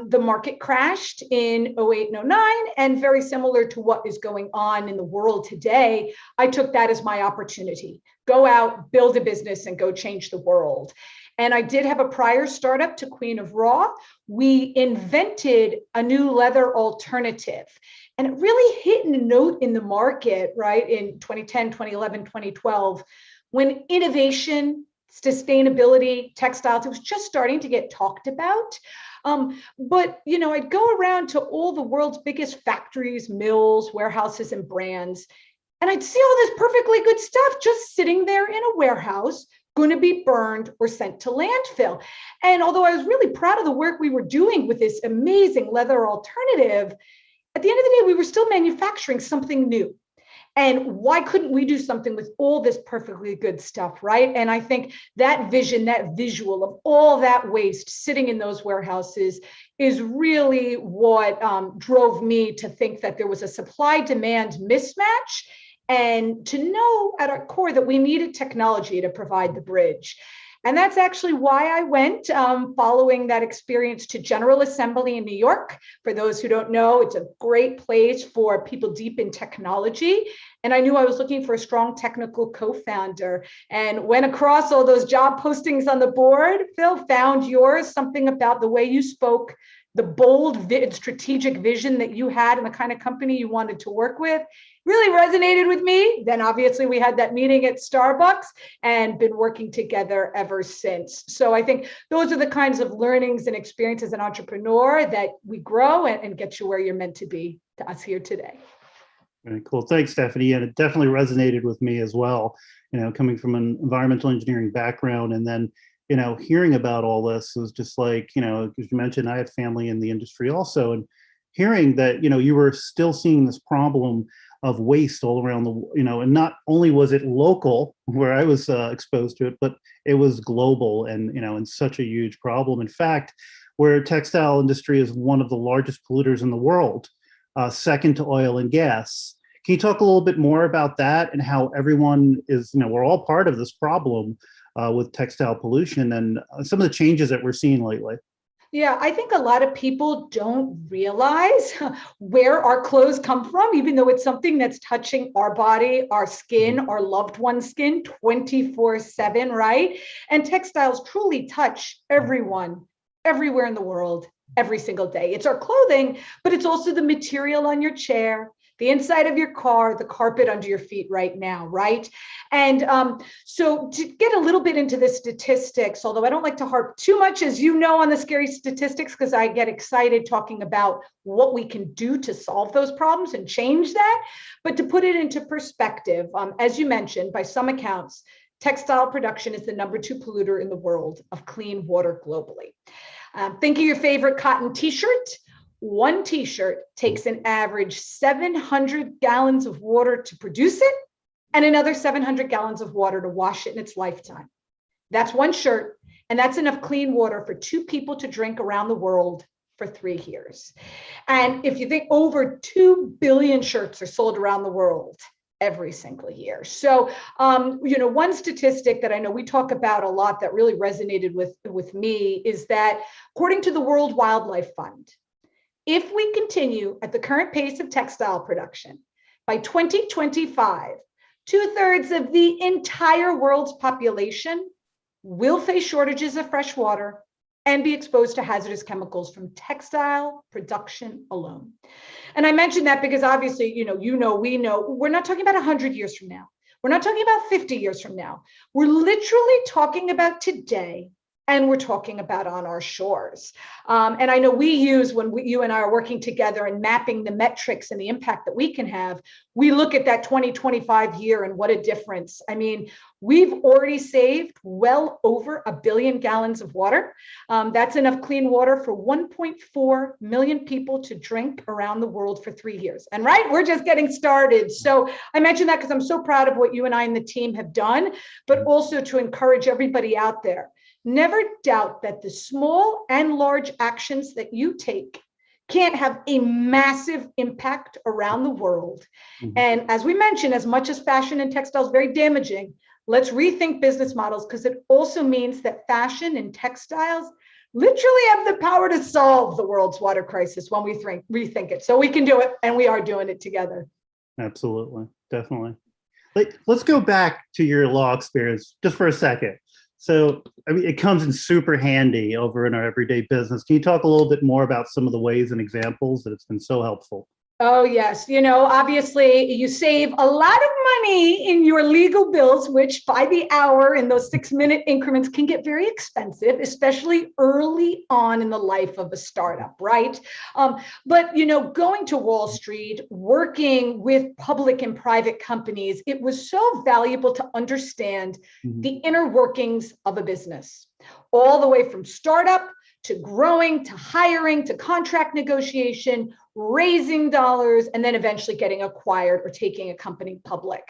the market crashed in 08 and 09, and very similar to what is going on in the world today, I took that as my opportunity. Go out, build a business, and go change the world. And I did have a prior startup to Queen of Raw. We invented a new leather alternative. And it really hit a note in the market, right, in 2010, 2011, 2012, when innovation, sustainability, textiles, it was just starting to get talked about. But, I'd go around to all the world's biggest factories, mills, warehouses, and brands, and I'd see all this perfectly good stuff just sitting there in a warehouse, going to be burned or sent to landfill. And although I was really proud of the work we were doing with this amazing leather alternative, at the end of the day, we were still manufacturing something new. And why couldn't we do something with all this perfectly good stuff, right? And I think that vision, that visual of all that waste sitting in those warehouses is really what drove me to think that there was a supply-demand mismatch, and to know at our core that we needed technology to provide the bridge. And that's actually why I went following that experience to General Assembly in New York. For those who don't know, it's a great place for people deep in technology. And I knew I was looking for a strong technical co-founder and went across all those job postings on the board. Phil, found yours, something about the way you spoke, the bold strategic vision that you had and the kind of company you wanted to work with really resonated with me. Then obviously we had that meeting at Starbucks and been working together ever since. So I think those are the kinds of learnings and experiences as an entrepreneur that we grow and get you where you're meant to be to us here today. Very cool. Thanks, Stephanie. And it definitely resonated with me as well, coming from an environmental engineering background. And then, hearing about all this was just like, as you mentioned, I had family in the industry also. And hearing that, you were still seeing this problem of waste all around the, and not only was it local where I was exposed to it, but it was global and, and such a huge problem. In fact, where textile industry is one of the largest polluters in the world, second to oil and gas. Can you talk a little bit more about that and how everyone is, we're all part of this problem with textile pollution and some of the changes that we're seeing lately? Yeah, I think a lot of people don't realize where our clothes come from, even though it's something that's touching our body, our skin, our loved one's skin 24/7, right? And textiles truly touch everyone, everywhere in the world, every single day. It's our clothing, but it's also the material on your chair, the inside of your car, the carpet under your feet right now, right? And so to get a little bit into the statistics, although I don't like to harp too much, as you know, on the scary statistics, because I get excited talking about what we can do to solve those problems and change that. But to put it into perspective, as you mentioned, by some accounts, textile production is the #2 polluter in the world of clean water globally. Think of your favorite cotton t-shirt. One t-shirt takes an average 700 gallons of water to produce it and another 700 gallons of water to wash it in its lifetime. That's one shirt, and that's enough clean water for 2 people to drink around the world for 3 years. And if you think over 2 billion shirts are sold around the world every single year. So, one statistic that I know we talk about a lot that really resonated with me is that according to the World Wildlife Fund, if we continue at the current pace of textile production, by 2025, 2/3 of the entire world's population will face shortages of fresh water and be exposed to hazardous chemicals from textile production alone. And I mention that because obviously, we know, we're not talking about 100 years from now. We're not talking about 50 years from now. We're literally talking about today. And we're talking about on our shores. And I know we use, when you and I are working together and mapping the metrics and the impact that we can have, we look at that 2025 year and what a difference. I mean, we've already saved well over 1 billion gallons of water. That's enough clean water for 1.4 million people to drink around the world for 3 years. And right, we're just getting started. So I mention that because I'm so proud of what you and I and the team have done, but also to encourage everybody out there. Never doubt that the small and large actions that you take can't have a massive impact around the world. Mm-hmm. And as we mentioned, as much as fashion and textiles is very damaging, let's rethink business models, because it also means that fashion and textiles literally have the power to solve the world's water crisis when we rethink it. So we can do it, and we are doing it together. Absolutely, definitely. Let's go back to your law experience just for a second. So, I mean, it comes in super handy over in our everyday business. Can you talk a little bit more about some of the ways and examples that it's been so helpful? Oh, yes. Obviously, you save a lot of money in your legal bills, which by the hour in those 6-minute increments can get very expensive, especially early on in the life of a startup, right? But going to Wall Street, working with public and private companies, it was so valuable to understand the inner workings of a business, all the way from startup to growing, to hiring, to contract negotiation, raising dollars, and then eventually getting acquired or taking a company public.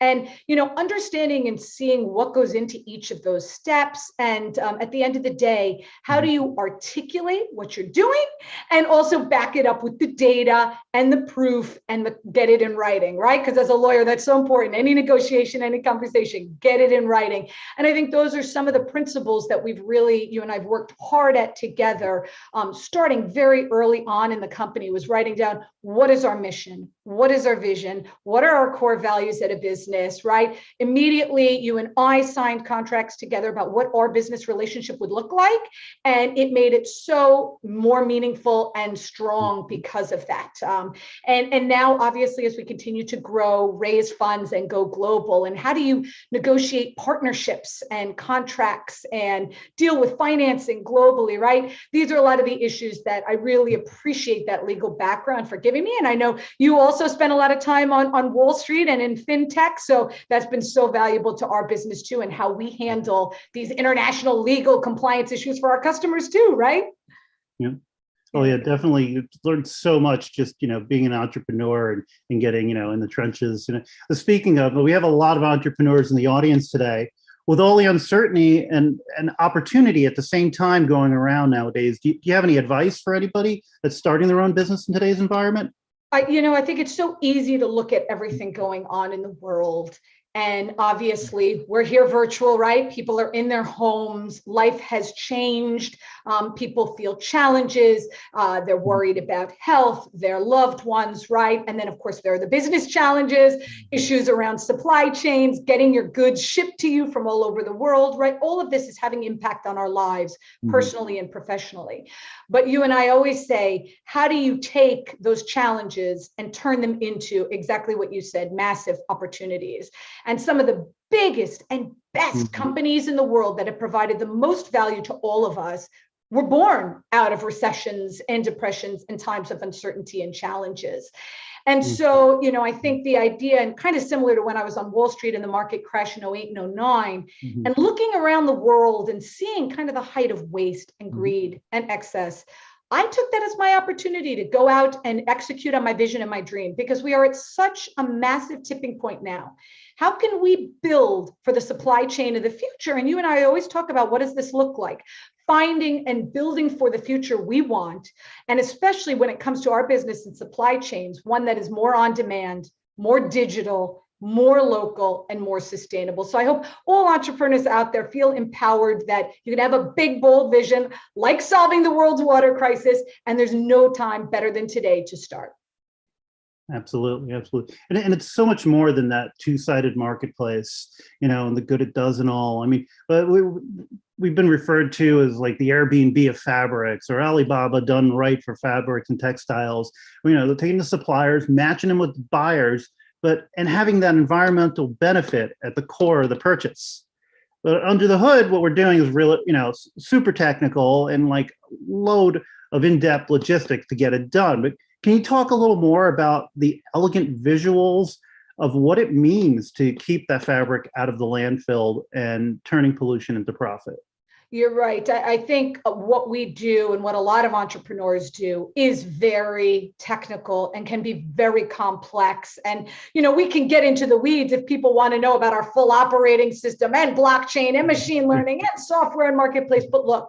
And, understanding and seeing what goes into each of those steps. And at the end of the day, how do you articulate what you're doing and also back it up with the data and the proof and get it in writing, right? Because as a lawyer, that's so important. Any negotiation, any conversation, get it in writing. And I think those are some of the principles that you and I've worked hard at together, starting very early on in the company, was writing down, what is our mission? What is our vision? What are our core values at a business, right? Immediately, you and I signed contracts together about what our business relationship would look like. And it made it so more meaningful and strong because of that. And now, obviously, as we continue to grow, raise funds and go global, and how do you negotiate partnerships and contracts and deal with financing globally, right? These are a lot of the issues that I really appreciate that legal background for giving me. And I know you also spend a lot of time on Wall Street and in fintech. So that's been so valuable to our business too, and how we handle these international legal compliance issues for our customers too, right? Yeah. Oh yeah, definitely. You learned so much just, being an entrepreneur and getting, in the trenches. Speaking of, we have a lot of entrepreneurs in the audience today. With all the uncertainty and opportunity at the same time going around nowadays, do you have any advice for anybody that's starting their own business in today's environment? I think it's so easy to look at everything going on in the world. And obviously, we're here virtual, right? People are in their homes. Life has changed. People feel challenges. They're worried about health, their loved ones, right? And then, of course, there are the business challenges, issues around supply chains, getting your goods shipped to you from all over the world, right? All of this is having impact on our lives, personally and professionally. But you and I always say, how do you take those challenges and turn them into exactly what you said, massive opportunities? And some of the biggest and best companies in the world that have provided the most value to all of us were born out of recessions and depressions and times of uncertainty and challenges. And so, I think the idea, and kind of similar to when I was on Wall Street in the market crash in 08 and 09, and looking around the world and seeing kind of the height of waste and greed and excess, I took that as my opportunity to go out and execute on my vision and my dream, because we are at such a massive tipping point now. How can we build for the supply chain of the future? And you and I always talk about, what does this look like? Finding and building for the future we want. And especially when it comes to our business and supply chains, one that is more on demand, more digital, more local, and more sustainable. So I hope all entrepreneurs out there feel empowered that you can have a big, bold vision, like solving the world's water crisis, and there's no time better than today to start. Absolutely, absolutely. And it's so much more than that two-sided marketplace, and the good it does and all. I mean, but we've been referred to as like the Airbnb of fabrics, or Alibaba done right for fabrics and textiles. They're taking the suppliers, matching them with buyers, and having that environmental benefit at the core of the purchase. But under the hood, what we're doing is really, super technical and like load of in-depth logistics to get it done. But can you talk a little more about the elegant visuals of what it means to keep that fabric out of the landfill and turning pollution into profit? You're right. I think what we do and what a lot of entrepreneurs do is very technical and can be very complex. And, we can get into the weeds if people want to know about our full operating system and blockchain and machine learning and software and marketplace. But look,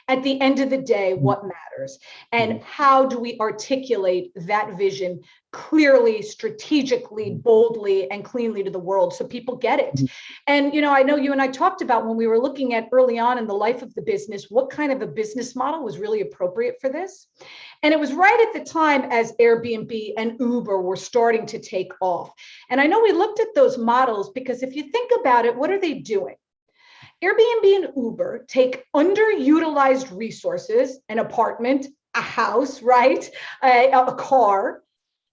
at the end of the day, what matters? And how do we articulate that vision clearly, strategically, boldly, and cleanly to the world so people get it? And, I know you and I talked about, when we were looking at early on in the life of the business, what kind of a business model was really appropriate for this. And it was right at the time as Airbnb and Uber were starting to take off. And I know we looked at those models because if you think about it, what are they doing? Airbnb and Uber take underutilized resources, an apartment, a house, right? A car,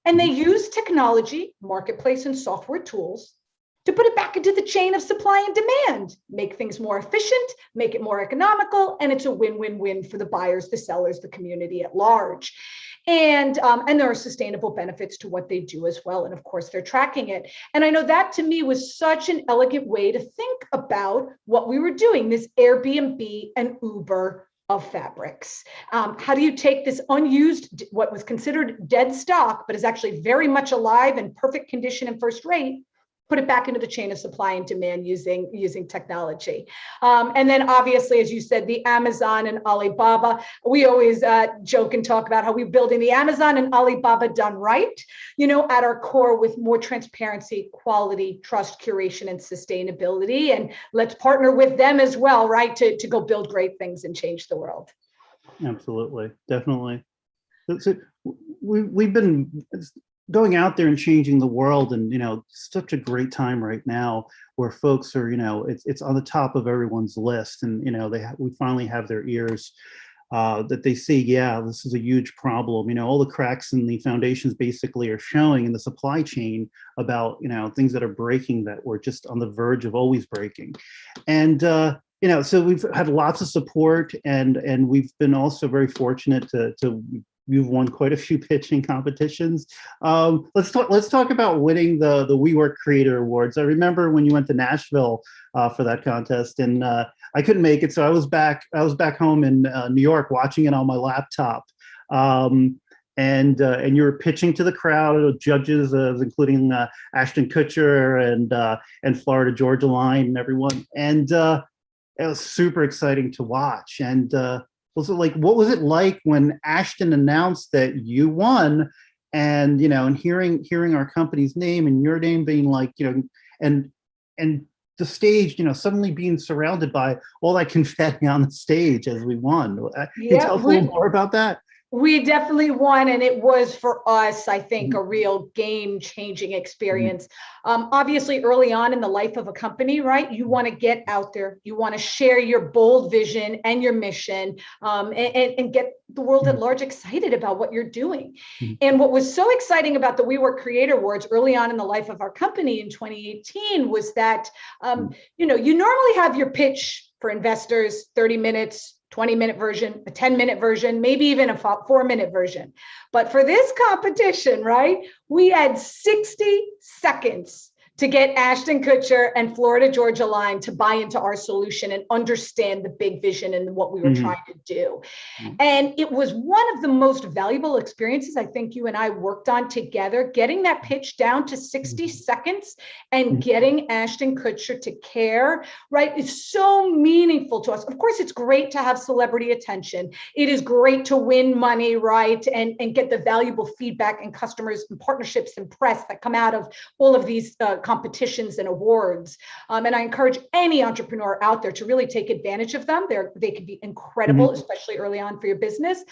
and they use technology, marketplace, and software tools to put it back into the chain of supply and demand, make things more efficient, make it more economical, and it's a win-win-win for the buyers, the sellers, the community at large. And there are sustainable benefits to what they do as well. And of course, they're tracking it. And I know that to me was such an elegant way to think about what we were doing, this Airbnb and Uber of fabrics. How do you take this unused, what was considered dead stock, but is actually very much alive and perfect condition and first rate, put it back into the chain of supply and demand using technology. And then obviously, as you said, the Amazon and Alibaba, we always joke and talk about how we're building the Amazon and Alibaba done right, at our core with more transparency, quality, trust, curation, and sustainability. And let's partner with them as well, right, to go build great things and change the world. Absolutely, definitely. So we've been going out there and changing the world, and such a great time right now where folks are, it's on the top of everyone's list, and we finally have their ears that they see, yeah, this is a huge problem. All the cracks in the foundations basically are showing in the supply chain about things that are breaking, that we're just on the verge of always breaking, and so we've had lots of support, and we've been also very fortunate to you've won quite a few pitching competitions. Let's talk about winning the WeWork Creator Awards. I remember when you went to Nashville for that contest, and I couldn't make it, so I was back home in New York watching it on my laptop. And you were pitching to the crowd of judges, including Ashton Kutcher and Florida Georgia Line and everyone, and it was super exciting to watch. And what was it like when Ashton announced that you won, and and hearing our company's name and your name being and the stage, suddenly being surrounded by all that confetti on the stage as we won. Can you tell us a little more about that? We definitely won, and it was for us, I think, a real game-changing experience. Obviously, early on in the life of a company, right, you want to get out there, you want to share your bold vision and your mission, and get the world at large excited about what you're doing. And what was so exciting about the WeWork Creator Awards early on in the life of our company in 2018 was that, you normally have your pitch for investors, 30 minutes, 20-minute version, a 10-minute version, maybe even a 4-minute version. But for this competition, right, we had 60 seconds to get Ashton Kutcher and Florida Georgia Line to buy into our solution and understand the big vision and what we were trying to do. And it was one of the most valuable experiences I think you and I worked on together, getting that pitch down to 60 seconds and getting Ashton Kutcher to care, right? It's so meaningful to us. Of course, it's great to have celebrity attention. It is great to win money, right? And get the valuable feedback and customers and partnerships and press that come out of all of these competitions and awards. And I encourage any entrepreneur out there to really take advantage of them. They can be incredible, especially early on for your business.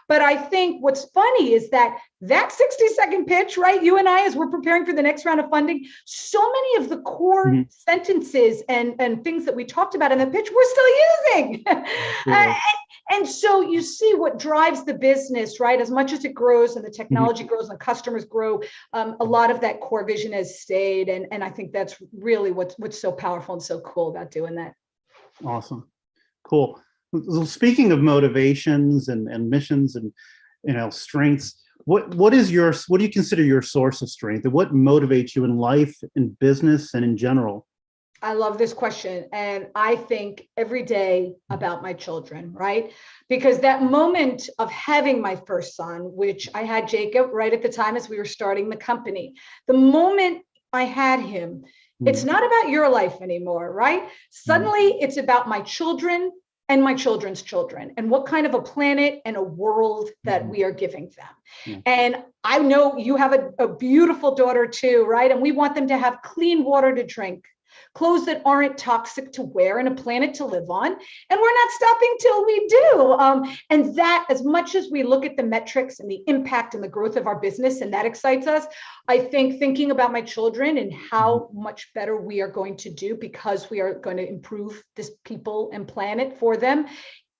But I think what's funny is that 60-second pitch, right? You and I, as we're preparing for the next round of funding, so many of the core sentences and things that we talked about in the pitch, we're still using. And so you see what drives the business, right? As much as it grows and the technology grows and the customers grow, a lot of that core vision has stayed. And I think that's really what's so powerful and so cool about doing that. Awesome. Cool. So speaking of motivations and missions and strengths, what do you consider your source of strength, and what motivates you in life, in business, and in general? I love this question. And I think every day about my children, right? Because that moment of having my first son, which I had Jacob right at the time as we were starting the company, the moment I had him, it's not about your life anymore, right? Suddenly it's about my children and my children's children, and what kind of a planet and a world that we are giving them. And I know you have a beautiful daughter too, right? And we want them to have clean water to drink, clothes that aren't toxic to wear, and a planet to live on. And we're not stopping till we do. And that, as much as we look at the metrics and the impact and the growth of our business, and that excites us, I think thinking about my children and how much better we are going to do because we are going to improve this people and planet for them,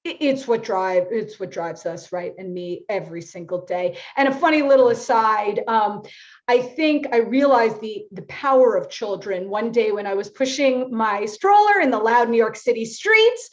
it's what drives us, right? And me every single day. And a funny little aside, I think I realized the power of children one day when I was pushing my stroller in the loud New York City streets.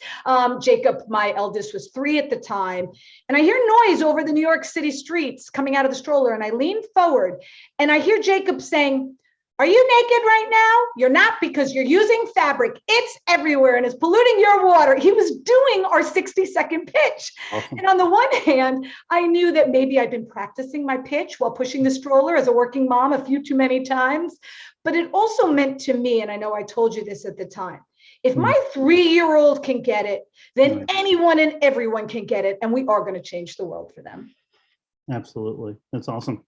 Jacob, my eldest, was 3 at the time. And I hear noise over the New York City streets coming out of the stroller. And I lean forward and I hear Jacob saying, Are you naked right now? You're not, because you're using fabric. It's everywhere and it's polluting your water. He was doing our 60-second pitch. Awesome. And on the one hand, I knew that maybe I'd been practicing my pitch while pushing the stroller as a working mom a few too many times. But it also meant to me, and I know I told you this at the time, if my 3-year-old can get it, then anyone and everyone can get it. And we are going to change the world for them. Absolutely. That's awesome.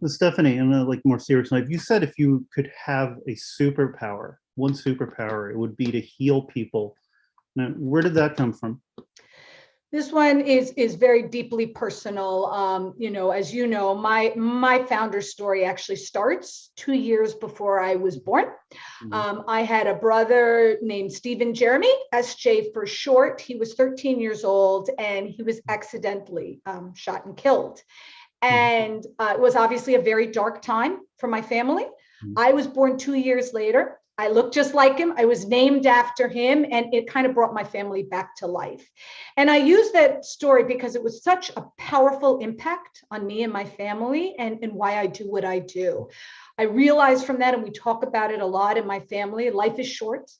Stephanie, on a like more serious note, you said if you could have a superpower, one superpower, it would be to heal people. Now, where did that come from? This one is very deeply personal. You know, as you know, my founder story actually starts 2 years before I was born. I had a brother named Stephen Jeremy, SJ for short. He was 13 years old and he was accidentally shot and killed. And it was obviously a very dark time for my family. I was born 2 years later. I looked just like him. I was named after him, and it kind of brought my family back to life. And I use that story because it was such a powerful impact on me and my family, and why I do what I do. I realized from that, and we talk about it a lot in my family, life is short.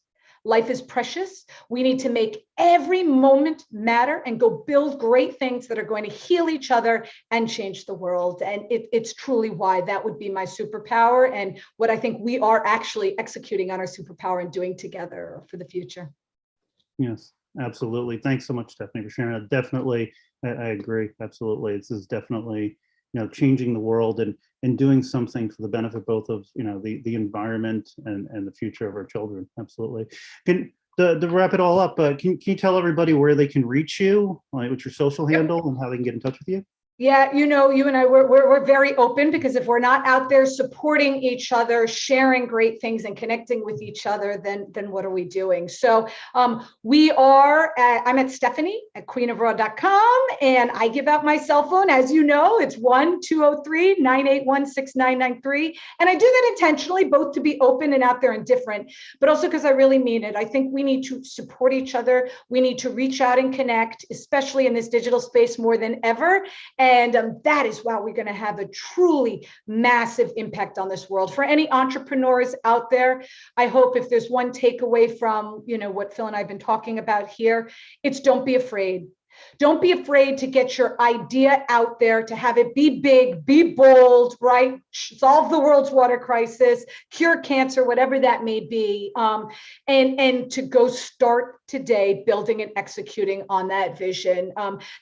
Life is precious. We need to make every moment matter and go build great things that are going to heal each other and change the world. And it's truly why that would be my superpower, and what I think we are actually executing on our superpower and doing together for the future. Yes, absolutely. Thanks so much, Stephanie, for sharing that. Definitely, I agree. Absolutely. This is definitely, you know, changing the world and doing something for the benefit both of, you know, the environment and the future of our children. Absolutely. To wrap it all up, can you tell everybody where they can reach you, like what's your social handle and how they can get in touch with you? Yeah, you know, you and I, we're very open, because if we're not out there supporting each other, sharing great things and connecting with each other, then what are we doing? So we are, I'm at Stephanie at queenofraw.com, and I give out my cell phone. As you know, it's 1-203-981-6993. And I do that intentionally, both to be open and out there and different, but also because I really mean it. I think we need to support each other. We need to reach out and connect, especially in this digital space more than ever. And that is why we're going to have a truly massive impact on this world. For any entrepreneurs out there, I hope if there's one takeaway from, you know, what Phil and I have been talking about here, it's don't be afraid. Don't be afraid to get your idea out there, to have it be big, be bold, right? Solve the world's water crisis, cure cancer, whatever that may be. And to go start today building and executing on that vision.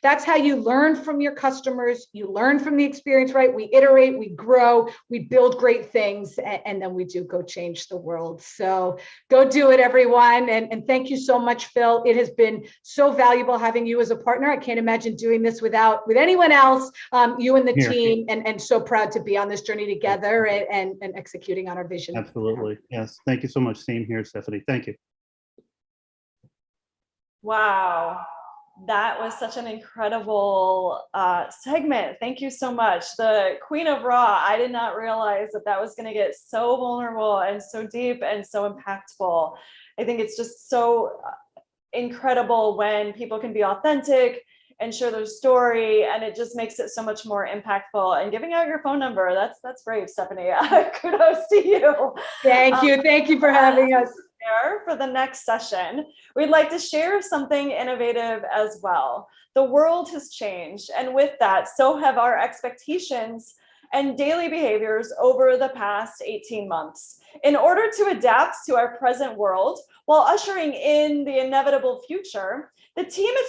That's how you learn from your customers. You learn from the experience, right? We iterate, we grow, we build great things, and then we do go change the world. So go do it, everyone. And thank you so much, Phil. It has been so valuable having you as a partner. I can't imagine doing this with anyone else, you and the team, and so proud to be on this journey together and executing on our vision. Absolutely. Yes. Thank you so much. Same here, Stephanie. Thank you. Wow, that was such an incredible segment. Thank you so much. The Queen of Raw, I did not realize that was going to get so vulnerable and so deep and so impactful. I think it's just so incredible when people can be authentic and share their story, and it just makes it so much more impactful. And giving out your phone number, that's brave, Stephanie. Kudos to you. Thank you for having us. For the next session, we'd like to share something innovative as well. The world has changed, and with that, so have our expectations and daily behaviors over the past 18 months. In order to adapt to our present world while ushering in the inevitable future, the team at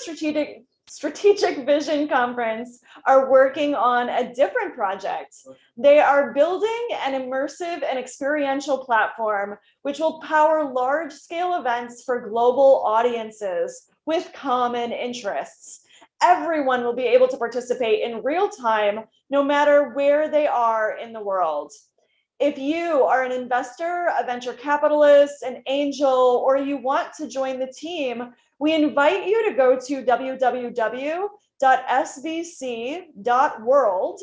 Strategic Vision Conference are working on a different project. They are building an immersive and experiential platform which will power large-scale events for global audiences with common interests. Everyone will be able to participate in real time, no matter where they are in the world. If you are an investor, a venture capitalist, an angel, or you want to join the team, we invite you to go to www.svc.world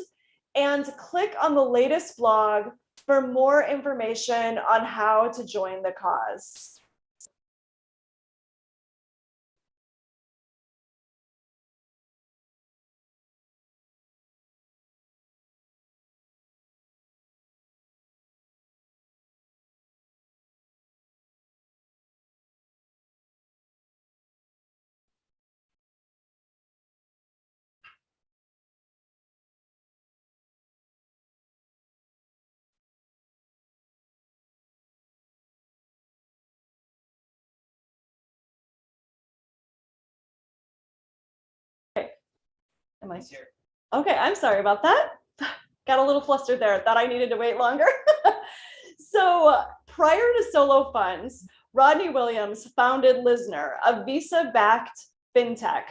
and click on the latest blog for more information on how to join the cause. Am I here? Okay, I'm sorry about that. Got a little flustered there. Thought I needed to wait longer. So prior to Solo Funds, Rodney Williams founded Lisner, a Visa-backed fintech.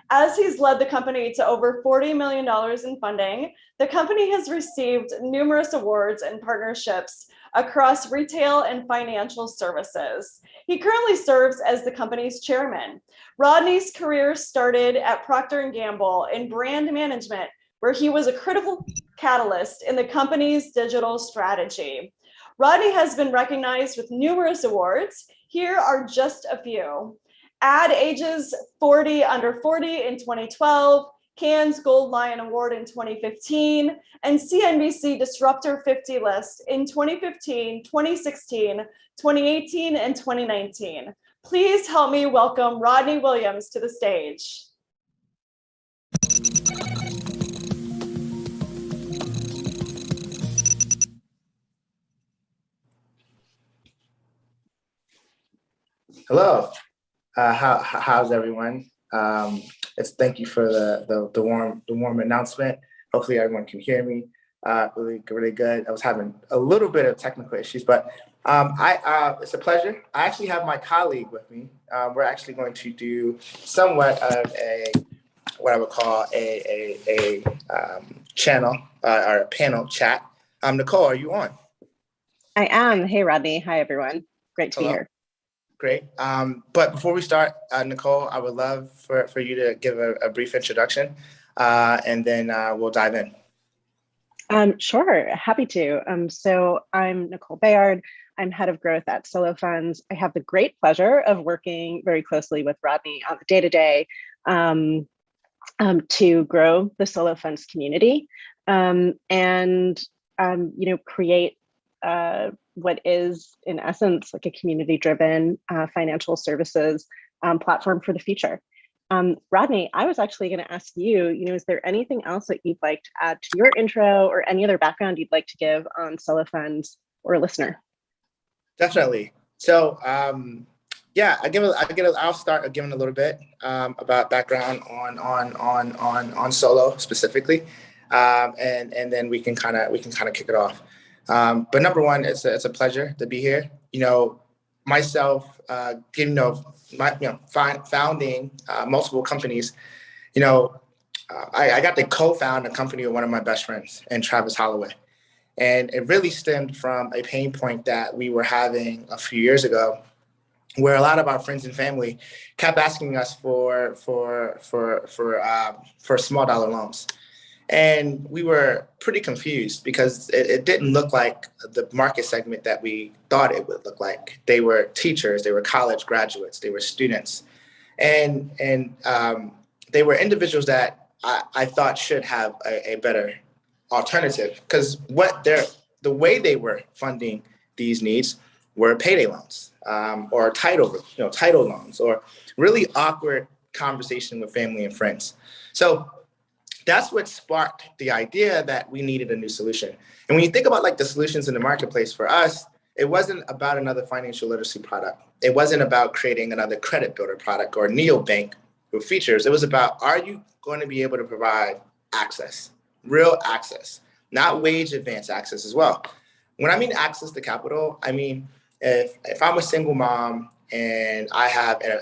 As he's led the company to over $40 million in funding, the company has received numerous awards and partnerships across retail and financial services. He currently serves as the company's chairman. Rodney's career started at Procter & Gamble in brand management, where he was a critical catalyst in the company's digital strategy. Rodney has been recognized with numerous awards. Here are just a few. Ad Age's 40 Under 40 in 2012, Cannes Gold Lion Award in 2015, and CNBC Disruptor 50 list in 2015, 2016, 2018, and 2019. Please help me welcome Rodney Williams to the stage. Hello. How's everyone? Thank you for the warm announcement. Hopefully everyone can hear me. Really good. I was having a little bit of technical issues, but it's a pleasure. I actually have my colleague with me. We're actually going to do somewhat of what I would call a channel or a panel chat. Nicole, are you on? I am. Hey, Rodney. Hi, everyone. Great to be here. Great. But before we start, Nicole, I would love for you to give a brief introduction, and then we'll dive in. Sure. Happy to. So I'm Nicole Bayard. I'm head of growth at Solo Funds. I have the great pleasure of working very closely with Rodney on the day-to-day to grow the Solo Funds community and create what is in essence like a community-driven financial services platform for the future. Rodney, I was actually going to ask you, is there anything else that you'd like to add to your intro or any other background you'd like to give on Solo Funds or a listener? Definitely. So I'll start giving a little bit about background on Solo specifically, and then we can kind of kick it off. But number one, it's a pleasure to be here. Myself, founding multiple companies. I got to co-found a company with one of my best friends, and Travis Holloway, and it really stemmed from a pain point that we were having a few years ago, where a lot of our friends and family kept asking us for small dollar loans. And we were pretty confused because it didn't look like the market segment that we thought it would look like. They were teachers, they were college graduates, they were students. And they were individuals that I thought should have a better alternative, because the way they were funding these needs were payday loans or title loans, or really awkward conversation with family and friends. So that's what sparked the idea that we needed a new solution. And when you think about like the solutions in the marketplace for us, it wasn't about another financial literacy product. It wasn't about creating another credit builder product or neobank with features. It was about, are you going to be able to provide access, real access, not wage advance access as well. When I mean access to capital, I mean, if I'm a single mom and I have an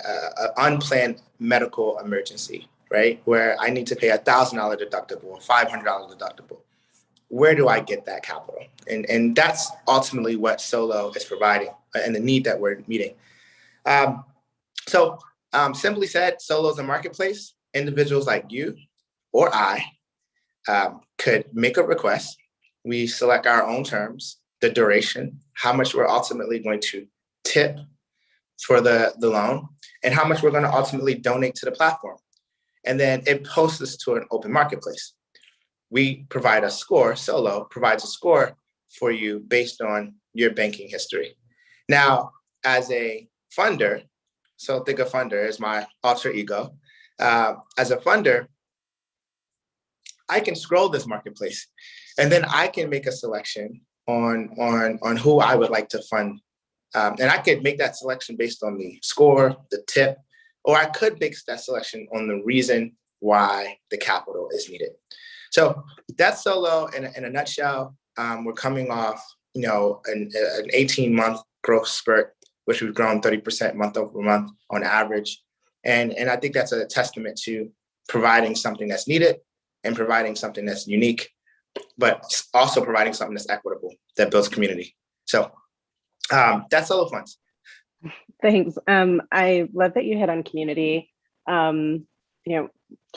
unplanned medical emergency, right, where I need to pay $1,000 deductible or $500 deductible, where do I get that capital? And that's ultimately what Solo is providing and the need that we're meeting. So simply said, Solo is a marketplace. Individuals like you or I could make a request. We select our own terms, the duration, how much we're ultimately going to tip for the loan, and how much we're going to ultimately donate to the platform. And then it posts us to an open marketplace. We provide a score, Solo provides a score for you based on your banking history. Now, as a funder, so think of funder as my alter ego. As a funder, I can scroll this marketplace, and then I can make a selection on who I would like to fund. And I could make that selection based on the score, the tip, or I could make that selection on the reason why the capital is needed. So that's Solo in a nutshell. We're coming off, an 18-month growth spurt, which we've grown 30% month over month on average. And I think that's a testament to providing something that's needed and providing something that's unique, but also providing something that's equitable, that builds community. So that's Solo Funds. Thanks. I love that you hit on community.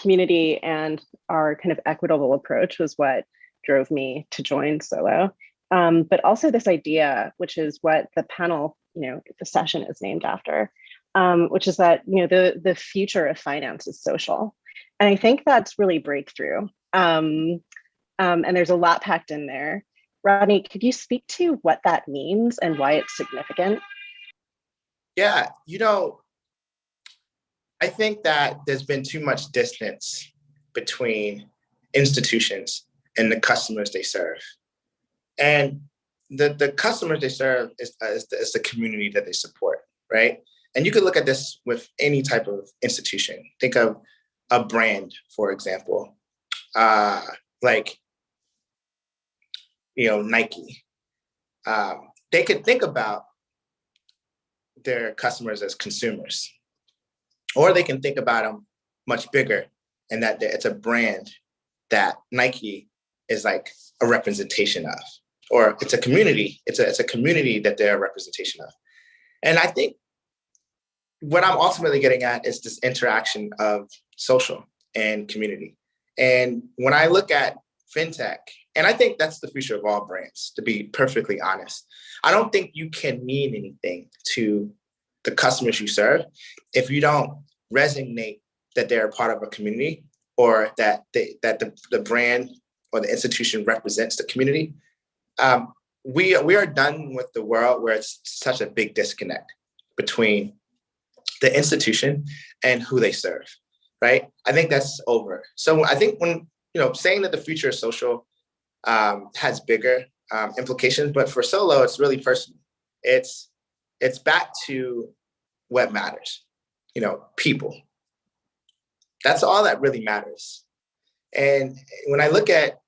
Community and our kind of equitable approach was what drove me to join Solo. But also this idea, which is what the panel, the session is named after, which is that, the future of finance is social. And I think that's really breakthrough. And there's a lot packed in there. Rodney, could you speak to what that means and why it's significant? Yeah, I think that there's been too much distance between institutions and the customers they serve. And the customers they serve is the community that they support, right? And you could look at this with any type of institution. Think of a brand, for example, like, Nike. They could think about their customers as consumers, or they can think about them much bigger, and that it's a brand that Nike is like a representation of, or it's a community. It's a community that they're a representation of. And I think what I'm ultimately getting at is this interaction of social and community. And when I look at fintech, and I think that's the future of all brands, to be perfectly honest, I don't think you can mean anything to the customers you serve if you don't resonate that they're a part of a community, or that the brand or the institution represents the community. We are done with the world where it's such a big disconnect between the institution and who they serve, right? I think that's over. So I think when, saying that the future is social has bigger implications, but for Solo, it's really personal. It's back to what matters, people. That's all that really matters. And when I look at,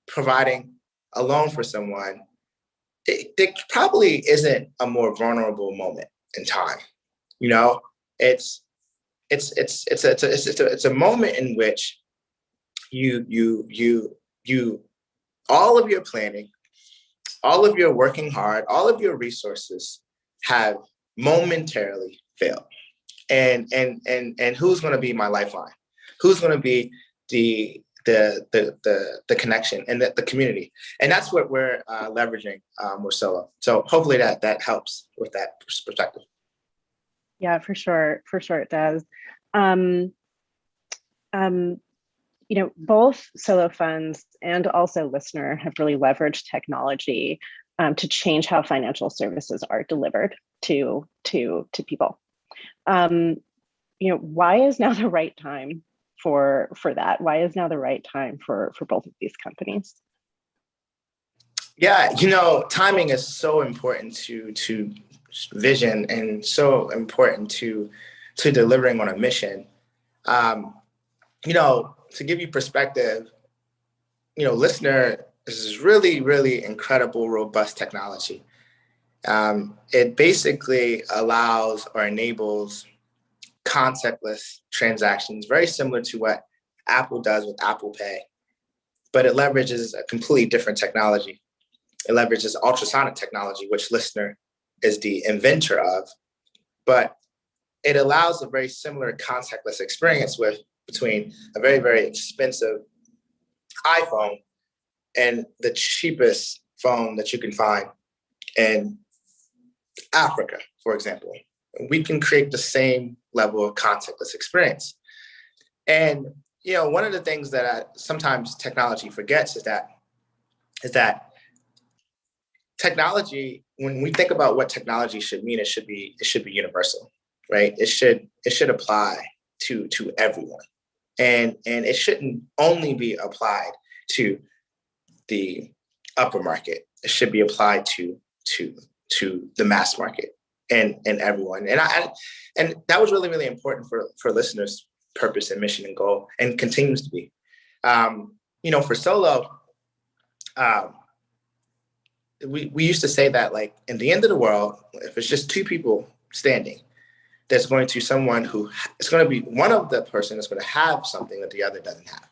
providing a loan for someone, there probably isn't a more vulnerable moment in time. It's a moment in which you all of your planning, all of your working hard, all of your resources have momentarily failed. And who's going to be my lifeline? Who's going to be the connection and the community? And that's what we're leveraging with Solo. So hopefully that helps with that perspective. Yeah, for sure it does. Both Solo Funds and also Listener have really leveraged technology to change how financial services are delivered to people. Why is now the right time for that? Why is now the right time for both of these companies? Yeah, timing is so important to vision and so important to delivering on a mission. To give you perspective, Listener is really, really incredible, robust technology. It basically allows or enables contactless transactions, very similar to what Apple does with Apple Pay, but it leverages a completely different technology. It leverages ultrasonic technology, which Listener is the inventor of, but it allows a very similar contactless experience between a very, very expensive iPhone and the cheapest phone that you can find in Africa, for example. We can create the same level of contactless experience. And one of the things that sometimes technology forgets is that technology, when we think about what technology should mean, it should be universal, right? It should apply to everyone. And it shouldn't only be applied to the upper market. It should be applied to the mass market and everyone. And that was really, really important for listeners purpose and mission and goal, and continues to be. For Solo, we used to say that, like, in the end of the world, if it's just two people standing, there's going to be someone who, it's going to be one of the person that's going to have something that the other doesn't have.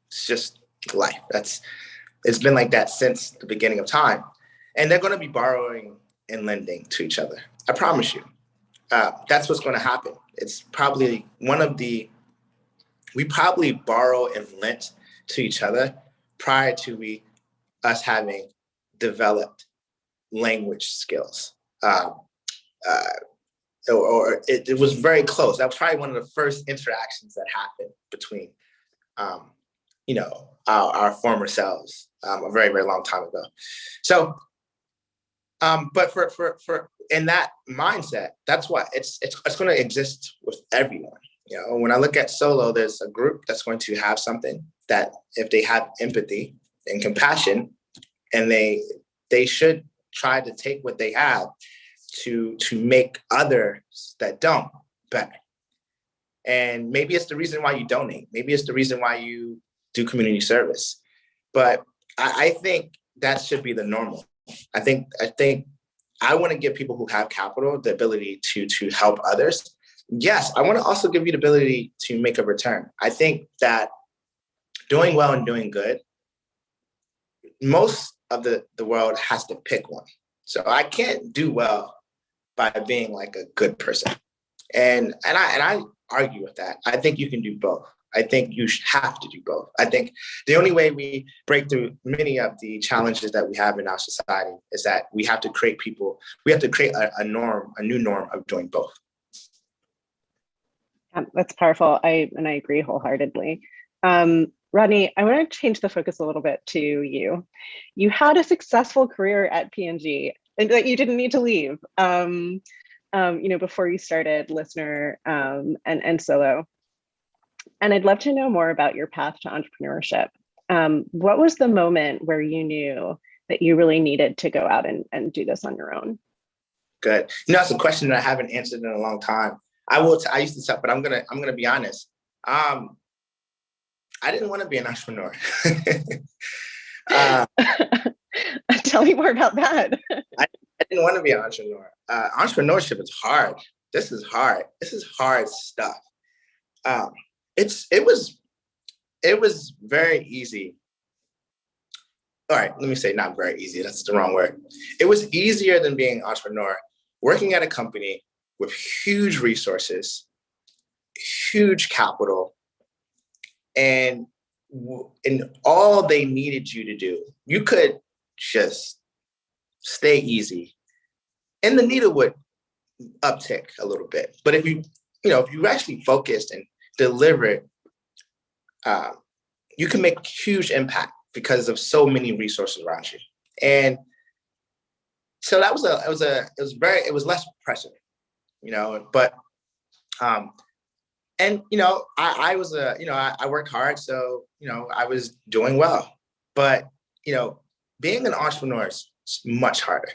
It's just life. It's been like that since the beginning of time. And they're going to be borrowing and lending to each other. I promise you. That's what's going to happen. It's probably we probably borrow and lent to each other prior to us having developed language skills. Or it was very close. That was probably one of the first interactions that happened between, our former selves a very, very long time ago. So, but for in that mindset, that's why it's going to exist with everyone. When I look at Solo, there's a group that's going to have something that, if they have empathy and compassion, and they should try to take what they have to make others that don't better. And maybe it's the reason why you donate. Maybe it's the reason why you do community service. But I think that should be the normal. I think I want to give people who have capital the ability to help others. Yes, I want to also give you the ability to make a return. I think that doing well and doing good, most of the world has to pick one. So I can't do well by being like a good person. And I argue with that. I think you can do both. I think you have to do both. I think the only way we break through many of the challenges that we have in our society is that we have to create a new norm of doing both. That's powerful. I agree wholeheartedly. Rodney, I want to change the focus a little bit to you. You had a successful career at P&G and that you didn't need to leave, before you started Listener and Solo. And I'd love to know more about your path to entrepreneurship. What was the moment where you knew that you really needed to go out and do this on your own? Good. That's a question that I haven't answered in a long time. I used to tell, but I'm gonna be honest. I didn't want to be an entrepreneur. Tell me more about that. I didn't want to be an entrepreneur. Entrepreneurship is hard. This is hard. This is hard stuff. It was very easy. All right, let me say not very easy. That's the wrong word. It was easier than being an entrepreneur, working at a company with huge resources, huge capital, and all they needed you to do. You could just stay easy, and the needle would uptick a little bit. But if you actually focused and delivered, you can make huge impact because of so many resources around you. And so it was less pressure, but I worked hard, so I was doing well. But being an entrepreneur is much harder.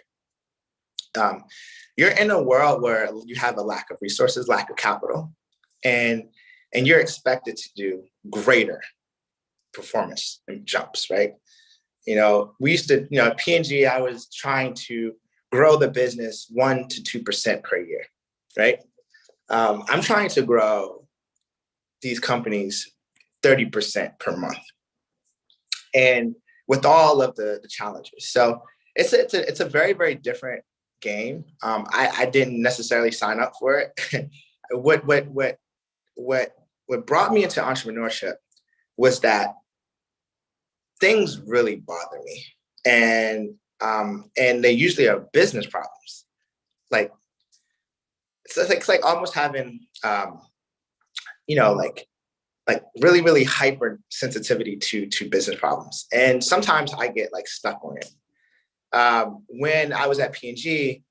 You're in a world where you have a lack of resources, lack of capital, and you're expected to do greater performance and jumps, right? We used to, at P&G, I was trying to grow the business 1% to 2% per year, right? I'm trying to grow these companies 30% per month, and with all of the challenges. So it's a very, very different game. I didn't necessarily sign up for it. What brought me into entrepreneurship was that things really bother me, and they usually are business problems. Like it's like almost having like really, really hyper sensitivity to business problems, and sometimes I get like stuck on it. When I was at P&G,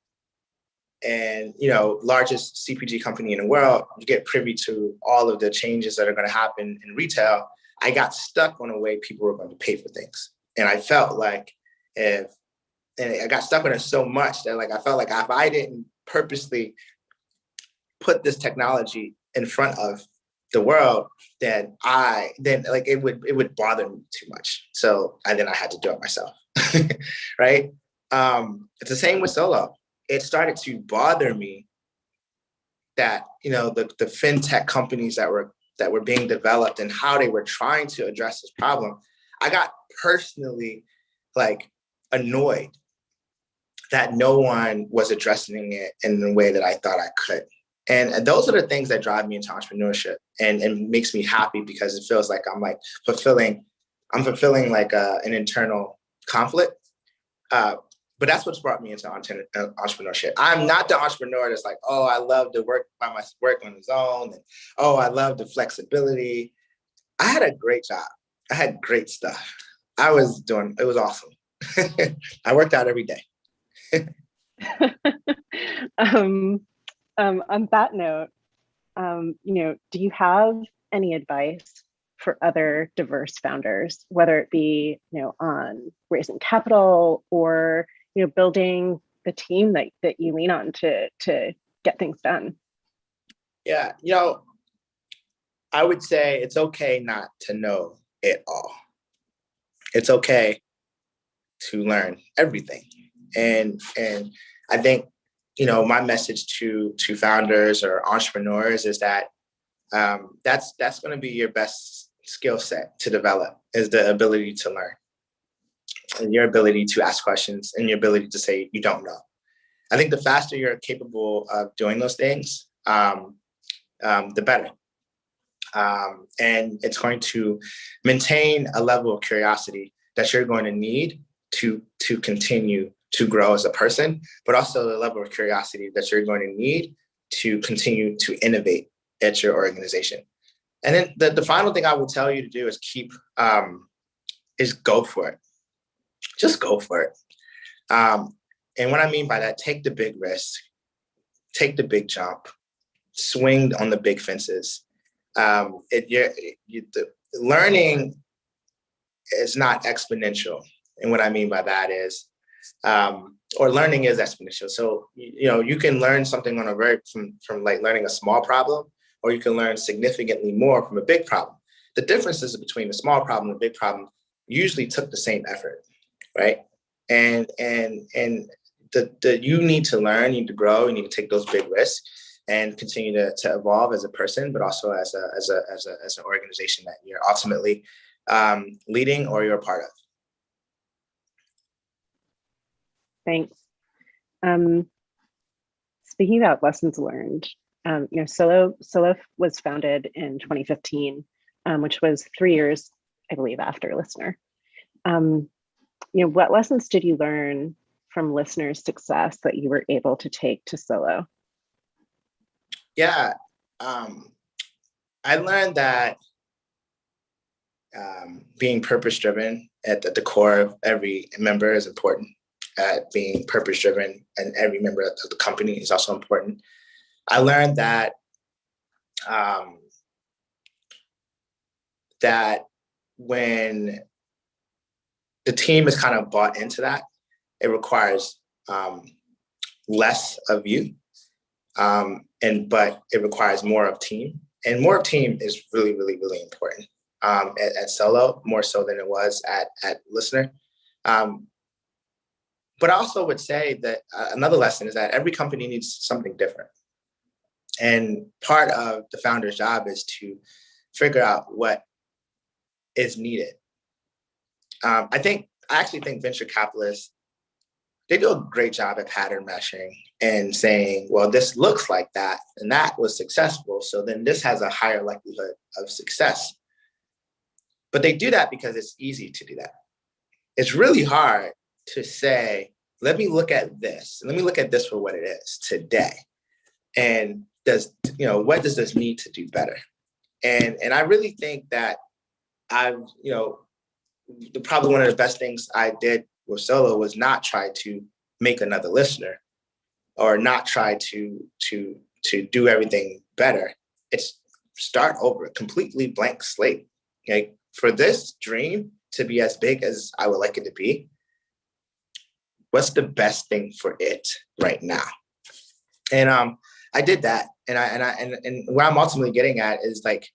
and largest CPG company in the world, you get privy to all of the changes that are going to happen in retail. I got stuck on the way people were going to pay for things, and I felt like I got stuck on it so much that I felt like if I didn't purposely put this technology in front of the world, then like it would bother me too much. So then I had to do it myself, right? It's the same with solo. It started to bother me that, you know, the fintech companies that were being developed and how they were trying to address this problem. I got personally like annoyed that no one was addressing it in the way that I thought I could. And those are the things that drive me into entrepreneurship and makes me happy, because it feels like I'm like fulfilling like an internal conflict. But that's what's brought me into entrepreneurship. I'm not the entrepreneur that's like, oh, I love to work on his own. And, oh, I love the flexibility. I had a great job. I had great stuff. It was awesome. I worked out every day. On that note, you know, do you have any advice for other diverse founders, whether it be, you know, on raising capital or, you know, building the team that you lean on to get things done? Yeah, you know, I would say it's okay not to know it all. It's okay to learn everything. And I think, you know, my message to founders or entrepreneurs is that that's going to be your best skill set to develop, is the ability to learn and your ability to ask questions and your ability to say you don't know. I think the faster you're capable of doing those things, the better. And it's going to maintain a level of curiosity that you're going to need to continue to grow as a person, but also the level of curiosity that you're going to need to continue to innovate at your organization. And then the final thing I will tell you to do is is go for it. Just go for it. And what I mean by that, take the big risk, take the big jump, swing on the big fences. The learning is not exponential. And what I mean by that is, or learning is exponential. So, you know, you can learn something on from like learning a small problem, or you can learn significantly more from a big problem. The differences between a small problem and a big problem usually took the same effort, right? And you need to learn, you need to grow, you need to take those big risks and continue to evolve as a person, but also as an organization that you're ultimately leading or you're a part of. Thanks. Speaking about lessons learned, you know, Solo was founded in 2015, which was 3 years, I believe, after Listener. You know, what lessons did you learn from Listener's success that you were able to take to Solo? Yeah, I learned that being purpose-driven at the core of every member is important. Being purpose-driven and every member of the company is also important. I learned that that when the team is kind of bought into that, it requires less of you, but it requires more of team. And more of team is really, really, really important at Solo, more so than it was at Listener. But I also would say that another lesson is that every company needs something different. And part of the founder's job is to figure out what is needed. I actually think venture capitalists, they do a great job at pattern meshing and saying, well, this looks like that, and that was successful, so then this has a higher likelihood of success. But they do that because it's easy to do that. It's really hard to say, let me look at this, and let me look at this for what it is today. And what does this need to do better? And I really think that probably one of the best things I did with Solo was not try to make another Listener or not try to do everything better. It's start over, completely blank slate. Okay? For this dream to be as big as I would like it to be, what's the best thing for it right now? And I did that. And where I'm ultimately getting at is like,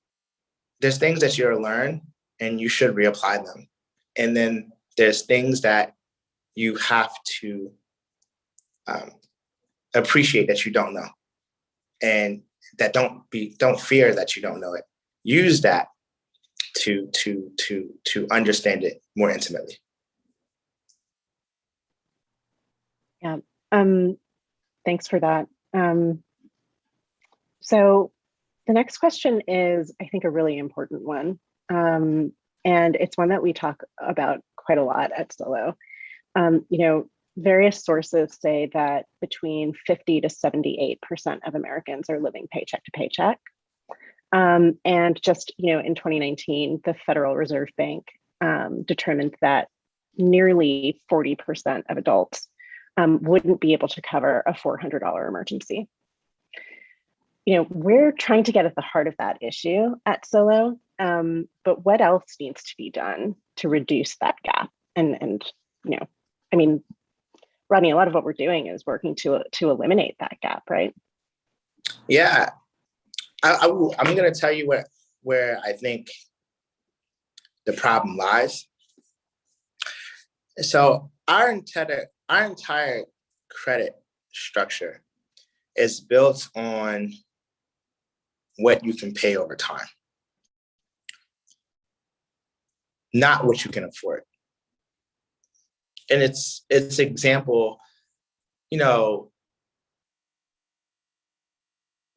there's things that you'll learn and you should reapply them. And then there's things that you have to appreciate that you don't know, and that don't fear that you don't know it. Use that to understand it more intimately. Yeah. Thanks for that. So the next question is, I think, a really important one. And it's one that we talk about quite a lot at Solo. Various sources say that between 50 to 78% of Americans are living paycheck to paycheck. And just, in 2019, the Federal Reserve Bank determined that nearly 40% of adults wouldn't be able to cover a $400 emergency. We're trying to get at the heart of that issue at Solo, but what else needs to be done to reduce that gap? And Rodney, a lot of what we're doing is working to eliminate that gap, right? Yeah, I'm going to tell you where I think the problem lies. So our entire credit structure is built on what you can pay over time, not what you can afford. And it's example,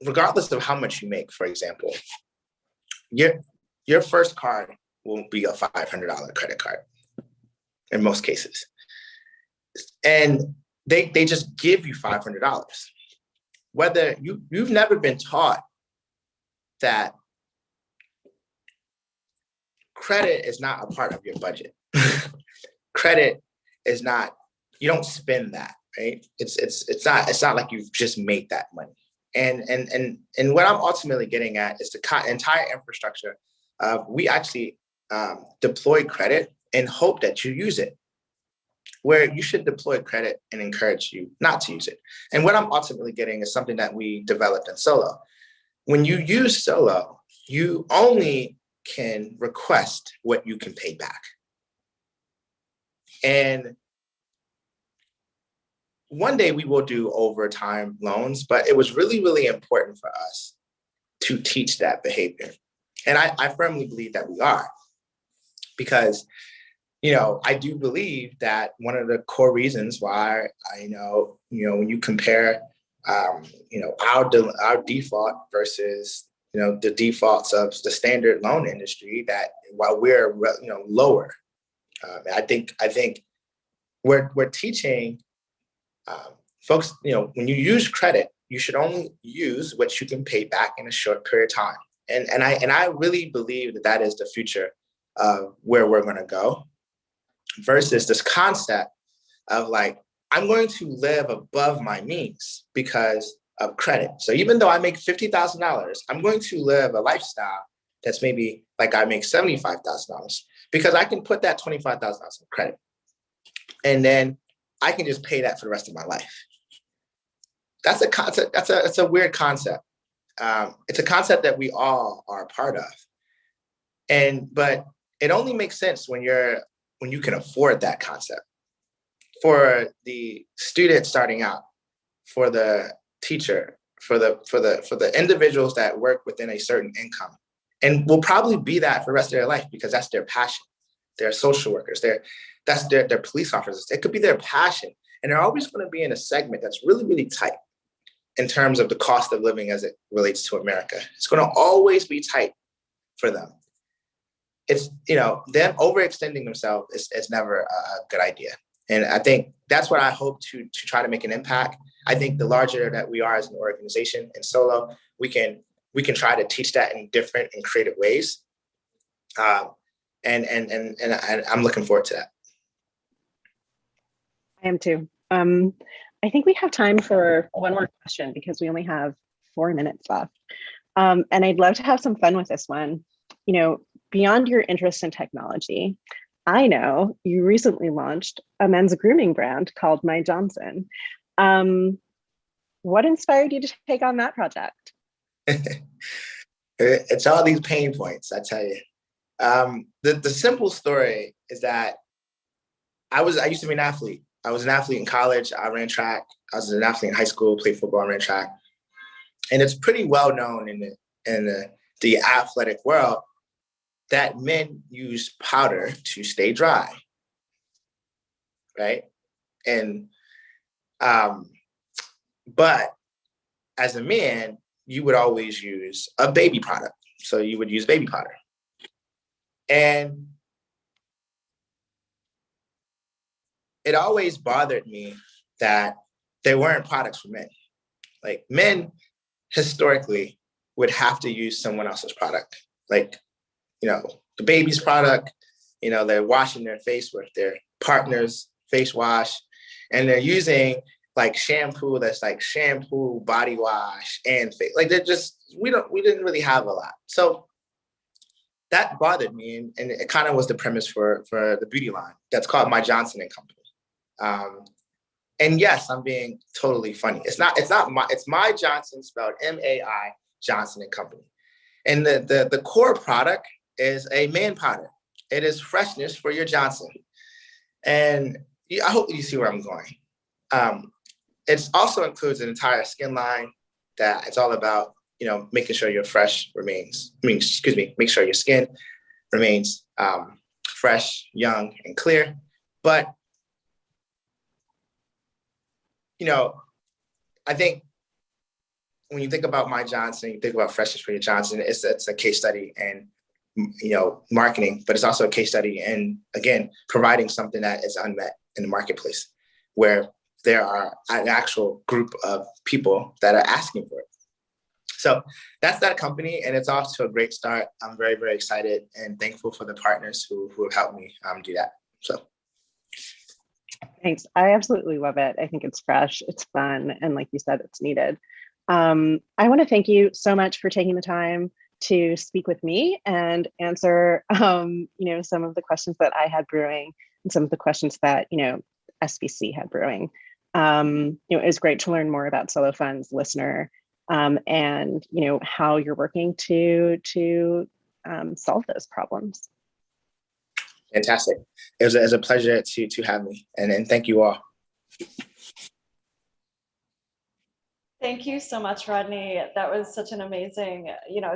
regardless of how much you make, for example, your first card will be a $500 credit card in most cases. And they just give you $500. Whether you've never been taught that credit is not a part of your budget. Credit is not, you don't spend that, right? It's not like you've just made that money. And what I'm ultimately getting at is the entire infrastructure. We actually deploy credit and hope that you use it, where you should deploy credit and encourage you not to use it. And what I'm ultimately getting is something that we developed in Solo. When you use Solo, you only can request what you can pay back. And one day we will do overtime loans, but it was really, really important for us to teach that behavior. And I firmly believe that we are, because, I do believe that one of the core reasons why when you compare, our default versus, the defaults of the standard loan industry, that while we're, lower, I think we're teaching folks, when you use credit, you should only use what you can pay back in a short period of time. And I really believe that is the future of where we're going to go, versus this concept of like, I'm going to live above my means because of credit. So even though I make $50,000, I'm going to live a lifestyle that's maybe like I make $75,000 because I can put that $25,000 in credit. And then I can just pay that for the rest of my life. That's a concept. That's a weird concept. It's a concept that we all are a part of. But it only makes sense when you can afford that concept. For the student starting out, for the teacher, for the individuals that work within a certain income, and will probably be that for the rest of their life because that's their passion. They're social workers. They're police officers. It could be their passion, and they're always going to be in a segment that's really, really tight in terms of the cost of living as it relates to America. It's going to always be tight for them. It's, them overextending themselves is never a good idea. And I think that's what I hope to try to make an impact. I think the larger that we are as an organization in Solo, we can try to teach that in different and creative ways. And I'm looking forward to that. I am too. I think we have time for one more question because we only have 4 minutes left. And I'd love to have some fun with this one. Beyond your interest in technology, I know you recently launched a men's grooming brand called My Johnson. What inspired you to take on that project? It's all these pain points, I tell you. The simple story is that I used to be an athlete. I was an athlete in college. I ran track. I was an athlete in high school, played football, ran track. And it's pretty well known in the athletic world that men use powder to stay dry, right? And but as a man, you would always use a baby product. So you would use baby powder. And it always bothered me that there weren't products for men. Like, men historically would have to use someone else's product. Like, the baby's product, they're washing their face with their partner's face wash, and they're using like shampoo that's like shampoo, body wash, and face. Like, we didn't really have a lot. So that bothered me, and it kind of was the premise for the beauty line that's called My Johnson and Company. And yes, I'm being totally funny. It's My Johnson, spelled M-A-I, Johnson and Company. And the core product is a man powder. It is freshness for your Johnson. And I hope you see where I'm going. It also includes an entire skin line that it's all about, making sure your make sure your skin remains fresh, young, and clear. But, I think when you think about My Johnson, you think about freshness for your Johnson, it's a case study in, marketing, but it's also a case study in, again, providing something that is unmet in the marketplace, where there are an actual group of people that are asking for it. So that's that company, and it's off to a great start. I'm very, very excited and thankful for the partners who have helped me do that. So. Thanks. I absolutely love it. I think it's fresh, it's fun, and like you said, it's needed. I want to thank you so much for taking the time to speak with me and answer, some of the questions that I had brewing and some of the questions that, SBC had brewing. It was great to learn more about Solo Fund's listener, and how you're working to solve those problems. Fantastic. It was a pleasure to have me, and thank you all. Thank you so much, Rodney. That was such an amazing,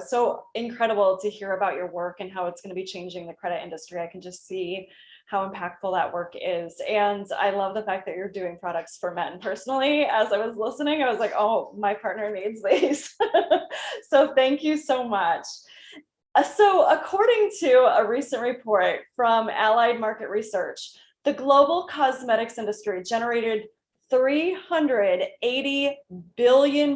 so incredible to hear about your work and how it's going to be changing the credit industry. I can just see how impactful that work is. And I love the fact that you're doing products for men. Personally, as I was listening, I was like, oh, my partner needs these. So thank you so much. So according to a recent report from Allied Market Research, the global cosmetics industry generated $380 billion in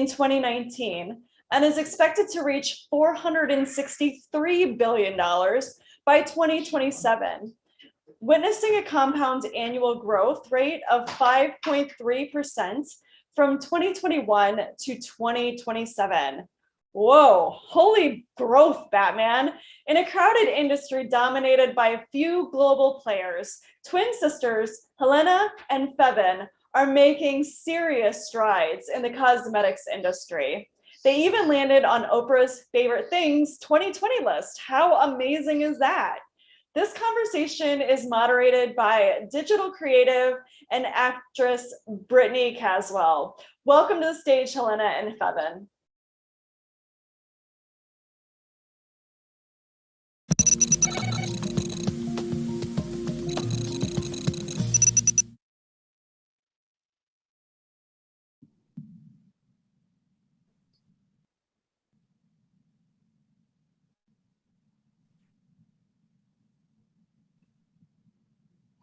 2019 and is expected to reach $463 billion by 2027, witnessing a compound annual growth rate of 5.3% from 2021 to 2027. Whoa, holy growth, Batman. In a crowded industry dominated by a few global players, twin sisters Helena and Fevin are making serious strides in the cosmetics industry. They even landed on Oprah's Favorite Things 2020 list. How amazing is that? This conversation is moderated by digital creative and actress Brittany Caswell. Welcome to the stage, Helena and Fevin.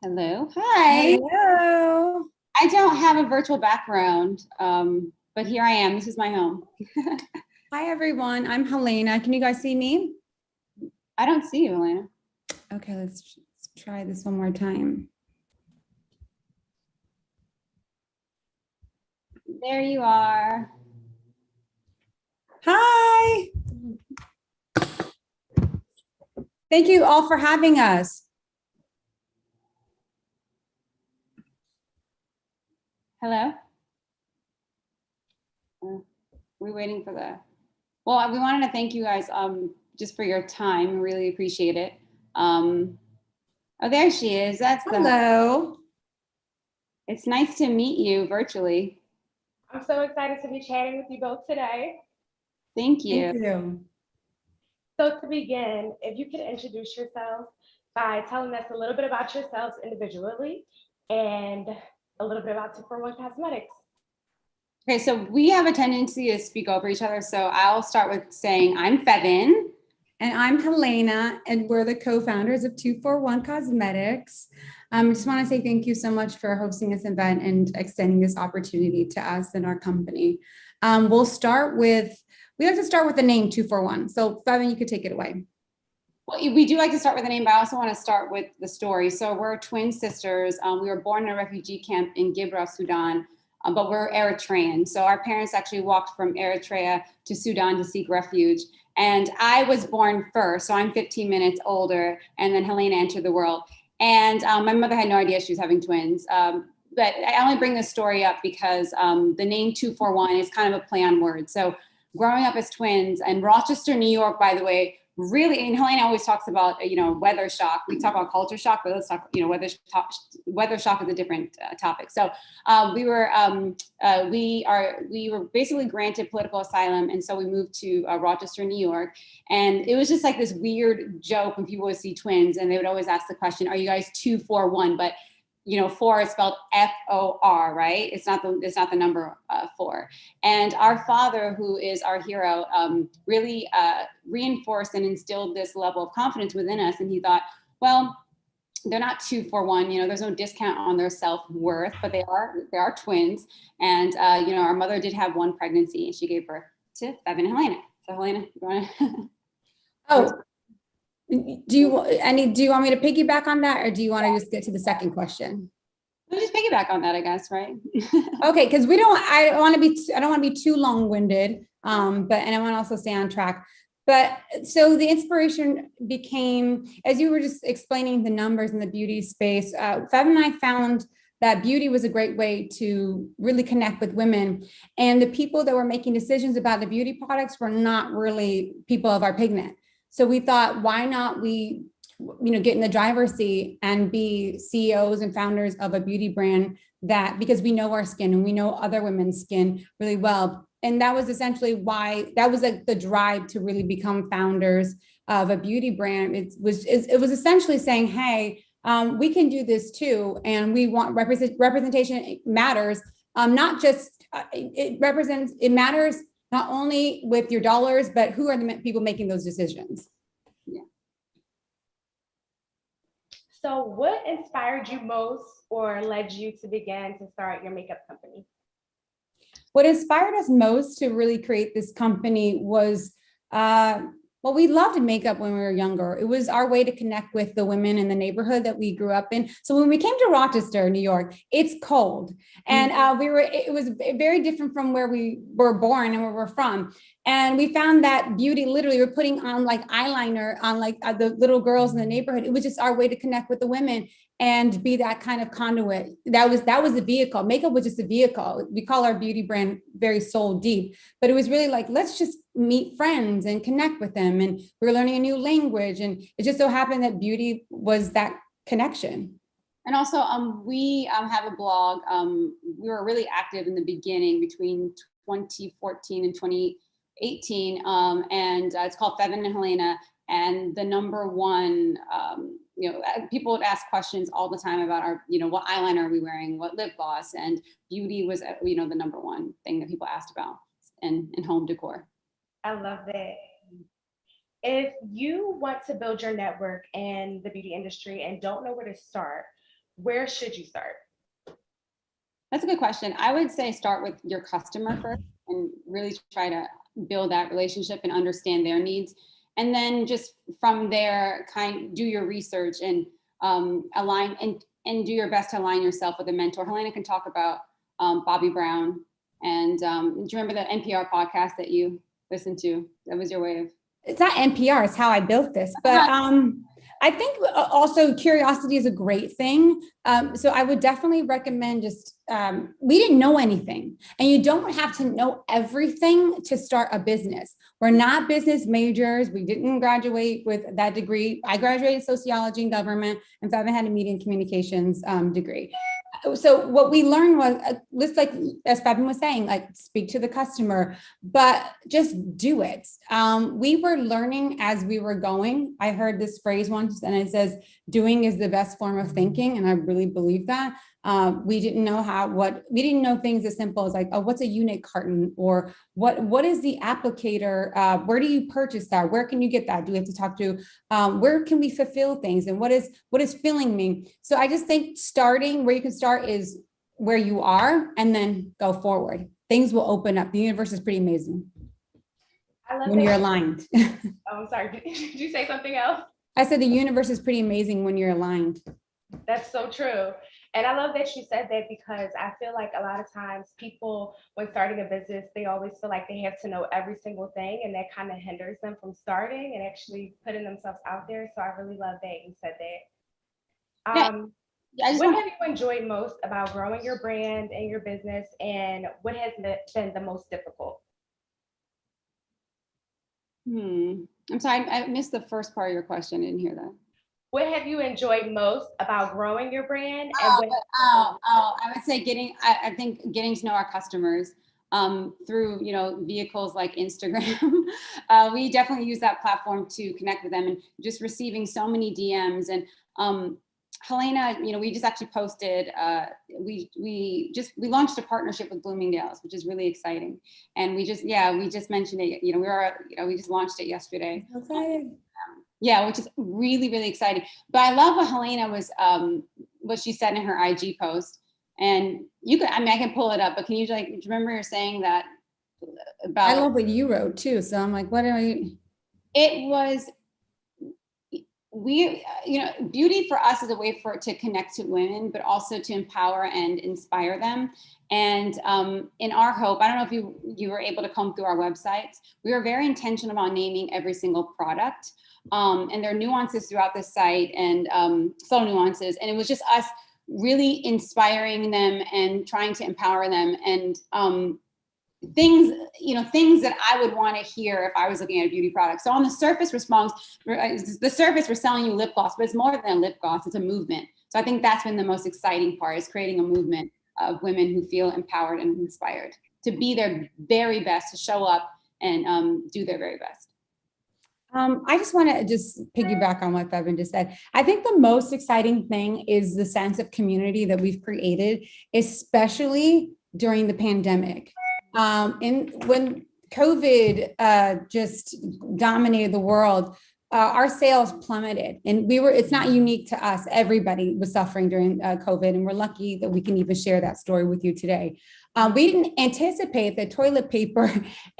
Hello. Hi. Hello. I don't have a virtual background, but here I am. This is my home. Hi, everyone. I'm Helena. Can you guys see me? I don't see you, Helena. Okay, let's try this one more time. There you are. Hi. Thank you all for having us. Hello? We're waiting for the Well, we wanted to thank you guys just for your time. Really appreciate it. Oh, there she is. Hello. It's nice to meet you virtually. I'm so excited to be chatting with you both today. Thank you. Thank you. So to begin, if you could introduce yourselves by telling us a little bit about yourselves individually and a little bit about 241 Cosmetics. Okay, so we have a tendency to speak over each other. So I'll start with saying I'm Fevin. And I'm Helena, and we're the co-founders of 241 Cosmetics. I just want to say thank you so much for hosting this event and extending this opportunity to us and our company. We like to start with the name 241. So Fevin, you could take it away. Well, we do like to start with the name, but I also want to start with the story. So we're twin sisters. We were born in a refugee camp in Gibra, Sudan. But we're Eritrean. So our parents actually walked from Eritrea to Sudan to seek refuge. And I was born first, so I'm 15 minutes older, and then Helena entered the world. And my mother had no idea she was having twins. But I only bring this story up because the name 241 is kind of a play on words. So growing up as twins, and Rochester, New York, by the way, really, and Helena always talks about, weather shock. We talk about culture shock, but let's talk, weather shock is a different topic. So we were basically granted political asylum. And so we moved to Rochester, New York. And it was just like this weird joke when people would see twins and they would always ask the question, are you guys 241? But 4 is spelled F-O-R, right? It's not the number 4. And our father, who is our hero, really reinforced and instilled this level of confidence within us. And he thought, well, they're not 241. There's no discount on their self-worth, but they are twins. And our mother did have one pregnancy, and she gave birth to Fevin and Helena. So Helena, you want to? Oh. Do you want me to piggyback on that, or do you want to just get to the second question? We'll just piggyback on that, I guess, right? Okay, because I don't want to be too long-winded, and I want to also stay on track. But so the inspiration became, as you were just explaining the numbers in the beauty space, Fevin and I found that beauty was a great way to really connect with women. And the people that were making decisions about the beauty products were not really people of our pigment. So we thought, why not we, get in the driver's seat and be CEOs and founders of a beauty brand because we know our skin and we know other women's skin really well. And that was essentially why, that was like the drive to really become founders of a beauty brand. It was essentially saying, hey, we can do this too. And we want representation. It matters. It matters not only with your dollars, but who are the people making those decisions? Yeah. So what inspired you most or led you to begin to start your makeup company? What inspired us most to really create this company was, we loved makeup when we were younger. It was our way to connect with the women in the neighborhood that we grew up in. So when we came to Rochester, New York, it's cold. And it was very different from where we were born and where we're from. And we found that beauty, literally, we're putting on like eyeliner on like the little girls in the neighborhood. It was just our way to connect with the women and be that kind of conduit. That was the vehicle. Makeup was just a vehicle. We call our beauty brand very soul deep, but it was really like, let's just meet friends and connect with them. And we were learning a new language. And it just so happened that beauty was that connection. And also, we have a blog. We were really active in the beginning between 2014 and 2018. And it's called Fevin and Helena. And the number one, people would ask questions all the time about our, what eyeliner are we wearing, what lip gloss, and beauty was, the number one thing that people asked about in home decor. I love that. If you want to build your network in the beauty industry and don't know where to start, where should you start? That's a good question. I would say start with your customer first and really try to build that relationship and understand their needs. And then just from there, do your research and align and do your best to align yourself with a mentor. Helena can talk about Bobby Brown. And do you remember the NPR podcast that you listened to? That was your way of. It's not NPR, it's how I built this. But I think also curiosity is a great thing. So I would definitely recommend just, we didn't know anything, and you don't have to know everything to start a business. We're not business majors. We didn't graduate with that degree. I graduated sociology and government, and Fevin had a media and communications degree. So what we learned was, just like as Fevin was saying, like speak to the customer, but just do it. We were learning as we were going. I heard this phrase once, and it says, doing is the best form of thinking. And I really believe that. We didn't know we didn't know things as simple as like, oh, what's a unit carton? Or what is the applicator? Where do you purchase that? Where can you get that? Do we have to talk to, where can we fulfill things? And what is filling me? So I just think starting where you can start is where you are, and then go forward. Things will open up. The universe is pretty amazing. I love when that. You're aligned. Oh, I'm sorry. Did you say something else? I said the universe is pretty amazing when you're aligned. That's so true. And I love that you said that, because I feel like a lot of times people, when starting a business, they always feel like they have to know every single thing, and that kind of hinders them from starting and actually putting themselves out there. So I really love that you said that. What have you enjoyed most about growing your brand and your business, and what has been the most difficult? I'm sorry, I missed the first part of your question. I didn't hear that. What have you enjoyed most about growing your brand? I would say I think getting to know our customers through, vehicles like Instagram. We definitely use that platform to connect with them, and just receiving so many DMs. And Helena, we just actually posted, we launched a partnership with Bloomingdale's, which is really exciting. And we just mentioned it, we just launched it yesterday. Okay. Yeah, which is really, really exciting. But I love what Helena was, what she said in her IG post. And I can pull it up, but can you remember her saying that about— I love what you wrote too. So I'm like, it was, beauty for us is a way to connect to women, but also to empower and inspire them. And in our hope, I don't know if you were able to comb through our websites, we were very intentional about naming every single product. And there are nuances throughout the site, and subtle nuances. And it was just us really inspiring them and trying to empower them, and things that I would want to hear if I was looking at a beauty product. So on the surface we're selling you lip gloss, but it's more than a lip gloss, it's a movement. So I think that's been the most exciting part, is creating a movement of women who feel empowered and inspired to be their very best, to show up and do their very best. I just want to piggyback on what Fevin just said. I think the most exciting thing is the sense of community that we've created, especially during the pandemic. And when COVID just dominated the world, our sales plummeted, and it's not unique to us. Everybody was suffering during COVID, and we're lucky that we can even share that story with you today. We didn't anticipate that toilet paper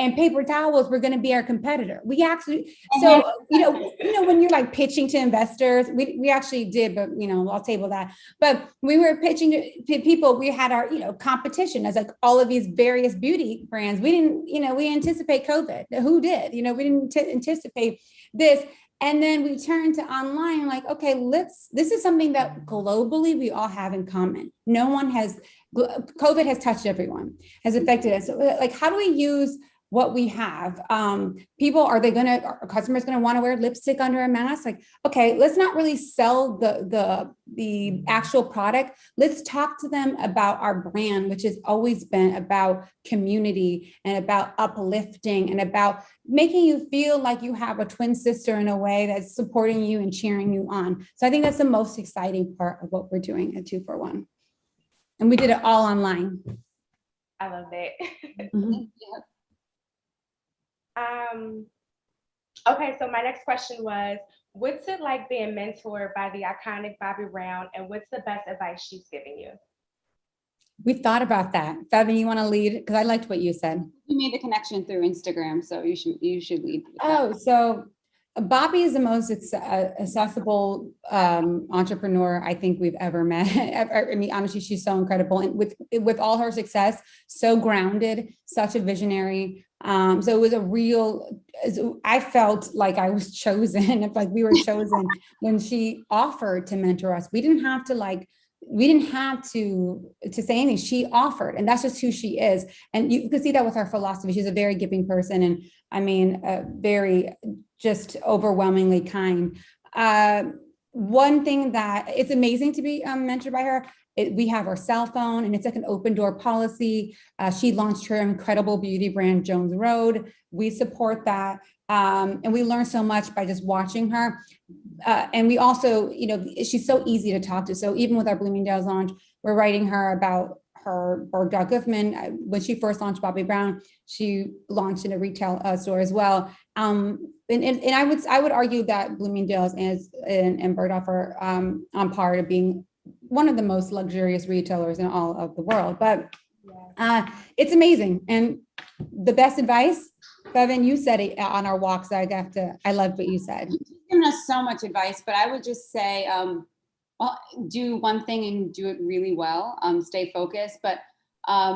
and paper towels were going to be our competitor. We actually, when you're like pitching to investors, we actually did, but I'll table that. But we were pitching to people. We had our, competition as like all of these various beauty brands. We didn't, we anticipate COVID. Who did? We didn't anticipate this. And then we turned to online, like, okay, this is something that globally we all have in common. COVID has touched everyone, has affected us. So, like, how do we use what we have? Are customers going to want to wear lipstick under a mask? Like, okay, let's not really sell the actual product. Let's talk to them about our brand, which has always been about community and about uplifting and about making you feel like you have a twin sister in a way that's supporting you and cheering you on. So I think that's the most exciting part of what we're doing at 241. And we did it all online. I love that. Mm-hmm. Okay, so my next question was, what's it like being mentored by the iconic Bobbi Brown, and what's the best advice she's giving you? We thought about that. Fevin, you want to lead? Because I liked what you said. You made the connection through Instagram, so you should lead. So Bobbi is the most accessible entrepreneur I think we've ever met. I mean, honestly, she's so incredible, and with all her success, so grounded, such a visionary. So it was a real, I felt like I was chosen, like we were chosen when she offered to mentor us. We didn't have to say anything. She offered, and that's just who she is. And you can see that with her philosophy. She's a very giving person. And I mean, very just overwhelmingly kind. One thing that it's amazing to be mentored by her. We have her cell phone, and it's like an open door policy. She launched her incredible beauty brand, Jones Road. We support that. And we learn so much by just watching her. And we also, she's so easy to talk to. So even with our Bloomingdale's launch, we're writing her about her Bergdorf Goodman. When she first launched Bobbi Brown, she launched in a retail store as well. And I would argue that Bloomingdale's and Bergdorf are on par to being one of the most luxurious retailers in all of the world. But it's amazing. And the best advice, Bevan, you said it on our walks. I love what you said. You've given us so much advice, but I would just say, do one thing and do it really well. Stay focused. But I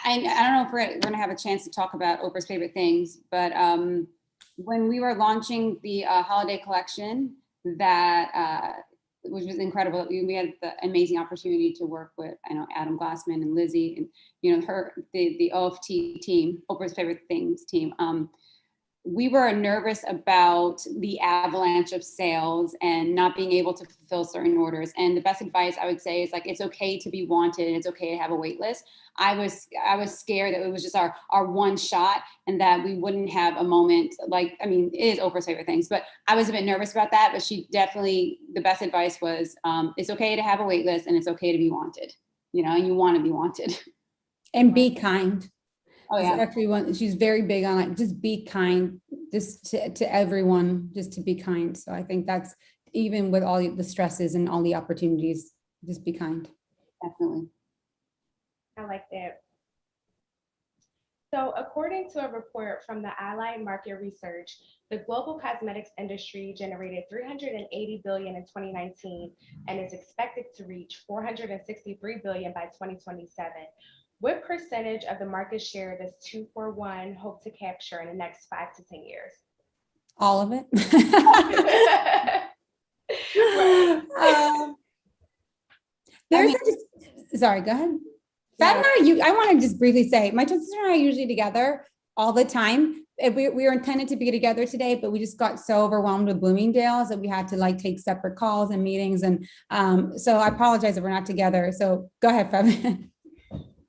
don't know if we're going to have a chance to talk about Oprah's favorite things, but when we were launching the holiday collection, which was incredible. We had the amazing opportunity to work with, Adam Glassman and Lizzie, and the OFT team, Oprah's favorite things team. We were nervous about the avalanche of sales and not being able to fulfill certain orders. And the best advice I would say is it's okay to be wanted and it's okay to have a wait list. I was scared that it was just our one shot and that we wouldn't have a moment it is Oprah's favorite things, but I was a bit nervous about that. But she definitely, the best advice was it's okay to have a wait list and it's okay to be wanted, and you want to be wanted. And be kind. Oh yeah. Everyone, she's very big on just be kind, just to everyone, just to be kind. So I think that's even with all the stresses and all the opportunities, just be kind. Definitely. I like that. So according to a report from the Allied Market Research, the global cosmetics industry generated $380 billion in 2019 and is expected to reach $463 billion by 2027. What percentage of the market share does 241 hope to capture in the next 5 to 10 years? All of it. Sorry, go ahead. I want to just briefly say, my sister and I are usually together all the time. We were intended to be together today, but we just got so overwhelmed with Bloomingdale's that we had to take separate calls and meetings. And so I apologize if we're not together. So go ahead, Fevin.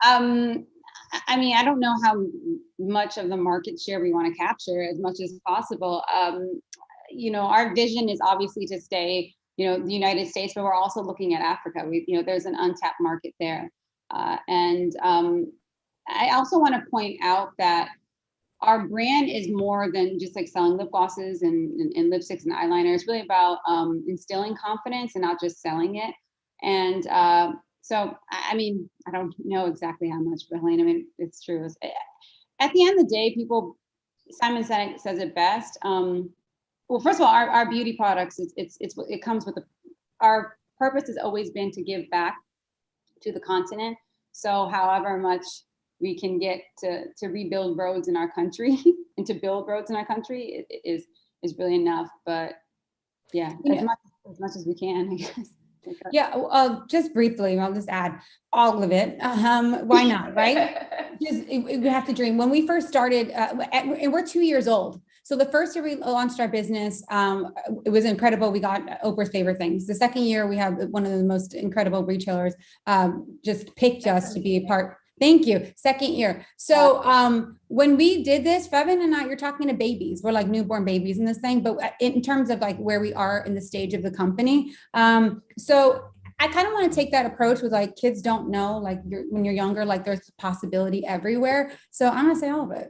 I don't know how much of the market share we want to capture as much as possible. Our vision is obviously to stay, the United States, but we're also looking at Africa. There's an untapped market there. And I also want to point out that our brand is more than just selling lip glosses and lipsticks and eyeliner. It's really about instilling confidence and not just selling it. And so, I don't know exactly how much, but Helene, it's true. At the end of the day, Simon Sinek says it best. Well, first of all, our beauty products, it comes with our purpose has always been to give back to the continent. So however much we can get to rebuild roads in our country and to build roads in our country is really enough. But yeah, as much as we can, I guess. Yeah, just briefly, I'll just add all of it. Why not, right? We have to dream. When we first started, and we're 2 years old. So the first year we launched our business, it was incredible. We got Oprah's favorite things. The second year, we have one of the most incredible retailers just picked us to be a part. Thank you. Second year. So when we did this, Fevin and I, you're talking to babies. We're like newborn babies in this thing, but in terms of where we are in the stage of the company. So I kind of want to take that approach with kids don't know, when you're younger, there's possibility everywhere. So I'm going to say all of it.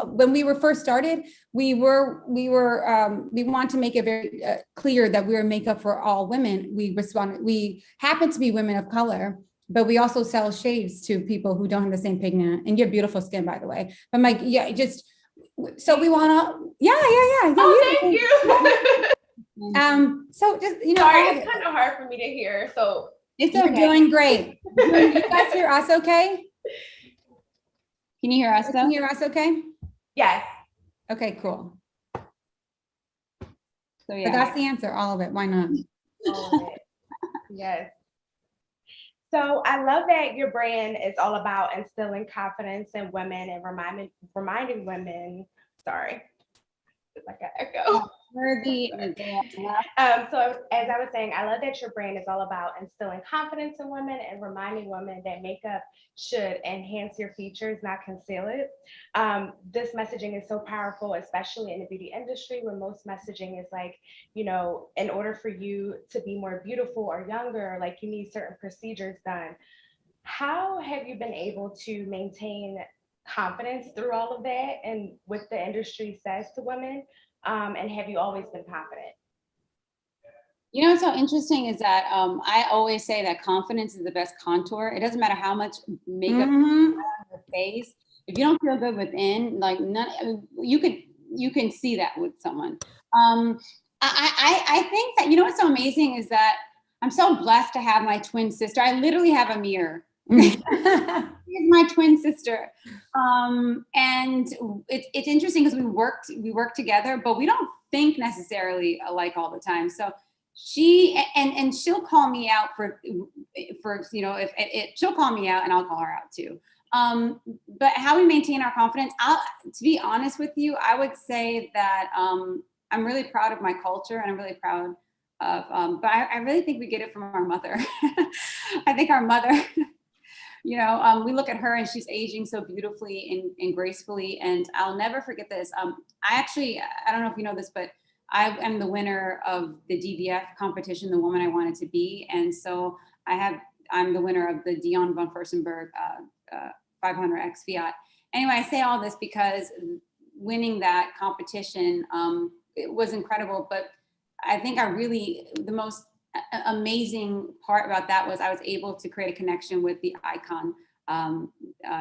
When we were first started, we want to make it very clear that we were makeup for all women. We happen to be women of color, but we also sell shades to people who don't have the same pigment. And you have beautiful skin, by the way. But so we want to, yeah. Oh, thank you. So just, sorry, it's kind of hard for me to hear. So it's okay. You're doing great. You guys hear us okay? Can you hear us though? Can you hear us okay? Yes. Okay, cool. So But that's the answer, all of it. Why not? All of it. Yes. So I love that your brand is all about instilling confidence in women and reminding women, sorry, it's like an echo. So as I was saying, I love that your brand is all about instilling confidence in women and reminding women that makeup should enhance your features, not conceal it. This messaging is so powerful, especially in the beauty industry, where most messaging is like, you know, in order for you to be more beautiful or younger, like you need certain procedures done. How have you been able to maintain confidence through all of that and what the industry says to women? And have you always been confident? You know, what's so interesting is that I always say that confidence is the best contour. It doesn't matter how much makeup you have on your face. If you don't feel good within, like you can see that with someone. I think that, you know, what's so amazing is that I'm so blessed to have my twin sister. I literally have a mirror. She's my twin sister. And it's interesting because we work together, but we don't think necessarily alike all the time. So and she'll call me out for you know, if she'll call me out and I'll call her out too. But how we maintain our confidence, to be honest with you, I would say that I'm really proud of my culture and I'm really proud of, but I really think we get it from our mother. I think our mother, you know, we look at her and she's aging so beautifully and gracefully. And I'll never forget this. I don't know if you know this, but I am the winner of the DVF competition, The Woman I Wanted to Be. And so I'm the winner of the Dion von Furstenberg 500X Fiat. Anyway, I say all this because winning that competition, it was incredible. But I think the most amazing part about that was I was able to create a connection with the icon,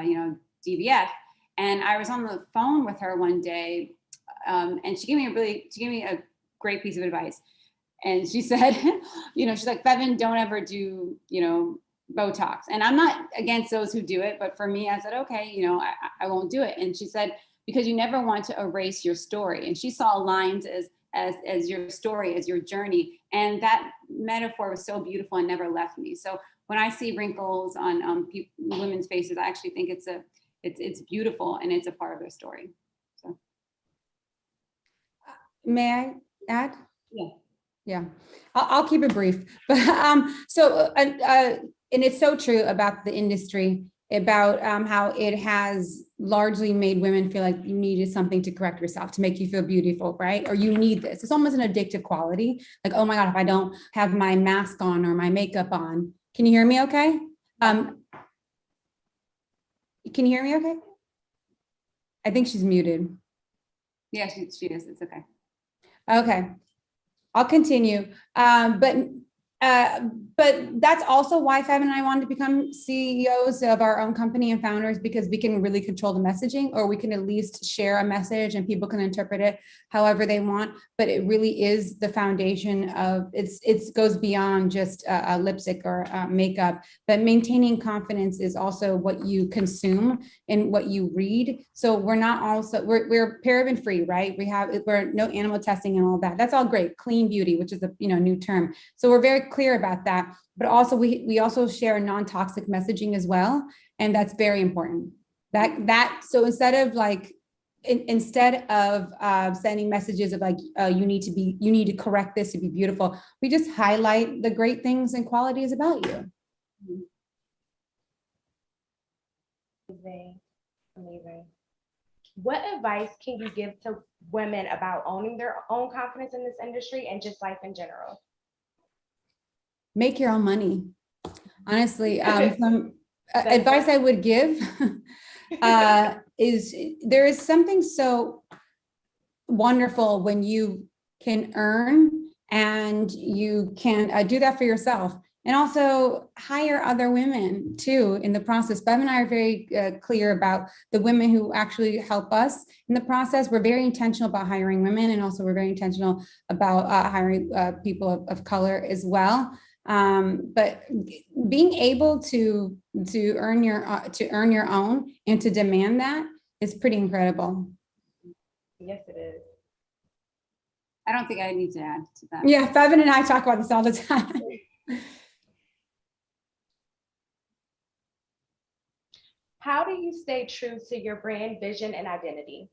you know, DVF. And I was on the phone with her one day, and she gave me a great piece of advice. And she said, you know, she's like, Bevan, don't ever do, you know, Botox. And I'm not against those who do it, but for me, I said, okay, you know, I won't do it. And she said, because you never want to erase your story. And she saw lines as your story, as your journey. And that metaphor was so beautiful and never left me. So when I see wrinkles on women's faces, I actually think it's beautiful and it's a part of their story. So. May I add? Yeah. Yeah, I'll keep it brief. But and it's so true about the industry, about how it has largely made women feel like you needed something to correct yourself, to make you feel beautiful, right? Or you need this. It's almost an addictive quality. Like, oh my God, if I don't have my mask on or my makeup on. Can you hear me okay? Can you hear me okay? I think she's muted. Yeah, she is. It's okay. Okay. I'll continue. But that's also why Fab and I wanted to become CEOs of our own company and founders, because we can really control the messaging, or we can at least share a message and people can interpret it however they want. But it really is the foundation of it goes beyond just a lipstick or makeup, but maintaining confidence is also what you consume and what you read. So we're we're paraben free, right? We're no animal testing and all that. That's all great. Clean beauty, which is a new term. So we're very clear about that, but also we also share non-toxic messaging as well, and that's very important. So instead of sending messages of like you need to correct this to be beautiful, we just highlight the great things and qualities about you. Amazing. What advice can you give to women about owning their own confidence in this industry and just life in general? Make your own money. Honestly, some advice I would give is there is something so wonderful when you can earn and you can do that for yourself, and also hire other women too in the process. Bev and I are very clear about the women who actually help us in the process. We're very intentional about hiring women, and also we're very intentional about hiring people of color as well. But being able to earn your own and to demand that is pretty incredible. Yes, it is. I don't think I need to add to that. Yeah, Fevin and I talk about this all the time. How do you stay true to your brand vision and identity?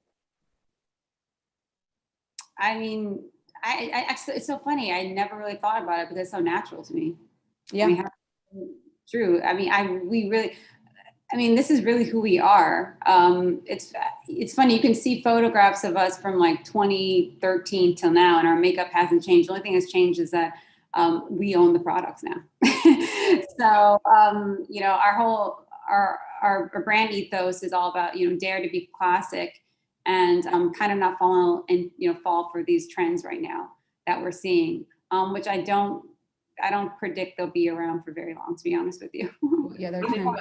I mean, I actually, it's so funny. I never really thought about it because it's so natural to me. Yeah. I mean, true. I mean, this is really who we are. It's funny. You can see photographs of us from like 2013 till now, and our makeup hasn't changed. The only thing that's changed is that we own the products now. So, you know, our brand ethos is all about, you know, dare to be classic, and kind of not fall for these trends right now that we're seeing, which I don't predict they'll be around for very long, to be honest with you. Yeah, they're trends.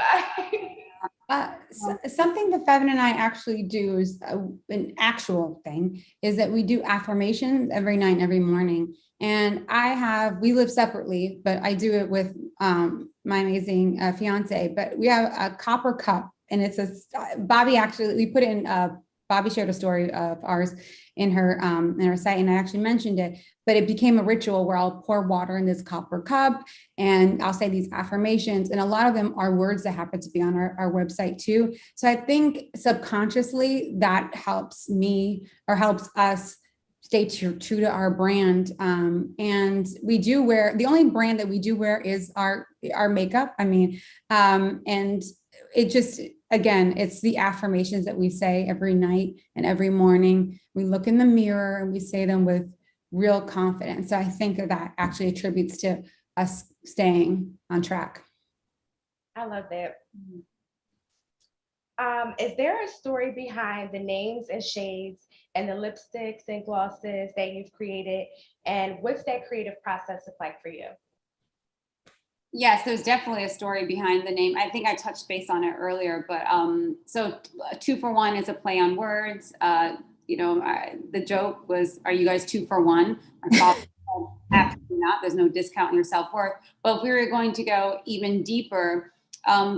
Something that Fevin and I actually do is an actual thing is that we do affirmations every night and every morning. And we live separately, but I do it with my amazing fiance. But we have a copper cup, and it's Bobby actually, we put it in, Bobby shared a story of ours in her site, and I actually mentioned it, but it became a ritual where I'll pour water in this copper cup and I'll say these affirmations, and a lot of them are words that happen to be on our website too. So I think subconsciously that helps me, or helps us, stay true to our brand. And we do wear, the only brand that we do wear is our makeup. I mean, and it just, again, it's the affirmations that we say every night and every morning. We look in the mirror and we say them with real confidence. So I think that actually attributes to us staying on track. I love that. Is there a story behind the names and shades and the lipsticks and glosses that you've created? And what's that creative process look like for you? Yes, there's definitely a story behind the name. I think I touched base on it earlier, but so 2 for 1 is a play on words. You know, the joke was, are you guys 2 for 1? Our father said, absolutely not. There's no discount in your self-worth. But if we were going to go even deeper,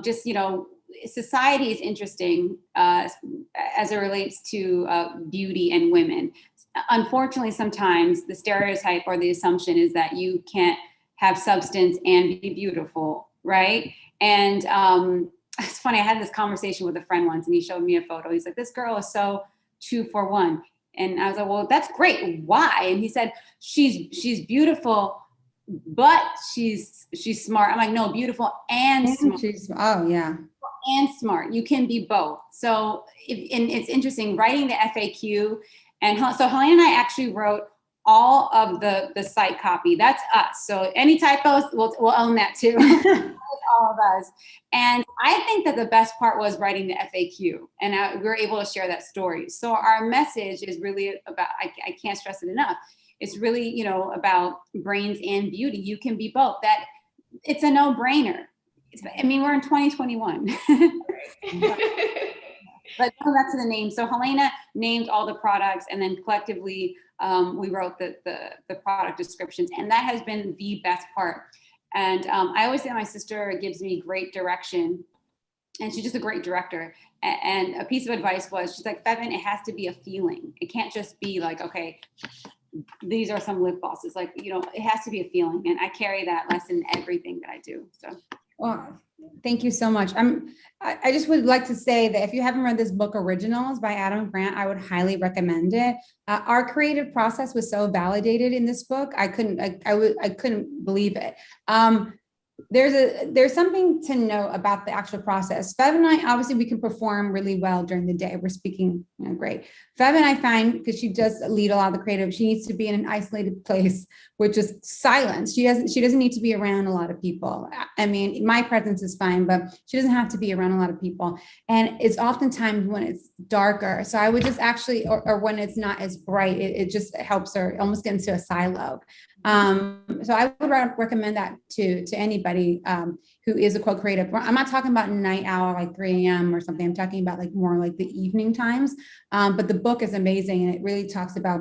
just, you know, society is interesting as it relates to beauty and women. Unfortunately, sometimes the stereotype or the assumption is that you can't have substance and be beautiful, right? And it's funny, I had this conversation with a friend once, and he showed me a photo. He's like, this girl is so 2 for 1. And I was like, well, that's great. Why? And he said, she's beautiful, but she's smart. I'm like, no, beautiful and smart. Oh yeah. And smart. You can be both. So, and it's interesting, writing the FAQ. And so Helene and I actually wrote all of the site copy. That's us. So any typos, we'll own that too. All of us. And I think that the best part was writing the FAQ, and we were able to share that story. So our message is really about, I can't stress it enough. It's really, you know, about brains and beauty. You can be both. That it's a no-brainer. I mean, we're in 2021. But going back to the name. So Helena named all the products, and then collectively we wrote the product descriptions, and that has been the best part. And I always say my sister gives me great direction, and she's just a great director. And a piece of advice was, she's like, Fevin, it has to be a feeling. It can't just be like, okay, these are some lip glosses. Like, you know, it has to be a feeling. And I carry that lesson in everything that I do. So. Well, thank you so much. I just would like to say that if you haven't read this book, Originals by Adam Grant, I would highly recommend it. Our creative process was so validated in this book. I couldn't believe it. There's something to know about the actual process. Fev and I, obviously we can perform really well during the day. We're speaking, you know, great. Fev and I find, because she does lead a lot of the creative, she needs to be in an isolated place with just silence. She doesn't need to be around a lot of people. I mean, my presence is fine, but she doesn't have to be around a lot of people. And it's oftentimes when it's darker. So I would just actually, or when it's not as bright, it just helps her almost get into a silo. So I would recommend that to anybody who is a quote creative. I'm not talking about night owl like 3 a.m. or something. I'm talking about like more like the evening times. But the book is amazing, and it really talks about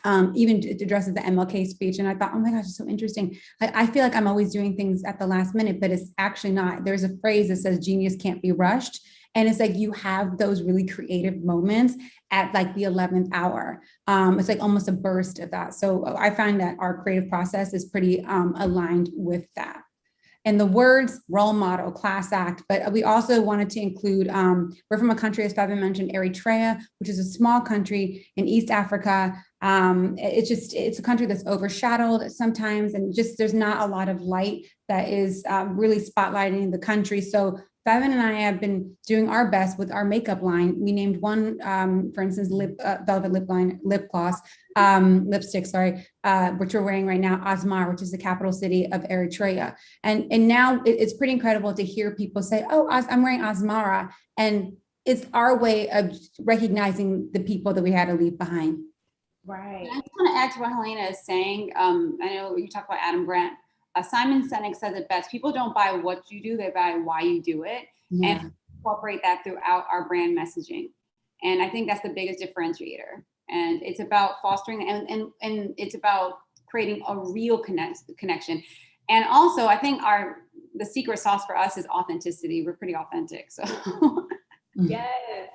even addresses the MLK speech. And I thought, oh my gosh, it's so interesting. I feel like I'm always doing things at the last minute, but it's actually not. There's a phrase that says genius can't be rushed. And it's like you have those really creative moments at like the 11th hour. It's like almost a burst of that. So I find that our creative process is pretty aligned with that. And the words role model, class act, but we also wanted to include, we're from a country, as Fabian mentioned, Eritrea, which is a small country in East Africa. It's a country that's overshadowed sometimes, and just there's not a lot of light that is really spotlighting the country. So Fabian and I have been doing our best with our makeup line. We named one, for instance, velvet lip gloss, lipstick, sorry, which we're wearing right now, Asmara, which is the capital city of Eritrea. And now it's pretty incredible to hear people say, oh, I'm wearing Asmara. And it's our way of recognizing the people that we had to leave behind. Right. I just want to add to what Helena is saying. I know you talked about Adam Grant. Simon Sinek says it best. People don't buy what you do, they buy why you do it. Yeah. And incorporate that throughout our brand messaging. And I think that's the biggest differentiator. And it's about fostering and it's about creating a real connection. And also, I think the secret sauce for us is authenticity. We're pretty authentic. So yes.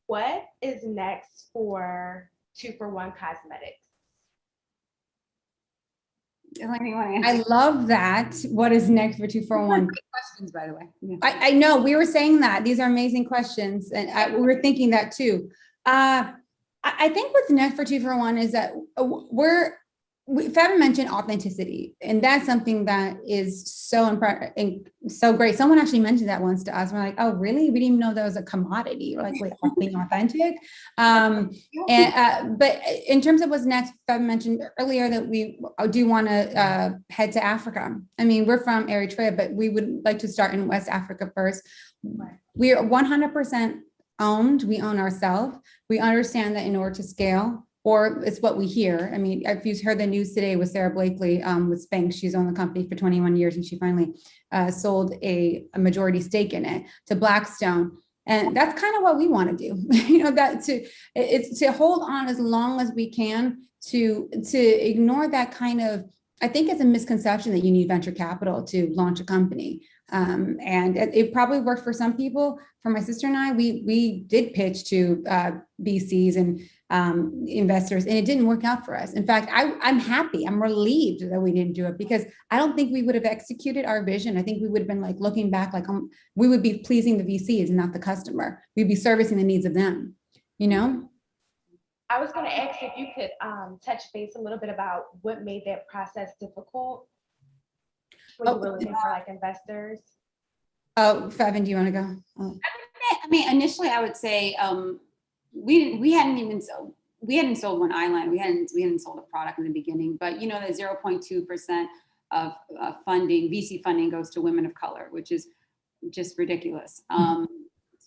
What is next for 2-for-1 Cosmetics? I love that. What is next for 2-for-1? Great questions, by the way. Yeah. I know we were saying that these are amazing questions, and we were thinking that too. I think what's next for 2-for-1 is that Fabian mentioned authenticity, and that's something that is so so great. Someone actually mentioned that once to us. We're like, oh, really? We didn't even know that was a commodity. We're like, wait, being authentic. But in terms of what's next, Fabian mentioned earlier that we do want to head to Africa. I mean, we're from Eritrea, but we would like to start in West Africa first. We are 100% owned. We own ourselves. We understand that in order to scale, or it's what we hear. I mean, if you heard the news today with Sarah Blakely with Spanx, she's owned the company for 21 years and she finally sold a majority stake in it to Blackstone. And that's kind of what we want to do, it's to hold on as long as we can to ignore that kind of, I think it's a misconception that you need venture capital to launch a company. And it probably worked for some people. For my sister and I, we did pitch to VCs and investors, and it didn't work out for us. In fact, I'm happy, I'm relieved that we didn't do it, because I don't think we would have executed our vision. I think we would have been like looking back, like we would be pleasing the VCs and not the customer. We'd be servicing the needs of them, I was going to ask if you could touch base a little bit about what made that process difficult when you were looking for like investors. Oh, Fabian, do you want to go? I mean, initially I would say we hadn't sold one eyeliner. We hadn't sold a product in the beginning, but the 0.2% of funding, VC funding, goes to women of color, which is just ridiculous.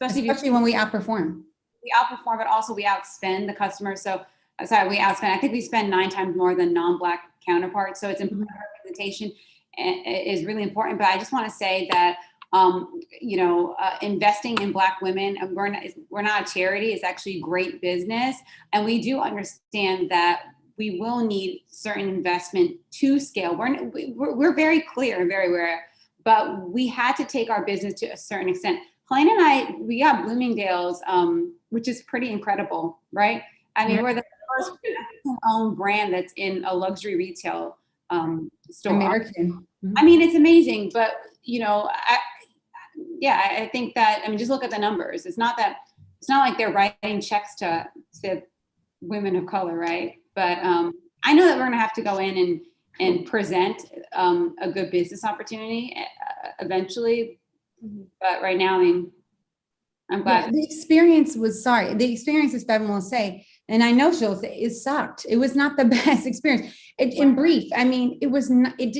Especially when we outperform. We outperform, but also we outspend the customer. So we outspend. I think we spend 9 times more than non-Black counterparts. So it's important. Representation is really important. But I just want to say that investing in Black women, we're not a charity. It's actually great business. And we do understand that we will need certain investment to scale. We're very clear and very aware, but we had to take our business to a certain extent. Helena and we got Bloomingdale's, which is pretty incredible, right? I mean, we're the first owned brand that's in a luxury retail store. American. I mean, it's amazing, but I think that, just look at the numbers. It's not like they're writing checks to women of color, right? But I know that we're gonna have to go in and present a good business opportunity eventually. But right now, I'm glad. Yeah, the experience, as Fabian will say, and I know she'll say, it sucked. It was not the best experience. In brief, it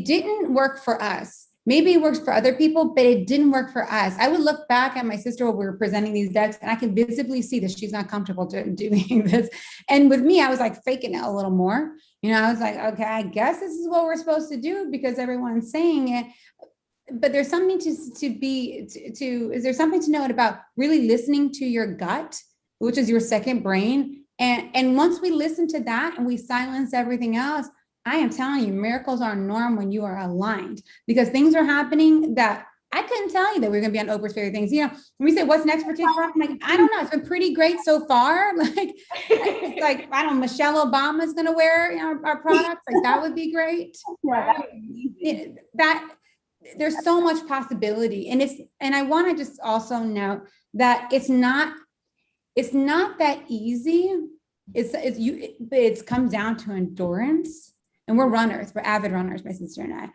didn't work for us. Maybe it works for other people, but it didn't work for us. I would look back at my sister while we were presenting these decks, and I can visibly see that she's not comfortable doing this. And with me, I was like faking it a little more. I was like, okay, I guess this is what we're supposed to do because everyone's saying it. but there's something is there something to note about really listening to your gut, which is your second brain. And once we listen to that and we silence everything else, I am telling you, miracles are norm when you are aligned, because things are happening that I couldn't tell you that we're going to be on Oprah's favorite things. You know, when we say what's next for TikTok, I'm like, I don't know. It's been pretty great so far. Like, it's like, I don't know, Michelle Obama's going to wear, you know, our products. Like, that would be great. That there's so much possibility. And I want to just also note that it's not that easy. It comes down to endurance, and we're runners. We're avid runners, my sister and I.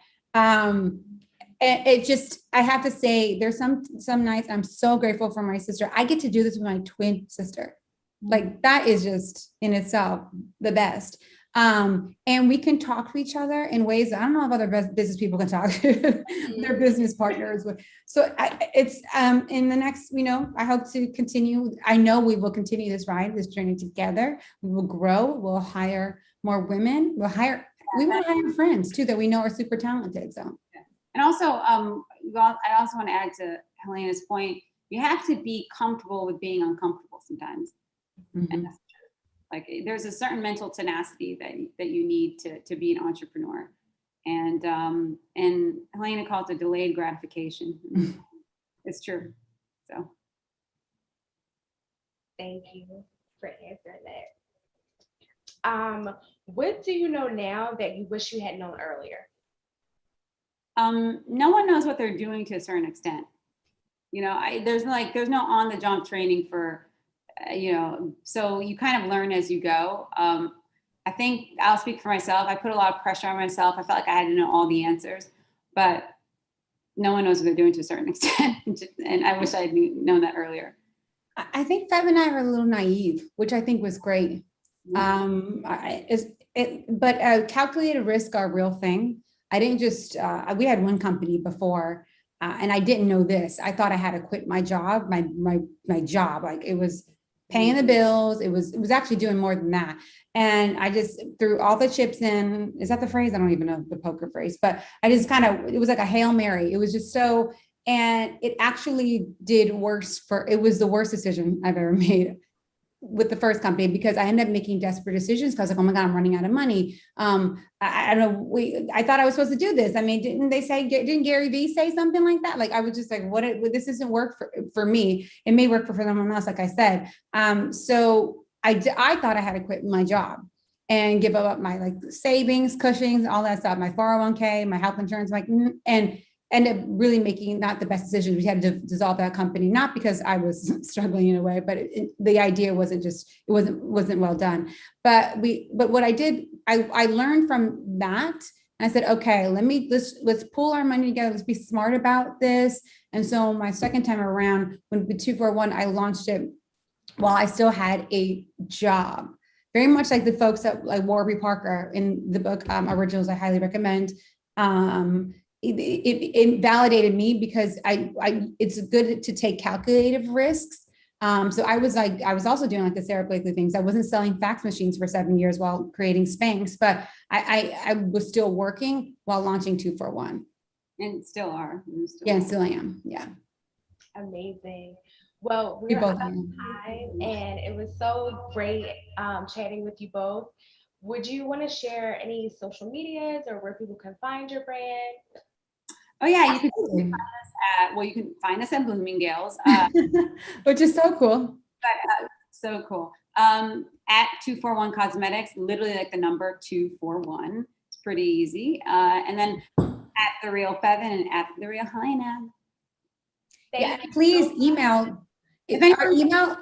I have to say, there's some nights I'm so grateful for my sister. I get to do this with my twin sister. Like, that is just in itself the best. And we can talk to each other in ways that I don't know if other business people can talk to their business partners with. So it's in the next, you know, I hope to continue. I know we will continue this journey together. We will grow. We'll hire more women. We will hire friends too that we know are super talented. So. And also, I also want to add to Helena's point, you have to be comfortable with being uncomfortable sometimes. Mm-hmm. And that's true. Like, there's a certain mental tenacity that you need to be an entrepreneur. And Helena calls it delayed gratification. It's true. So. Thank you for answering that. What do you know now that you wish you had known earlier? No one knows what they're doing to a certain extent. You know, there's no on the job training for, you know, so you kind of learn as you go. I think I'll speak for myself. I put a lot of pressure on myself. I felt like I had to know all the answers, but no one knows what they're doing to a certain extent. And I wish I had known that earlier. I think Feb and I are a little naive, which I think was great. But calculated risk are a real thing. I didn't just, we had one company before, and I didn't know this. I thought I had to quit my job, my job. Like, it was paying the bills. It was actually doing more than that. And I just threw all the chips in. Is that the phrase? I don't even know the poker phrase, but I just it was like a Hail Mary. It was just so, and it actually did worse it was the worst decision I've ever made with the first company, because I ended up making desperate decisions because like, oh my God, I'm running out of money. I don't know. I thought I was supposed to do this. I mean, didn't Gary Vee say something like that? Like, I was just like, this doesn't work for me. It may work for someone else, like I said. So I thought I had to quit my job and give up my like savings, cushions, all that stuff, my 401k, my health insurance, and ended up really making not the best decisions. We had to dissolve that company, not because I was struggling in a way, but the idea wasn't well done. But what I did, I learned from that. I said, okay, let's pull our money together. Let's be smart about this. And so my second time around, when the 241, I launched it while I still had a job. Very much like the folks at like Warby Parker in the book Originals, I highly recommend. It validated me because it's good to take calculated risks. So I was also doing like the Sarah Blakely things. I wasn't selling fax machines for 7 years while creating Spanx, but I was still working while launching 241. And still are. Yeah, still am. Yeah. Amazing. Well, we're out of time, and it was so great chatting with you both. Would you want to share any social medias or where people can find your brand? Oh yeah, you can find us at Bloomingdale's, which is so cool. So cool. At 241 Cosmetics, literally like the number 241. It's pretty easy. And then at The Real Fevin and at The Real Helena. Yeah, please email. Our email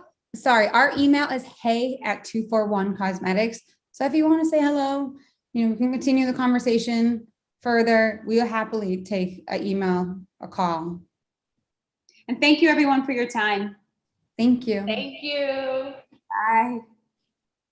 is hey@241cosmetics. So if you want to say hello, we can continue the conversation further. We'll happily take an email, a call. And thank you everyone for your time. Thank you. Thank you. Bye.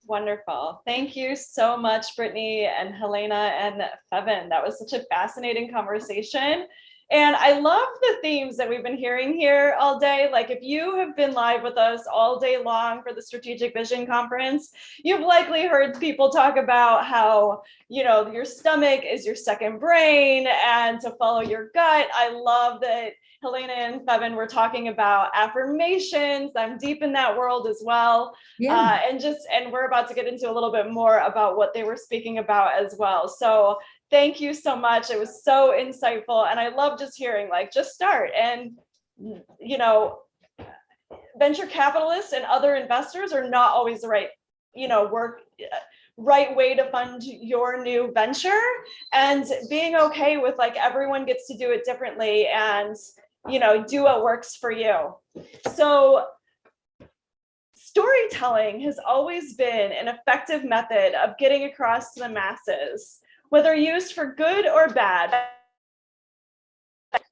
Wonderful. Thank you so much, Brittany and Helena and Fevin. That was such a fascinating conversation. And I love the themes that we've been hearing here all day. Like if you have been live with us all day long for the Strategic Vision Conference, you've likely heard people talk about how, you know, your stomach is your second brain and to follow your gut. I love that Helena and Fevin were talking about affirmations. I'm deep in that world as well. Yeah. And we're about to get into a little bit more about what they were speaking about as well. So thank you so much. It was so insightful. And I love just hearing, like, just start. And, you know, venture capitalists and other investors are not always the right, you know, right way to fund your new venture, and being okay with like everyone gets to do it differently and, you know, do what works for you. So storytelling has always been an effective method of getting across to the masses, whether used for good or bad.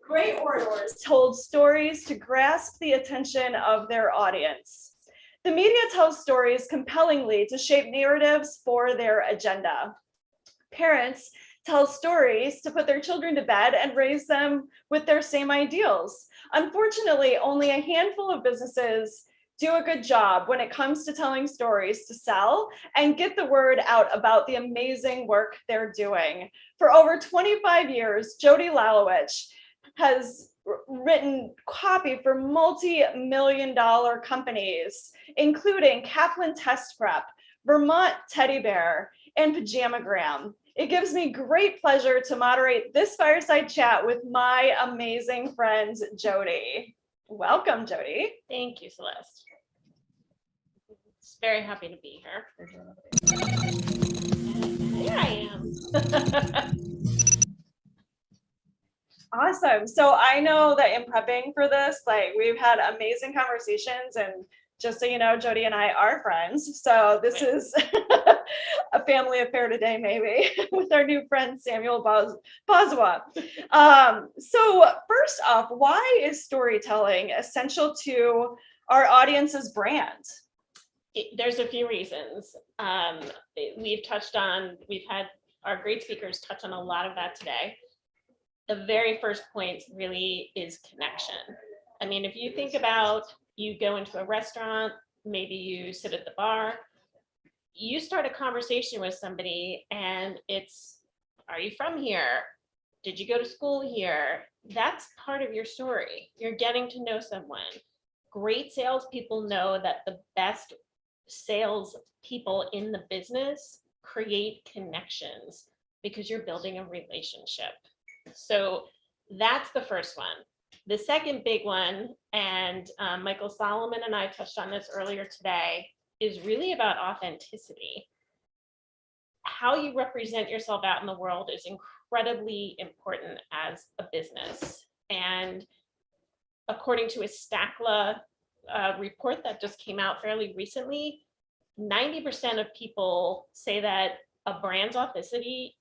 Great orators told stories to grasp the attention of their audience. The media tells stories compellingly to shape narratives for their agenda. Parents tell stories to put their children to bed and raise them with their same ideals. Unfortunately, only a handful of businesses do a good job when it comes to telling stories to sell and get the word out about the amazing work they're doing. For over 25 years, Jody Lalowich has written copy for multi-million-dollar companies, including Kaplan Test Prep, Vermont Teddy Bear, and Pajamagram. It gives me great pleasure to moderate this fireside chat with my amazing friend, Jody. Welcome, Jody. Thank you, Celeste. Very happy to be here. Here I am. Awesome. So I know that in prepping for this, like we've had amazing conversations, and just so you know, Jody and I are friends. So this is a family affair today, maybe, with our new friend, Samuel Boswa. So first off, why is storytelling essential to our audience's brand? There's a few reasons. We've had our great speakers touch on a lot of that today. The very first point really is connection. I mean, if you think about, you go into a restaurant, maybe you sit at the bar, you start a conversation with somebody and it's, are you from here? Did you go to school here? That's part of your story. You're getting to know someone. Great salespeople know that the best sales people in the business create connections because you're building a relationship. So that's the first one. The second big one, and Michael Solomon and I touched on this earlier today, is really about authenticity. How you represent yourself out in the world is incredibly important as a business. And according to a Stackla report that just came out fairly recently, 90% of people say that a brand's authenticity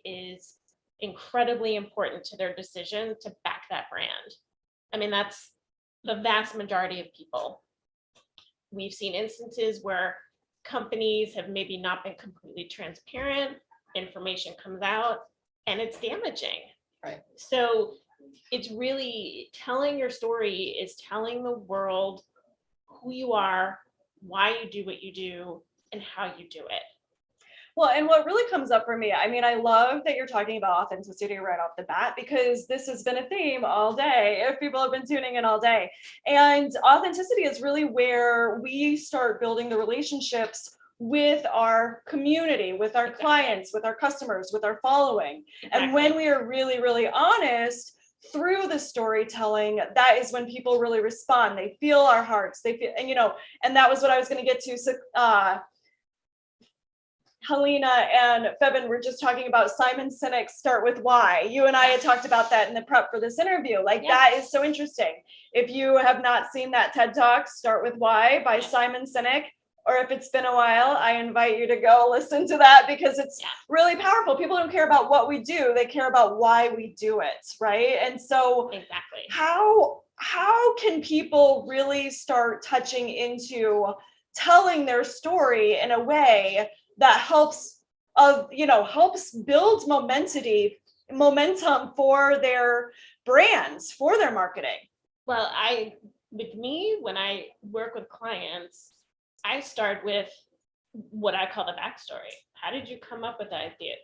is incredibly important to their decision to back that brand. I mean, that's the vast majority of people. We've seen instances where companies have maybe not been completely transparent, information comes out, and it's damaging. Right. So it's really telling your story is telling the world who you are, why you do what you do, and how you do it. Well, and what really comes up for me, I mean, I love that you're talking about authenticity right off the bat, because this has been a theme all day, if people have been tuning in all day. And authenticity is really where we start building the relationships with our community, with our clients, with our customers, with our following. Exactly. And when we are really, really honest through the storytelling, that is when people really respond. They feel our hearts. They feel, and you know, and that was what I was going to get to. So, Helena and Fevin were just talking about Simon Sinek's Start With Why. You and I had talked about that in the prep for this interview. Like, that is so interesting. If you have not seen that TED Talk, Start With Why by Simon Sinek, or if it's been a while, I invite you to go listen to that, because it's really powerful. People don't care about what we do, they care about why we do it, right? And so exactly, how can people really start touching into telling their story in a way that helps build momentum momentum for their brands, for their marketing? Well, with me, when I work with clients, I start with what I call the backstory. How did you come up with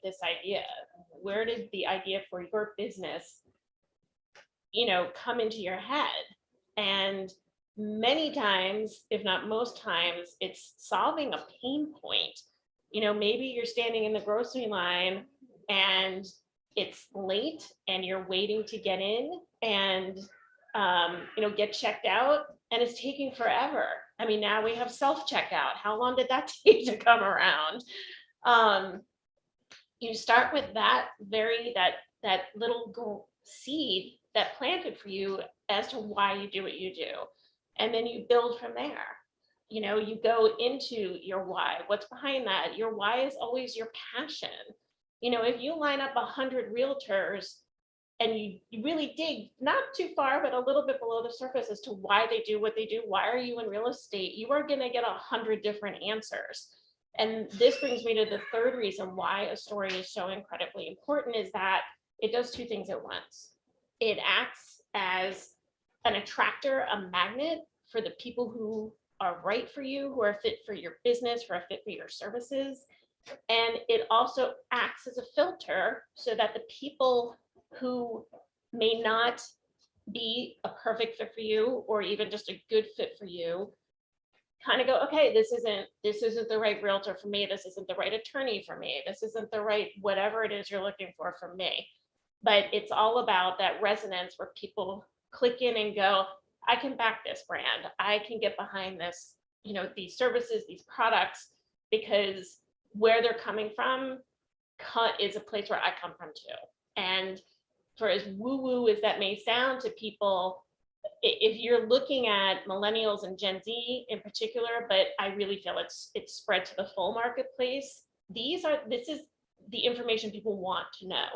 this idea? Where did the idea for your business, come into your head? And many times, if not most times, it's solving a pain point. Maybe you're standing in the grocery line and it's late and you're waiting to get in and get checked out, and it's taking forever. I mean, now we have self-checkout. How long did that take to come around? You start with that little seed that planted for you as to why you do what you do. And then you build from there. You go into your why. What's behind that? Your why is always your passion. If you line up 100 realtors and you really dig not too far, but a little bit below the surface as to why they do what they do, why are you in real estate, you are going to get 100 different answers. And this brings me to the third reason why a story is so incredibly important, is that it does two things at once. It acts as an attractor, a magnet for the people who are right for you, who are fit for your business, who are fit for your services. And it also acts as a filter so that the people who may not be a perfect fit for you, or even just a good fit for you, kind of go, okay, this isn't the right realtor for me. This isn't the right attorney for me. This isn't the right, whatever it is you're looking for from me. But it's all about that resonance where people click in and go, I can back this brand. I can get behind this, these services, these products, because where they're coming from is a place where I come from too. And for as woo-woo as that may sound to people, if you're looking at millennials and Gen Z in particular, but I really feel it's spread to the full marketplace, this is the information people want to know.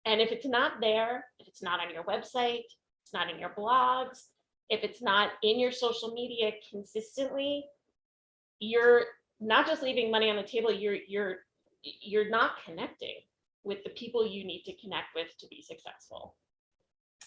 And if it's not there, if it's not on your website, it's not in your blogs, if it's not in your social media consistently, you're not just leaving money on the table, you're not connecting with the people you need to connect with to be successful.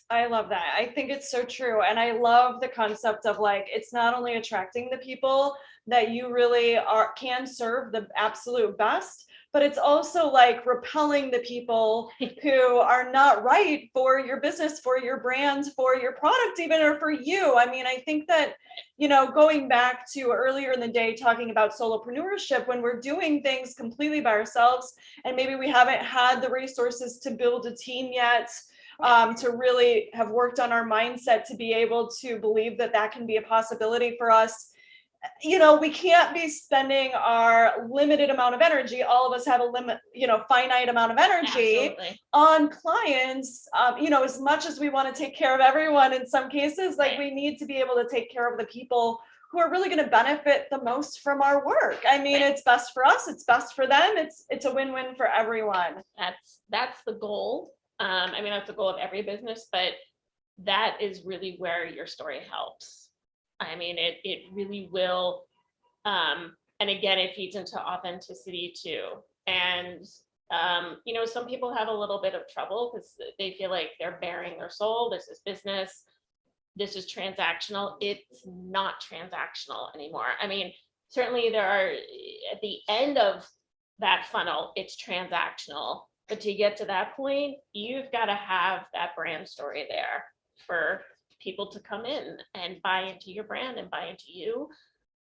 I love that. I think it's so true. And I love the concept of it's not only attracting the people that you really can serve the absolute best, but it's also repelling the people who are not right for your business, for your brand, for your product, even, or for you. I mean, I think that, going back to earlier in the day, talking about solopreneurship, when we're doing things completely by ourselves, and maybe we haven't had the resources to build a team yet, to really have worked on our mindset to be able to believe that can be a possibility for us. We can't be spending our limited amount of energy. All of us have a limit, finite amount of energy. Absolutely. On clients, as much as we want to take care of everyone, in some cases, we need to be able to take care of the people who are really going to benefit the most from our work. I mean, It's best for us. It's best for them. It's a win-win for everyone. That's the goal. That's the goal of every business, but that is really where your story helps. It really will. And again, it feeds into authenticity too. And, some people have a little bit of trouble because they feel like they're bearing their soul. This is business. This is transactional. It's not transactional anymore. Certainly there are, at the end of that funnel, it's transactional. But to get to that point, you've got to have that brand story there for people to come in and buy into your brand and buy into you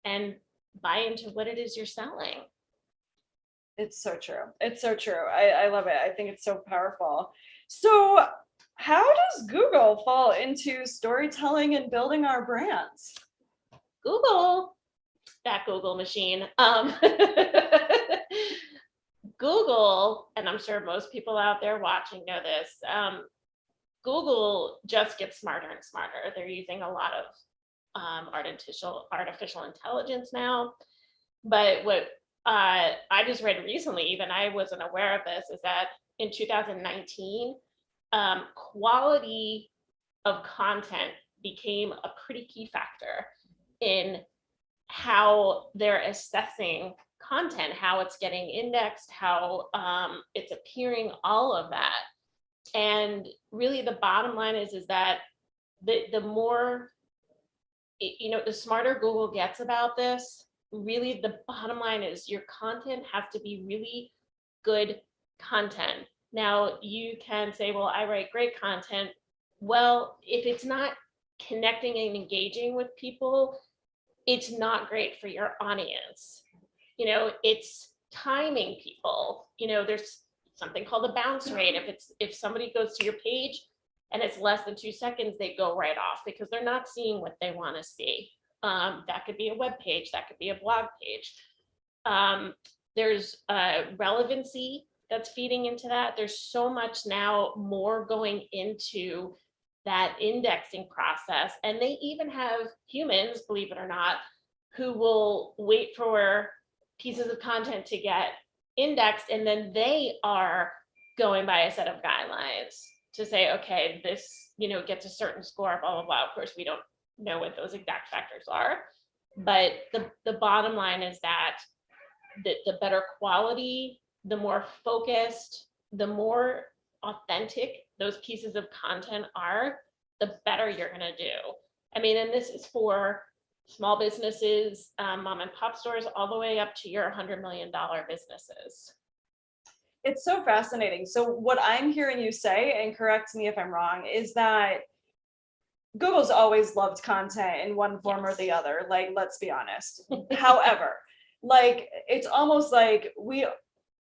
and buy into what it is you're selling. It's so true. It's so true. I love it. I think it's so powerful. So how does Google fall into storytelling and building our brands? Google, that Google machine. Google, and I'm sure most people out there watching know this, Google just gets smarter and smarter. They're using a lot of artificial intelligence now. But what I just read recently, even I wasn't aware of this, is that in 2019, quality of content became a pretty key factor in how they're assessing content, how it's getting indexed, how it's appearing, all of that. And really the bottom line is that the more, the smarter Google gets about this, really the bottom line is your content has to be really good content. Now you can say, well, I write great content. Well, if it's not connecting and engaging with people, it's not great for your audience. It's timing people. There's something called a bounce rate. If somebody goes to your page and it's less than 2 seconds, they go right off because they're not seeing what they want to see. That could be a web page, that could be a blog page. There's relevancy that's feeding into that. There's so much now more going into that indexing process. And they even have humans, believe it or not, who will wait for pieces of content to get indexed, and then they are going by a set of guidelines to say, okay, this, gets a certain score, blah, blah, blah. Of course, we don't know what those exact factors are, but the bottom line is that the better quality, the more focused, the more authentic those pieces of content are, the better you're going to do. I mean, and this is for small businesses, mom and pop stores, all the way up to your $100 million businesses. It's so fascinating. So what I'm hearing you say, and correct me if I'm wrong, is that Google's always loved content in one form or the other. Like, let's be honest. However, like, it's almost like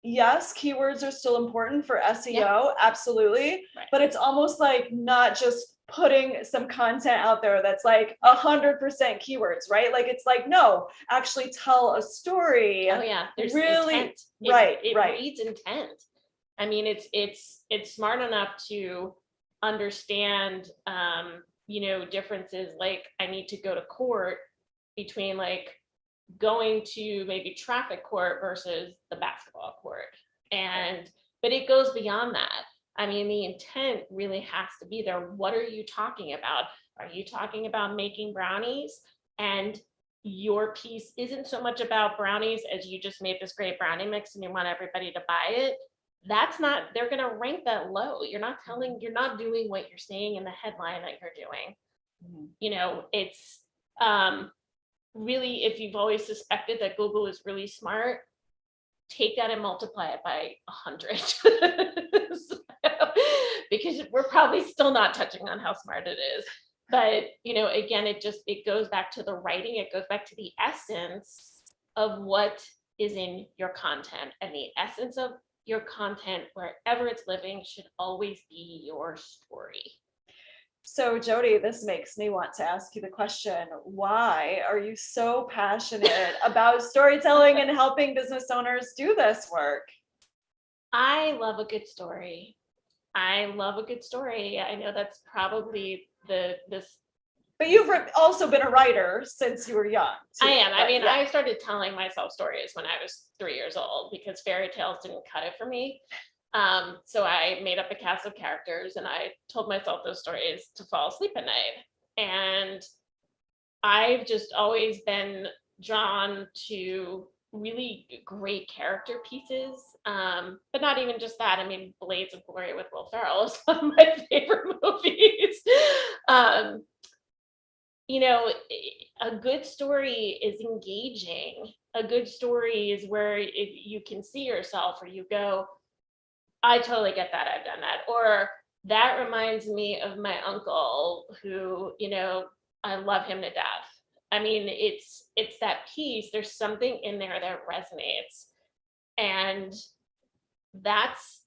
yes, keywords are still important for SEO, absolutely. Right. But it's almost like not just putting some content out there that's like 100% keywords, right? Like, it's like, no, actually tell a story. Oh yeah, there's really intent. It reads intent. I mean, it's smart enough to understand, differences. Like, I need to go to court between like going to maybe traffic court versus the basketball court. But it goes beyond that. I mean, the intent really has to be there. What are you talking about? Are you talking about making brownies? And your piece isn't so much about brownies as you just made this great brownie mix and you want everybody to buy it. That's not, they're going to rank that low. You're not doing what you're saying in the headline that you're doing. It's really, if you've always suspected that Google is really smart, take that and multiply it by 100. Because we're probably still not touching on how smart it is. But, again, it goes back to the writing. It goes back to the essence of what is in your content. And the essence of your content, wherever it's living, should always be your story. So Jody, this makes me want to ask you the question, why are you so passionate about storytelling and helping business owners do this work? I love a good story. I know that's probably this. But you've also been a writer since you were young. Too, I am. I mean, I started telling myself stories when I was 3 years old because fairy tales didn't cut it for me. So I made up a cast of characters and I told myself those stories to fall asleep at night. And I've just always been drawn to really great character pieces, but not even just that. I mean, Blades of Glory with Will Ferrell is one of my favorite movies. A good story is engaging. A good story is where you can see yourself or you go, I totally get that, I've done that. Or that reminds me of my uncle who, I love him to death. I mean, it's that piece. There's something in there that resonates. And that's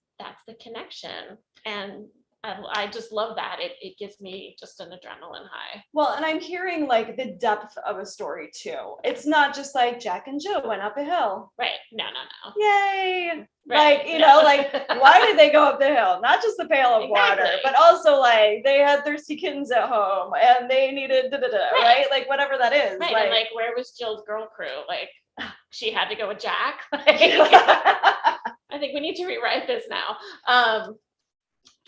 the connection. And I just love that. It gives me just an adrenaline high. Well, and I'm hearing like the depth of a story too. It's not just like Jack and Jill went up a hill. Right. No. Yay. Right. Like, why did they go up the hill? Not just the pail of water, but also like they had thirsty kittens at home and they needed right? Like whatever that is. Right. Like, and like, where was Jill's girl crew? Like, she had to go with Jack. Like, I think we need to rewrite this now.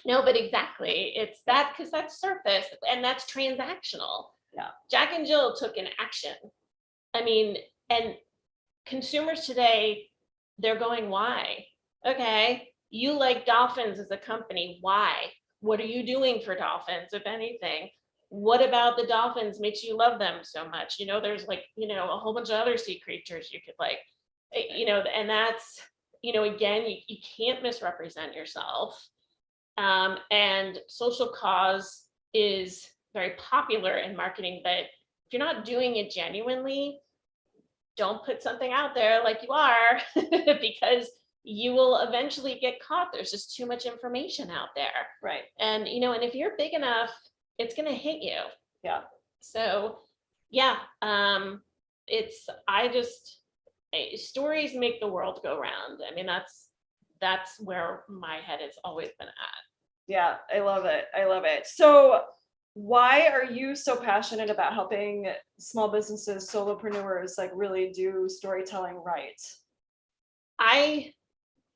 No, but exactly. It's that, because that's surface and that's transactional. Yeah. Jack and Jill took an action. I mean, and consumers today, they're going, why? Okay, You like dolphins as a company. Why? What are you doing for dolphins, if anything? What about the dolphins makes you love them so much? There's like, a whole bunch of other sea creatures you could like, and that's, again, you can't misrepresent yourself. And social cause is very popular in marketing, but if you're not doing it genuinely, don't put something out there like you are, because you will eventually get caught. There's just too much information out there. Right. And, and if you're big enough, it's going to hit you. Yeah. So yeah, stories make the world go round. I mean, that's where my head has always been at. Yeah, I love it. I love it. So why are you so passionate about helping small businesses, solopreneurs, like really do storytelling right? I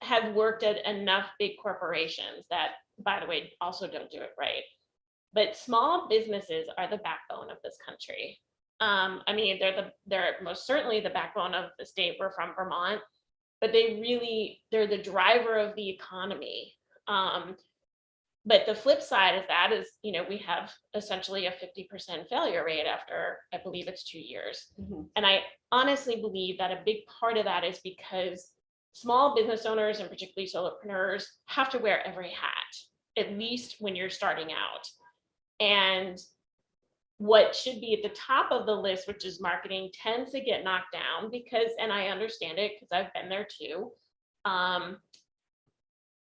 have worked at enough big corporations that, by the way, also don't do it right. But small businesses are the backbone of this country. I mean, they're most certainly the backbone of the state. We're from Vermont, but they're the driver of the economy. But the flip side of that is, we have essentially a 50% failure rate after, I believe it's 2 years. Mm-hmm. And I honestly believe that a big part of that is because small business owners, and particularly solopreneurs, have to wear every hat, at least when you're starting out. And what should be at the top of the list, which is marketing, tends to get knocked down because, and I understand it because I've been there too,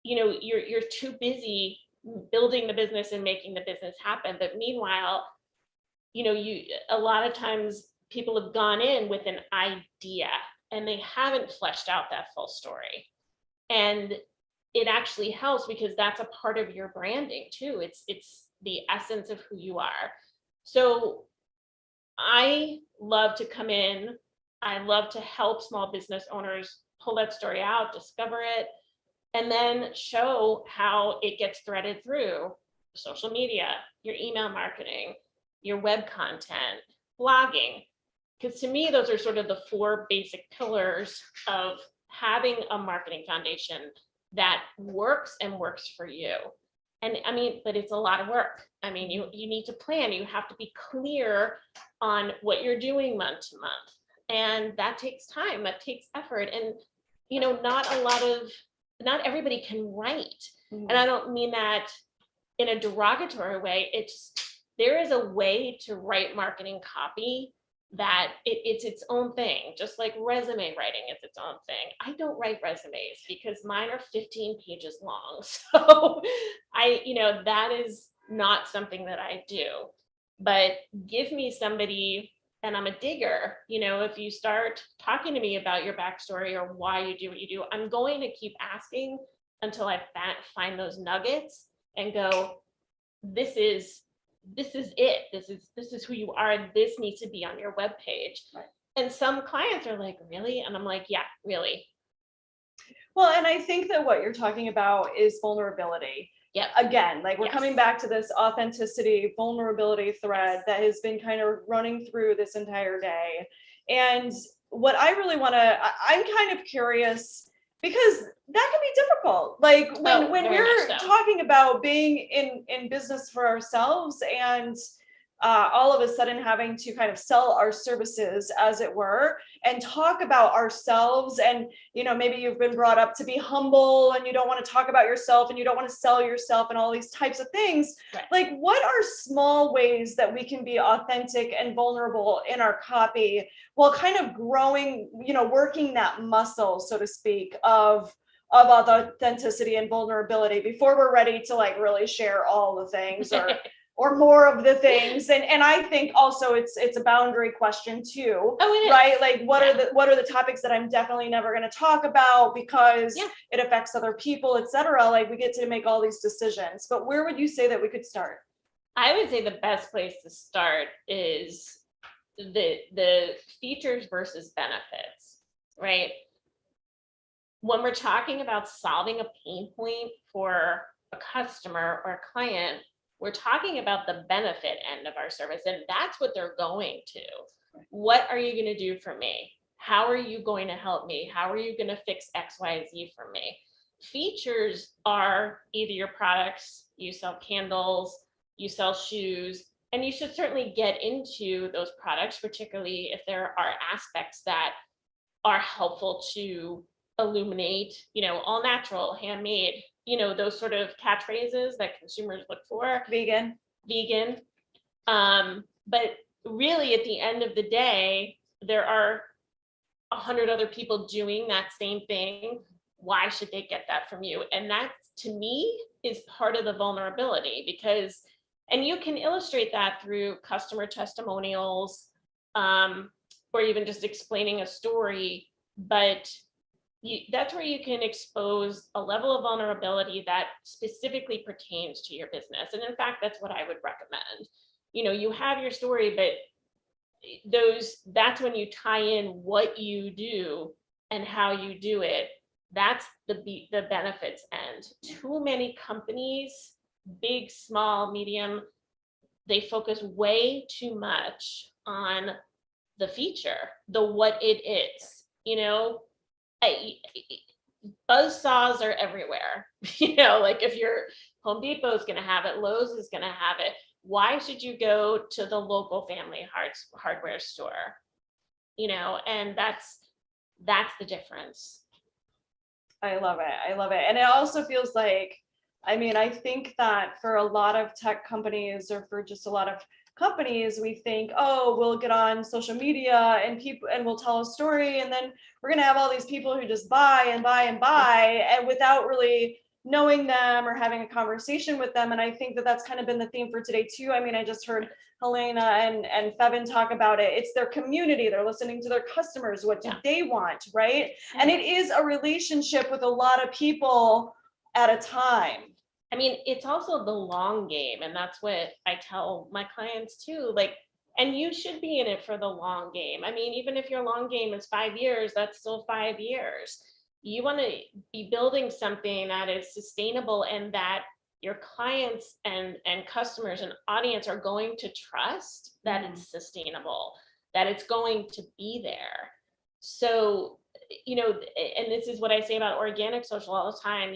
you're too busy building the business and making the business happen. But meanwhile, a lot of times people have gone in with an idea and they haven't fleshed out that full story. And it actually helps because that's a part of your branding too. It's the essence of who you are. So I love to come in. I love to help small business owners pull that story out, discover it, and then show how it gets threaded through social media, your email marketing, your web content, blogging. Because to me, those are sort of the 4 basic pillars of having a marketing foundation that works and works for you. And I mean, but it's a lot of work. I mean, you need to plan. You have to be clear on what you're doing month to month. And that takes time, that takes effort. And, not everybody can write. Mm-hmm. And I don't mean that in a derogatory way. There is a way to write marketing copy that it's its own thing, just like resume writing is its own thing. I don't write resumes because mine are 15 pages long. So that is not something that I do. But give me somebody, and I'm a digger, if you start talking to me about your backstory or why you do what you do, I'm going to keep asking until I find those nuggets and go, this is it. This is who you are. And this needs to be on your webpage. Right. And some clients are like, really? And I'm like, yeah, really. Well, and I think that what you're talking about is vulnerability. Yeah. Again, like we're coming back to this authenticity, vulnerability thread that has been kind of running through this entire day. And what I really I'm kind of curious, because that can be difficult. Like when we're talking about being in business for ourselves and all of a sudden having to kind of sell our services, as it were, and talk about ourselves. And, maybe you've been brought up to be humble and you don't want to talk about yourself and you don't want to sell yourself and all these types of things. Right. Like, what are small ways that we can be authentic and vulnerable in our copy while kind of growing, working that muscle, so to speak, of authenticity and vulnerability before we're ready to like really share all the things or more of the things. And I think also it's a boundary question too. Oh, it is. Right? Like what are the topics that I'm definitely never going to talk about because it affects other people, etc. Like we get to make all these decisions. But where would you say that we could start? I would say the best place to start is the features versus benefits, right? When we're talking about solving a pain point for a customer or a client, we're talking about the benefit end of our service, and that's what they're going to. What are you going to do for me? How are you going to help me? How are you going to fix X, Y, Z for me? features are either your products, you sell candles, you sell shoes, and you should certainly get into those products, particularly if there are aspects that are helpful to illuminate, all natural, handmade, those sort of catchphrases that consumers look for. Vegan. But really at the end of the day, there are 100 other people doing that same thing. Why should they get that from you? And that, to me, is part of the vulnerability, because, and you can illustrate that through customer testimonials, or even just explaining a story, but that's where you can expose a level of vulnerability that specifically pertains to your business. And in fact, that's what I would recommend. You have your story, but that's when you tie in what you do and how you do it. That's the benefits end. Too many companies, big, small, medium, they focus way too much on the feature, the what it is. Buzz saws are everywhere. Like if your Home Depot is going to have it, Lowe's is going to have it. Why should you go to the local family hardware store? And that's the difference. I love it. And it also feels like, I think that for a lot of tech companies, or for just a lot of companies, we think, oh, we'll get on social media and we'll tell a story, and then we're going to have all these people who just buy and buy and buy, and without really knowing them or having a conversation with them. And I think that that's kind of been the theme for today too. I just heard Helena and Fevin talk about it. It's their community. They're listening to their customers. What do they want, right? And it is a relationship with a lot of people at a time. It's also the long game, and that's what I tell my clients too. And you should be in it for the long game. Even if your long game is 5 years, that's still 5 years. You want to be building something that is sustainable and that your clients and customers and audience are going to trust that it's sustainable, that it's going to be there. So, and this is what I say about organic social all the time.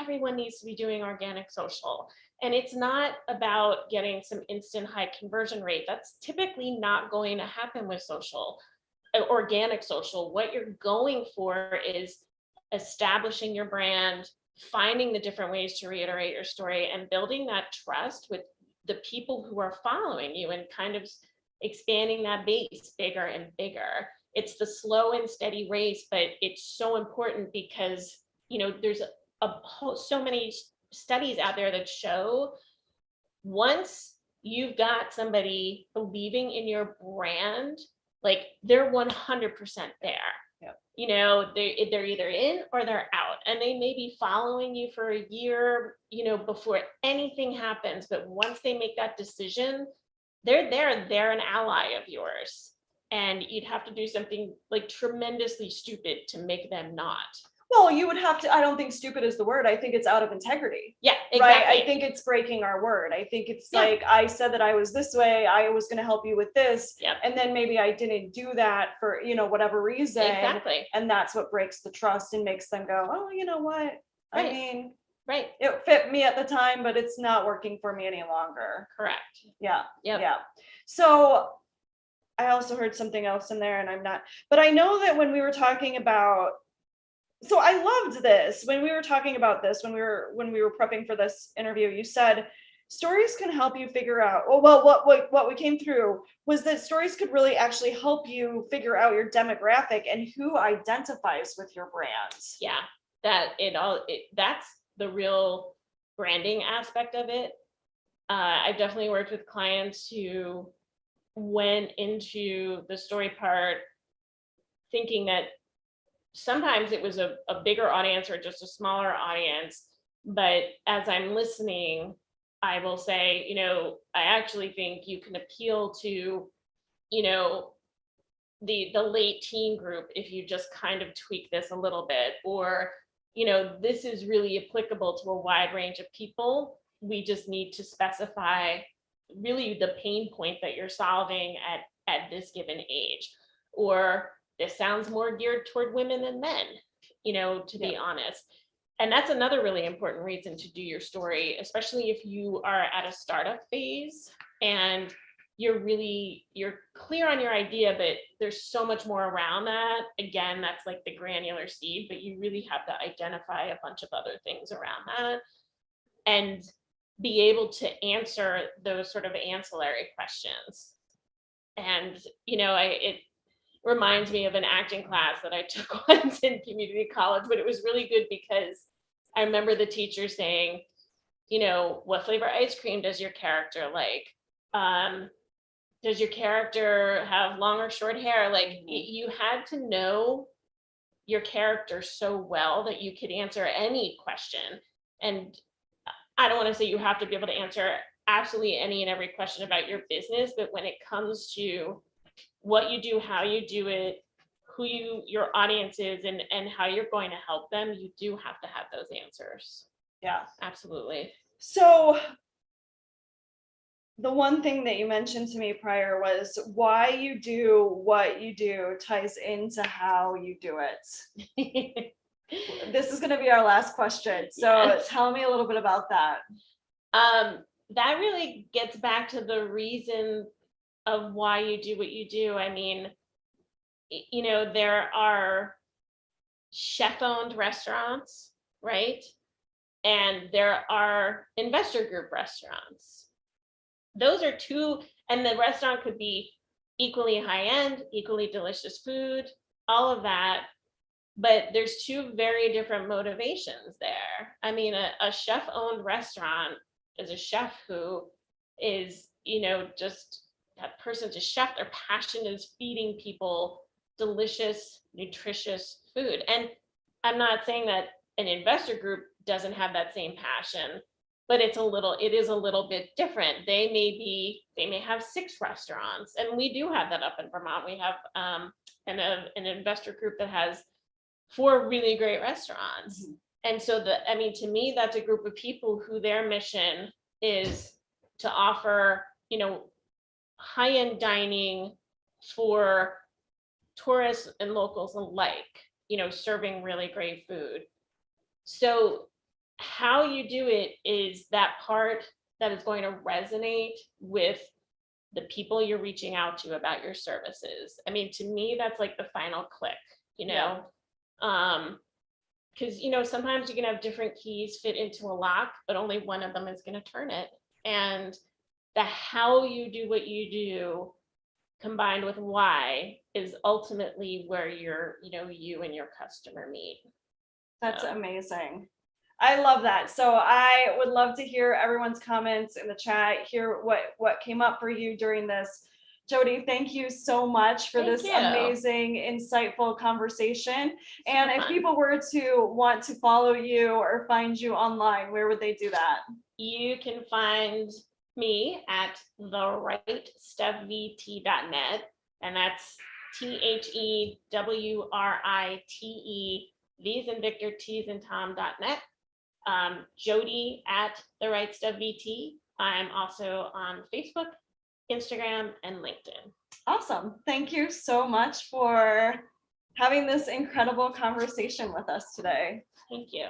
Everyone needs to be doing organic social. And it's not about getting some instant high conversion rate. That's typically not going to happen with organic social. What you're going for is establishing your brand, finding the different ways to reiterate your story, and building that trust with the people who are following you, and kind of expanding that base bigger and bigger. It's the slow and steady race, but it's so important because, there's so many studies out there that show once you've got somebody believing in your brand, they're 100% there. They're either in or they're out, and they may be following you for a year, before anything happens. But once they make that decision, they're there. They're an ally of yours, and you'd have to do something tremendously stupid to make them not. Well, you would have to, I don't think stupid is the word. I think it's out of integrity. Yeah, exactly. Right? I think it's breaking our word. I think it's I said that I was this way, I was going to help you with this. Yep. And then maybe I didn't do that for, whatever reason. Exactly. And that's what breaks the trust and makes them go, oh, you know what? Right. Right. It fit me at the time, but it's not working for me any longer. Correct. Yeah. Yep. Yeah. So I also heard something else in there, and but I know that when we were talking about, so I loved this when we were talking about this, when we were prepping for this interview, you said stories can help you figure out, what we came through was that stories could really actually help you figure out your demographic and who identifies with your brand. Yeah, that's the real branding aspect of it. I've definitely worked with clients who went into the story part thinking that sometimes it was a bigger audience or just a smaller audience. But as I'm listening, I will say, I actually think you can appeal to, the late teen group if you just kind of tweak this a little bit, or, this is really applicable to a wide range of people. We just need to specify really the pain point that you're solving at this given age. Or this sounds more geared toward women than men, to be honest. And that's another really important reason to do your story, especially if you are at a startup phase and you're clear on your idea, but there's so much more around that. Again, that's like the granular seed, but you really have to identify a bunch of other things around that and be able to answer those sort of ancillary questions. And, it reminds me of an acting class that I took once in community college, but it was really good because I remember the teacher saying, what flavor ice cream does your character like? Does your character have long or short hair? Like, you had to know your character so well that you could answer any question. And I don't want to say you have to be able to answer absolutely any and every question about your business, but when it comes to what you do, how you do it, who your audience is, and how you're going to help them, you do have to have those answers. Yeah, absolutely. So the one thing that you mentioned to me prior was why you do what you do ties into how you do it. This is going to be our last question. So tell me a little bit about that. That really gets back to the reason of why you do what you do. I mean, there are chef-owned restaurants, right? And there are investor group restaurants. Those are two, and the restaurant could be equally high-end, equally delicious food, all of that. But there's two very different motivations there. I mean, a chef-owned restaurant is a chef who is, just that person to chef. Their passion is feeding people delicious, nutritious food. And I'm not saying that an investor group doesn't have that same passion, but it is a little bit different. They may have 6 restaurants, and we do have that up in Vermont. We have an investor group that has 4 really great restaurants. Mm-hmm. And so to me, that's a group of people who their mission is to offer, high-end dining for tourists and locals alike, serving really great food. So how you do it is that part that is going to resonate with the people you're reaching out to about your services. I mean, to me, that's like the final click, Yeah. Because sometimes you can have different keys fit into a lock, but only one of them is going to turn it. And the how you do what you do combined with why is ultimately where you and your customer meet. That's amazing. I love that. So I would love to hear everyone's comments in the chat, hear what came up for you during this. Jody, thank you so much for this amazing, insightful conversation. And if people were to want to follow you or find you online, where would they do that? You can find me at therightstuffvt.net, and that's THEWRITE, V's and Victor, T's and Tom.net. Jody at therightstuffvt. I'm also on Facebook, Instagram, and LinkedIn. Awesome. Thank you so much for having this incredible conversation with us today. Thank you.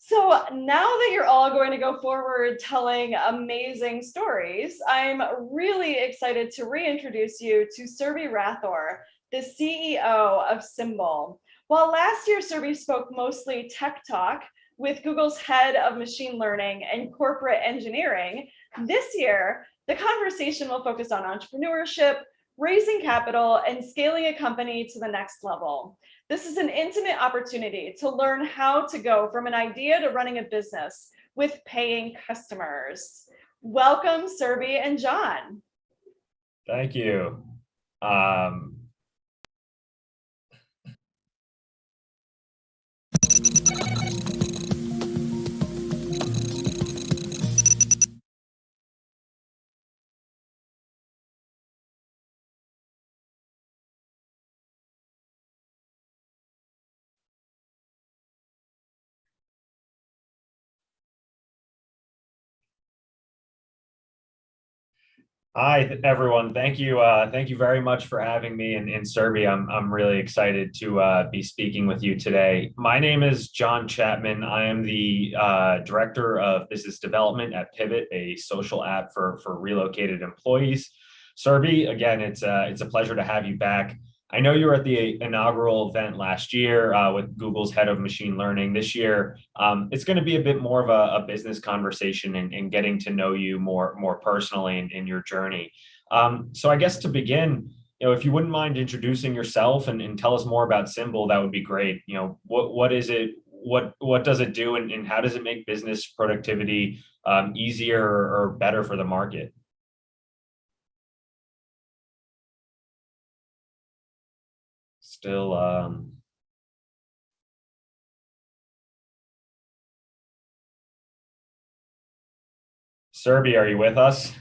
So now that you're all going to go forward telling amazing stories, I'm really excited to reintroduce you to Surbi Rathore, the CEO of Symbol. While last year Surbi spoke mostly tech talk with Google's head of machine learning and corporate engineering, this year the conversation will focus on entrepreneurship, raising capital, and scaling a company to the next level. This is an intimate opportunity to learn how to go from an idea to running a business with paying customers. Welcome, Surbi and John. Thank you. Hi, everyone. Thank you. Thank you very much for having me in Serbia. I'm really excited to be speaking with you today. My name is John Chapman. I am the Director of Business Development at Pivot, a social app for relocated employees. Serbi, again, it's a pleasure to have you back. I know you were at the inaugural event last year with Google's head of machine learning. This year, it's going to be a bit more of a business conversation and getting to know you more personally in your journey. So I guess to begin, if you wouldn't mind introducing yourself and tell us more about Symbol, that would be great. What is it? What does it do, and how does it make business productivity easier or better for the market? Still, Serbi, are you with us?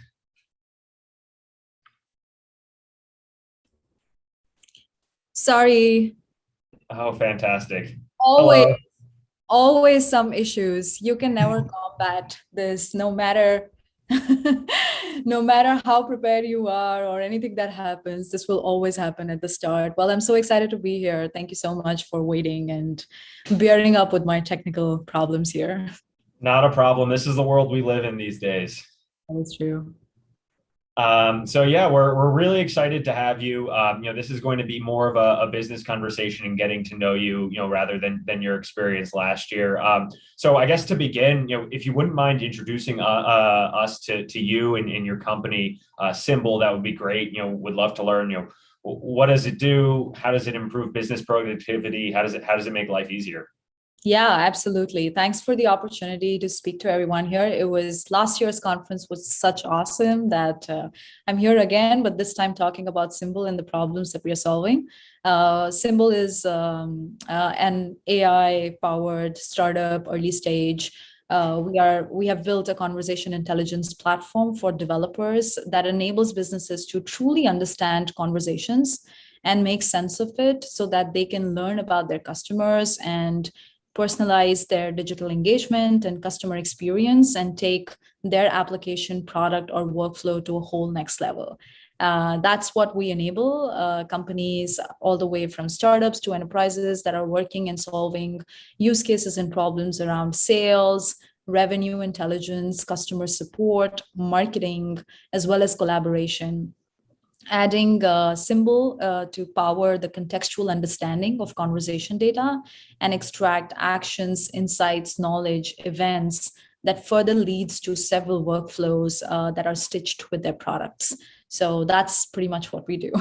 Sorry. Oh, fantastic. Always, Hello. always some issues. You can never combat this, no matter no matter how prepared you are or anything that happens. This will always happen at the start. Well, I'm so excited to be here. Thank you so much for waiting and bearing up with my technical problems here. Not a problem. This is the world we live in these days. That's true. So yeah, we're really excited to have you. This is going to be more of a business conversation and getting to know you, rather than your experience last year. So I guess to begin, if you wouldn't mind introducing us to you and your company, Symbol, that would be great. Would love to learn. What does it do? How does it improve business productivity? How does it make life easier? Yeah, absolutely. Thanks for the opportunity to speak to everyone here. It was last year's conference was such awesome that I'm here again, but this time talking about Symbol and the problems that we are solving. Symbol is an AI-powered startup, early stage. We have built a conversation intelligence platform for developers that enables businesses to truly understand conversations and make sense of it so that they can learn about their customers and personalize their digital engagement and customer experience and take their application, product, or workflow to a whole next level. That's what we enable companies all the way from startups to enterprises that are working and solving use cases and problems around sales, revenue intelligence, customer support, marketing, as well as collaboration. Adding a Symbol to power the contextual understanding of conversation data and extract actions, insights, knowledge, events that further leads to several workflows that are stitched with their products. So that's pretty much what we do.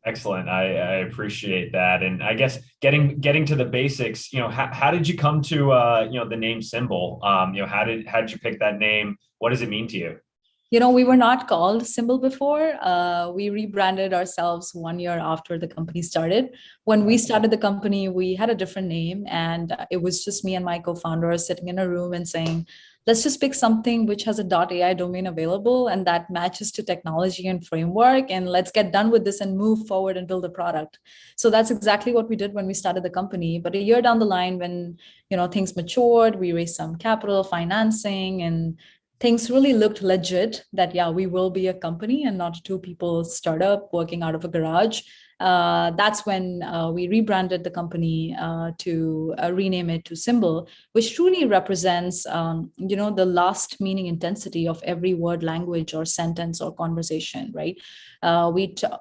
Excellent. I appreciate that. And I guess getting to the basics, how did you come to the name Symbol? How did you pick that name? What does it mean to you? We were not called Symbol before. We rebranded ourselves 1 year after the company started. When we started the company, we had a different name, and it was just me and my co-founder sitting in a room and saying, let's just pick something which has a .ai domain available and that matches to technology and framework, and let's get done with this and move forward and build a product. So that's exactly what we did when we started the company. But a year down the line, when things matured, we raised some capital, financing, and things really looked legit that, yeah, we will be a company and not two people startup working out of a garage. That's when we rebranded the company to rename it to Symbol, which truly represents, the last meaning intensity of every word, language, or sentence or conversation, right?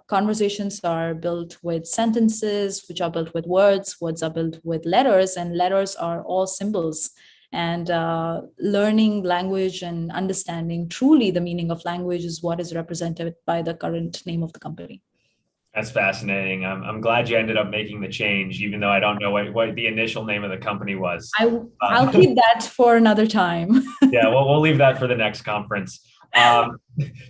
Conversations are built with sentences, which are built with words. Words are built with letters, and letters are all symbols. And learning language and understanding truly the meaning of language is what is represented by the current name of the company. That's fascinating. I'm glad you ended up making the change, even though I don't know what the initial name of the company was. I'll keep that for another time. Yeah, we'll leave that for the next conference.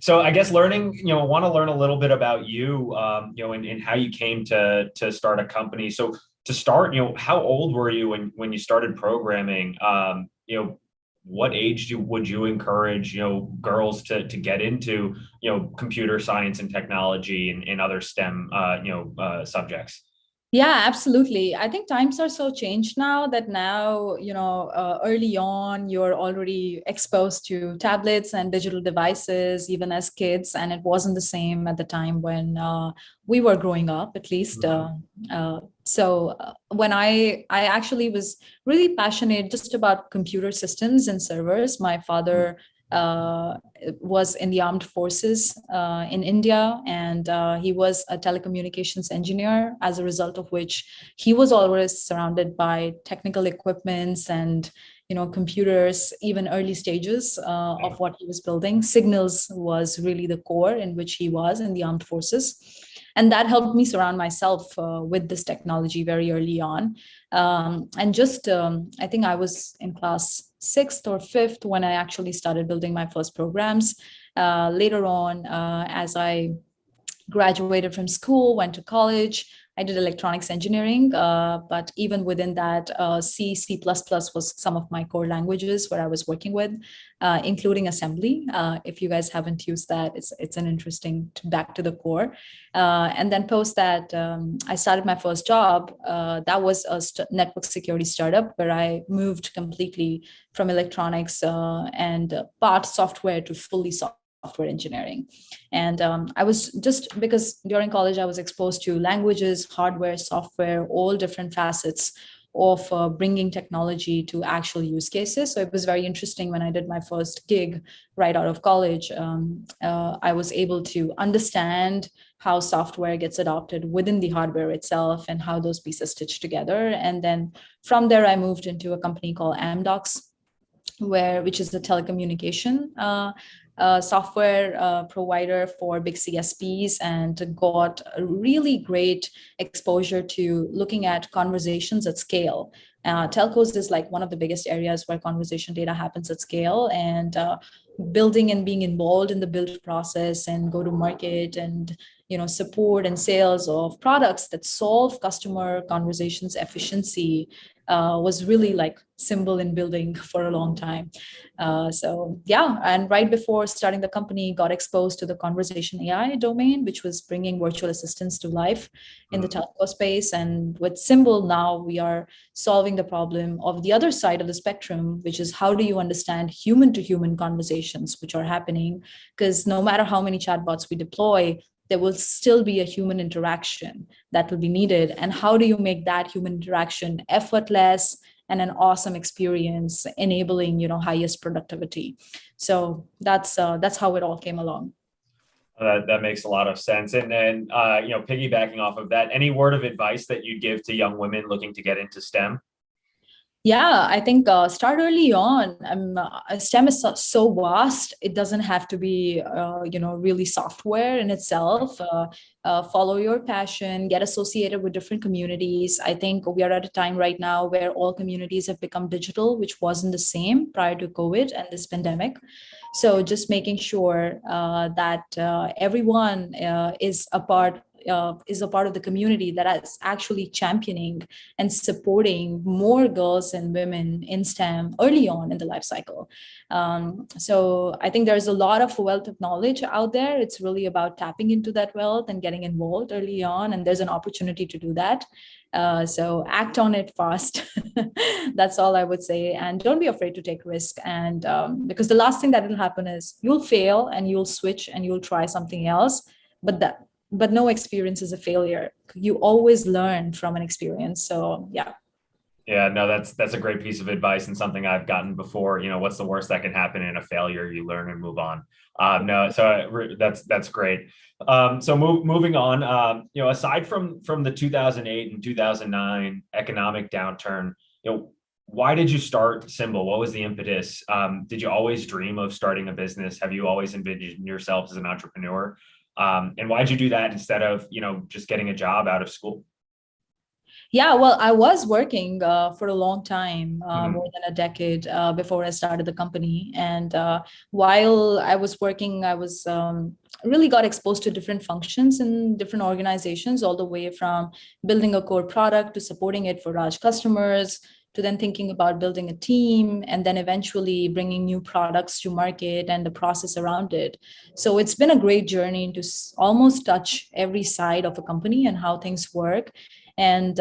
So I guess want to learn a little bit about you, and how you came to start a company. So to start, how old were you when you started programming? What age would you encourage, girls to get into, computer science and technology and other STEM, subjects? Yeah, absolutely. I think times are so changed now that now, early on, you're already exposed to tablets and digital devices, even as kids. And it wasn't the same at the time when we were growing up, at least. When I actually was really passionate just about computer systems and servers. My father uh, was in the armed forces in India, and he was a telecommunications engineer, as a result of which he was always surrounded by technical equipments and computers. Even early stages of what he was building, signals was really the core in which he was in the armed forces. And that helped me surround myself with this technology very early on. I think I was in class 6th or 5th when I actually started building my first programs. Later on, as I graduated from school, went to college, I did electronics engineering, but even within that, C++ was some of my core languages where I was working with, including assembly. If you guys haven't used that, it's an interesting back to the core. And then post that, I started my first job. That was a network security startup where I moved completely from electronics and part software to fully software engineering. And I was just, because during college I was exposed to languages, hardware, software, all different facets of bringing technology to actual use cases. So it was very interesting when I did my first gig right out of college. I was able to understand how software gets adopted within the hardware itself and how those pieces stitch together. And then from there, I moved into a company called Amdocs, which is the telecommunication software provider for big CSPs, and got a really great exposure to looking at conversations at scale. Telcos is like one of the biggest areas where conversation data happens at scale, and building and being involved in the build process and go to market and support and sales of products that solve customer conversations efficiency was really like symbol in building for a long time. And right before starting the company, got exposed to the conversation AI domain, which was bringing virtual assistants to life in the telco space. And with Symbol now, we are solving the problem of the other side of the spectrum, which is how do you understand human to human conversations which are happening? Because no matter how many chatbots we deploy, there will still be a human interaction that will be needed. And how do you make that human interaction effortless and an awesome experience, enabling highest productivity? So that's how it all came along. That makes a lot of sense. And then piggybacking off of that, any word of advice that you'd give to young women looking to get into STEM? Yeah, I think start early on. STEM is so vast. It doesn't have to be, really software in itself. Follow your passion, get associated with different communities. I think we are at a time right now where all communities have become digital, which wasn't the same prior to COVID and this pandemic. So just making sure that everyone is a part of the community that is actually championing and supporting more girls and women in STEM early on in the life cycle. So I think there's a lot of wealth of knowledge out there. It's really about tapping into that wealth and getting involved early on, and there's an opportunity to do that. So act on it fast. That's all I would say. And don't be afraid to take risk. And because the last thing that will happen is you'll fail and you'll switch and you'll try something else. But no experience is a failure. You always learn from an experience. So yeah. Yeah, no, that's a great piece of advice and something I've gotten before. What's the worst that can happen in a failure? You learn and move on. That's great. Moving on, aside from the 2008 and 2009 economic downturn, why did you start Symbol? What was the impetus? Did you always dream of starting a business? Have you always envisioned yourself as an entrepreneur? And why'd you do that instead of, just getting a job out of school? Yeah, well, I was working for a long time, more than a decade before I started the company. And while I was working, I was really got exposed to different functions in different organizations, all the way from building a core product to supporting it for large customers, to then thinking about building a team, and then eventually bringing new products to market and the process around it. So it's been a great journey to almost touch every side of a company and how things work. And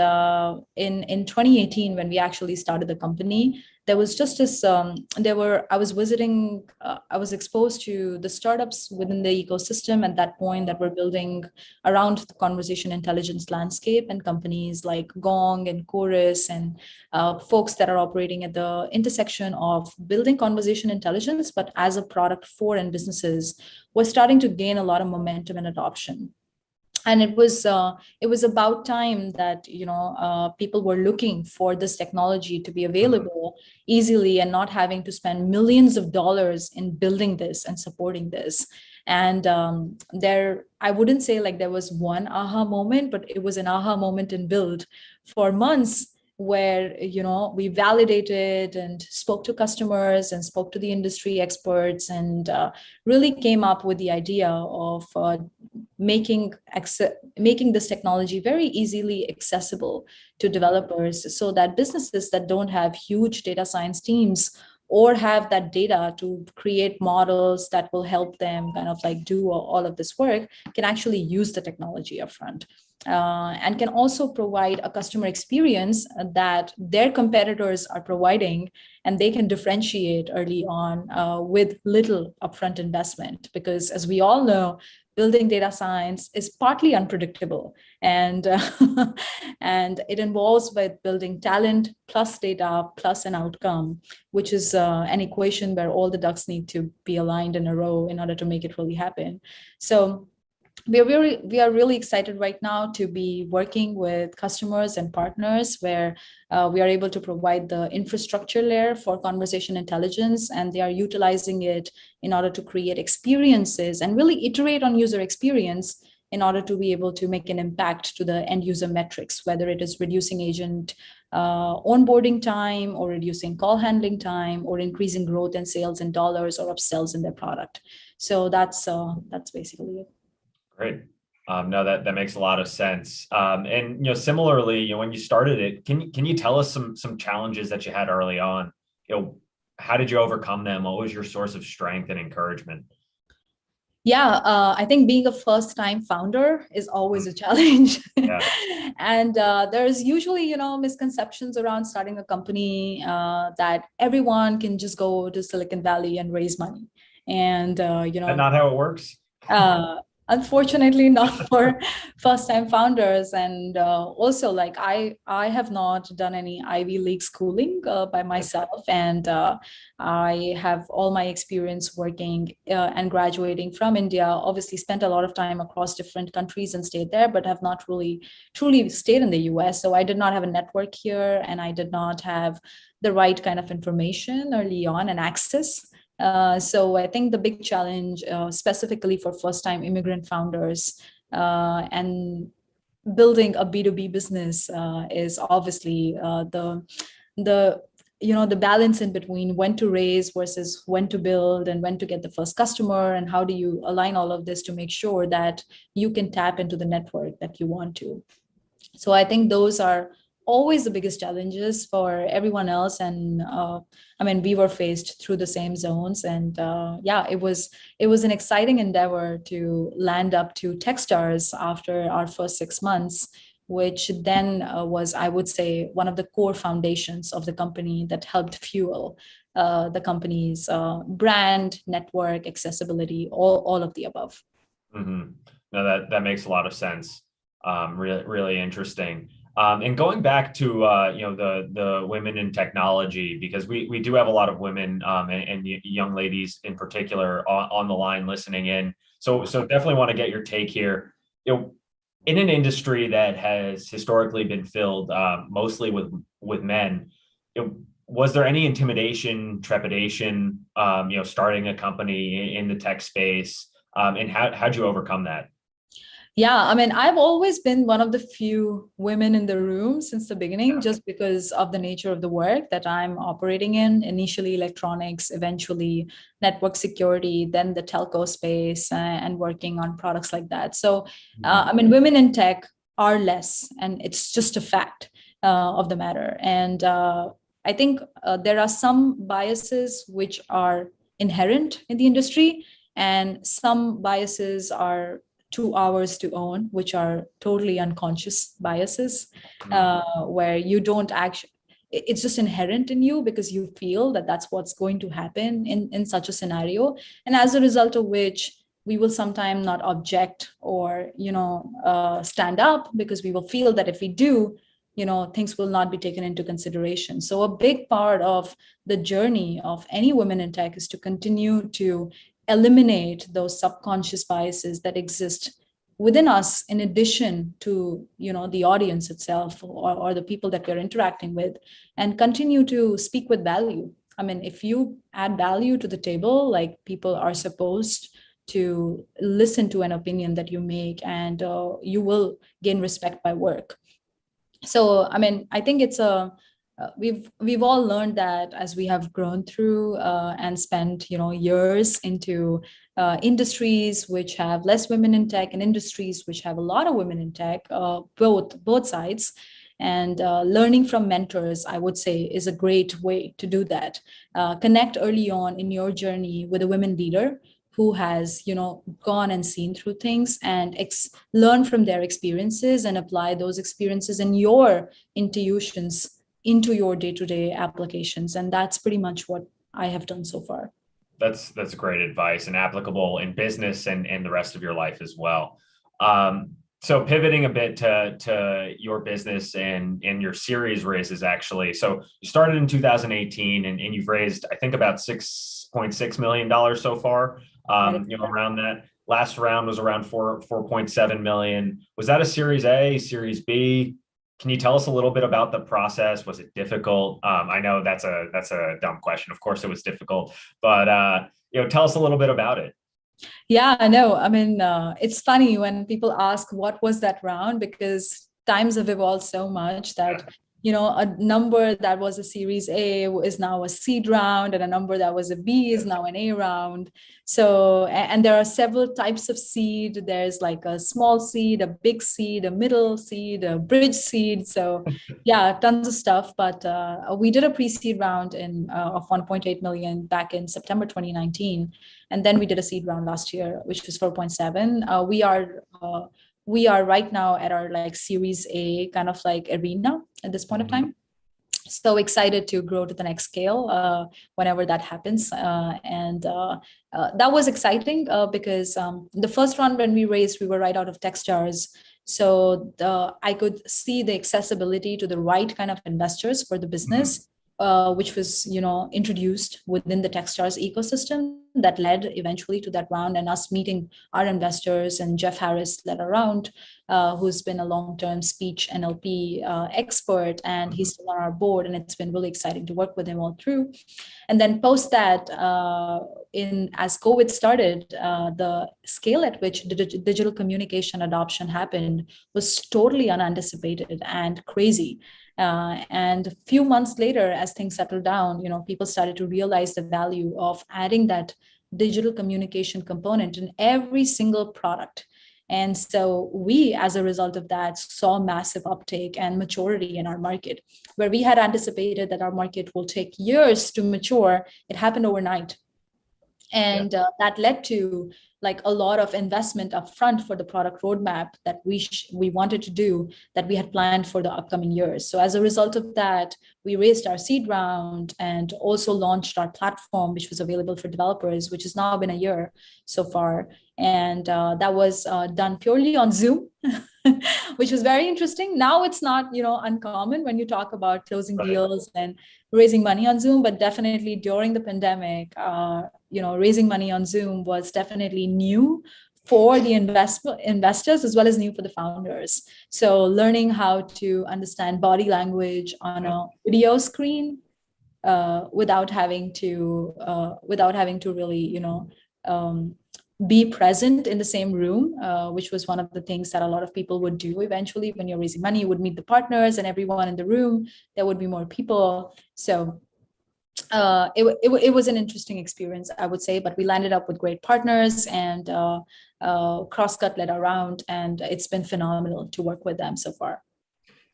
in 2018, when we actually started the company, there was just this, I was visiting, I was exposed to the startups within the ecosystem at that point that were building around the conversation intelligence landscape, and companies like Gong and Chorus and folks that are operating at the intersection of building conversation intelligence, but as a product for end businesses, were starting to gain a lot of momentum and adoption. And it was about time that people were looking for this technology to be available easily and not having to spend millions of dollars in building this and supporting this. And I wouldn't say like there was one aha moment, but it was an aha moment in build for months, where we validated and spoke to customers and spoke to the industry experts, and really came up with the idea of making this technology very easily accessible to developers, so that businesses that don't have huge data science teams or have that data to create models that will help them kind of like do all of this work can actually use the technology upfront. And can also provide a customer experience that their competitors are providing, and they can differentiate early on with little upfront investment. Because as we all know, building data science is partly unpredictable, and and it involves with building talent plus data plus an outcome, which is an equation where all the ducks need to be aligned in a row in order to make it really happen. So we are really excited right now to be working with customers and partners, where we are able to provide the infrastructure layer for conversation intelligence, and they are utilizing it in order to create experiences and really iterate on user experience in order to be able to make an impact to the end user metrics, whether it is reducing agent onboarding time, or reducing call handling time, or increasing growth in sales in dollars, or upsells in their product. So that's basically it. Great. No, that makes a lot of sense. And similarly, when you started it, can you tell us some challenges that you had early on? How did you overcome them? What was your source of strength and encouragement? Yeah, I think being a first-time founder is always a challenge. Yeah. And there's usually, misconceptions around starting a company that everyone can just go to Silicon Valley and raise money. And, That's not how it works. Unfortunately, not for first-time founders. And also, like I have not done any Ivy League schooling by myself, and I have all my experience working and graduating from India. Obviously, spent a lot of time across different countries and stayed there, but have not really truly stayed in the US. So I did not have a network here, and I did not have the right kind of information early on and access. So I think the big challenge specifically for first-time immigrant founders and building a B2B business is obviously the balance in between when to raise versus when to build, and when to get the first customer, and how do you align all of this to make sure that you can tap into the network that you want to. So I think those are always the biggest challenges for everyone else. And we were faced through the same zones, and it was an exciting endeavor to land up to Techstars after our first 6 months, which then was, I would say, one of the core foundations of the company that helped fuel the company's brand, network, accessibility, all of the above. Mm-hmm. No, that makes a lot of sense. Really interesting. And going back to the women in technology, because we do have a lot of women and young ladies in particular on the line listening in. So definitely want to get your take here. In an industry that has historically been filled mostly with men, was there any intimidation, trepidation, starting a company in the tech space, and how'd you overcome that? Yeah, I've always been one of the few women in the room since the beginning, just because of the nature of the work that I'm operating in. Initially electronics, eventually network security, then the telco space, and working on products like that. So, women in tech are less, and it's just a fact of the matter. And I think there are some biases which are inherent in the industry, and some biases are to ours to own, which are totally unconscious biases, where you don't actually, it's just inherent in you because you feel that that's what's going to happen in such a scenario. And as a result of which, we will sometimes not object or, stand up, because we will feel that if we do, things will not be taken into consideration. So a big part of the journey of any women in tech is to continue to eliminate those subconscious biases that exist within us, in addition to, the audience itself, or the people that we're interacting with, and continue to speak with value. I mean, if you add value to the table, like, people are supposed to listen to an opinion that you make, and you will gain respect by work. So, I mean, I think it's we've all learned that as we have grown through and spent, years into industries which have less women in tech, and industries which have a lot of women in tech, both sides. And learning from mentors, I would say, is a great way to do that. Connect early on in your journey with a women leader who has, gone and seen through things, and learn from their experiences and apply those experiences and your intuitions into your day-to-day applications. And that's pretty much what I have done so far. That's great advice, and applicable in business and the rest of your life as well. So pivoting a bit to your business and your series raises, actually. So you started in 2018 and you've raised, I think, about $6.6 million so far. Around that. Last round was around 4.7 million. Was that a Series A, Series B? Can you tell us a little bit about the process? Was it difficult? I know that's a dumb question. Of course it was difficult, but tell us a little bit about it. Yeah, I know. I mean, it's funny when people ask what was that round, because times have evolved so much that a number that was a Series A is now a seed round, and a number that was a B is now an A round. So, and there are several types of seed. There's like a small seed, a big seed, a middle seed, a bridge seed. So yeah, tons of stuff. But we did a pre-seed round of 1.8 million back in September 2019. And then we did a seed round last year, which was 4.7. We are right now at our Series A kind of arena at this point of time. So excited to grow to the next scale whenever that happens. And that was exciting because the first round when we raised, we were right out of Techstars. So I could see the accessibility to the right kind of investors for the business. Which was, introduced within the Techstars ecosystem that led eventually to that round, and us meeting our investors. And Jeff Harris led a round, who's been a long-term speech NLP expert, and he's still on our board, and it's been really exciting to work with him all through. And then post that, as COVID started, the scale at which digital communication adoption happened was totally unanticipated and crazy. And a few months later, as things settled down, people started to realize the value of adding that digital communication component in every single product. And so we, as a result of that, saw massive uptake and maturity in our market. Where we had anticipated that our market will take years to mature, it happened overnight. And that led to a lot of investment upfront for the product roadmap that we wanted to do, that we had planned for the upcoming years. So as a result of that, we raised our seed round and also launched our platform, which was available for developers, which has now been a year so far. And that was done purely on Zoom, which was very interesting. Now it's not, uncommon when you talk about closing deals and raising money on Zoom, but definitely during the pandemic, raising money on Zoom was definitely new for the investors as well as new for the founders. So learning how to understand body language on a video screen without having to really, be present in the same room, which was one of the things that a lot of people would do eventually. When you're raising money, you would meet the partners and everyone in the room. There would be more people. So it was an interesting experience, I would say, but we landed up with great partners, and Crosscut led our round, and it's been phenomenal to work with them so far.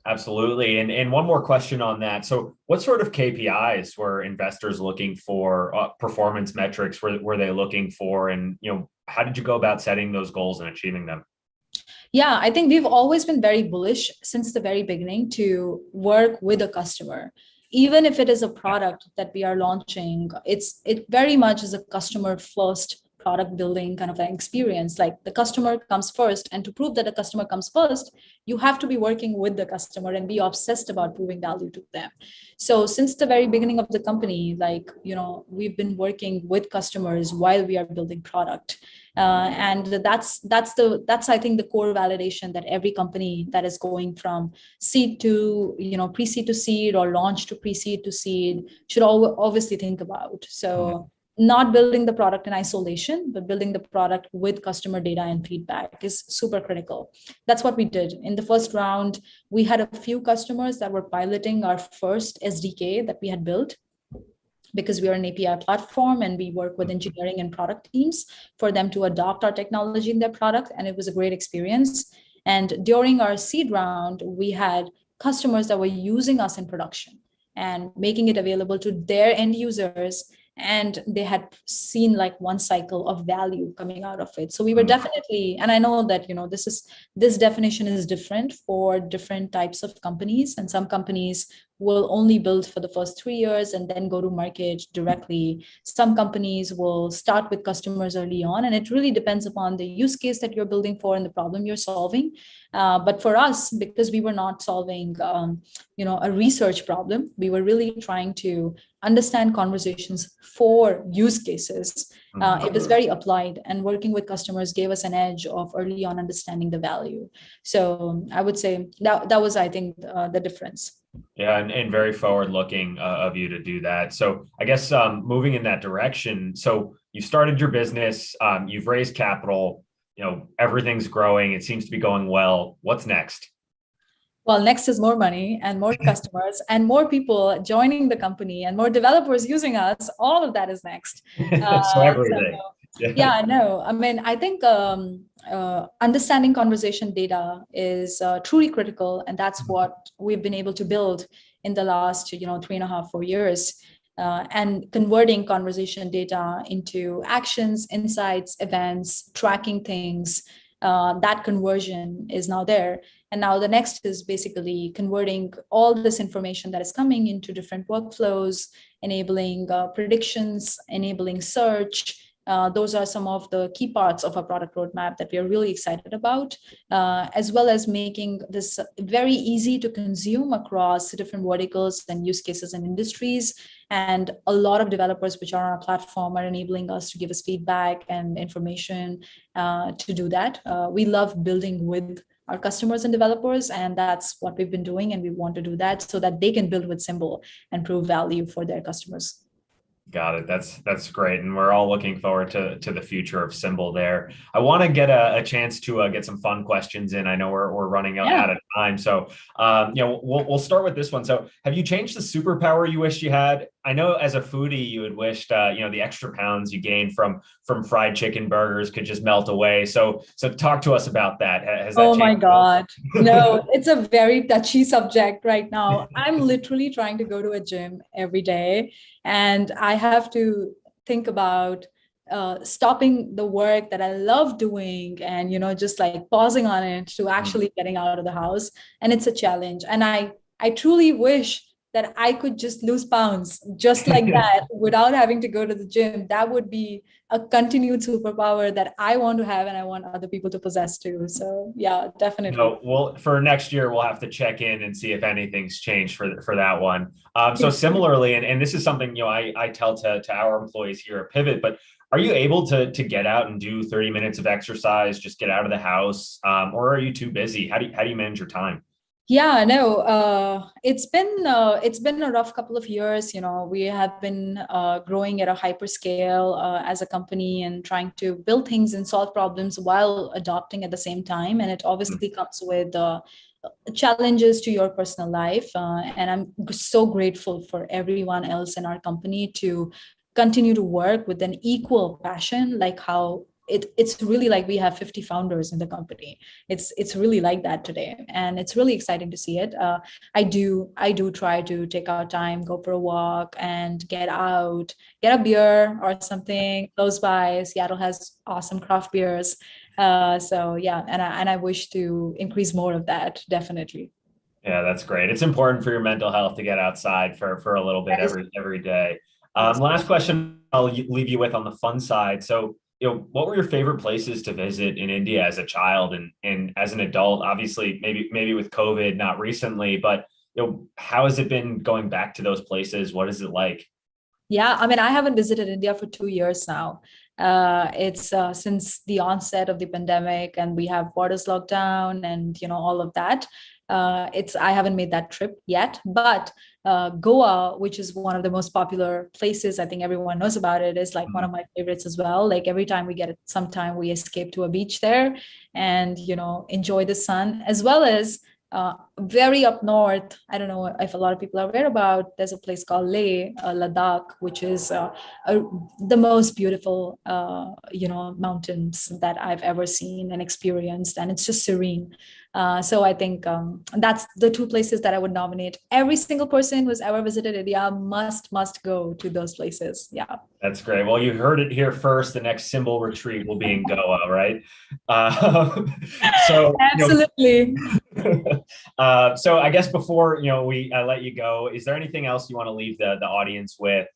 Absolutely. And one more question on that. So what sort of KPIs were investors looking for, performance metrics were they looking for? And, how did you go about setting those goals and achieving them? Yeah, I think we've always been very bullish since the very beginning to work with a customer. Even if it is a product that we are launching, it very much is a customer first product building kind of an experience. Like the customer comes first, and to prove that the customer comes first, you have to be working with the customer and be obsessed about proving value to them. So since the very beginning of the company, we've been working with customers while we are building product. And that's I think the core validation that every company that is going from seed to pre-seed to seed or launch to pre-seed to seed should obviously think about. So not building the product in isolation, but building the product with customer data and feedback is super critical. That's what we did. In the first round, we had a few customers that were piloting our first SDK that we had built, because we are an API platform and we work with engineering and product teams for them to adopt our technology in their product. And it was a great experience. And during our seed round, we had customers that were using us in production and making it available to their end users. And they had seen like one cycle of value coming out of it. So we were definitely, and I know that, this definition is different for different types of companies. And some companies will only build for the first 3 years and then go to market directly. Some companies will start with customers early on, and it really depends upon the use case that you're building for and the problem you're solving. But for us, because we were not solving, a research problem, we were really trying to understand conversations for use cases. It was very applied, and working with customers gave us an edge of early on understanding the value. So I would say that was, I think, the difference. Yeah, and very forward looking of you to do that. So I guess moving in that direction. So you started your business, you've raised capital, everything's growing. It seems to be going well. What's next? Well, next is more money and more customers and more people joining the company and more developers using us. All of that is next. So everything. Yeah, no, I mean, I think understanding conversation data is truly critical. And that's what we've been able to build in the last, 3.5, 4 years. And converting conversation data into actions, insights, events, tracking things. That conversion is now there. And now the next is basically converting all this information that is coming into different workflows, enabling predictions, enabling search. Those are some of the key parts of our product roadmap that we are really excited about, as well as making this very easy to consume across different verticals and use cases and industries. And a lot of developers which are on our platform are enabling us to give us feedback and information to do that. We love building with our customers and developers, and that's what we've been doing. And we want to do that so that they can build with Symbol and prove value for their customers. Got it. That's great. And we're all looking forward to the future of Symbol there. I want to get a chance to get some fun questions in. I know we're running out of time. So, we'll start with this one. So have you changed the superpower you wished you had? I know as a foodie, you had wished, the extra pounds you gained from fried chicken burgers could just melt away. So talk to us about that. Has that changed? Oh my God. No, it's a very touchy subject right now. I'm literally trying to go to a gym every day, and I have to think about stopping the work that I love doing and, just like pausing on it to actually getting out of the house. And it's a challenge. And I truly wish that I could just lose pounds just like that without having to go to the gym. That would be a continued superpower that I want to have and I want other people to possess too. So yeah, definitely. Well, for next year, we'll have to check in and see if anything's changed for that one. So similarly, and this is something, I tell to our employees here at Pivot, but are you able to get out and do 30 minutes of exercise, just get out of the house, or are you too busy? How do you manage your time? Yeah, no, it's been a rough couple of years. We have been growing at a hyper scale as a company and trying to build things and solve problems while adopting at the same time. And it obviously comes with challenges to your personal life. And I'm so grateful for everyone else in our company to continue to work with an equal passion, like how it's really like we have 50 founders in the company. It's really like that today, and it's really exciting to see it. I do try to take out time, go for a walk, and get out, get a beer or something close by. Seattle has awesome craft beers, so yeah, and I wish to increase more of that, definitely. Yeah, that's great. It's important for your mental health to get outside for a little bit every day. Last question I'll leave you with on the fun side. So, what were your favorite places to visit in India as a child and as an adult? Obviously, maybe with COVID, not recently, but how has it been going back to those places? What is it like? Yeah, I mean, I haven't visited India for 2 years now. It's since the onset of the pandemic, and we have borders locked down, and all of that. I haven't made that trip yet, but Goa, which is one of the most popular places, I think everyone knows about it, is like one of my favorites as well. Like every time we get some time, we escape to a beach there and enjoy the sun, as well as very up north. I don't know if a lot of people are aware about. There's a place called Leh, Ladakh, which is the most beautiful, mountains that I've ever seen and experienced, and it's just serene. So I think that's the two places that I would nominate. Every single person who's ever visited India must go to those places. Yeah. That's great. Well, you heard it here first. The next symbol retreat will be in Goa, right? So absolutely. So I guess before I let you go, is there anything else you want to leave the audience with?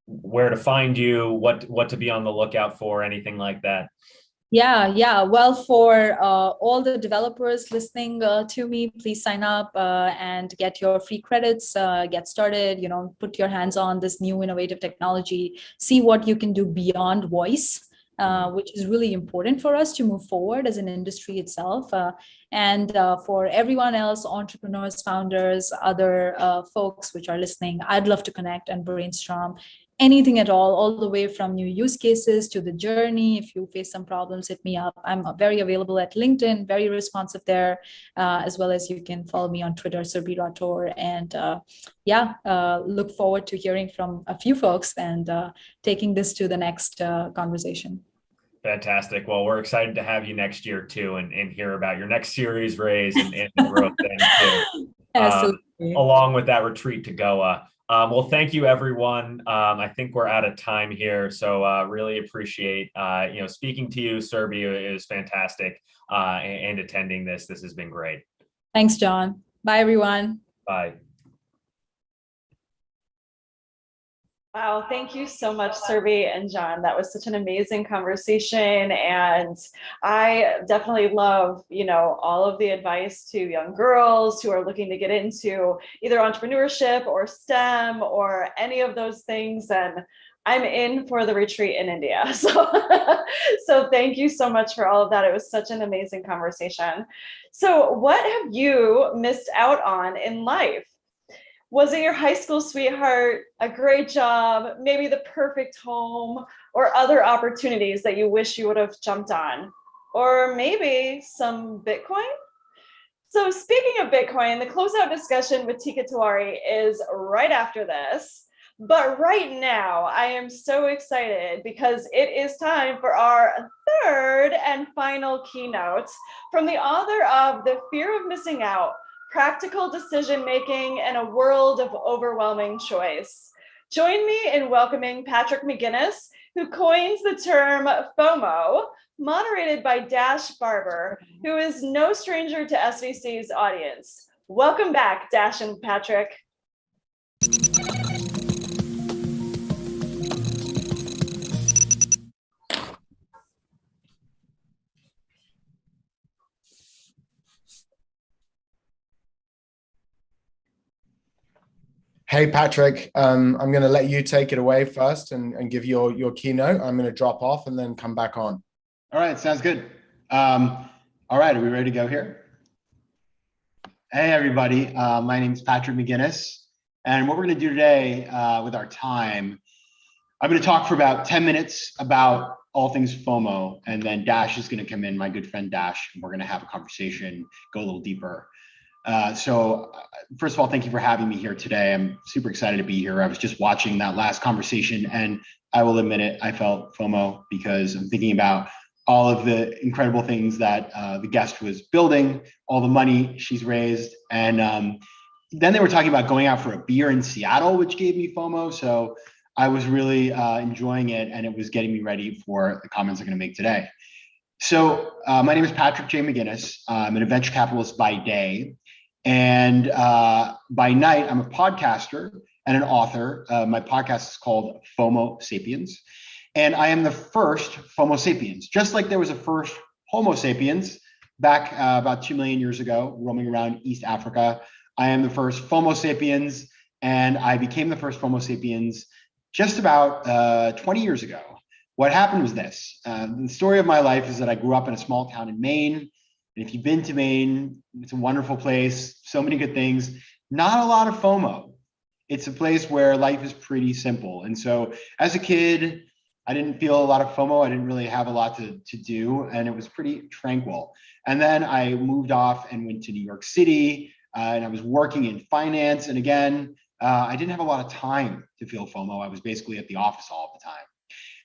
Where to find you, what to be on the lookout for, anything like that? Yeah. Well, for all the developers listening to me, please sign up and get your free credits, get started, put your hands on this new innovative technology, see what you can do beyond voice, which is really important for us to move forward as an industry itself. And for everyone else, entrepreneurs, founders, other folks which are listening, I'd love to connect and brainstorm anything at all the way from new use cases to the journey. If you face some problems, hit me up. I'm very available at LinkedIn, very responsive there, as well as you can follow me on Twitter, Surbhi Rathore. And look forward to hearing from a few folks and taking this to the next conversation. Fantastic. Well, we're excited to have you next year too, and hear about your next series raise and the growth then too. Absolutely. Along with that retreat to Goa. Well, thank you, everyone. I think we're out of time here, so really appreciate speaking to you, Surbhi. It was fantastic, and attending this. This has been great. Thanks, John. Bye, everyone. Bye. Wow, thank you so much, Surbhi and John. That was such an amazing conversation, and I definitely love, all of the advice to young girls who are looking to get into either entrepreneurship or STEM or any of those things. And I'm in for the retreat in India. So thank you so much for all of that. It was such an amazing conversation. So what have you missed out on in life? Was it your high school sweetheart, a great job, maybe the perfect home, or other opportunities that you wish you would have jumped on? Or maybe some Bitcoin? So speaking of Bitcoin, the closeout discussion with Tika Tiwari is right after this. But right now, I am so excited because it is time for our third and final keynote from the author of The Fear of Missing Out: Practical Decision-Making in a World of Overwhelming Choice. Join me in welcoming Patrick McGinnis, who coins the term FOMO, moderated by Dash Barber, who is no stranger to SVC's audience. Welcome back, Dash and Patrick. Hey, Patrick, I'm going to let you take it away first and give your keynote. I'm going to drop off and then come back on. All right, sounds good. All right, are we ready to go here? Hey, everybody. My name is Patrick McGinnis. And what we're going to do today with our time, I'm going to talk for about 10 minutes about all things FOMO. And then Dash is going to come in, my good friend Dash, and we're going to have a conversation, go a little deeper. First of all, thank you for having me here today. I'm super excited to be here. I was just watching that last conversation, and I will admit it, I felt FOMO because I'm thinking about all of the incredible things that the guest was building, all the money she's raised. And then they were talking about going out for a beer in Seattle, which gave me FOMO. So I was really enjoying it, and it was getting me ready for the comments I'm going to make today. So my name is Patrick J. McGinnis. I'm a venture capitalist by day. And by night, I'm a podcaster and an author. My podcast is called FOMO Sapiens. And I am the first FOMO Sapiens, just like there was a first Homo sapiens back about 2 million years ago, roaming around East Africa. I am the first FOMO Sapiens, and I became the first FOMO Sapiens just about 20 years ago. What happened was this. The story of my life is that I grew up in a small town in Maine. And if you've been to Maine, it's a wonderful place, so many good things, not a lot of FOMO. It's a place where life is pretty simple. And so as a kid, I didn't feel a lot of FOMO. I didn't really have a lot to do, and it was pretty tranquil. And then I moved off and went to New York City, and I was working in finance. And again, I didn't have a lot of time to feel FOMO. I was basically at the office all the time.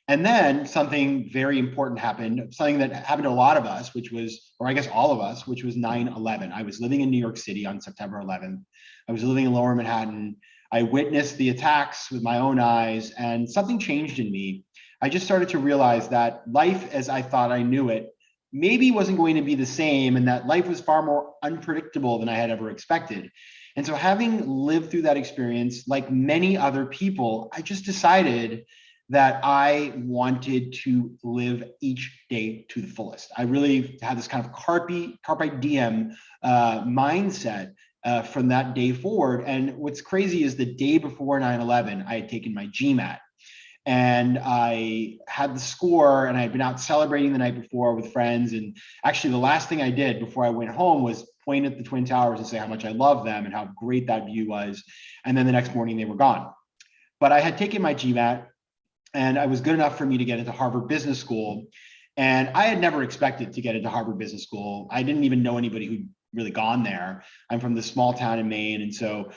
And then something very important happened, something that happened to a lot of us, which was, or I guess all of us, which was 9/11. I was living in New York City on September 11th. I was living in Lower Manhattan. I witnessed the attacks with my own eyes, and something changed in me. I just started to realize that life as I thought I knew it maybe wasn't going to be the same, and that life was far more unpredictable than I had ever expected. And so having lived through that experience, like many other people, I just decided that I wanted to live each day to the fullest. I really had this kind of carpe diem mindset from that day forward. And what's crazy is the day before 9/11, I had taken my GMAT. And I had the score, and I had been out celebrating the night before with friends. And actually the last thing I did before I went home was point at the Twin Towers and say how much I love them and how great that view was. And then the next morning they were gone. But I had taken my GMAT, and I was good enough for me to get into Harvard Business School. And I had never expected to get into Harvard Business School. I didn't even know anybody who'd really gone there. I'm from this small town in Maine. And so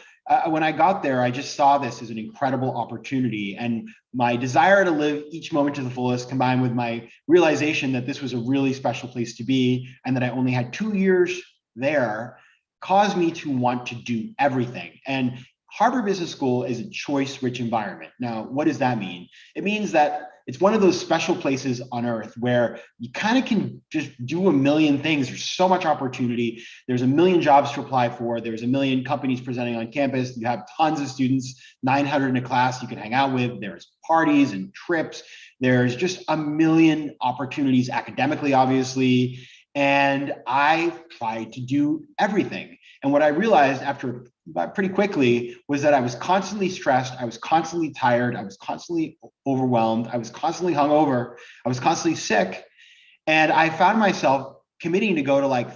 when I got there, I just saw this as an incredible opportunity. And my desire to live each moment to the fullest, combined with my realization that this was a really special place to be, and that I only had 2 years there, caused me to want to do everything. And Harvard Business School is a choice-rich environment. Now, what does that mean? It means that it's one of those special places on earth where you kind of can just do a million things. There's so much opportunity. There's a million jobs to apply for. There's a million companies presenting on campus. You have tons of students, 900 in a class you can hang out with. There's parties and trips. There's just a million opportunities academically, obviously. And I tried to do everything. And what I realized after pretty quickly was that I was constantly stressed. I was constantly tired. I was constantly overwhelmed. I was constantly hungover. I was constantly sick. And I found myself committing to go to like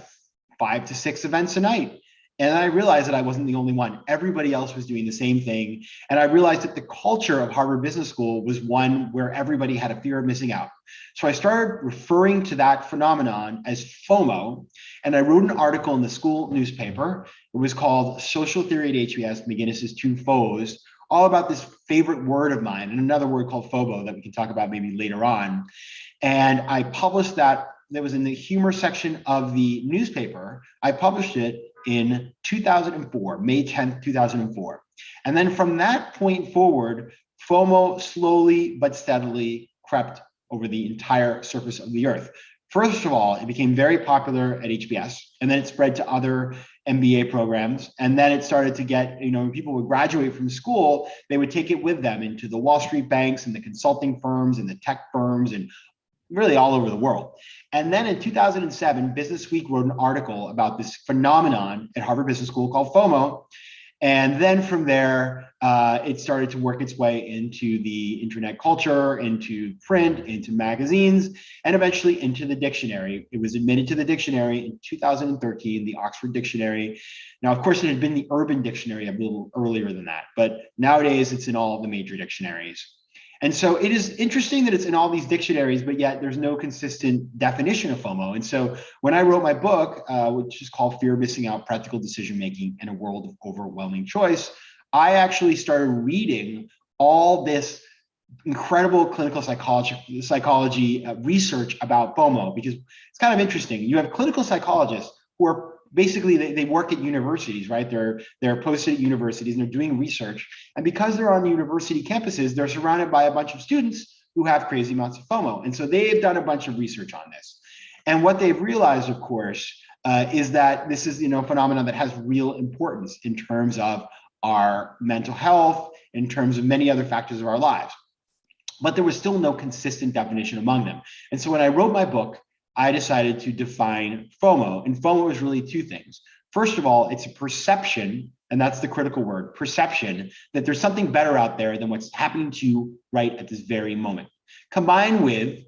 5 to 6 events a night. And I realized that I wasn't the only one. Everybody else was doing the same thing. And I realized that the culture of Harvard Business School was one where everybody had a fear of missing out. So I started referring to that phenomenon as FOMO. And I wrote an article in the school newspaper. It was called Social Theory at HBS, McGinnis's Two Foes, all about this favorite word of mine, and another word called FOBO that we can talk about maybe later on. And I published that. That was in the humor section of the newspaper. I published it in 2004, May 10th, 2004. And then from that point forward, FOMO slowly but steadily crept over the entire surface of the earth. First of all, it became very popular at HBS, and then it spread to other MBA programs. And then it started to get, when people would graduate from school, they would take it with them into the Wall Street banks and the consulting firms and the tech firms and really all over the world. And then in 2007, Business Week wrote an article about this phenomenon at Harvard Business School called FOMO. And then from there, it started to work its way into the internet culture, into print, into magazines, and eventually into the dictionary. It was admitted to the dictionary in 2013, the Oxford Dictionary. Now, of course, it had been the Urban Dictionary a little earlier than that, but nowadays it's in all of the major dictionaries. And so it is interesting that it's in all these dictionaries, but yet there's no consistent definition of FOMO. And so when I wrote my book, which is called Fear of Missing Out, Practical Decision Making in a World of Overwhelming Choice, I actually started reading all this incredible clinical psychology research about FOMO, because it's kind of interesting. You have clinical psychologists who are basically, they work at universities, right? They're posted at universities and they're doing research. And because they're on university campuses, they're surrounded by a bunch of students who have crazy amounts of FOMO. And so they've done a bunch of research on this. And what they've realized, of course, is that this is, a phenomenon that has real importance in terms of our mental health, in terms of many other factors of our lives. But there was still no consistent definition among them. And so when I wrote my book, I decided to define FOMO. And FOMO is really two things. First of all, it's a perception, and that's the critical word, perception, that there's something better out there than what's happening to you right at this very moment, combined with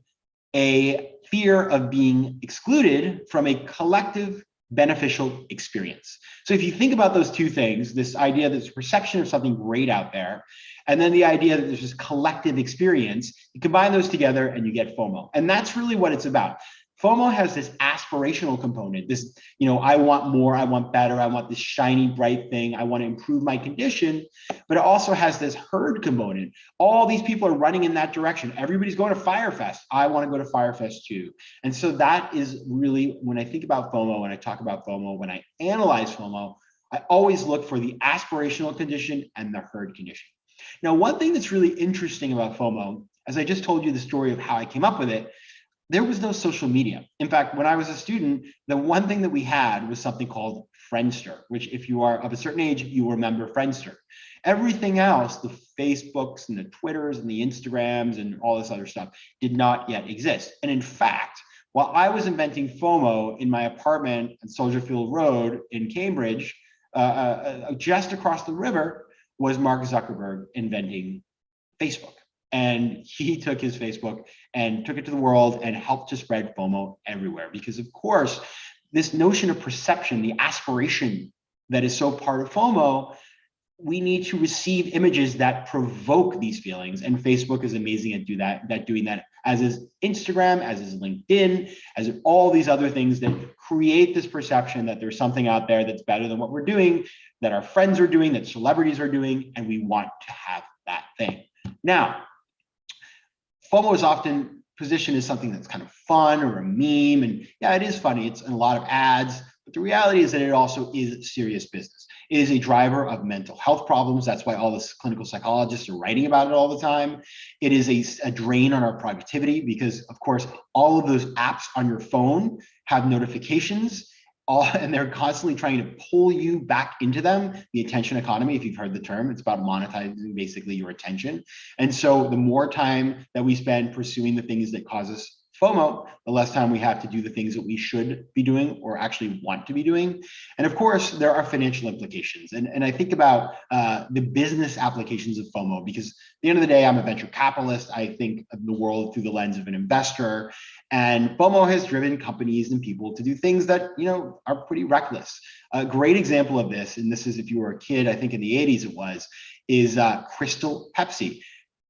a fear of being excluded from a collective beneficial experience. So if you think about those two things, this idea that there's a perception of something great out there, and then the idea that there's this collective experience, you combine those together and you get FOMO. And that's really what it's about. FOMO has this aspirational component, this, I want more, I want better, I want this shiny, bright thing, I want to improve my condition, but it also has this herd component. All these people are running in that direction. Everybody's going to Firefest. I want to go to Firefest too. And so that is really, when I think about FOMO, when I talk about FOMO, when I analyze FOMO, I always look for the aspirational condition and the herd condition. Now, one thing that's really interesting about FOMO, as I just told you the story of how I came up with it, there was no social media. In fact, when I was a student, the one thing that we had was something called Friendster, which if you are of a certain age, you remember Friendster. Everything else, the Facebooks and the Twitters and the Instagrams and all this other stuff did not yet exist. And in fact, while I was inventing FOMO in my apartment on Soldier Field Road in Cambridge, just across the river was Mark Zuckerberg inventing Facebook. And he took his Facebook and took it to the world and helped to spread FOMO everywhere. Because of course, this notion of perception, the aspiration that is so part of FOMO, we need to receive images that provoke these feelings. And Facebook is amazing at doing that, as is Instagram, as is LinkedIn, as is all these other things that create this perception that there's something out there that's better than what we're doing, that our friends are doing, that celebrities are doing, and we want to have that thing. Now, FOMO is often positioned as something that's kind of fun or a meme. And yeah, it is funny. It's in a lot of ads. But the reality is that it also is serious business. It is a driver of mental health problems. That's why all the clinical psychologists are writing about it all the time. It is a drain on our productivity because, of course, all of those apps on your phone have notifications. And they're constantly trying to pull you back into them. The attention economy, if you've heard the term, it's about monetizing basically your attention. And so the more time that we spend pursuing the things that cause us FOMO, the less time we have to do the things that we should be doing or actually want to be doing. And of course, there are financial implications. And I think about the business applications of FOMO, because at the end of the day, I'm a venture capitalist. I think of the world through the lens of an investor. And FOMO has driven companies and people to do things that, are pretty reckless. A great example of this, and this is if you were a kid, I think in the 80s it was, is Crystal Pepsi.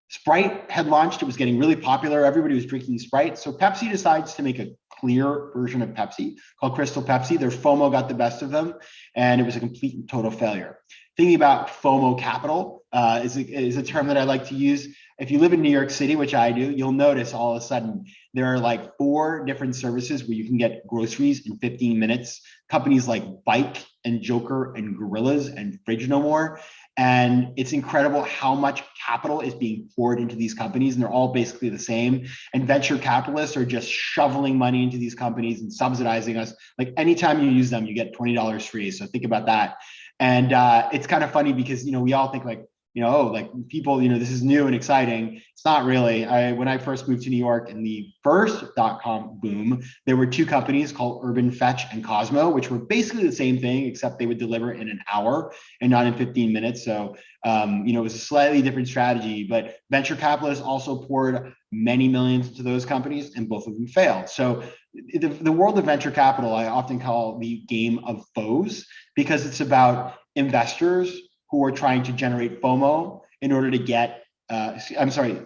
Sprite had launched, it was getting really popular. Everybody was drinking Sprite. So Pepsi decides to make a clear version of Pepsi called Crystal Pepsi. Their FOMO got the best of them, and it was a complete and total failure. Thinking about FOMO capital is a term that I like to use. If you live in New York City, which I do, you'll notice all of a sudden there are like 4 different services where you can get groceries in 15 minutes. Companies like Bike and Joker and Gorillas and Fridge No More. And it's incredible how much capital is being poured into these companies, and they're all basically the same. And venture capitalists are just shoveling money into these companies and subsidizing us. Like anytime you use them, you get $20 free. So think about that. And it's kind of funny because, we all think like, like people, this is new and exciting. It's not really. When I first moved to New York in the first .com boom, there were 2 companies called Urban Fetch and Cosmo, which were basically the same thing, except they would deliver in an hour and not in 15 minutes. So, it was a slightly different strategy, but venture capitalists also poured many millions into those companies and both of them failed. So the world of venture capital, I often call the game of foes, because it's about investors who are trying to generate FOMO in order to get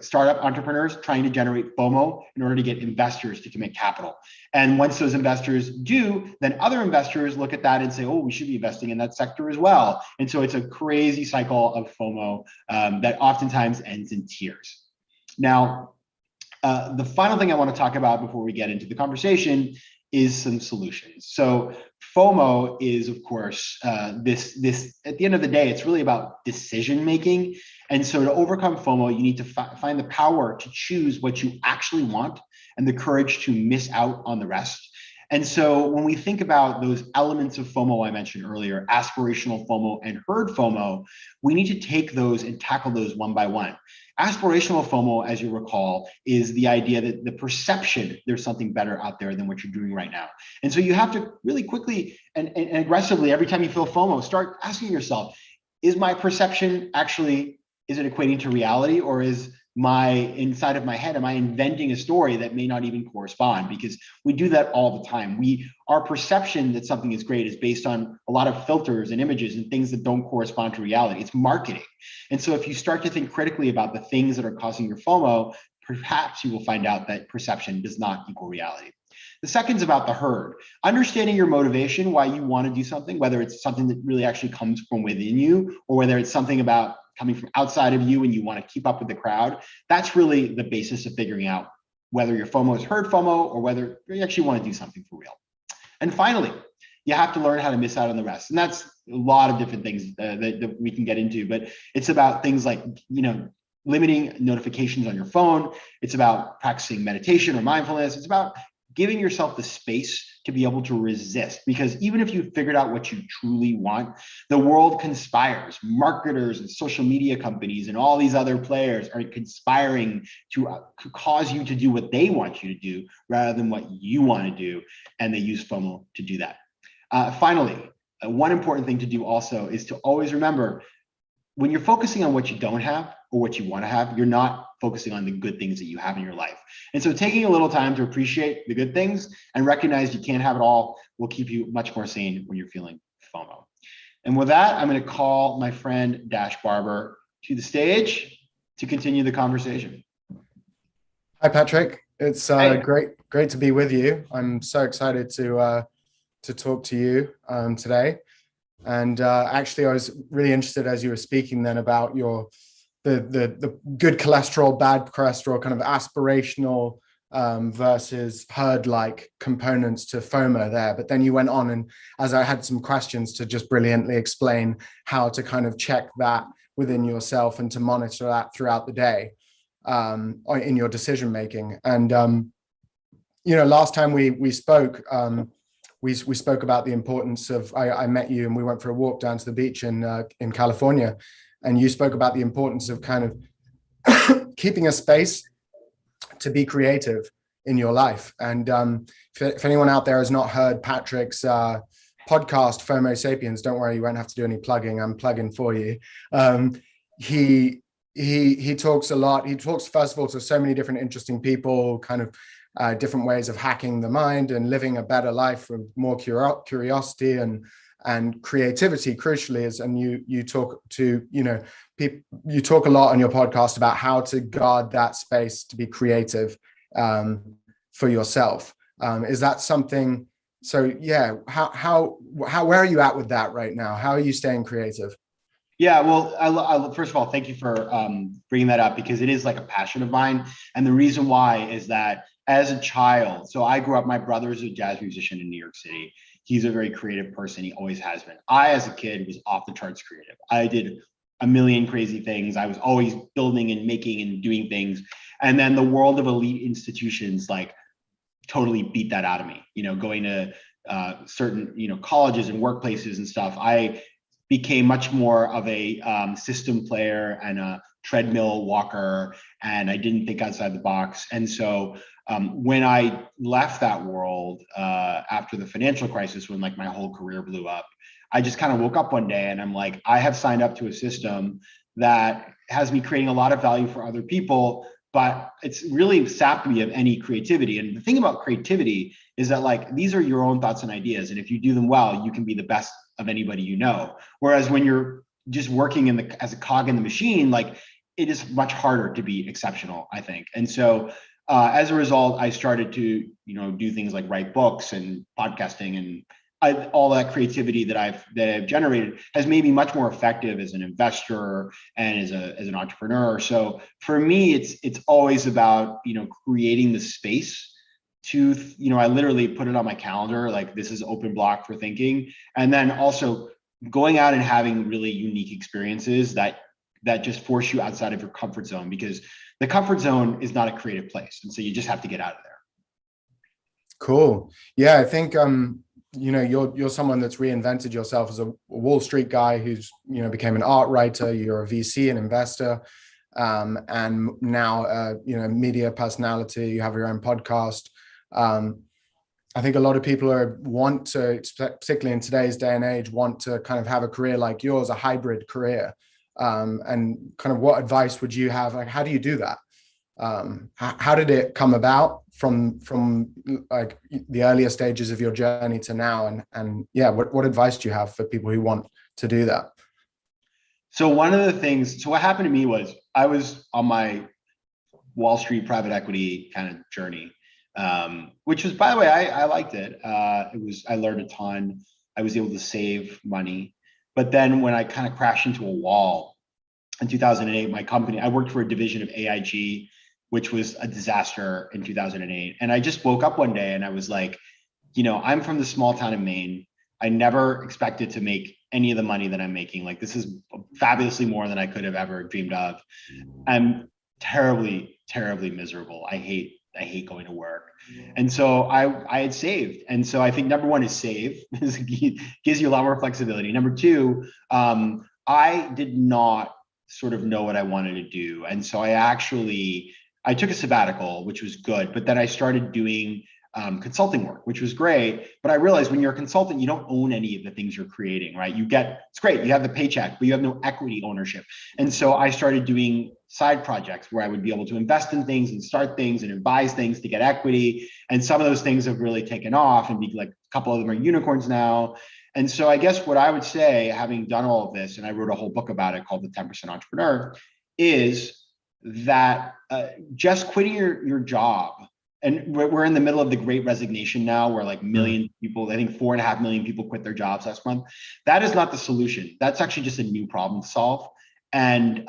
startup entrepreneurs trying to generate FOMO in order to get investors to commit capital. And once those investors do, then other investors look at that and say, oh, we should be investing in that sector as well. And so it's a crazy cycle of FOMO that oftentimes ends in tears. Now, the final thing I want to talk about before we get into the conversation is some solutions. So FOMO is, of course, this at the end of the day, it's really about decision making. And so to overcome FOMO, you need to find the power to choose what you actually want and the courage to miss out on the rest. And so when we think about those elements of FOMO I mentioned earlier, aspirational FOMO and herd FOMO, we need to take those and tackle those one by one. Aspirational FOMO, as you recall, is the idea that the perception there's something better out there than what you're doing right now. And so you have to really quickly and aggressively, every time you feel FOMO, start asking yourself, is my perception actually, is it equating to reality, or is inside of my head, am I inventing a story that may not even correspond? Because we do that all the time. Our perception that something is great is based on a lot of filters and images and things that don't correspond to reality. It's marketing. And so if you start to think critically about the things that are causing your FOMO, perhaps you will find out that perception does not equal reality. The second is about the herd. Understanding your motivation, why you want to do something, whether it's something that really actually comes from within you, or whether it's something about coming from outside of you and you want to keep up with the crowd. That's really the basis of figuring out whether your FOMO is herd FOMO or whether you actually want to do something for real. And finally, you have to learn how to miss out on the rest. And that's a lot of different things that we can get into, but it's about things like, limiting notifications on your phone. It's about practicing meditation or mindfulness. It's about giving yourself the space to be able to resist, because even if you figured out what you truly want, the world conspires. Marketers and social media companies and all these other players are conspiring to cause you to do what they want you to do rather than what you want to do, and they use FOMO to do that. Finally, one important thing to do also is to always remember, when you're focusing on what you don't have or what you want to have, you're not focusing on the good things that you have in your life. And so taking a little time to appreciate the good things and recognize you can't have it all will keep you much more sane when you're feeling FOMO. And with that, I'm going to call my friend Dash Barber to the stage to continue the conversation. Hi, Patrick. It's great to be with you. I'm so excited to talk to you today. And actually, I was really interested as you were speaking then about the good cholesterol, bad cholesterol, kind of aspirational versus herd-like components to FOMO there. But then you went on, and as I had some questions, to just brilliantly explain how to kind of check that within yourself and to monitor that throughout the day in your decision making. And last time we spoke. We spoke about the importance of, I met you and we went for a walk down to the beach in California, and you spoke about the importance of kind of keeping a space to be creative in your life. And if anyone out there has not heard Patrick's podcast, FOMO Sapiens, don't worry, you won't have to do any plugging. I'm plugging for you. He talks a lot. He talks, first of all, to so many different interesting people, kind of different ways of hacking the mind and living a better life with more curiosity and creativity, crucially. And you talk to, people, you talk a lot on your podcast about how to guard that space to be creative for yourself. Is that something? So yeah, how where are you at with that right now? How are you staying creative? Yeah, well, I first of all, thank you for bringing that up, because it is like a passion of mine. And the reason why is that as a child, so I grew up, my brother's a jazz musician in New York City. He's a very creative person. He always has been. I, as a kid, was off the charts creative. I did a million crazy things. I was always building and making and doing things. And then the world of elite institutions like totally beat that out of me. Going to certain, colleges and workplaces and stuff, I became much more of a system player and a treadmill walker, and I didn't think outside the box. And so when I left that world after the financial crisis, when like my whole career blew up, I just kind of woke up one day and I'm like, I have signed up to a system that has me creating a lot of value for other people, but it's really sapped me of any creativity. And the thing about creativity is that like, these are your own thoughts and ideas. And if you do them well, you can be the best of anybody you know. Whereas when you're just working as a cog in the machine, like it is much harder to be exceptional, I think. And so as a result, I started to, do things like write books and podcasting, and all that creativity that I've generated has made me much more effective as an investor and as an entrepreneur. So for me, it's always about, creating the space to, I literally put it on my calendar, like this is open block for thinking. And then also going out and having really unique experiences that just force you outside of your comfort zone, because the comfort zone is not a creative place. And so you just have to get out of there. Cool. Yeah, I think, you're someone that's reinvented yourself as a Wall Street guy who's, became an art writer. You're a VC, an investor, and now, media personality. You have your own podcast. I think a lot of people want to, particularly in today's day and age, want to kind of have a career like yours, a hybrid career. And kind of what advice would you have? Like, how do you do that? How did it come about from like the earlier stages of your journey to now? And yeah, what advice do you have for people who want to do that? So one of the things, what happened to me was I was on my Wall Street private equity kind of journey, which was, by the way, I liked it. I learned a ton. I was able to save money. But then when I kind of crashed into a wall in 2008, my company, I worked for a division of AIG, which was a disaster in 2008. And I just woke up one day and I was like, I'm from the small town in Maine. I never expected to make any of the money that I'm making. Like, this is fabulously more than I could have ever dreamed of. I'm terribly, terribly miserable. I hate going to work. And so I had saved. And so I think number one is save. It gives you a lot more flexibility. Number two, I did not sort of know what I wanted to do. And so I took a sabbatical, which was good, but then I started doing consulting work, which was great. But I realized when you're a consultant, you don't own any of the things you're creating, right? It's great, you have the paycheck, but you have no equity ownership. And so I started doing side projects where I would be able to invest in things and start things and advise things to get equity. And some of those things have really taken off, and a couple of them are unicorns now. And so I guess what I would say, having done all of this, and I wrote a whole book about it called The 10% Entrepreneur, is that just quitting your job, and we're in the middle of the great resignation now, where like millions of people, I think 4.5 million people quit their jobs last month. That is not the solution. That's actually just a new problem to solve. And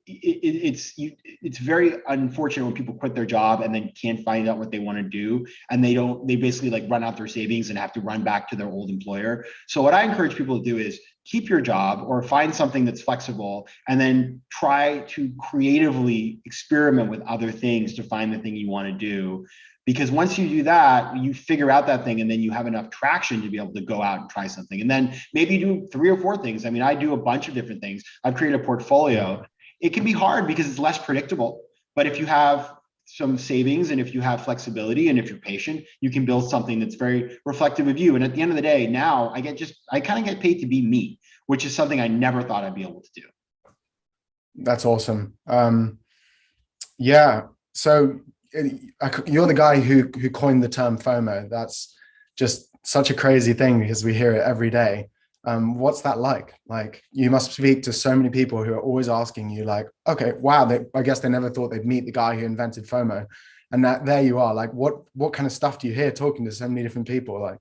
it's very unfortunate when people quit their job and then can't find out what they want to do, and they basically like run out their savings and have to run back to their old employer. So what I encourage people to do is keep your job or find something that's flexible, and then try to creatively experiment with other things to find the thing you want to do. Because once you do that, you figure out that thing, and then you have enough traction to be able to go out and try something. And then maybe you do 3 or 4 things. I mean, I do a bunch of different things. I've created a portfolio. It can be hard because it's less predictable. But if you have some savings, and if you have flexibility, and if you're patient, you can build something that's very reflective of you. And at the end of the day, now I kind of get paid to be me, which is something I never thought I'd be able to do. That's awesome. Yeah. So you're the guy who coined the term FOMO. That's just such a crazy thing because we hear it every day. What's that like? Like, you must speak to so many people who are always asking you like, okay, wow, I guess they never thought they'd meet the guy who invented FOMO. And there you are. Like, what kind of stuff do you hear talking to so many different people? Like,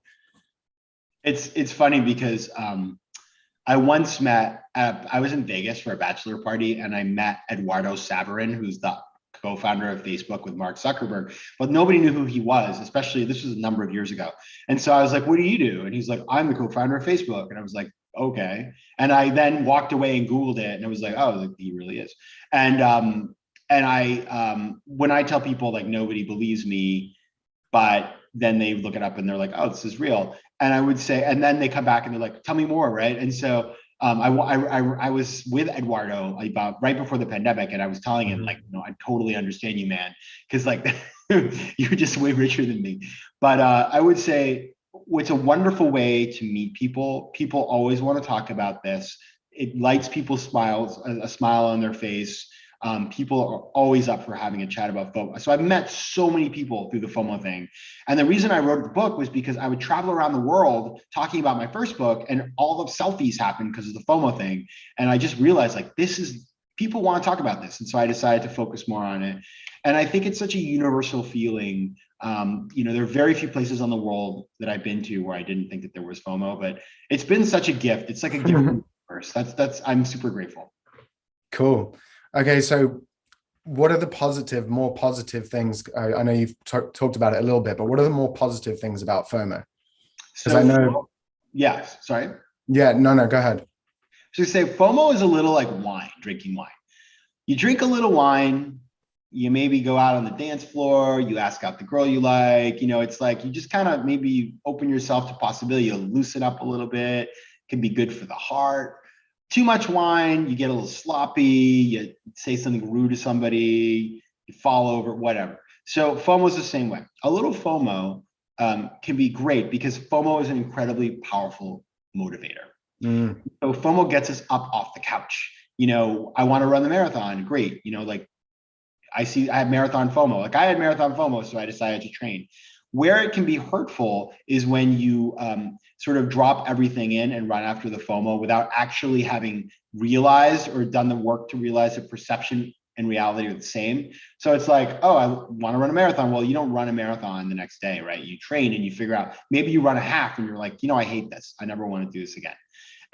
it's funny because I once met, I was in Vegas for a bachelor party, and I met Eduardo Saverin, who's the co-founder of Facebook with Mark Zuckerberg, but nobody knew who he was, especially this was a number of years ago. And so I was like, what do you do? And he's like, I'm the co-founder of Facebook. And I was like, okay. And I then walked away and Googled it, and I was like, oh, he really is. And I, when I tell people, like, nobody believes me, but then they look it up and they're like, oh, this is real. And I would say, and then they come back and they're like, tell me more, right? And so I was with Eduardo about right before the pandemic, and I was telling him, like, I totally understand you, man, because like you're just way richer than me. But I would say it's a wonderful way to meet people. People always want to talk about this. It lights people's smiles, a smile on their face. People are always up for having a chat about FOMO. So I've met so many people through the FOMO thing. And the reason I wrote the book was because I would travel around the world talking about my first book, and all the selfies happened because of the FOMO thing. And I just realized, like, this is people want to talk about this. And so I decided to focus more on it. And I think it's such a universal feeling. There are very few places on the world that I've been to where I didn't think that there was FOMO, but it's been such a gift. It's like a gift from the universe. I'm super grateful. Cool. Okay, so what are the more positive things? I know you've talked about it a little bit, but what are the more positive things about FOMO? Because I know. Yeah, sorry. Yeah, no, go ahead. So say FOMO is a little like wine, drinking wine. You drink a little wine, you maybe go out on the dance floor, you ask out the girl you like, it's like you just kind of maybe open yourself to possibility, you loosen up a little bit, can be good for the heart. Too much wine, you get a little sloppy, you say something rude to somebody, you fall over, whatever. So FOMO is the same way. A little FOMO can be great because FOMO is an incredibly powerful motivator. So FOMO gets us up off the couch. I want to run the marathon. Great. I have marathon FOMO. Like I had marathon FOMO, so I decided to train. Where it can be hurtful is when you sort of drop everything in and run after the FOMO without actually having realized or done the work to realize that perception and reality are the same. So it's like, oh, I want to run a marathon. Well, you don't run a marathon the next day, right? You train and you figure out, maybe you run a half and you're like, I hate this. I never want to do this again.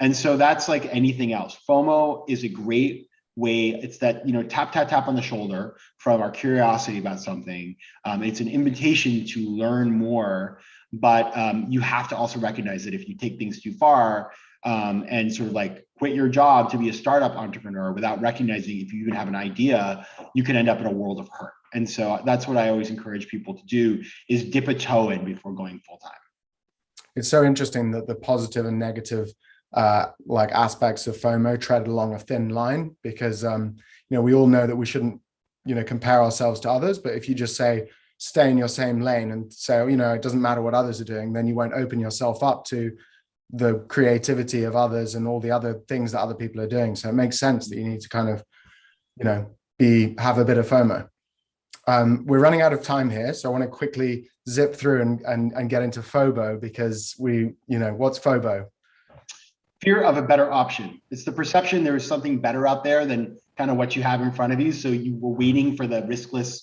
And so that's like anything else. FOMO is a great way. It's that, tap, tap, tap on the shoulder from our curiosity about something. It's an invitation to learn more, but you have to also recognize that if you take things too far and sort of like quit your job to be a startup entrepreneur without recognizing if you even have an idea, you can end up in a world of hurt. And so that's what I always encourage people to do is dip a toe in before going full time. It's so interesting that the positive and negative aspects of FOMO tread along a thin line because, we all know that we shouldn't, compare ourselves to others. But if you just say, stay in your same lane and say, it doesn't matter what others are doing, then you won't open yourself up to the creativity of others and all the other things that other people are doing. So it makes sense that you need to kind of, have a bit of FOMO. We're running out of time here. So I want to quickly zip through and get into FOBO because what's FOBO? Fear of a better option. It's the perception there is something better out there than kind of what you have in front of you. So you were waiting for the riskless,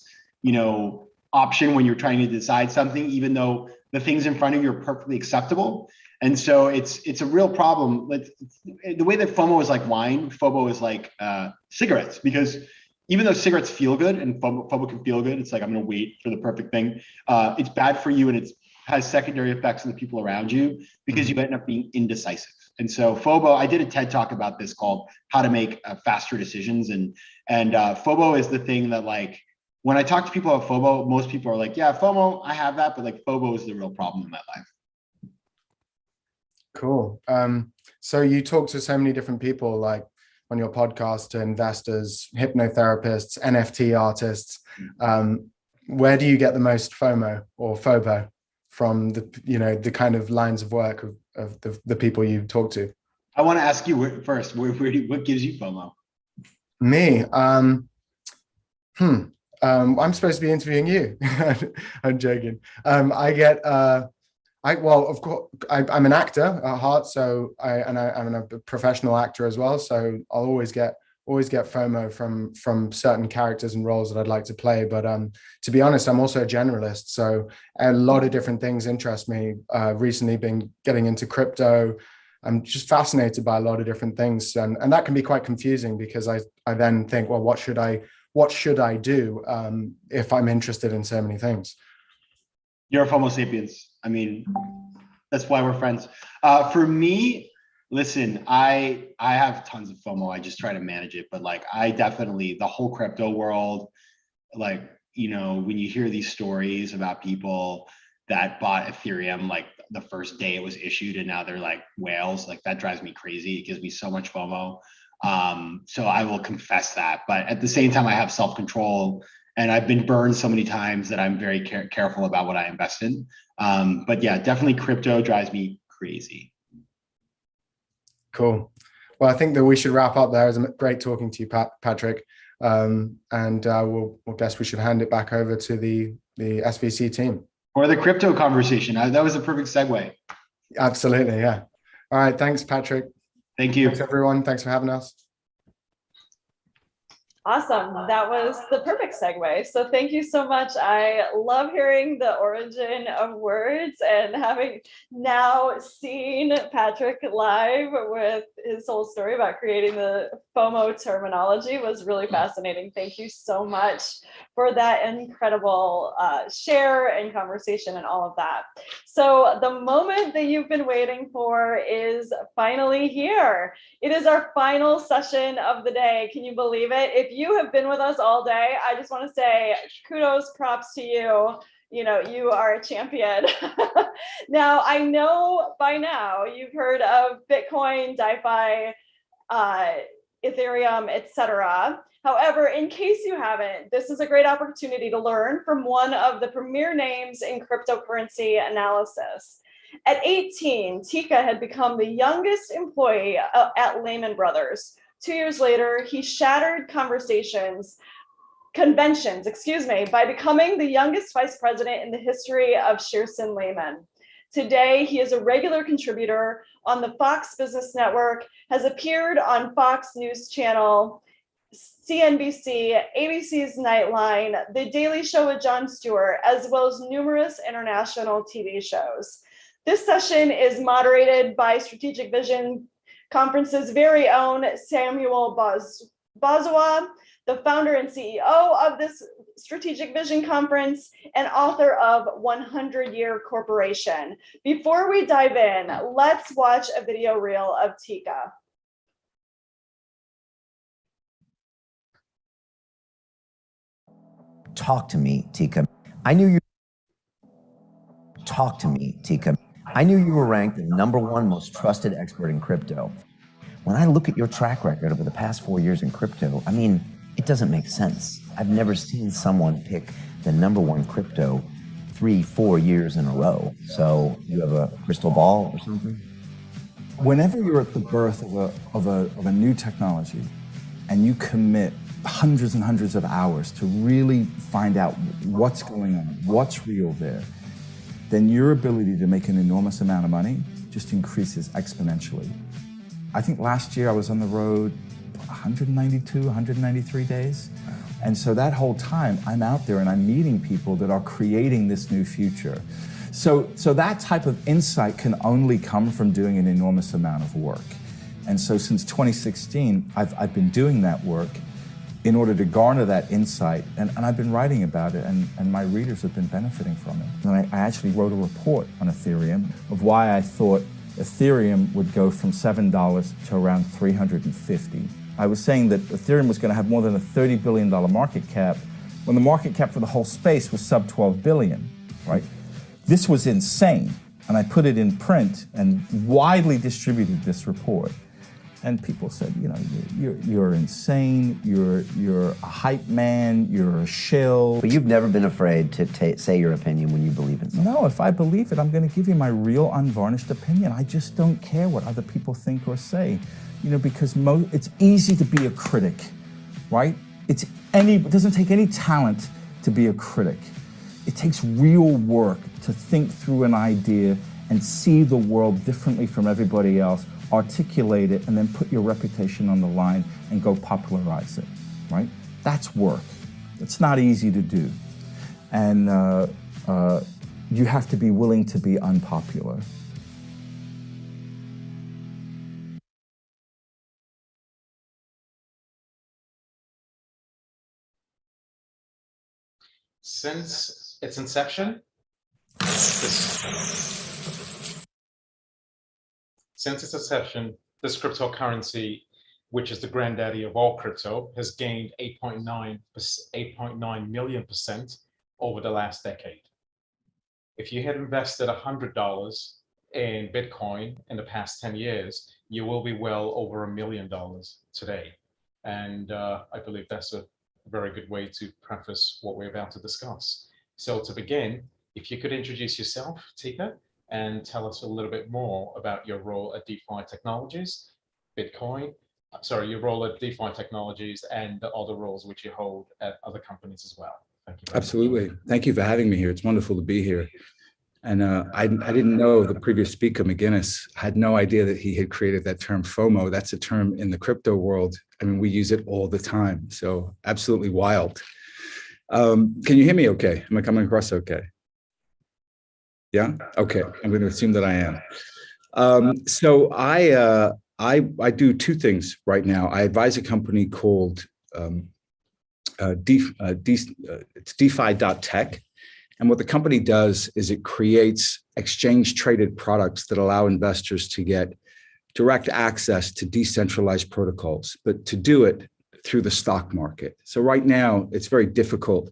option when you're trying to decide something, even though the things in front of you are perfectly acceptable. And so it's a real problem. The way that FOMO is like wine, FOBO is like cigarettes, because even though cigarettes feel good and FOBO can feel good, it's like, I'm going to wait for the perfect thing. It's bad for you and it has secondary effects on the people around you because you end up being indecisive. And so FOBO, I did a TED talk about this called How to Make Faster Decisions. And FOBO is the thing that when I talk to people about FOBO, most people are like, yeah, FOMO, I have that, but FOBO is the real problem in my life. Cool. So you talk to so many different people on your podcast, to investors, hypnotherapists, NFT artists. Where do you get the most FOMO or FOBO from the kind of lines of work of the people you talk to? I want to ask you first, what gives you FOMO? Me? I'm supposed to be interviewing you. I'm joking. Of course, I'm an actor at heart, so I'm a professional actor as well. So I'll always get FOMO from certain characters and roles that I'd like to play. But to be honest, I'm also a generalist. So a lot of different things interest me. Recently been getting into crypto. I'm just fascinated by a lot of different things. And that can be quite confusing because I then think, well, what should I do if I'm interested in so many things? You're a Homo sapiens. I mean, that's why we're friends. For me, listen, I have tons of FOMO. I just try to manage it. But I definitely, the whole crypto world, when you hear these stories about people that bought Ethereum the first day it was issued and now they're like whales, that drives me crazy. It gives me so much FOMO. So I will confess that. But at the same time, I have self-control and I've been burned so many times that I'm very careful about what I invest in. But yeah, definitely crypto drives me crazy. Cool. Well, I think that we should wrap up there. It was great talking to you, Patrick. We'll guess we should hand it back over to the SVC team. Or the crypto conversation. That was a perfect segue. Absolutely, yeah. All right, thanks, Patrick. Thank you. Thanks, everyone. Thanks for having us. Awesome. That was the perfect segue. So thank you so much. I love hearing the origin of words, and having now seen Patrick live with his whole story about creating the FOMO terminology was really fascinating. Thank you so much for that incredible share and conversation and all of that. So the moment that you've been waiting for is finally here. It is our final session of the day. Can you believe it? If you have been with us all day, I just want to say kudos, props to you. You know, you are a champion. Now, I know by now you've heard of Bitcoin, DeFi, Ethereum, etc. However, in case you haven't, this is a great opportunity to learn from one of the premier names in cryptocurrency analysis. At 18, Tika had become the youngest employee at Lehman Brothers. 2 years later, he shattered conventions, by becoming the youngest vice president in the history of Shearson Lehman. Today, he is a regular contributor on the Fox Business Network, has appeared on Fox News Channel, CNBC, ABC's Nightline, The Daily Show with Jon Stewart, as well as numerous international TV shows. This session is moderated by Strategic Vision Conference's very own Samuel Bozawa, the founder and CEO of this Strategic Vision Conference and author of 100-Year Corporation. Before we dive in, let's watch a video reel of Tika. Talk to me, Tika. I knew you. Talk to me, Tika. I knew you were ranked the #1 most trusted expert in crypto. When I look at your track record over the past 4 years in crypto, I mean, it doesn't make sense. I've never seen someone pick the #1 crypto 3-4 years in a row. So you have a crystal ball or something? Whenever you're at the birth of a new technology and you commit hundreds and hundreds of hours to really find out what's going on, what's real there, then your ability to make an enormous amount of money just increases exponentially. I think last year I was on the road 192, 193 days. And so that whole time I'm out there and I'm meeting people that are creating this new future. So that type of insight can only come from doing an enormous amount of work. And so since 2016, I've been doing that work in order to garner that insight, and I've been writing about it, and my readers have been benefiting from it. And I actually wrote a report on Ethereum of why I thought Ethereum would go from $7 to around $350. I was saying that Ethereum was going to have more than a $30 billion market cap when the market cap for the whole space was sub 12 billion, right? This was insane. And I put it in print and widely distributed this report. And people said, you know, you're insane, you're a hype man, you're a shill. But you've never been afraid to say your opinion when you believe in something. No, if I believe it, I'm going to give you my real unvarnished opinion. I just don't care what other people think or say, you know, because it's easy to be a critic, right? It doesn't take any talent to be a critic. It takes real work to think through an idea and see the world differently from everybody else, articulate it, and then put your reputation on the line and go popularize it, right? That's work. It's not easy to do. And you have to be willing to be unpopular. Since its inception, this cryptocurrency, which is the granddaddy of all crypto, has gained 8.9 million% over the last decade. If you had invested $100 in Bitcoin in the past 10 years, you will be well over $1 million today. And I believe that's a very good way to preface what we're about to discuss. So to begin, if you could introduce yourself, Tika, and tell us a little bit more about your role at DeFi Technologies, your role at DeFi Technologies and the other roles which you hold at other companies as well. Thank you. Absolutely. Thank you for having me here. It's wonderful to be here. And I didn't know the previous speaker, McGinnis, had no idea that he had created that term FOMO. That's a term in the crypto world. I mean, we use it all the time. So absolutely wild. Can you hear me okay? Am I coming across okay? Yeah? Okay. I'm going to assume that I am. So I do two things right now. I advise a company called it's DeFi.tech. And what the company does is it creates exchange traded products that allow investors to get direct access to decentralized protocols, but to do it through the stock market. So right now, it's very difficult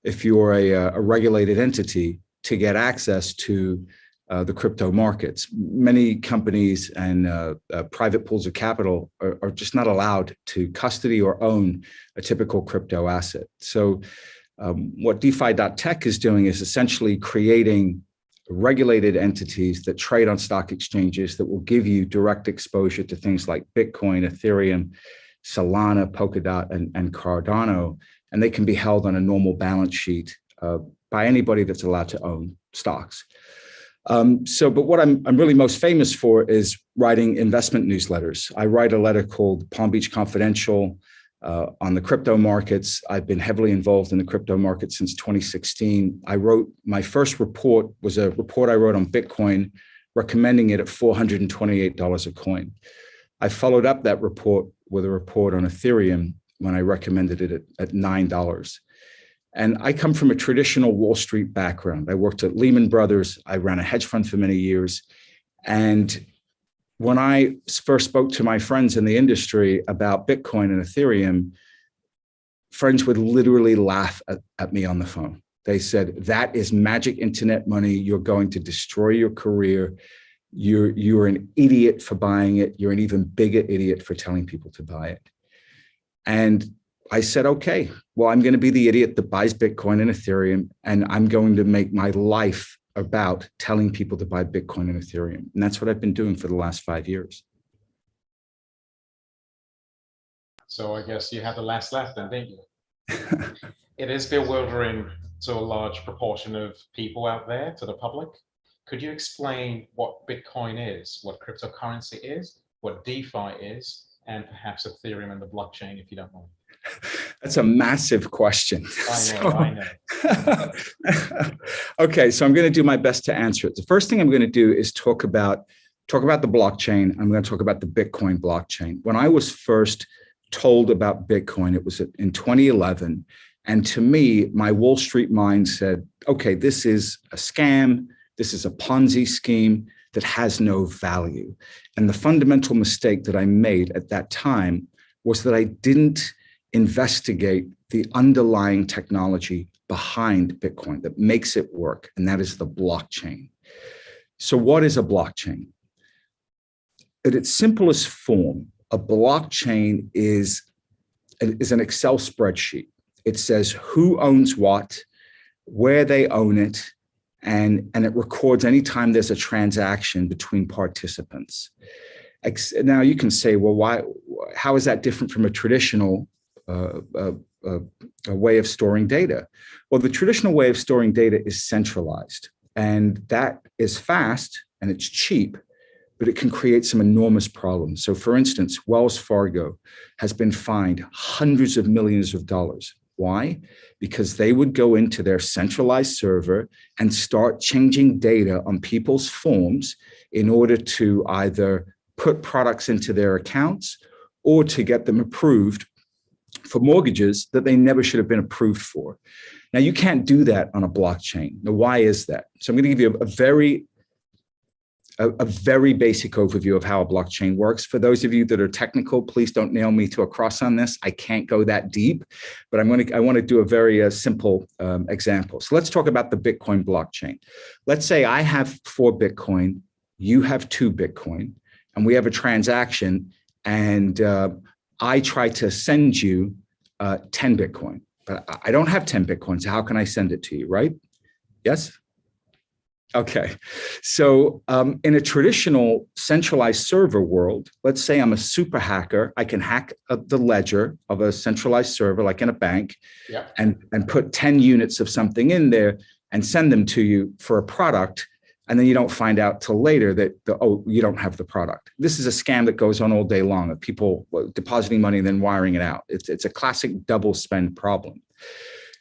if you're a regulated entity to get access to the crypto markets. Many companies and private pools of capital are just not allowed to custody or own a typical crypto asset. So what DeFi.tech is doing is essentially creating regulated entities that trade on stock exchanges that will give you direct exposure to things like Bitcoin, Ethereum, Solana, Polkadot, and Cardano, and they can be held on a normal balance sheet by anybody that's allowed to own stocks. But what I'm really most famous for is writing investment newsletters. I write a letter called Palm Beach Confidential on the crypto markets. I've been heavily involved in the crypto market since 2016. I wrote my first report was a report I wrote on Bitcoin, recommending it at $428 a coin. I followed up that report with a report on Ethereum when I recommended it at $9. And I come from a traditional Wall Street background. I worked at Lehman Brothers. I ran a hedge fund for many years. And when I first spoke to my friends in the industry about Bitcoin and Ethereum, friends would literally laugh at me on the phone. They said, that is magic internet money. You're going to destroy your career. You're an idiot for buying it. You're an even bigger idiot for telling people to buy it. And I said, okay, well, I'm going to be the idiot that buys Bitcoin and Ethereum, and I'm going to make my life about telling people to buy Bitcoin and Ethereum. And that's what I've been doing for the last 5 years. So I guess you had the last laugh then, didn't you? It is bewildering to a large proportion of people out there, to the public. Could you explain what Bitcoin is, what cryptocurrency is, what DeFi is, and perhaps Ethereum and the blockchain, if you don't mind? That's a massive question. I know. Okay, so I'm going to do my best to answer it. The first thing I'm going to do is talk about the blockchain. I'm going to talk about the Bitcoin blockchain. When I was first told about Bitcoin, it was in 2011. And to me, my Wall Street mind said, okay, this is a scam. This is a Ponzi scheme that has no value. And the fundamental mistake that I made at that time was that I didn't investigate the underlying technology behind Bitcoin that makes it work, and that is the blockchain. So what is a blockchain? At its simplest form, a blockchain is an Excel spreadsheet. It says who owns what, where they own it, and it records anytime there's a transaction between participants. Now you can say, well, how is that different from a traditional a way of storing data? Well, the traditional way of storing data is centralized, and that is fast and it's cheap, but it can create some enormous problems. So for instance, Wells Fargo has been fined hundreds of millions of dollars. Why? Because they would go into their centralized server and start changing data on people's forms in order to either put products into their accounts or to get them approved for mortgages that they never should have been approved for. Now, you can't do that on a blockchain. Now, why is that? So I'm going to give you a very basic overview of how a blockchain works. For those of you that are technical, please don't nail me to a cross on this. I can't go that deep, but I want to do a very simple example. So let's talk about the Bitcoin blockchain. Let's say I have 4 Bitcoin, you have 2 Bitcoin, and we have a transaction, and I try to send you 10 Bitcoin, but I don't have 10 Bitcoin, so how can I send it to you, right? Yes? Okay, so in a traditional centralized server world, let's say I'm a super hacker, I can hack the ledger of a centralized server, like in a bank, yep, and put 10 units of something in there. and send them to you for a product, and then you don't find out till later that you don't have the product. This is a scam that goes on all day long of people depositing money and then wiring it out. It's a classic double spend problem.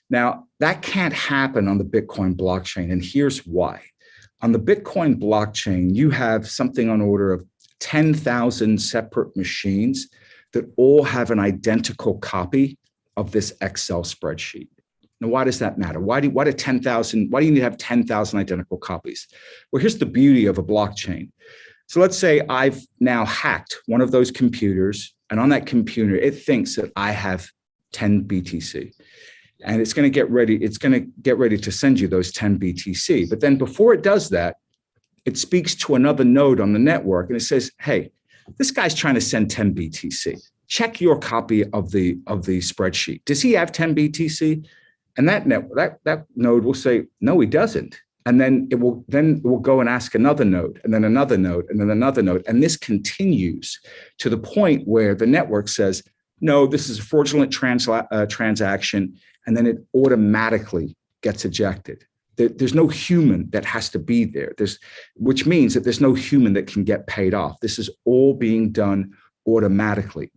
Now, that can't happen on the Bitcoin blockchain, and here's why. On the Bitcoin blockchain, you have something on order of 10,000 separate machines that all have an identical copy of this Excel spreadsheet. Now, why does that matter? Why do you need to have 10,000 identical copies? Well, here's the beauty of a blockchain. So let's say I've now hacked one of those computers, and on that computer, it thinks that I have 10 BTC. And it's going to get ready to send you those 10 BTC. But then before it does that, it speaks to another node on the network, and it says, hey, this guy's trying to send 10 BTC. Check your copy of the spreadsheet. Does he have 10 BTC? And that node will say, no, he doesn't. And then it will go and ask another node, and then another node, and then another node. And this continues to the point where the network says, no, this is a fraudulent transaction, and then it automatically gets ejected. There's no human that has to be there, which means that there's no human that can get paid off. This is all being done automatically.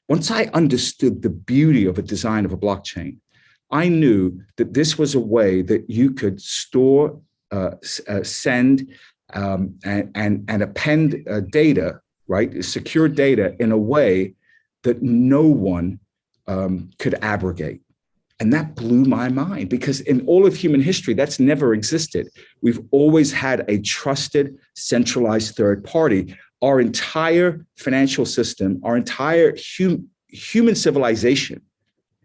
Once I understood the beauty of a design of a blockchain, I knew that this was a way that you could store, send, and append data, right? Secure data in a way that no one could abrogate. And that blew my mind, because in all of human history, that's never existed. We've always had a trusted, centralized third party. Our entire financial system, our entire human civilization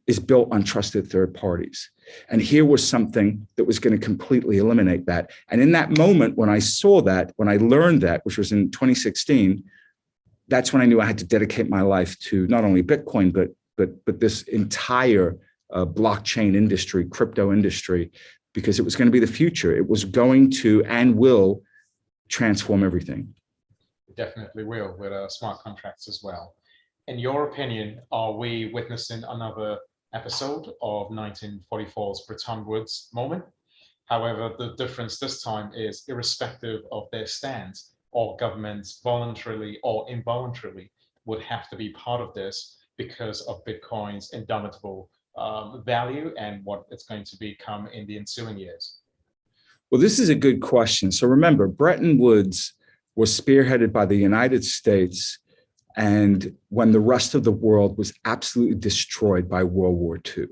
is built on trusted third parties. And here was something that was going to completely eliminate that. And in that moment, when I saw that, when I learned that, which was in 2016, that's when I knew I had to dedicate my life to not only Bitcoin, but this entire blockchain industry, crypto industry, because it was going to be the future. It was going to and will transform everything. It definitely will, with smart contracts as well. In your opinion, are we witnessing another episode of 1944's Bretton Woods moment? However, the difference this time is, irrespective of their stance, all governments voluntarily or involuntarily would have to be part of this because of Bitcoin's indomitable value and what it's going to become in the ensuing years. Well, this is a good question. So remember, Bretton Woods was spearheaded by the United States, and when the rest of the world was absolutely destroyed by World War II.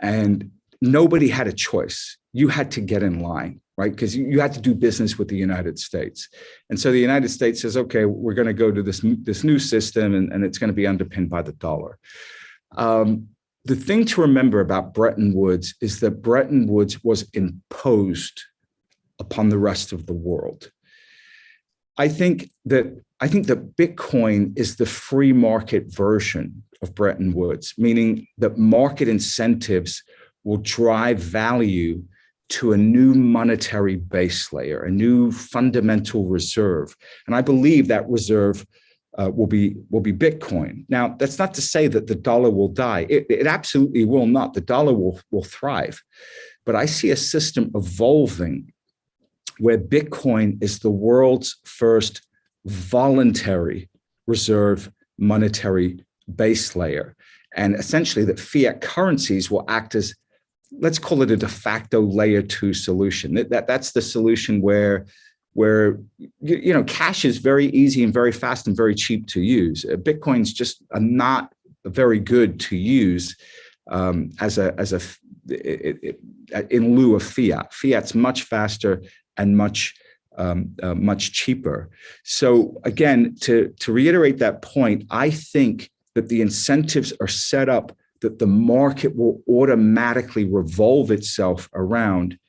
And nobody had a choice. You had to get in line, right? Because you had to do business with the United States. And so the United States says, okay, we're going to go to this new system, and it's going to be underpinned by the dollar. The thing to remember about Bretton Woods is that Bretton Woods was imposed upon the rest of the world. I think that Bitcoin is the free market version of Bretton Woods, meaning that market incentives will drive value to a new monetary base layer, a new fundamental reserve. And I believe that reserve will be Bitcoin. Now, that's not to say that the dollar will die. It absolutely will not. The dollar will thrive. But I see a system evolving where Bitcoin is the world's first voluntary reserve monetary base layer. And essentially that fiat currencies will act as, let's call it a de facto layer 2 solution. That's the solution where cash is very easy and very fast and very cheap to use. Bitcoin's just not very good to use in lieu of fiat. Fiat's much faster and much cheaper. So again, to reiterate that point, I think that the incentives are set up that the market will automatically revolve itself around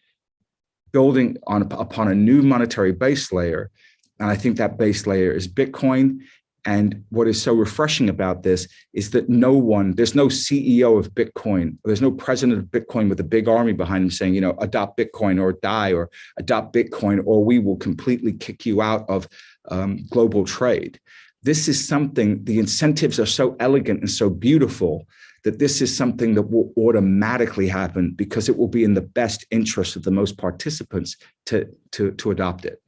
building upon a new monetary base layer. And I think that base layer is Bitcoin. And what is so refreshing about this is that there's no CEO of Bitcoin, there's no president of Bitcoin with a big army behind him saying, adopt Bitcoin or die, or adopt Bitcoin, or we will completely kick you out of global trade. This is something, the incentives are so elegant and so beautiful that this is something that will automatically happen because it will be in the best interest of the most participants to adopt it.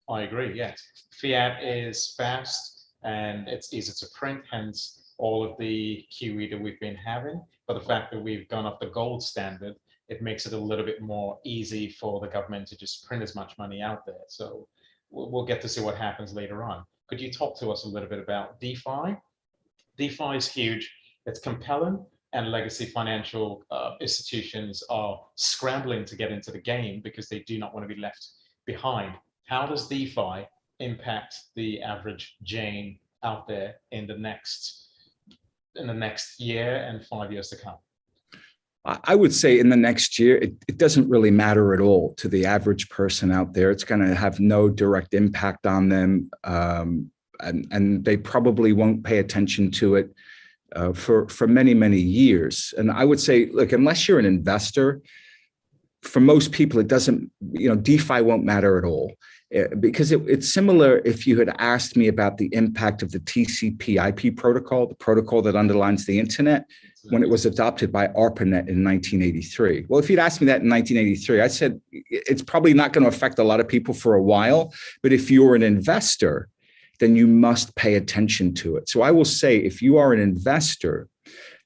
I agree, yes. Fiat is fast and it's easy to print, hence all of the QE that we've been having. But the fact that we've gone up the gold standard, it makes it a little bit more easy for the government to just print as much money out there. So we'll get to see what happens later on. Could you talk to us a little bit about DeFi? DeFi is huge, it's compelling, and legacy financial institutions are scrambling to get into the game because they do not want to be left behind. How does DeFi impact the average Jane out there in the next year and 5 years to come? I would say in the next year, it doesn't really matter at all to the average person out there. It's going to have no direct impact on them. And they probably won't pay attention to it for many, many years. And I would say, look, unless you're an investor, for most people, it doesn't, DeFi won't matter at all. Because it's similar if you had asked me about the impact of the TCP/IP protocol, the protocol that underlines the internet, when it was adopted by ARPANET in 1983. Well, if you'd asked me that in 1983, I said it's probably not going to affect a lot of people for a while, but if you're an investor, then you must pay attention to it. So I will say, if you are an investor,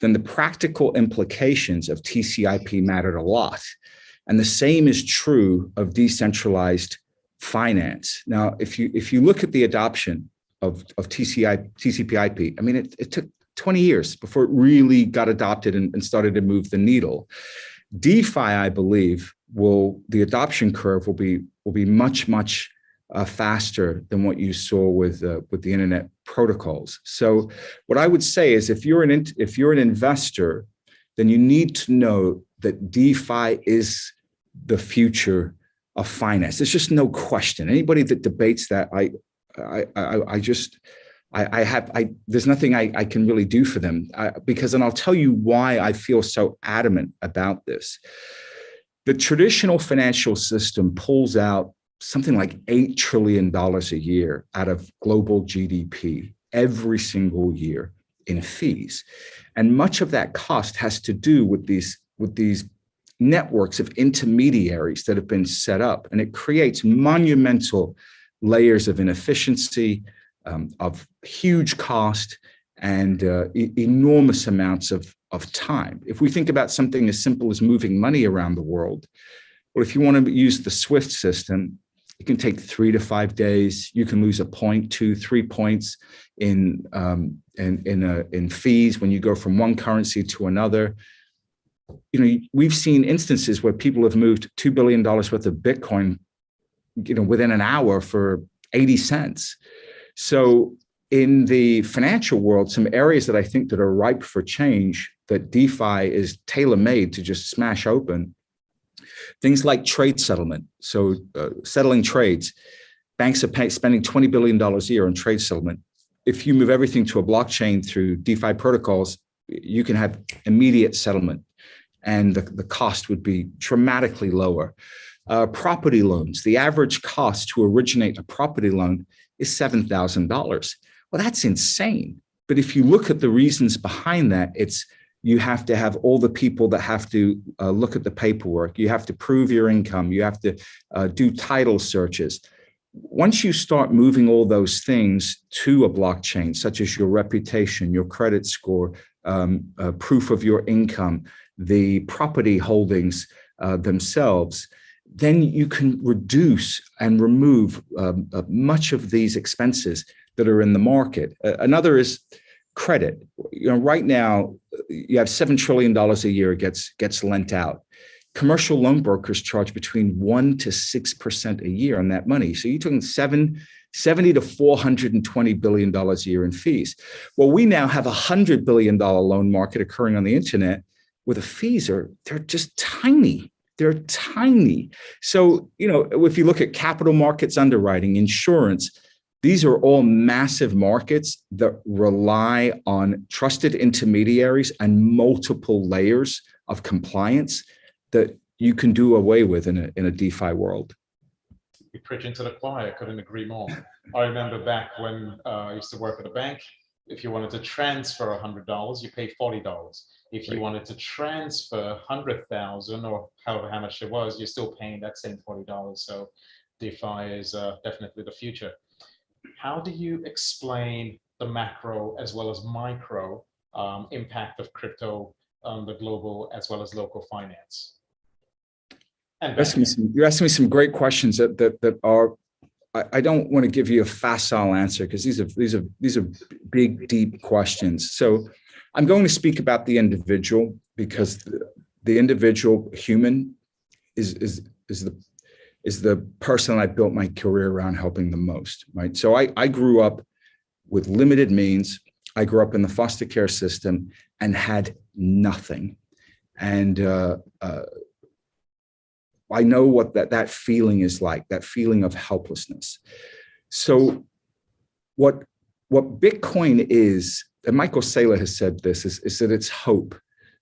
then the practical implications of TCP/IP mattered a lot. And the same is true of decentralized finance. Now, if you look at the adoption of TCP/IP, I mean, it took 20 years before it really got adopted and started to move the needle. DeFi, I believe, the adoption curve will be much faster than what you saw with the internet protocols. So, what I would say is, if you're an investor, then you need to know that DeFi is the future of finance. There's just no question. Anybody that debates that, there's nothing I can really do for them and I'll tell you why I feel so adamant about this. The traditional financial system pulls out something like $8 trillion a year out of global GDP every single year in fees. And much of that cost has to do with these networks of intermediaries that have been set up. And it creates monumental layers of inefficiency, of huge cost, and enormous amounts of time. If we think about something as simple as moving money around the world, well, if you want to use the SWIFT system, it can take 3 to 5 days. You can lose a point, 2, 3 points in fees when you go from one currency to another. We've seen instances where people have moved $2 billion worth of Bitcoin, within an hour for 80 cents. So in the financial world, some areas that I think that are ripe for change, that DeFi is tailor-made to just smash open, things like trade settlement. So settling trades, banks are spending $20 billion a year on trade settlement. If you move everything to a blockchain through DeFi protocols, you can have immediate settlement, and the cost would be dramatically lower. Property loans, the average cost to originate a property loan is $7,000. Well, that's insane. But if you look at the reasons behind that, you have to have all the people that have to look at the paperwork. You have to prove your income. You have to do title searches. Once you start moving all those things to a blockchain, such as your reputation, your credit score, proof of your income, the property holdings themselves, then you can reduce and remove much of these expenses that are in the market. Another is credit. Right now, you have $7 trillion a year gets lent out. Commercial loan brokers charge between 1% to 6% a year on that money. So you're talking $70 to $420 billion a year in fees. Well, we now have a $100 billion loan market occurring on the internet where the fees they're just tiny. They're tiny. So, if you look at capital markets underwriting, insurance, these are all massive markets that rely on trusted intermediaries and multiple layers of compliance that you can do away with in a DeFi world. You're preaching to the choir. Couldn't agree more. I remember back when I used to work at a bank, if you wanted to transfer $100, you pay $40. If you wanted to transfer 100,000 or however how much it was, you're still paying that same $40. So DeFi is definitely the future. How do you explain the macro as well as micro impact of crypto on the global as well as local finance? And you're asking me some great questions that are. I don't want to give you a facile answer because these are big, deep questions. So I'm going to speak about the individual because the individual human is the person I built my career around helping the most, right? So I grew up with limited means. I grew up in the foster care system and had nothing. And I know what that feeling is like, that feeling of helplessness. So what Bitcoin is, and Michael Saylor has said this, is that it's hope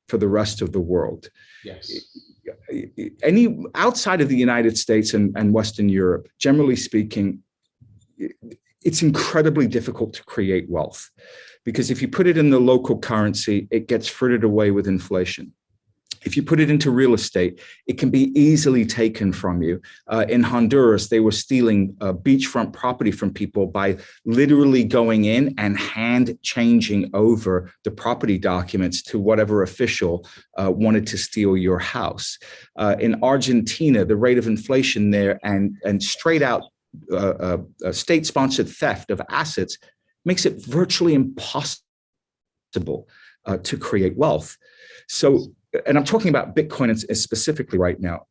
for the rest of the world. Yes. Any outside of the United States and Western Europe, generally speaking, it's incredibly difficult to create wealth because if you put it in the local currency, it gets frittered away with inflation. If you put it into real estate, it can be easily taken from you. In Honduras, they were stealing beachfront property from people by literally going in and hand changing over the property documents to whatever official wanted to steal your house. In Argentina, the rate of inflation there and straight out state-sponsored theft of assets makes it virtually impossible to create wealth. So, and I'm talking about Bitcoin specifically right now.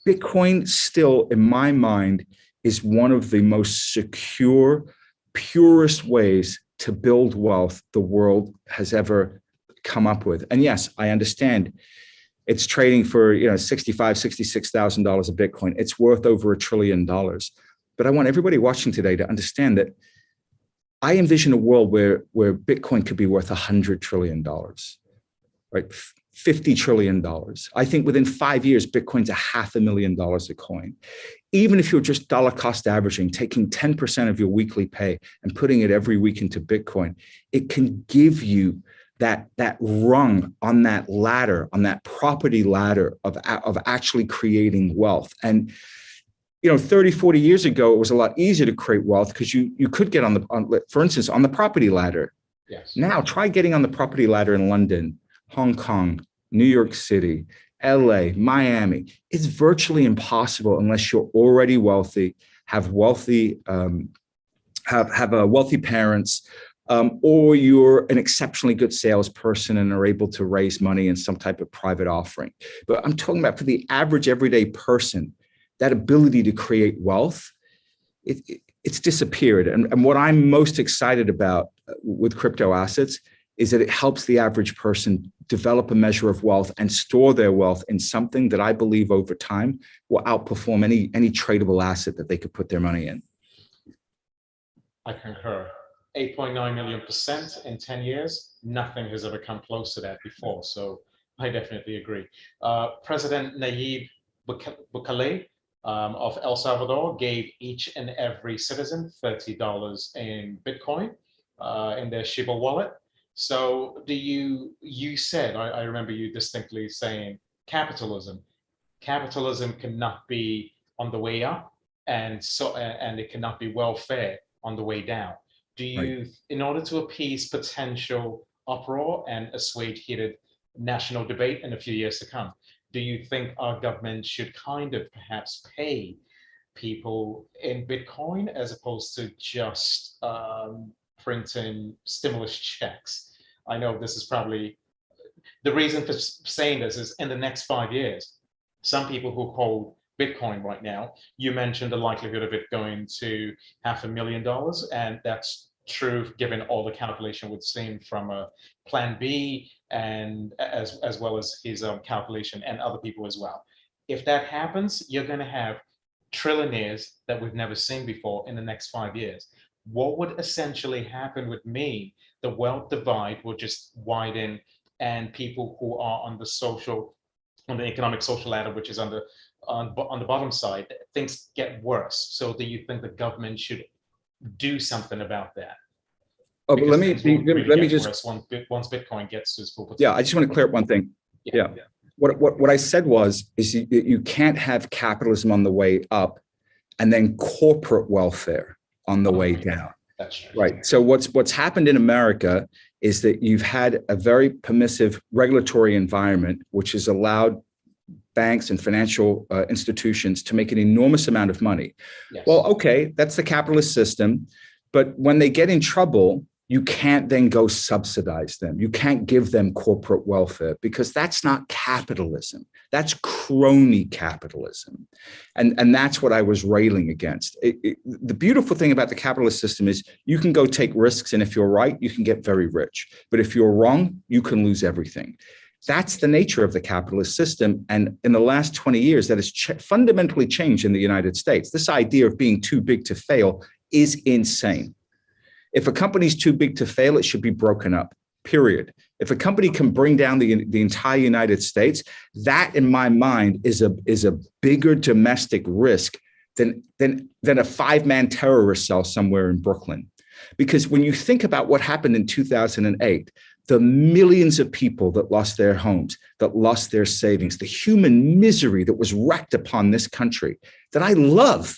Bitcoin still, in my mind, is one of the most secure, purest ways to build wealth the world has ever come up with. And yes, I understand it's trading for $65,000, $66,000 a Bitcoin. It's worth over $1 trillion. But I want everybody watching today to understand that I envision a world where Bitcoin could be worth $100 trillion, right? $50 trillion. I think within 5 years, Bitcoin's $500,000 a coin. Even if you're just dollar cost averaging, taking 10% of your weekly pay and putting it every week into Bitcoin, it can give you that rung on that ladder, on that property ladder of actually creating wealth. And 30, 40 years ago, it was a lot easier to create wealth because you could get for instance, on the property ladder. Yes. Now try getting on the property ladder in London, Hong Kong, New York City, LA, Miami. It's virtually impossible unless you're already wealthy, have wealthy parents, or you're an exceptionally good salesperson and are able to raise money in some type of private offering. But I'm talking about for the average everyday person, that ability to create wealth, it's disappeared. And what I'm most excited about with crypto assets is that it helps the average person develop a measure of wealth and store their wealth in something that I believe over time will outperform any tradable asset that they could put their money in. I concur. 8.9 million% in 10 years. Nothing has ever come close to that before. So I definitely agree. President Nayib Bukele of El Salvador gave each and every citizen $30 in Bitcoin in their Shiba wallet. So you said, I remember you distinctly saying capitalism cannot be on the way up and it cannot be welfare on the way down. Do you, in order to appease potential uproar and assuage heated national debate in a few years to come, do you think our government should kind of perhaps pay people in Bitcoin as opposed to just printing stimulus checks? I know this is probably, the reason for saying this is in the next 5 years, some people who hold Bitcoin right now, you mentioned the likelihood of it going to $500,000, and that's true given all the calculation we've seen from a Plan B and as well as his calculation and other people as well. If that happens, you're going to have trillionaires that we've never seen before in the next 5 years. What would essentially happen would mean the wealth divide will just widen, and people who are on the economic social ladder, which is on the bottom side, things get worse. So do you think the government should do something about that? Oh, but let me Because things won't really let me get just worse once Bitcoin gets to its full yeah, I potential. just want to clear up one thing. Yeah. What I said is you can't have capitalism on the way up and then corporate welfare on the way down. That's true. Right. So what's happened in America is that you've had a very permissive regulatory environment, which has allowed banks and financial institutions to make an enormous amount of money. Yes. Well, okay, that's the capitalist system. But when they get in trouble, you can't then go subsidize them. You can't give them corporate welfare because that's not capitalism. That's crony capitalism. And that's what I was railing against. The beautiful thing about the capitalist system is you can go take risks, and if you're right, you can get very rich. But if you're wrong, you can lose everything. That's the nature of the capitalist system. And in the last 20 years, that has fundamentally changed in the United States. This idea of being too big to fail is insane. If a company's too big to fail, it should be broken up, period. If a company can bring down the entire United States, that in my mind is a bigger domestic risk than a five-man terrorist cell somewhere in Brooklyn. Because when you think about what happened in 2008, the millions of people that lost their homes, that lost their savings, the human misery that was wreaked upon this country that I love,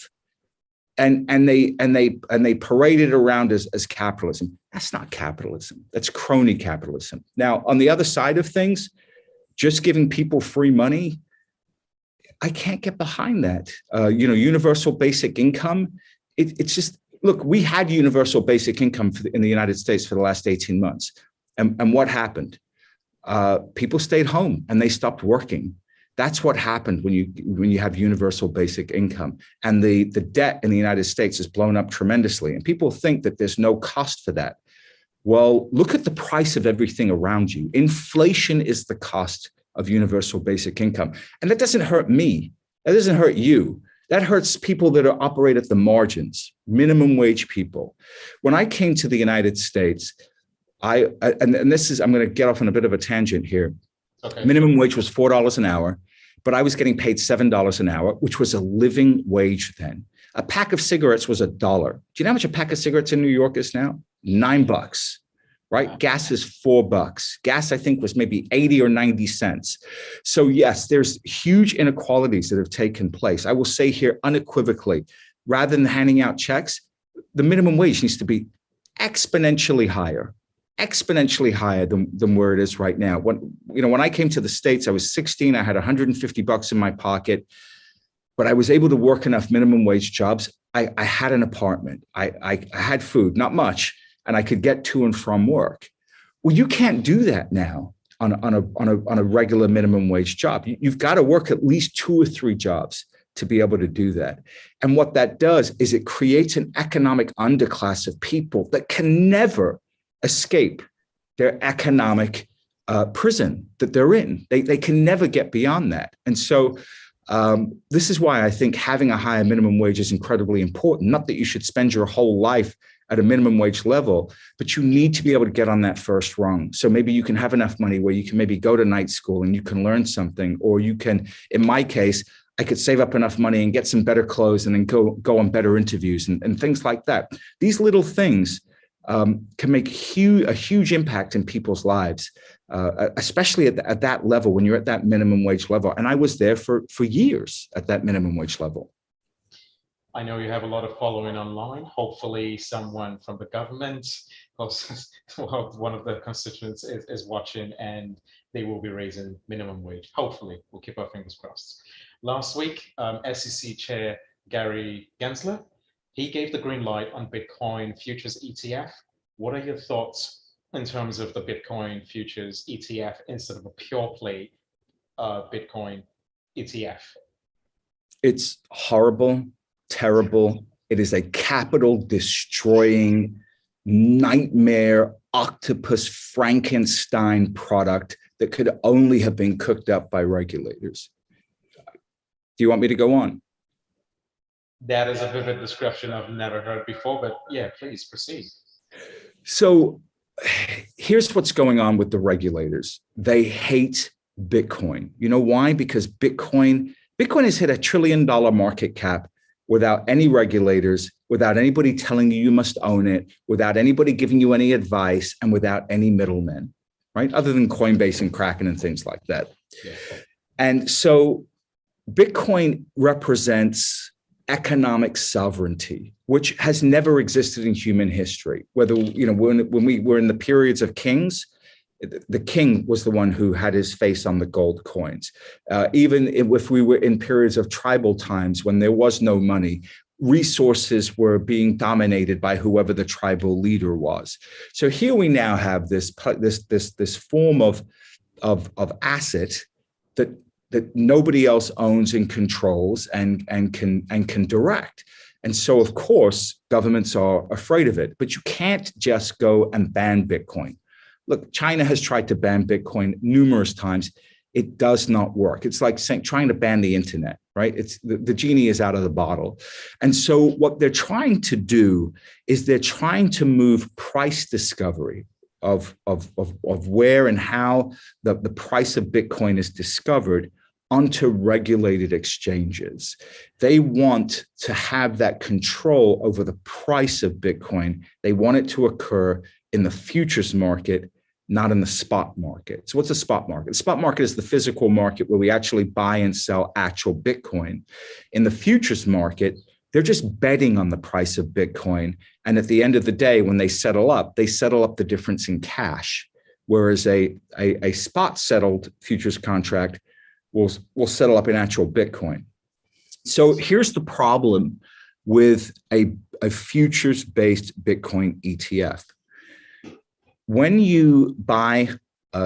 and they paraded around as capitalism. That's not capitalism. That's crony capitalism. Now, on the other side of things, just giving people free money, I can't get behind that. Universal basic income. It's just, look, we had universal basic income in the United States for the last 18 months. And what happened? People stayed home and they stopped working. That's what happened when you have universal basic income. And the debt in the United States has blown up tremendously. And people think that there's no cost for that. Well, look at the price of everything around you. Inflation is the cost of universal basic income. And that doesn't hurt me. That doesn't hurt you. That hurts people that operate at the margins, minimum wage people. When I came to the United States, I'm going to get off on a bit of a tangent here. Okay. Minimum wage was $4 an hour, but I was getting paid $7 an hour, which was a living wage then. A pack of cigarettes was $1. Do you know how much a pack of cigarettes in New York is now? $9, right? Wow. Gas is $4. Gas, I think, was maybe 80 or 90 cents. So yes, there's huge inequalities that have taken place. I will say here unequivocally, rather than handing out checks, the minimum wage needs to be exponentially higher than where it is right now. When I came to the States, I was 16, I had $150 in my pocket, but I was able to work enough minimum wage jobs. I had an apartment, I had food, not much, and I could get to and from work. Well, you can't do that now on a regular minimum wage job. You've got to work at least 2 or 3 jobs to be able to do that. And what that does is it creates an economic underclass of people that can never escape their economic prison that they're in. They can never get beyond that. And so this is why I think having a higher minimum wage is incredibly important. Not that you should spend your whole life at a minimum wage level, but you need to be able to get on that first rung. So maybe you can have enough money where you can maybe go to night school and you can learn something, or you can, in my case, I could save up enough money and get some better clothes and then go on better interviews and things like that. These little things can make a huge impact in people's lives, especially at that level, when you're at that minimum wage level. And I was there for years at that minimum wage level. I know you have a lot of following online. Hopefully someone from the government, one of the constituents is watching, and they will be raising minimum wage. Hopefully, we'll keep our fingers crossed. Last week, SEC Chair Gary Gensler, he gave the green light on Bitcoin futures ETF. What are your thoughts in terms of the Bitcoin futures ETF instead of a pure play Bitcoin ETF? It's horrible, terrible. It is a capital destroying nightmare, octopus Frankenstein product that could only have been cooked up by regulators. Do you want me to go on? That is a vivid description I've never heard before, but yeah, please proceed. So here's what's going on with the regulators. They hate Bitcoin. You know why? Because Bitcoin has hit $1 trillion market cap without any regulators, without anybody telling you you must own it, without anybody giving you any advice, and without any middlemen, right? Other than Coinbase and Kraken and things like that. Yeah. And so Bitcoin represents economic sovereignty, which has never existed in human history. Whether, when we were in the periods of kings, the king was the one who had his face on the gold coins. Even if we were in periods of tribal times when there was no money, resources were being dominated by whoever the tribal leader was. So here we now have this form of asset that nobody else owns and controls and can direct. And so, of course, governments are afraid of it, but you can't just go and ban Bitcoin. Look, China has tried to ban Bitcoin numerous times. It does not work. It's like trying to ban the internet, right? It's the genie is out of the bottle. And so what they're trying to do is they're trying to move price discovery of where and how the price of Bitcoin is discovered onto regulated exchanges. They want to have that control over the price of Bitcoin. They want it to occur in the futures market, not in the spot market. So what's a spot market? The spot market is the physical market where we actually buy and sell actual Bitcoin. In the futures market, they're just betting on the price of Bitcoin. And at the end of the day, when they settle up the difference in cash. Whereas a spot settled futures contract will settle up in actual Bitcoin. So here's the problem with a futures-based Bitcoin ETF. When you buy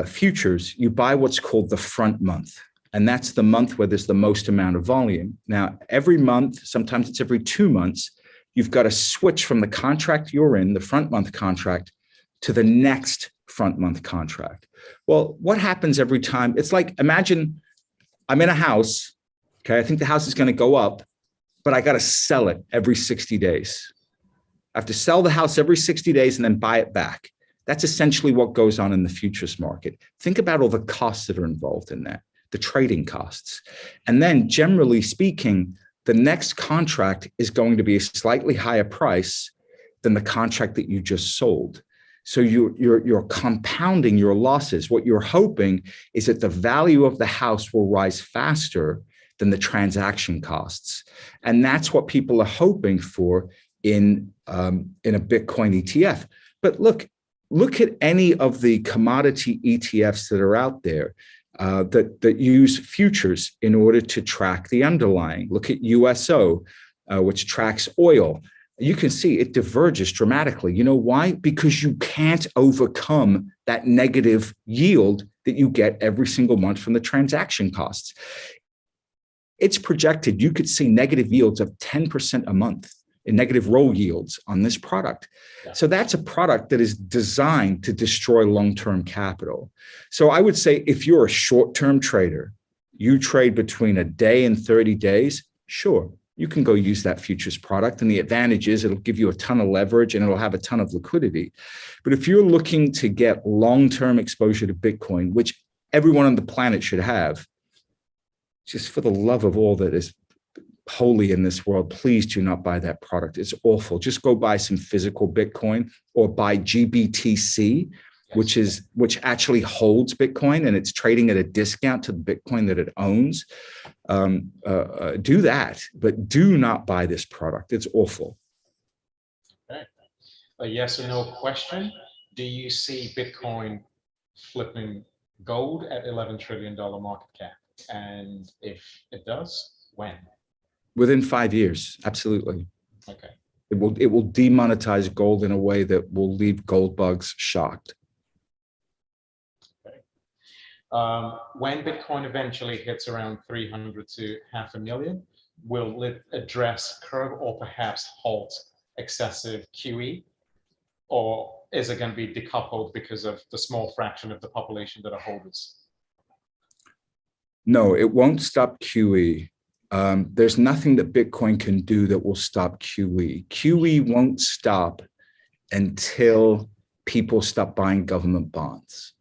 futures, you buy what's called the front month. And that's the month where there's the most amount of volume. Now, every month, sometimes it's every 2 months, you've got to switch from the contract you're in, the front month contract, to the next front month contract. Well, what happens every time? It's like, imagine I'm in a house, okay? I think the house is going to go up, but I got to sell it every 60 days. I have to sell the house every 60 days and then buy it back. That's essentially what goes on in the futures market. Think about all the costs that are involved in that, the trading costs. And then generally speaking, the next contract is going to be a slightly higher price than the contract that you just sold. So you're compounding your losses. What you're hoping is that the value of the house will rise faster than the transaction costs. And that's what people are hoping for in a Bitcoin ETF. But look at any of the commodity ETFs that are out there that use futures in order to track the underlying. Look at USO, which tracks oil. You can see it diverges dramatically. You know why? Because you can't overcome that negative yield that you get every single month from the transaction costs. It's projected you could see negative yields of 10% a month in negative roll yields on this product. Yeah. So that's a product that is designed to destroy long-term capital. So I would say if you're a short-term trader, you trade between a day and 30 days, sure, you can go use that futures product. And the advantage is it'll give you a ton of leverage and it'll have a ton of liquidity. But if you're looking to get long-term exposure to Bitcoin, which everyone on the planet should have, just for the love of all that is holy in this world, please do not buy that product. It's awful. Just go buy some physical Bitcoin or buy GBTC, which actually holds Bitcoin and it's trading at a discount to the Bitcoin that it owns. Do that, but do not buy this product. It's awful. Okay. A yes or no question. Do you see Bitcoin flipping gold at $11 trillion market cap? And if it does, when? Within 5 years, absolutely. Okay. It will demonetize gold in a way that will leave gold bugs shocked. Okay. When Bitcoin eventually hits around 300 to 500,000, will it address curb or perhaps halt excessive QE? Or is it going to be decoupled because of the small fraction of the population that are holders? No, it won't stop QE. There's nothing that Bitcoin can do that will stop QE. QE won't stop until people stop buying government bonds.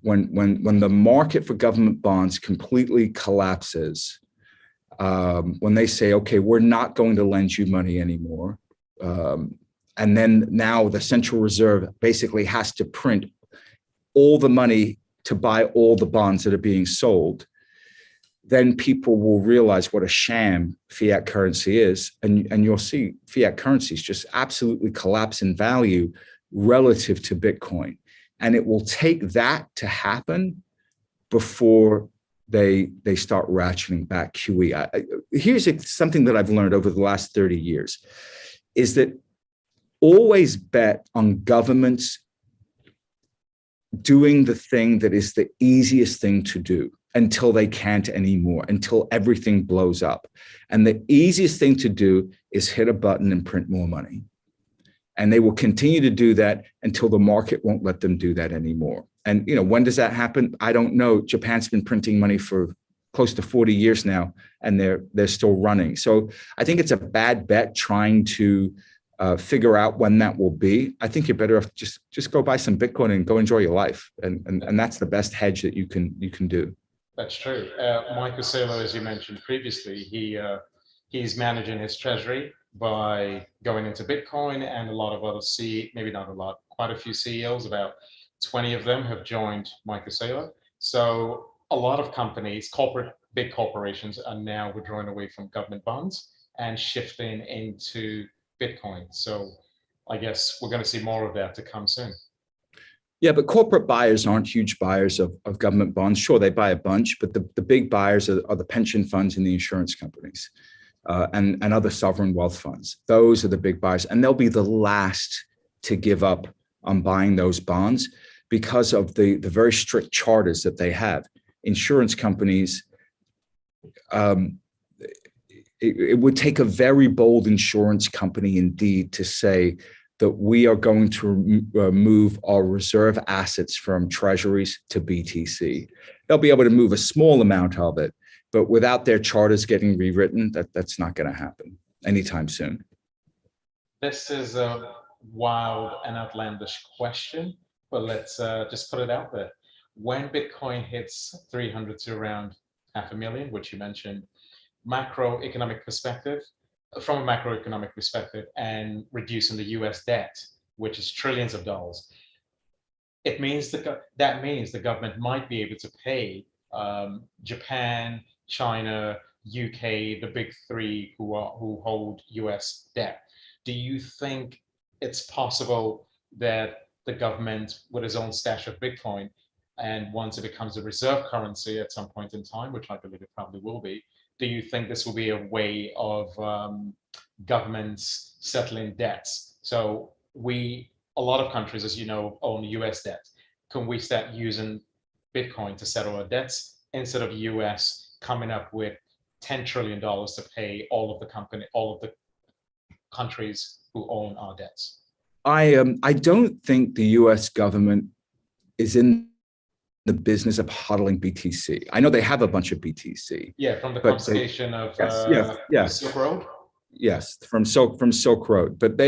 When the market for government bonds completely collapses, when they say, okay, we're not going to lend you money anymore, and then now the Central Reserve basically has to print all the money to buy all the bonds that are being sold, then people will realize what a sham fiat currency is. And you'll see fiat currencies just absolutely collapse in value relative to Bitcoin. And it will take that to happen before they start ratcheting back QE. Here's something that I've learned over the last 30 years, is that always bet on governments doing the thing that is the easiest thing to do until they can't anymore, until everything blows up. And the easiest thing to do is hit a button and print more money. And they will continue to do that until the market won't let them do that anymore. And when does that happen? I don't know. Japan's been printing money for close to 40 years now, and they're still running. So I think it's a bad bet trying to figure out when that will be. I think you're better off just go buy some Bitcoin and go enjoy your life. And that's the best hedge that you can do. That's true. Michael Saylor, as you mentioned previously, he's managing his treasury by going into Bitcoin, and a lot of other maybe not a lot, quite a few CEOs, about 20 of them have joined Michael Saylor. So a lot of companies, big corporations, are now withdrawing away from government bonds and shifting into Bitcoin. So I guess we're going to see more of that to come soon. Yeah, but corporate buyers aren't huge buyers of government bonds. Sure, they buy a bunch, but the big buyers are the pension funds and the insurance companies and other sovereign wealth funds. Those are the big buyers, and they'll be the last to give up on buying those bonds because of the very strict charters that they have. Insurance companies, it would take a very bold insurance company indeed to say that we are going to move our reserve assets from treasuries to BTC. They'll be able to move a small amount of it, but without their charters getting rewritten, that's not going to happen anytime soon. This is a wild and outlandish question, but let's just put it out there. When Bitcoin hits 300 to around 500,000, which you mentioned, from a macroeconomic perspective, and reducing the US debt, which is trillions of dollars, that means the government might be able to pay Japan, China, UK, the big three who hold US debt. Do you think it's possible that the government, with its own stash of Bitcoin, and once it becomes a reserve currency at some point in time, which I believe it probably will be, do you think this will be a way of governments settling debts? So a lot of countries, as you know, own US debt. Can we start using Bitcoin to settle our debts instead of US coming up with $10 trillion to pay all of the countries who own our debts? I don't think the US government is in the business of hodling BTC. I know they have a bunch of BTC. Yeah, from the confiscation of Silk Road. Yes, from Silk Road. But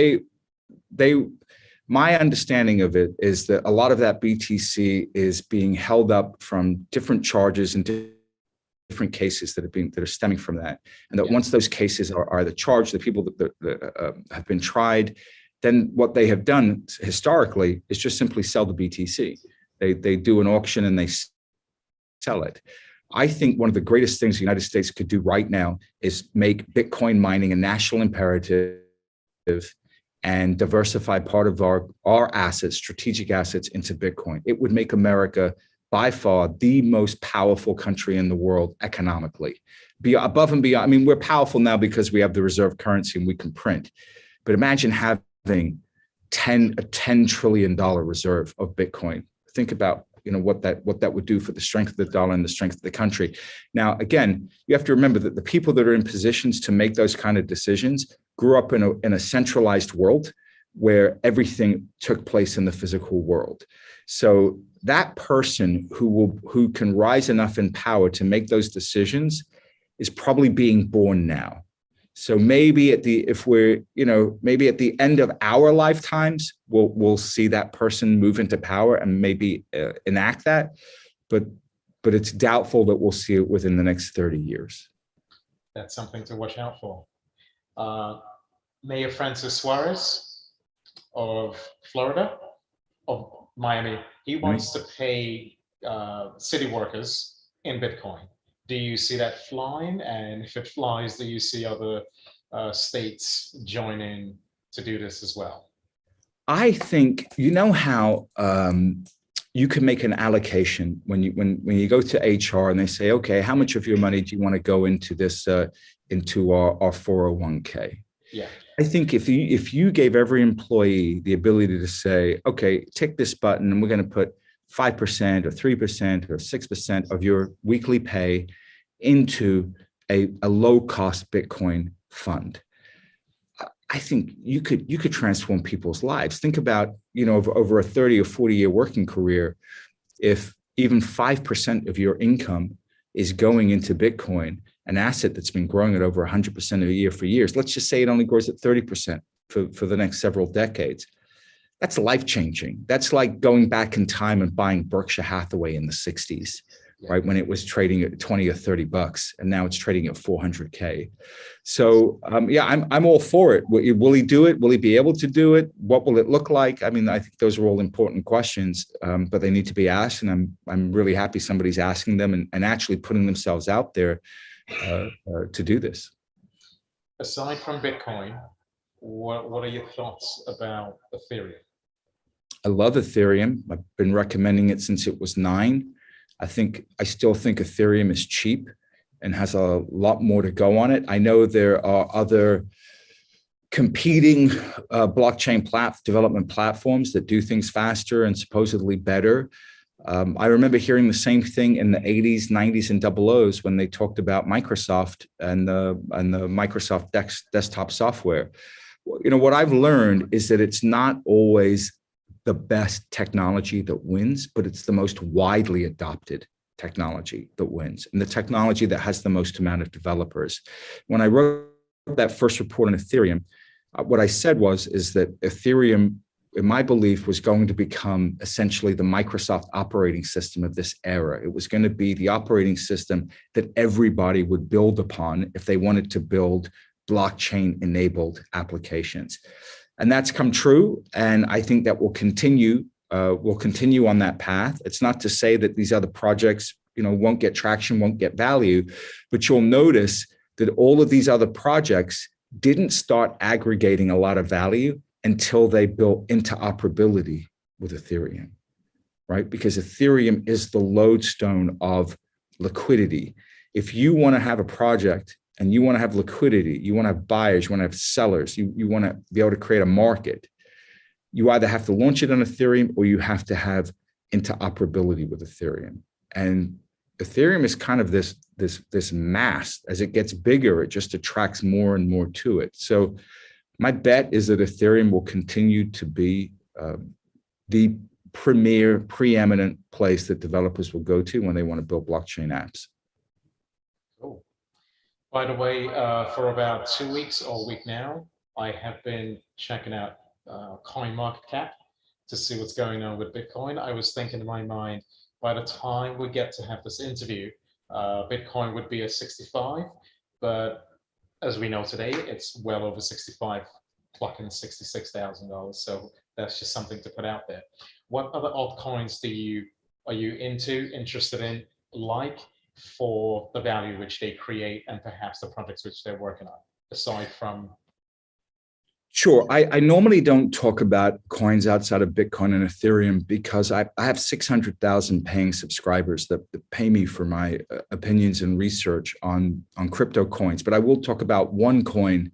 my understanding of it is that a lot of that BTC is being held up from different charges and different cases that are stemming from that. And that once those cases are the charge, the people that have been tried, then what they have done historically is just simply sell the BTC. They do an auction and they sell it. I think one of the greatest things the United States could do right now is make Bitcoin mining a national imperative and diversify part of our assets, strategic assets, into Bitcoin. It would make America by far the most powerful country in the world economically. Be above and beyond. I mean, we're powerful now because we have the reserve currency and we can print. But imagine having a $10 trillion reserve of Bitcoin. Think about what that would do for the strength of the dollar and the strength of the country. Now, again, you have to remember that the people that are in positions to make those kind of decisions grew up in a centralized world where everything took place in the physical world. So that person who can rise enough in power to make those decisions is probably being born now. So maybe at the end of our lifetimes, we'll see that person move into power and maybe enact that, but it's doubtful that we'll see it within the next 30 years. That's something to watch out for. Mayor Francis Suarez of Florida, of Miami. He wants to pay city workers in Bitcoin. Do you see that flying? And if it flies, do you see other states join in to do this as well? I think, you know how you can make an allocation when you go to HR and they say, okay, how much of your money do you want to go into this, into our 401k? Yeah. I think if you gave every employee the ability to say, okay, tick this button and we're going to put 5% or 3% or 6% of your weekly pay into a low-cost Bitcoin fund, I think you could transform people's lives. Think about, over a 30 or 40-year working career, if even 5% of your income is going into Bitcoin, an asset that's been growing at over 100% a year for years. Let's just say it only grows at 30% for the next several decades. That's life-changing. That's like going back in time and buying Berkshire Hathaway in the 60s, right? When it was trading at 20 or 30 bucks, and now it's trading at 400K. So yeah, I'm all for it. Will he do it? Will he be able to do it? What will it look like? I mean, I think those are all important questions, but they need to be asked. And I'm really happy somebody's asking them and actually putting themselves out there to do this. Aside from Bitcoin, what are your thoughts about Ethereum? I love Ethereum. I've been recommending it since it was 9. I still think Ethereum is cheap and has a lot more to go on it. I know there are other competing blockchain development platforms that do things faster and supposedly better. I remember hearing the same thing in the 80s, 90s, and 00s when they talked about Microsoft and the Microsoft desktop software. What I've learned is that it's not always the best technology that wins, but it's the most widely adopted technology that wins, and the technology that has the most amount of developers. When I wrote that first report on Ethereum, what I said is that Ethereum, in my belief, was going to become essentially the Microsoft operating system of this era. It was going to be the operating system that everybody would build upon if they wanted to build blockchain-enabled applications. And that's come true. And I think that will continue on that path. It's not to say that these other projects, won't get traction, won't get value, but you'll notice that all of these other projects didn't start aggregating a lot of value until they built interoperability with Ethereum, right? Because Ethereum is the lodestone of liquidity. If you want to have a project and you want to have liquidity, you want to have buyers, you want to have sellers, you want to be able to create a market, you either have to launch it on Ethereum or you have to have interoperability with Ethereum. And Ethereum is kind of this mass. As it gets bigger, it just attracts more and more to it. So my bet is that Ethereum will continue to be the premier, preeminent place that developers will go to when they want to build blockchain apps. Cool. By the way, for about 2 weeks or a week now, I have been checking out CoinMarketCap to see what's going on with Bitcoin. I was thinking in my mind, by the time we get to have this interview, Bitcoin would be at 65, but as we know today, it's well over 65, clocking $66,000. So that's just something to put out there. What other altcoins are you interested in, like, for the value which they create and perhaps the projects which they're working on, aside from? Sure. I normally don't talk about coins outside of Bitcoin and Ethereum because I have 600,000 paying subscribers that pay me for my opinions and research on crypto coins. But I will talk about one coin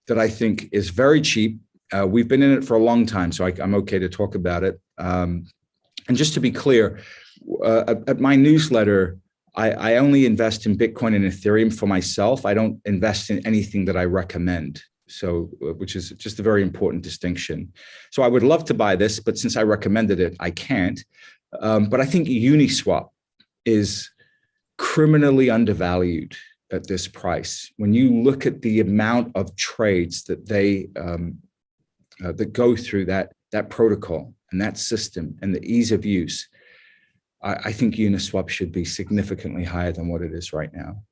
that I think is very cheap. We've been in it for a long time, so I'm okay to talk about it. And just to be clear, at my newsletter, I only invest in Bitcoin and Ethereum for myself. I don't invest in anything that I recommend. So, which is just a very important distinction. So I would love to buy this, but since I recommended it, I can't. But I think Uniswap is criminally undervalued at this price. When you look at the amount of trades that they that go through that protocol and that system and the ease of use, I think Uniswap should be significantly higher than what it is right now.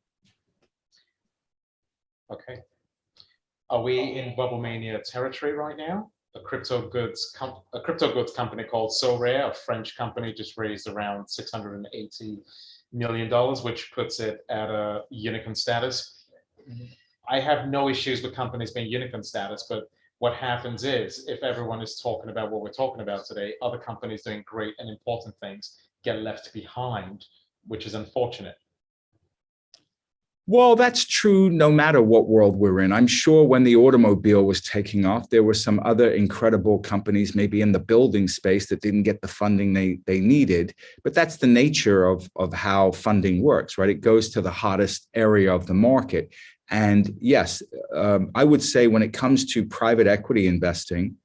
Okay. Are we in bubble mania territory right now? A crypto goods company called SoRare, a French company, just raised around $680 million, which puts it at a unicorn status. I have no issues with companies being unicorn status, but what happens is if everyone is talking about what we're talking about today, other companies doing great and important things get left behind, which is unfortunate. Well, that's true no matter what world we're in. I'm sure when the automobile was taking off, there were some other incredible companies maybe in the building space that didn't get the funding they needed. But that's the nature of how funding works, right? It goes to the hottest area of the market. And yes, I would say when it comes to private equity investing,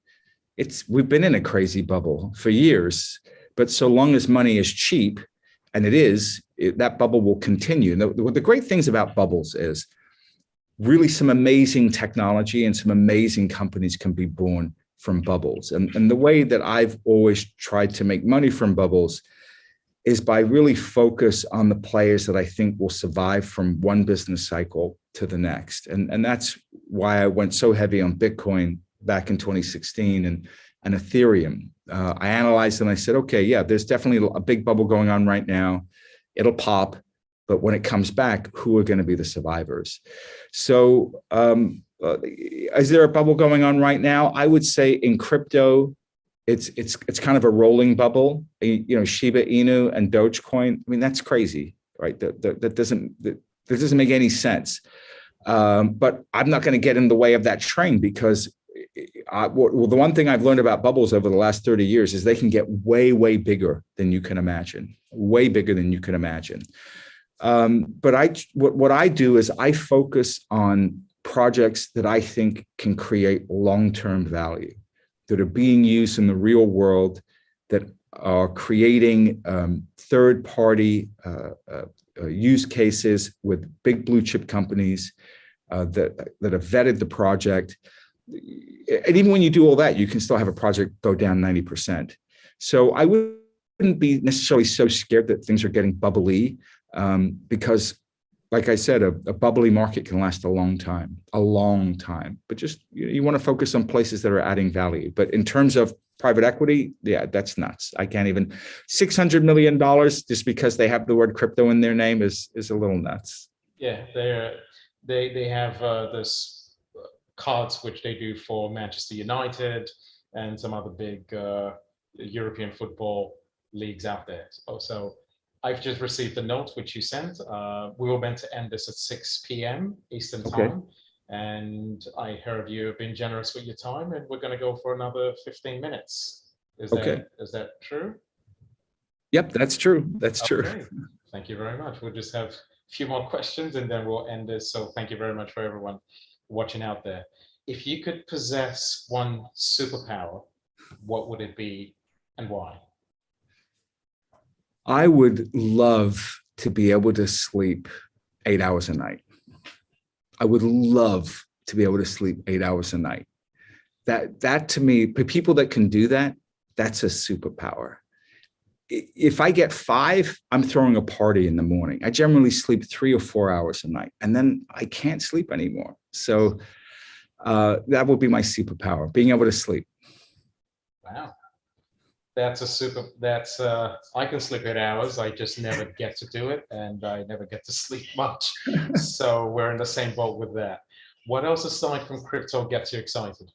we've been in a crazy bubble for years. But so long as money is cheap, and it is, that bubble will continue. The great things about bubbles is really some amazing technology and some amazing companies can be born from bubbles. And the way that I've always tried to make money from bubbles is by really focus on the players that I think will survive from one business cycle to the next. And that's why I went so heavy on Bitcoin back in 2016 and Ethereum. I analyzed and I said, okay, yeah, there's definitely a big bubble going on right now. It'll pop, but when it comes back, who are going to be the survivors? So is there a bubble going on right now? I would say in crypto, it's kind of a rolling bubble. You know, Shiba Inu and Dogecoin. I mean, that's crazy, right? That doesn't make any sense. But I'm not going to get in the way of that train because the one thing I've learned about bubbles over the last 30 years is they can get way, way bigger than you can imagine, way bigger than you can imagine. But what I do is I focus on projects that I think can create long-term value, that are being used in the real world, that are creating third-party use cases with big blue chip companies that have vetted the project. And even when you do all that, you can still have a project go down 90%. So I wouldn't be necessarily so scared that things are getting bubbly because, like I said, a bubbly market can last a long time. But just you want to focus on places that are adding value. But in terms of private equity, yeah, that's nuts. I can't even $600 million just because they have the word crypto in their name is a little nuts. Yeah, they have this cards which they do for Manchester United and some other big European football leagues out there. So I've just received the note which you sent. We were meant to end this at 6 p.m. Eastern time. And I heard you have been generous with your time and we're going to go for another 15 minutes. Is that true? Yep, that's true. That's true. Thank you very much. We'll just have a few more questions and then we'll end this. So thank you very much for everyone watching out there. If you could possess one superpower, what would it be and why? I would love to be able to sleep 8 hours a night. I would love to be able to sleep 8 hours a night. That to me, the people that can do that, that's a superpower. If I get 5, I'm throwing a party in the morning. I generally sleep 3 or 4 hours a night, and then I can't sleep anymore. So that would be my superpower, being able to sleep. Wow. I can sleep 8 hours. I just never get to do it and I never get to sleep much. So we're in the same boat with that. What else aside from crypto gets you excited?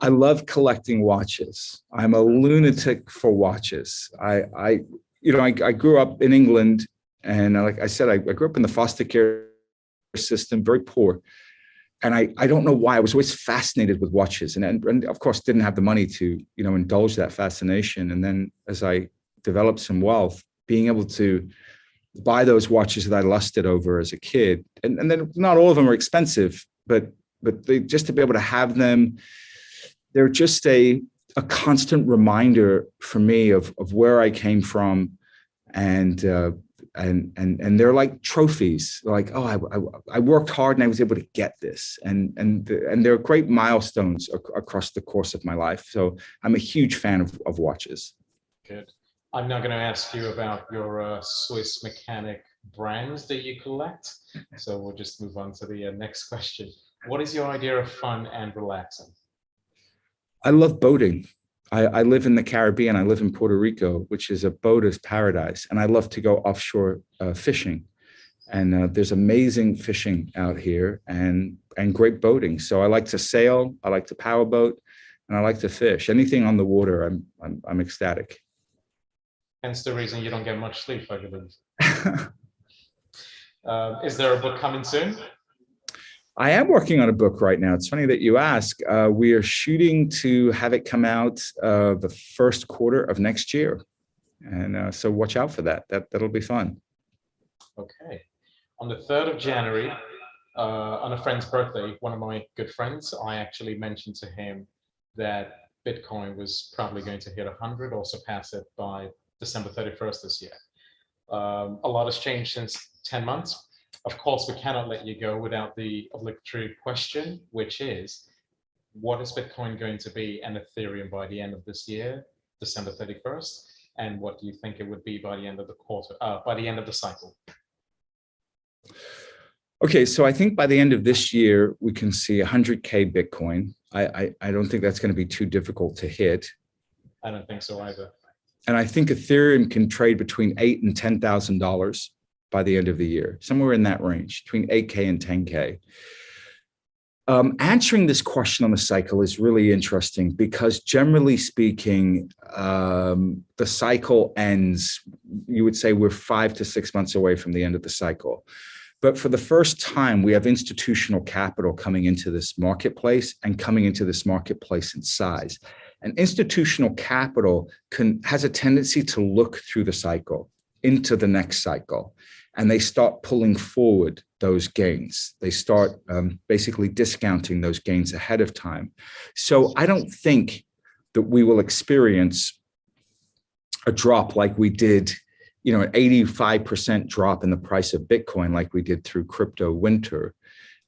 I love collecting watches. I'm a lunatic for watches. I grew up in England and like I said, I grew up in the foster care system, very poor. And I don't know why I was always fascinated with watches and of course didn't have the money to, indulge that fascination. And then as I developed some wealth, being able to buy those watches that I lusted over as a kid, and then not all of them are expensive, but they, just to be able to have them, they're just a constant reminder for me of where I came from. And they're like trophies. They're like, oh, I worked hard and I was able to get this. And they're great milestones across the course of my life. So I'm a huge fan of watches. Good. I'm now going to ask you about your Swiss mechanic brands that you collect. So we'll just move on to the next question. What is your idea of fun and relaxing? I love boating. I live in the Caribbean. I live in Puerto Rico, which is a boater's paradise. And I love to go offshore fishing. And there's amazing fishing out here and great boating. So I like to sail, I like to powerboat, and I like to fish. Anything on the water, I'm ecstatic. Hence the reason you don't get much sleep, I believe. Is there a book coming soon? I am working on a book right now. It's funny that you ask. We are shooting to have it come out the first quarter of next year. And so watch out for that. That'll be fun. Okay. On the 3rd of January, on a friend's birthday, one of my good friends, I actually mentioned to him that Bitcoin was probably going to hit 100 or surpass it by December 31st this year. A lot has changed since 10 months. Of course, we cannot let you go without the obligatory question, which is, what is Bitcoin going to be and Ethereum by the end of this year, December 31st? And what do you think it would be by the end of the quarter, by the end of the cycle? Okay, so I think by the end of this year, we can see 100K Bitcoin. I don't think that's going to be too difficult to hit. I don't think so either. And I think Ethereum can trade between $8,000 and $10,000 by the end of the year, somewhere in that range, between 8K and 10K. Answering this question on the cycle is really interesting because generally speaking, the cycle ends, you would say we're 5 to 6 months away from the end of the cycle. But for the first time, we have institutional capital coming into this marketplace and coming into this marketplace in size. And institutional capital has a tendency to look through the cycle into the next cycle, and they start pulling forward those gains. They start basically discounting those gains ahead of time. So I don't think that we will experience a drop like we did, an 85% drop in the price of Bitcoin like we did through crypto winter.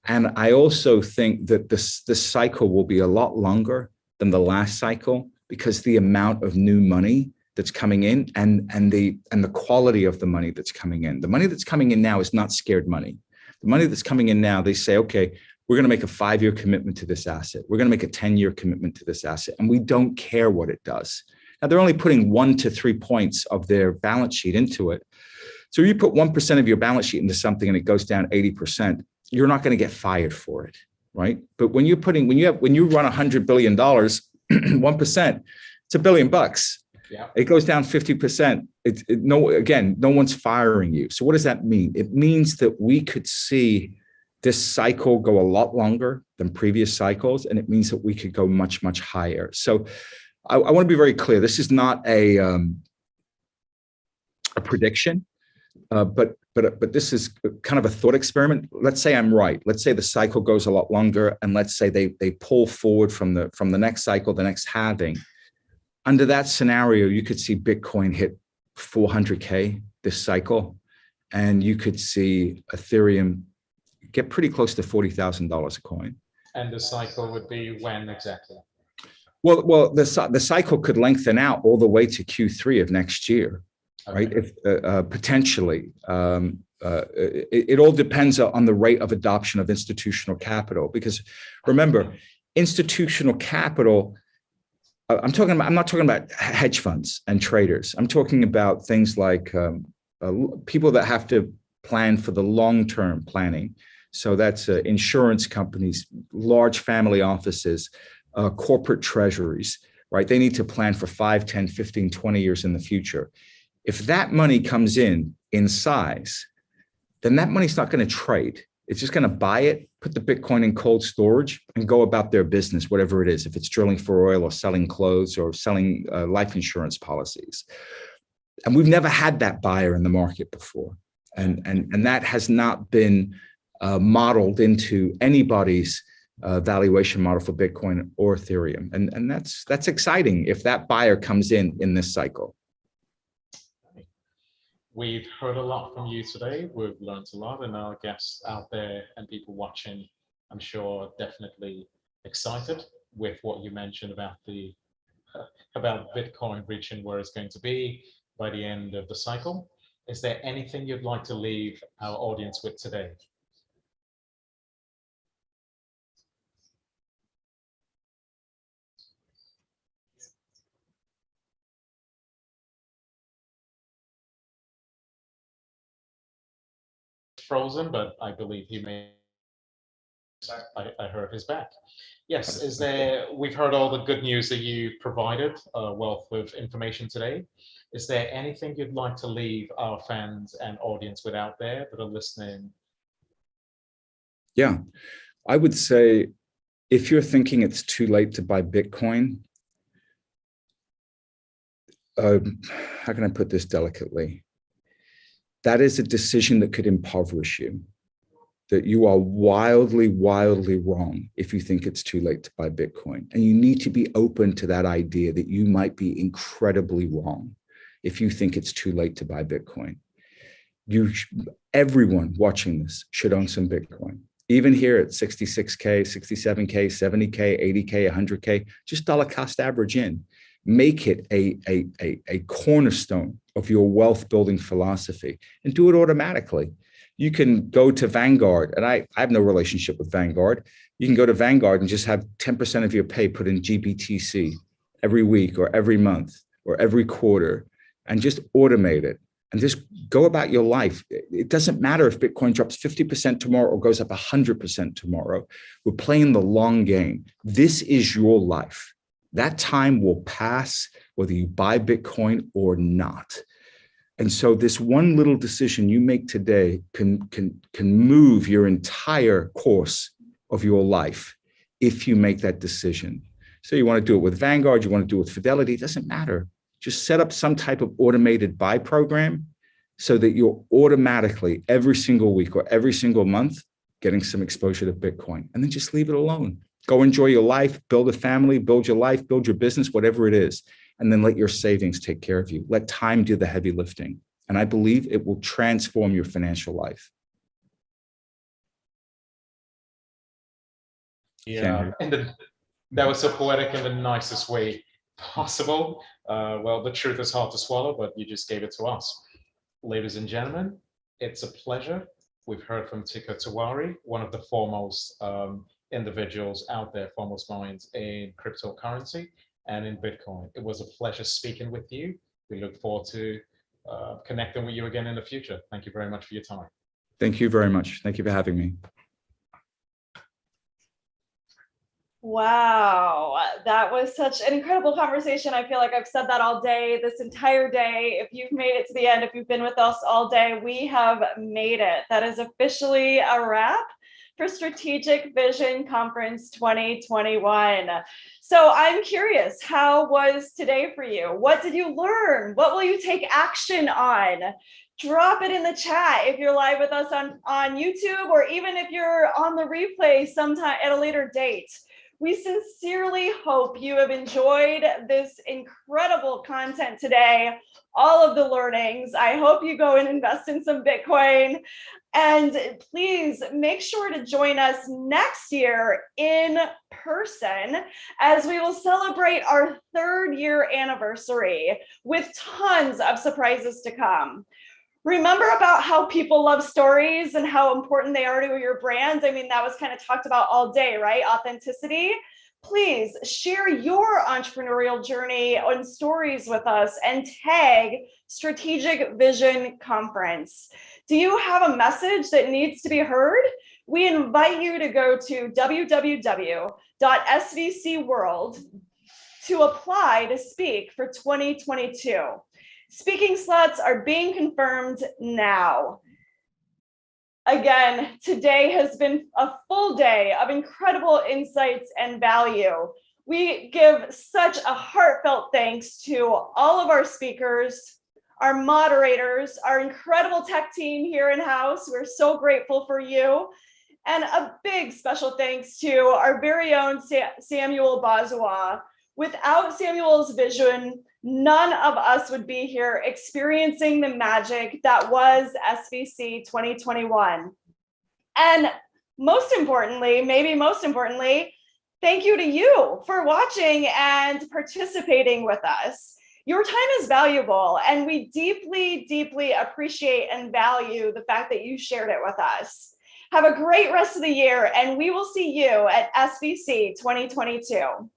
And I also think that this cycle will be a lot longer than the last cycle because the amount of new money that's coming in and the quality of the money that's coming in. The money that's coming in now is not scared money. The money that's coming in now, they say, okay, we're going to make a 5-year commitment to this asset. We're going to make a 10-year commitment to this asset. And we don't care what it does. Now, they're only putting 1 to 3 points of their balance sheet into it. So you put 1% of your balance sheet into something and it goes down 80%, you're not going to get fired for it, right? But when you run $100 billion, 1%, it's $1 billion. Yeah. It goes down 50%. No one's firing you. So what does that mean? It means that we could see this cycle go a lot longer than previous cycles, and it means that we could go much, much higher. So I want to be very clear. This is not a prediction, but this is kind of a thought experiment. Let's say I'm right. Let's say the cycle goes a lot longer, and let's say they pull forward from the next cycle, the next halving. Under that scenario, you could see Bitcoin hit 400K this cycle, and you could see Ethereum get pretty close to $40,000 a coin. And the cycle would be when exactly? Well, the cycle could lengthen out all the way to Q3 of next year, right? If potentially, it all depends on the rate of adoption of institutional capital. Because remember, institutional capital. I'm not talking about hedge funds and traders. I'm talking about things like people that have to plan for the long-term planning. So that's insurance companies, large family offices, corporate treasuries, right? They need to plan for 5, 10, 15, 20 years in the future. If that money comes in size, then that money's not going to trade. It's just going to buy it, put the Bitcoin in cold storage, and go about their business, whatever it is, if it's drilling for oil or selling clothes or selling life insurance policies. And we've never had that buyer in the market before. And that has not been modeled into anybody's valuation model for Bitcoin or Ethereum. And that's exciting if that buyer comes in this cycle. We've heard a lot from you today. We've learned a lot, and our guests out there and people watching, I'm sure, definitely excited with what you mentioned about Bitcoin reaching where it's going to be by the end of the cycle. Is there anything you'd like to leave our audience with today? frozen, but I believe he may. I heard his back. Yes, is there? We've heard all the good news that you provided, a wealth of information today. Is there anything you'd like to leave our fans and audience with out there that are listening? Yeah, I would say if you're thinking it's too late to buy Bitcoin, how can I put this delicately? That is a decision that could impoverish you. That you are wildly, wildly wrong if you think it's too late to buy Bitcoin. And you need to be open to that idea that you might be incredibly wrong if you think it's too late to buy Bitcoin. Everyone watching this should own some Bitcoin. Even here at 66K, 67K, 70K, 80K, 100K, just dollar cost average in. Make it a cornerstone of your wealth building philosophy and do it automatically. You can go to Vanguard, and I have no relationship with Vanguard. You can go to Vanguard and just have 10% of your pay put in GBTC every week or every month or every quarter and just automate it and just go about your life. It doesn't matter if Bitcoin drops 50% tomorrow or goes up 100% tomorrow. We're playing the long game. This is your life. That time will pass whether you buy Bitcoin or not. And so this one little decision you make today can move your entire course of your life if you make that decision. So you want to do it with Vanguard, you want to do it with Fidelity, it doesn't matter. Just set up some type of automated buy program so that you're automatically every single week or every single month getting some exposure to Bitcoin, and then just leave it alone. Go enjoy your life, build a family, build your life, build your business, whatever it is, and then let your savings take care of you. Let time do the heavy lifting. And I believe it will transform your financial life. Yeah, and that was so poetic in the nicest way possible. Well, the truth is hard to swallow, but you just gave it to us. Ladies and gentlemen, it's a pleasure. We've heard from Tika Tawari, one of the foremost individuals out there, foremost minds in cryptocurrency and in Bitcoin. It was a pleasure speaking with you. We look forward to connecting with you again in the future. Thank you very much for your time. Thank you very much. Thank you for having me. Wow, that was such an incredible conversation. I feel like I've said that all day, this entire day. If you've made it to the end, if you've been with us all day, we have made it. That is officially a wrap for Strategic Vision Conference 2021. So I'm curious, how was today for you? What did you learn? What will you take action on? Drop it in the chat if you're live with us on YouTube, or even if you're on the replay sometime at a later date. We sincerely hope you have enjoyed this incredible content today, all of the learnings. I hope you go and invest in some Bitcoin. And please make sure to join us next year in person as we will celebrate our 3rd year anniversary with tons of surprises to come. Remember about how people love stories and how important they are to your brand. I mean, that was kind of talked about all day, right? Authenticity. Please share your entrepreneurial journey on stories with us and tag Strategic Vision Conference. Do you have a message that needs to be heard? We invite you to go to www.svcworld to apply to speak for 2022. Speaking slots are being confirmed now. Again, today has been a full day of incredible insights and value. We give such a heartfelt thanks to all of our speakers, our moderators, our incredible tech team here in-house. We're so grateful for you. And a big special thanks to our very own Samuel Bazua. Without Samuel's vision, none of us would be here experiencing the magic that was SVC 2021. And most importantly, maybe most importantly, thank you to you for watching and participating with us. Your time is valuable, and we deeply, deeply appreciate and value the fact that you shared it with us. Have a great rest of the year, and we will see you at SVC 2022.